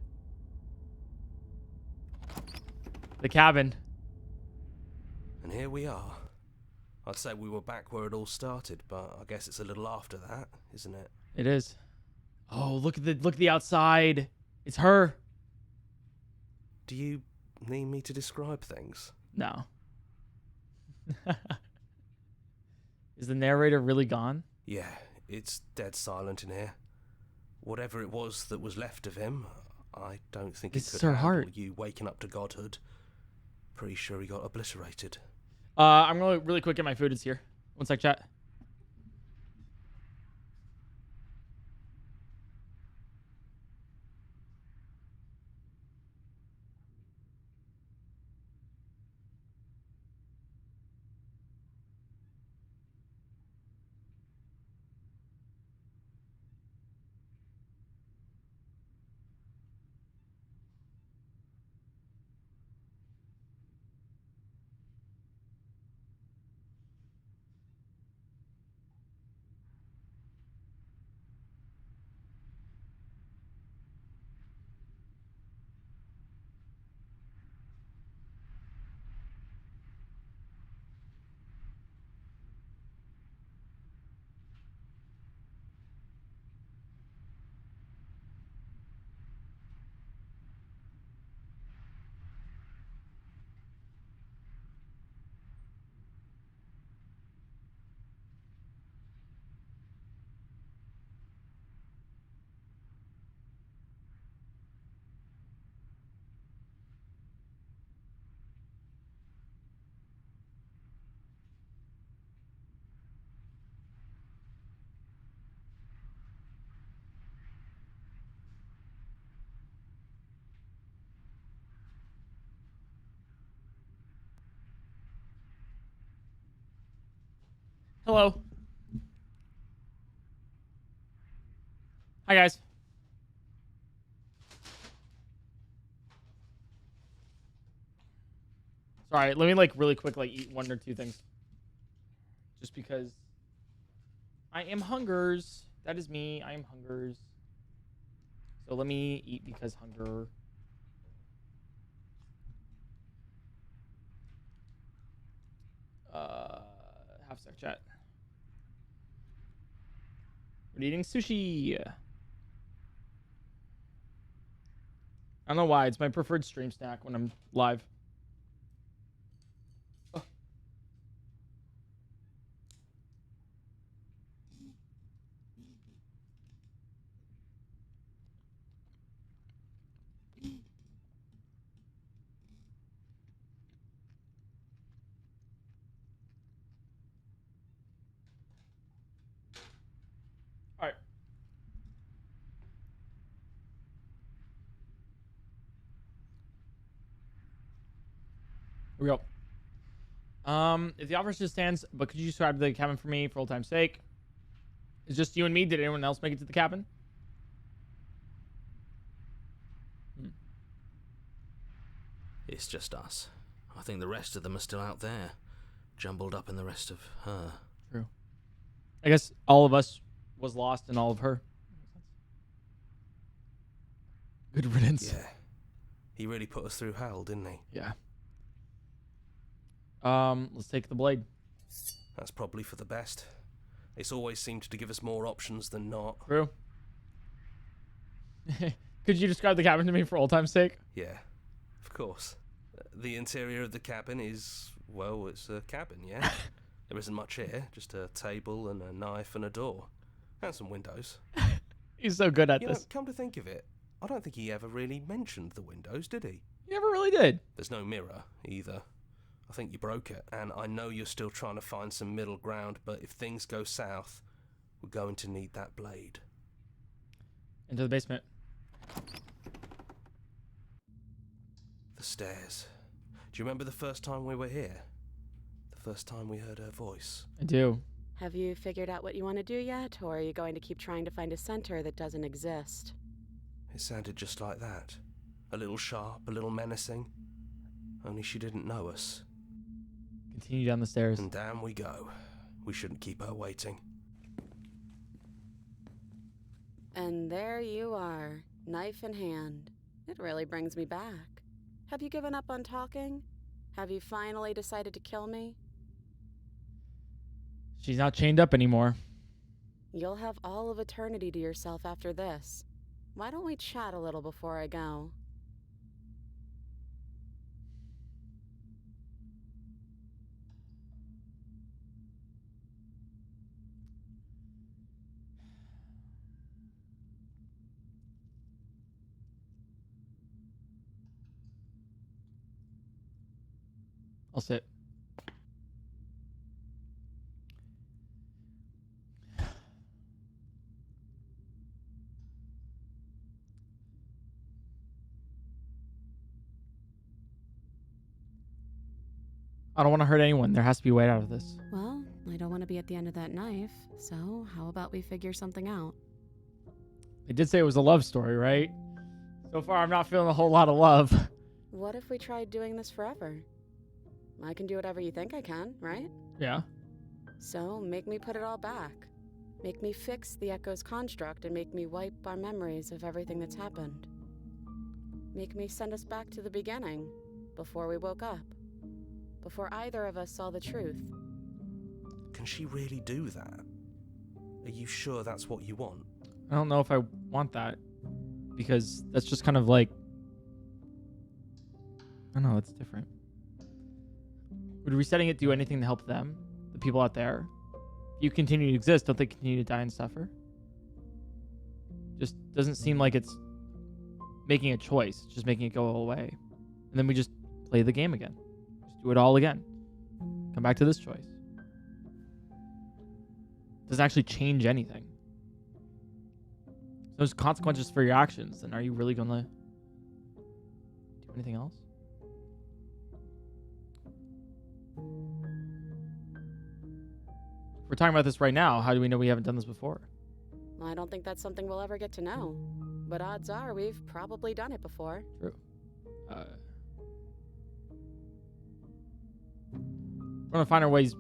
The cabin. And here we are. I'd say we were back where it all started, but I guess it's a little after that, isn't it? It is. Oh, look at the outside. It's her. Do you need me to describe things? No. Is the narrator really gone? Yeah, it's dead silent in here. Whatever it was that was left of him, I don't think This it is could her handle heart. you waking up to godhood. Pretty sure he got obliterated. I'm going to really quick get my food. It's here. One sec, chat. Hello. Hi, guys. Sorry, let me like really quick like eat one or two things. Just because I am hungers. That is me. I am hungers. So let me eat because hunger. Half sec chat. We're eating sushi. I don't know why. It's my preferred stream snack when I'm live. Oh. All right. Here we go. If the offer still stands, but could you describe the cabin for me for old time's sake? It's just you and me. Did anyone else make it to the cabin? It's just us. I think the rest of them are still out there, jumbled up in the rest of her. True. I guess all of us was lost in all of her. Good riddance. Yeah. He really put us through hell, didn't he? Yeah. Let's take the blade. That's probably for the best. It's always seemed to give us more options than not. True. Could you describe the cabin to me for old time's sake? Yeah, of course. The interior of the cabin is, well, it's a cabin, yeah? There isn't much here, just a table and a knife and a door. And some windows. He's so good at You this. know, come to think of it, I don't think he ever really mentioned the windows, did he? He never really did. There's no mirror, either. I think you broke it, and I know you're still trying to find some middle ground, but if things go south, we're going to need that blade. Into the basement. The stairs. Do you remember the first time we were here? The first time we heard her voice? I do. Have you figured out what you want to do yet, or are you going to keep trying to find a center that doesn't exist? It sounded just like that. A little sharp, a little menacing. Only she didn't know us. Continue down the stairs. And down we go. We shouldn't keep her waiting. And there you are, knife in hand. It really brings me back. Have you given up on talking? Have you finally decided to kill me? She's not chained up anymore. You'll have all of eternity to yourself after this. Why don't we chat a little before I go? I'll sit. I don't want to hurt anyone. There has to be a way out of this. Well, I don't want to be at the end of that knife, so how about we figure something out? They did say it was a love story, right? So far, I'm not feeling a whole lot of love. What if we tried doing this forever? I can do whatever you think I can, right? Yeah. So, make me put it all back. Make me fix the Echo's construct and make me wipe our memories of everything that's happened. Make me send us back to the beginning, before we woke up. Before either of us saw the truth. Can she really do that? Are you sure that's what you want? I don't know if I want that. Because that's just kind of like... I don't know, it's different. Would resetting it do anything to help them? The people out there? If you continue to exist, don't they continue to die and suffer? Just doesn't seem like it's making a choice. It's just making it go away. And then we just play the game again. Just do it all again. Come back to this choice. Doesn't actually change anything. There's consequences for your actions. Then are you really going to do anything else? We're talking about this right now. How do we know we haven't done this before? I don't think that's something we'll ever get to know. But odds are we've probably done it before. True. We're going to find our ways,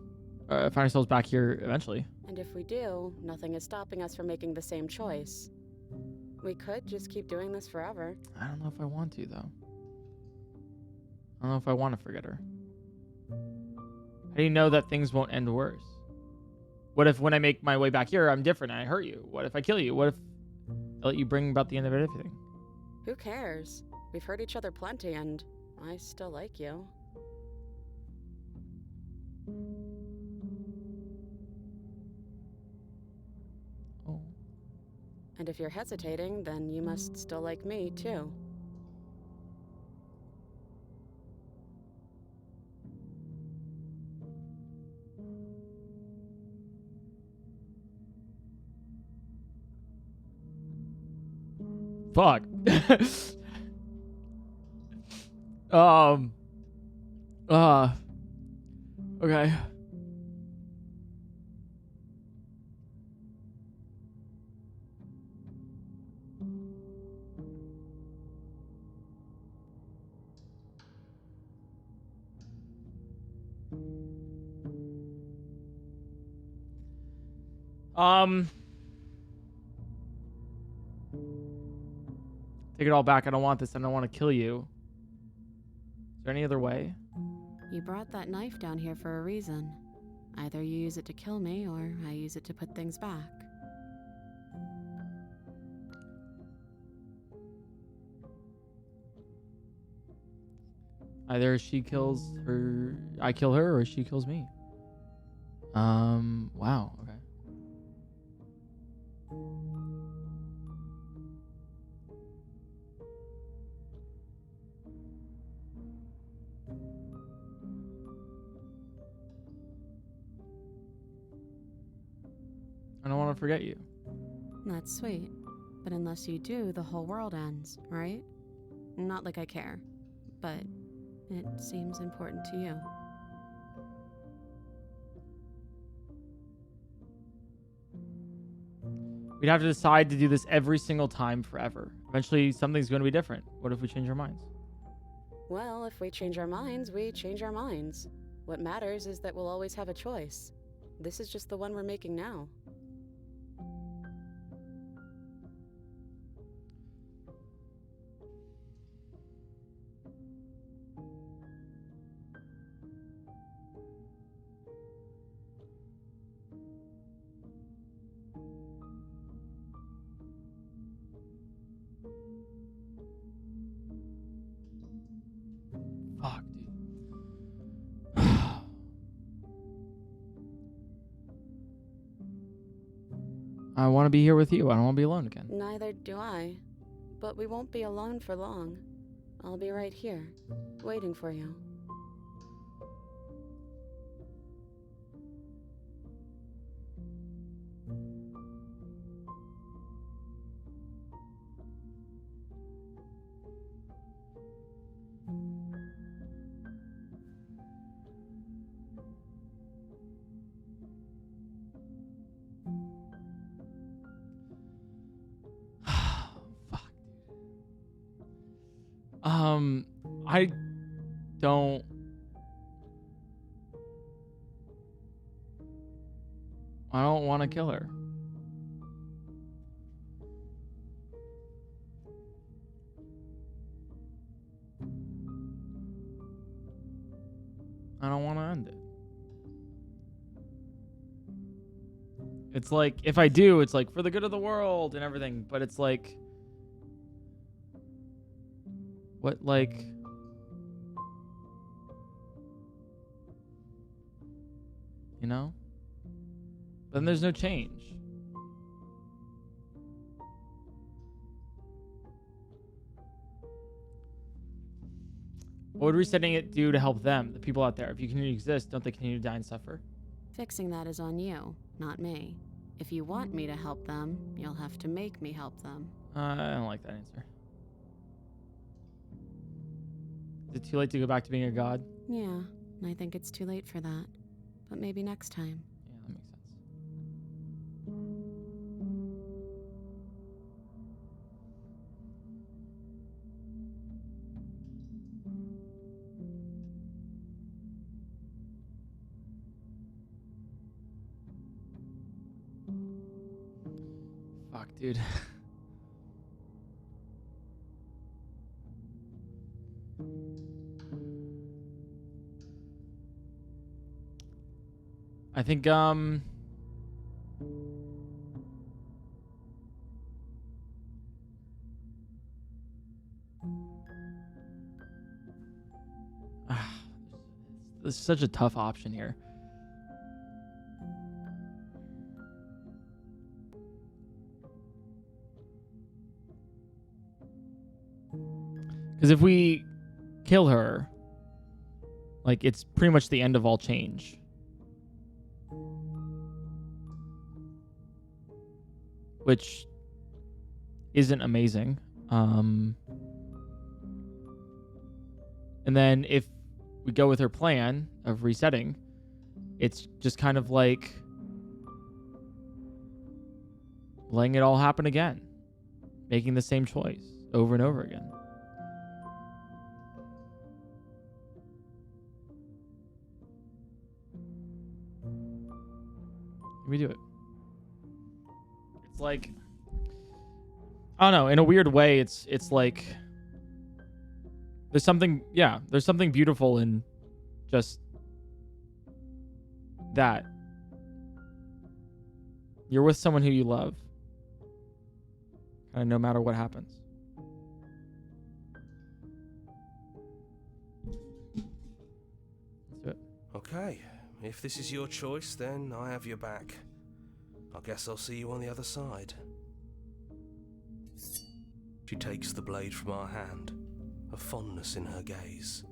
find ourselves back here eventually. And if we do, nothing is stopping us from making the same choice. We could just keep doing this forever. I don't know if I want to, though. I don't know if I want to forget her. How do you know that things won't end worse? What if when I make my way back here, I'm different and I hurt you? What if I kill you? What if I let you bring about the end of everything? Who cares? We've hurt each other plenty and I still like you. Oh. And if you're hesitating, then you must still like me, too. Fuck. Okay. Take it all back. I don't want this. I don't want to kill you. Is there any other way? You brought that knife down here for a reason. Either you use it to kill me, or I use it to put things back. Either she kills her, I kill her, or she kills me. Wow. Okay. I don't want to forget you. That's sweet. But unless you do, the whole world ends, right? Not like I care, but it seems important to you. We'd have to decide to do this every single time forever. Eventually, something's going to be different. What if we change our minds? Well, if we change our minds, we change our minds. What matters is that we'll always have a choice. This is just the one we're making now. I want to be here with you. I don't want to be alone again. Neither do I. But we won't be alone for long. I'll be right here, waiting for you. Fuck. I don't. I don't want to kill her. I don't want to end it. It's like, if I do, it's like for the good of the world and everything, but it's like, what, like, you know? Then there's no change. What would resetting it do to help them, the people out there? If you continue to exist, don't they continue to die and suffer? Fixing that is on you, not me. If you want me to help them, you'll have to make me help them. I don't like that answer. Is it too late to go back to being a god? Yeah, I think it's too late for that. But maybe next time. Yeah, that makes sense. Fuck, dude. I think, this is such a tough option here. Because if we kill her, like, it's pretty much the end of all change. Which isn't amazing. And then if we go with her plan of resetting, it's just kind of like letting it all happen again. Making the same choice over and over again. We do it. It's like, I don't know, in a weird way, it's like there's something beautiful in just that. You're with someone who you love, no matter what happens. Let's do it. Okay, if this is your choice, then I have your back. I guess I'll see you on the other side. She takes the blade from our hand, a fondness in her gaze.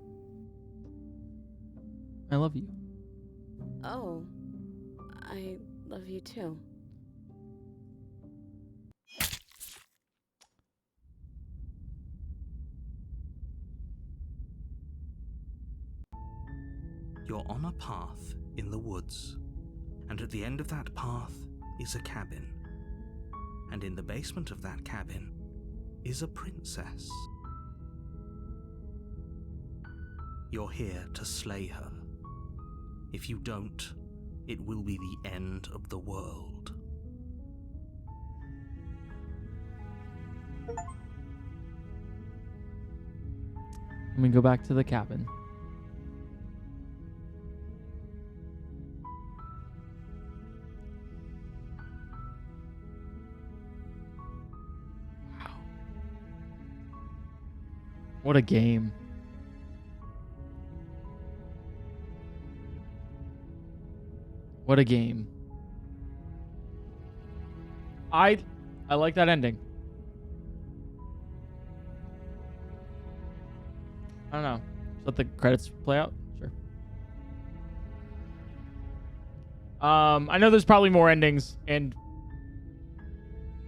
I love you. Oh, I love you too. You're on a path in the woods, and at the end of that path is a cabin. And in the basement of that cabin is a princess. You're here to slay her. If you don't, it will be the end of the world. And we go back to the cabin. Wow. What a game. What a game. I like that ending. I don't know. Let the credits play out. Sure. I know there's probably more endings and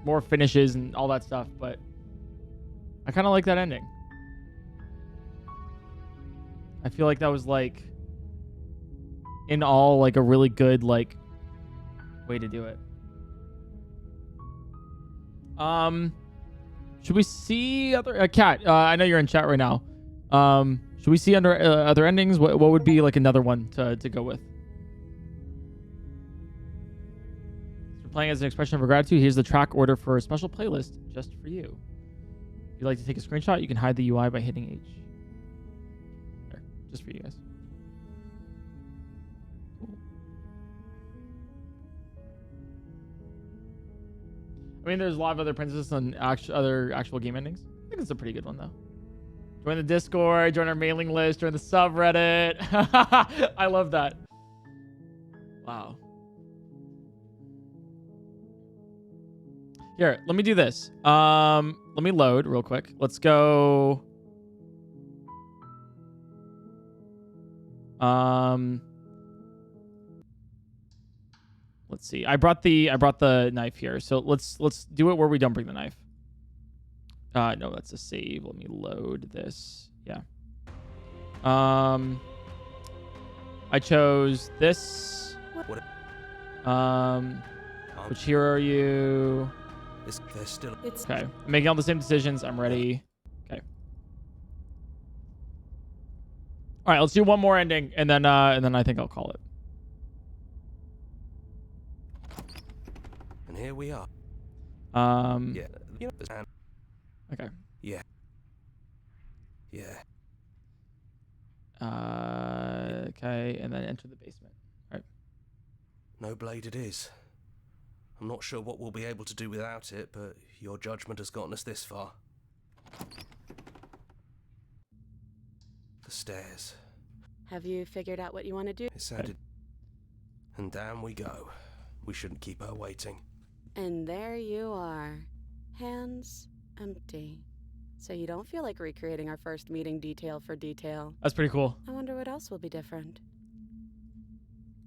more finishes and all that stuff, but I kind of like that ending. I feel like that was like, in all, like a really good like way to do it. Should we see other Kat? I know you're in chat right now. Should we see under other endings? What would be like another one to go with? So playing as an expression of our gratitude. Here's the track order for a special playlist just for you. If you'd like to take a screenshot, you can hide the UI by hitting H. There, just for you guys. Cool. I mean, there's a lot of other princesses and other actual game endings. I think it's a pretty good one though. Join the Discord, join our mailing list, join the subreddit. I love that. Wow. Here, let me do this. Let me load real quick. Let's go. Let's see. I brought the knife here. So let's do it where we don't bring the knife. No, that's a save. Let me load this. Yeah. I chose this. Which hero are you? Okay. I'm making all the same decisions. I'm ready. Okay. All right, let's do one more ending and then I think I'll call it. And here we are. Yeah. You know, Okay. Yeah. Yeah. Okay, and then enter the basement. All right. No blade it is. I'm not sure what we'll be able to do without it, but your judgment has gotten us this far. The stairs. Have you figured out what you want to do? It sounded... And down we go. We shouldn't keep her waiting. And there you are. Hands empty. So you don't feel like recreating our first meeting detail for detail. That's pretty cool. I wonder what else will be different.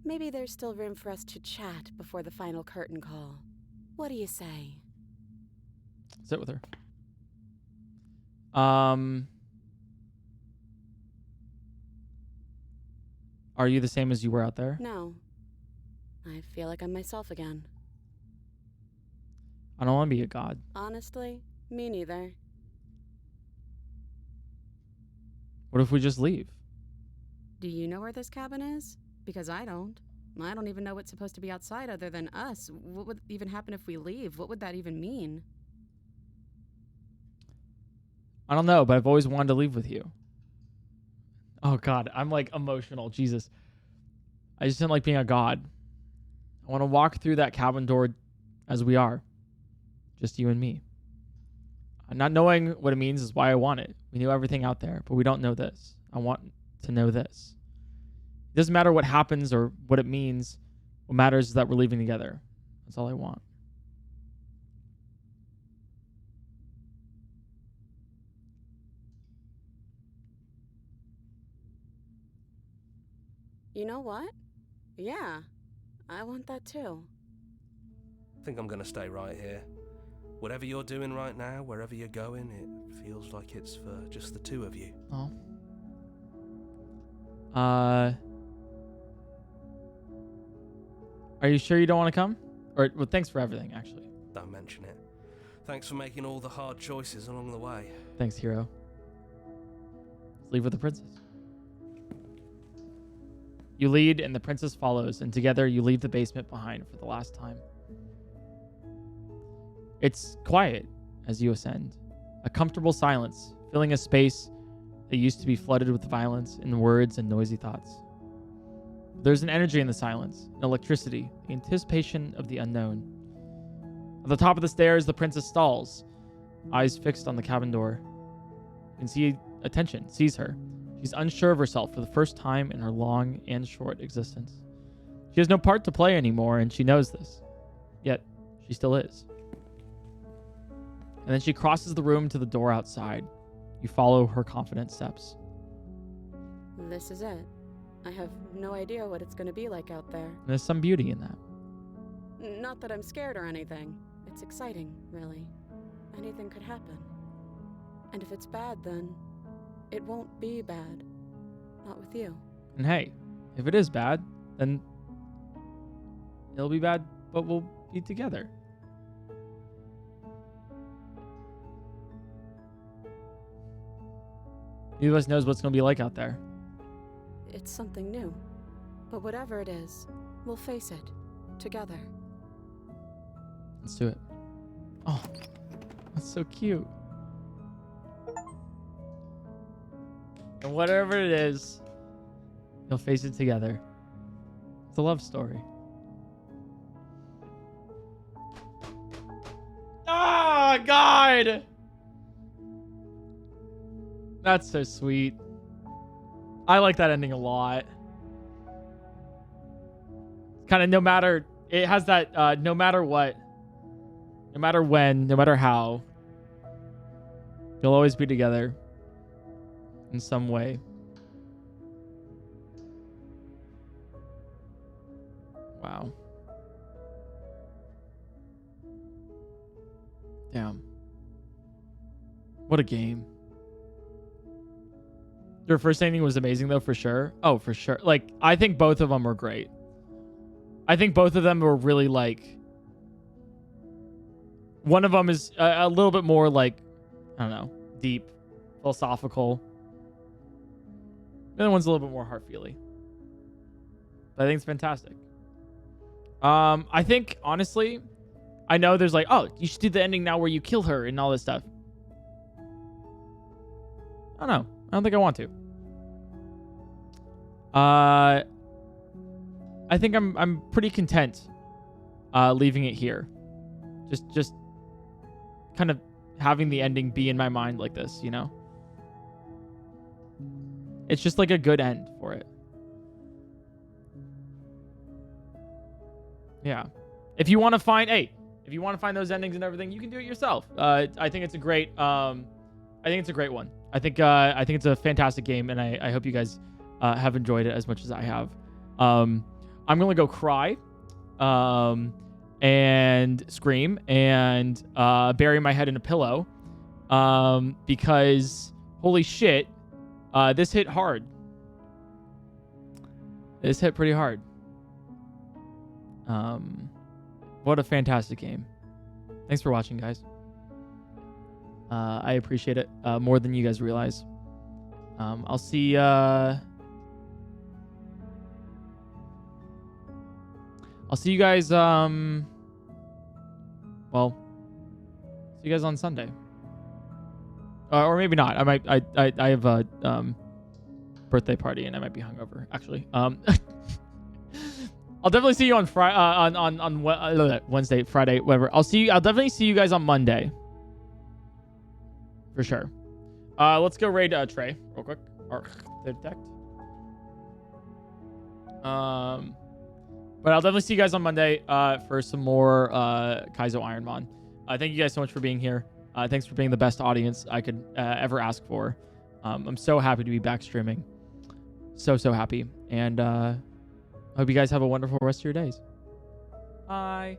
Maybe there's still room for us to chat before the final curtain call. What do you say? Sit with her. Are you the same as you were out there? No. I feel like I'm myself again. I don't want to be a god. Honestly, me neither. What if we just leave? Do you know where this cabin is? Because I don't. I don't even know what's supposed to be outside other than us. What would even happen if we leave? What would that even mean? I don't know, but I've always wanted to leave with you. Oh God, I'm like emotional. Jesus. I just didn't like being a god. I want to walk through that cabin door as we are. Just you and me. Not knowing what it means is why I want it. We knew everything out there, but we don't know this. I want to know this. It doesn't matter what happens or what it means. What matters is that we're leaving together. That's all I want. You know what? Yeah, I want that too. I think I'm gonna stay right here. Whatever you're doing right now, wherever you're going, it feels like it's for just the two of you. Oh. Are you sure you don't want to come? Or, well, thanks for everything, actually. Don't mention it. Thanks for making all the hard choices along the way. Thanks, hero. Let's leave with the princess. You lead, and the princess follows, and together you leave the basement behind for the last time. It's quiet as you ascend. A comfortable silence, filling a space that used to be flooded with violence and words and noisy thoughts. There's an energy in the silence, an electricity, the anticipation of the unknown. At the top of the stairs, the princess stalls, eyes fixed on the cabin door. You can see attention, sees her. She's unsure of herself for the first time in her long and short existence. She has no part to play anymore, and she knows this. Yet, she still is. And then she crosses the room to the door outside. You follow her confident steps. This is it. I have no idea what it's going to be like out there. And there's some beauty in that. Not that I'm scared or anything. It's exciting, really. Anything could happen. And if it's bad, then it won't be bad. Not with you. And hey, if it is bad, then it'll be bad, but we'll be together. Neither of us knows what's going to be like out there. It's something new. But whatever it is, we'll face it. Together. Let's do it. Oh, that's so cute. And whatever it is, you'll face it together. It's a love story. Oh, God! That's so sweet. I like that ending a lot. Kind of no matter... It has that no matter what, no matter when, no matter how, you'll always be together in some way. Wow. Damn. What a game. Your first ending was amazing, though, for sure. Oh, for sure. Like, I think both of them were great. I think both of them were really, like... One of them is a little bit more, like, I don't know, deep, philosophical. The other one's a little bit more heart-feely. But I think it's fantastic. I think, honestly, I know there's like, oh, you should do the ending now where you kill her and all this stuff. I don't know. I don't think I want to. I think I'm pretty content leaving it here. Just kind of having the ending be in my mind like this, you know? It's just like a good end for it. Yeah. If you want to find those endings and everything, you can do it yourself. I think it's a great one. I think it's a fantastic game, and I hope you guys have enjoyed it as much as I have. I'm gonna go cry, and scream and bury my head in a pillow, because holy shit, this hit hard. This hit pretty hard. What a fantastic game. Thanks for watching, guys. I appreciate it more than you guys realize. I'll see you guys see you guys on Sunday. Or maybe not. I have a birthday party and I might be hungover, actually. I'll definitely see you on Wednesday, Friday, whatever. I'll definitely see you guys on Monday. For sure. Let's go raid Trey real quick. Detect. But I'll definitely see you guys on Monday for some more Kaizo Ironmon. Thank you guys so much for being here. Thanks for being the best audience I could ever ask for. I'm so happy to be back streaming. So happy. And I hope you guys have a wonderful rest of your days. Bye.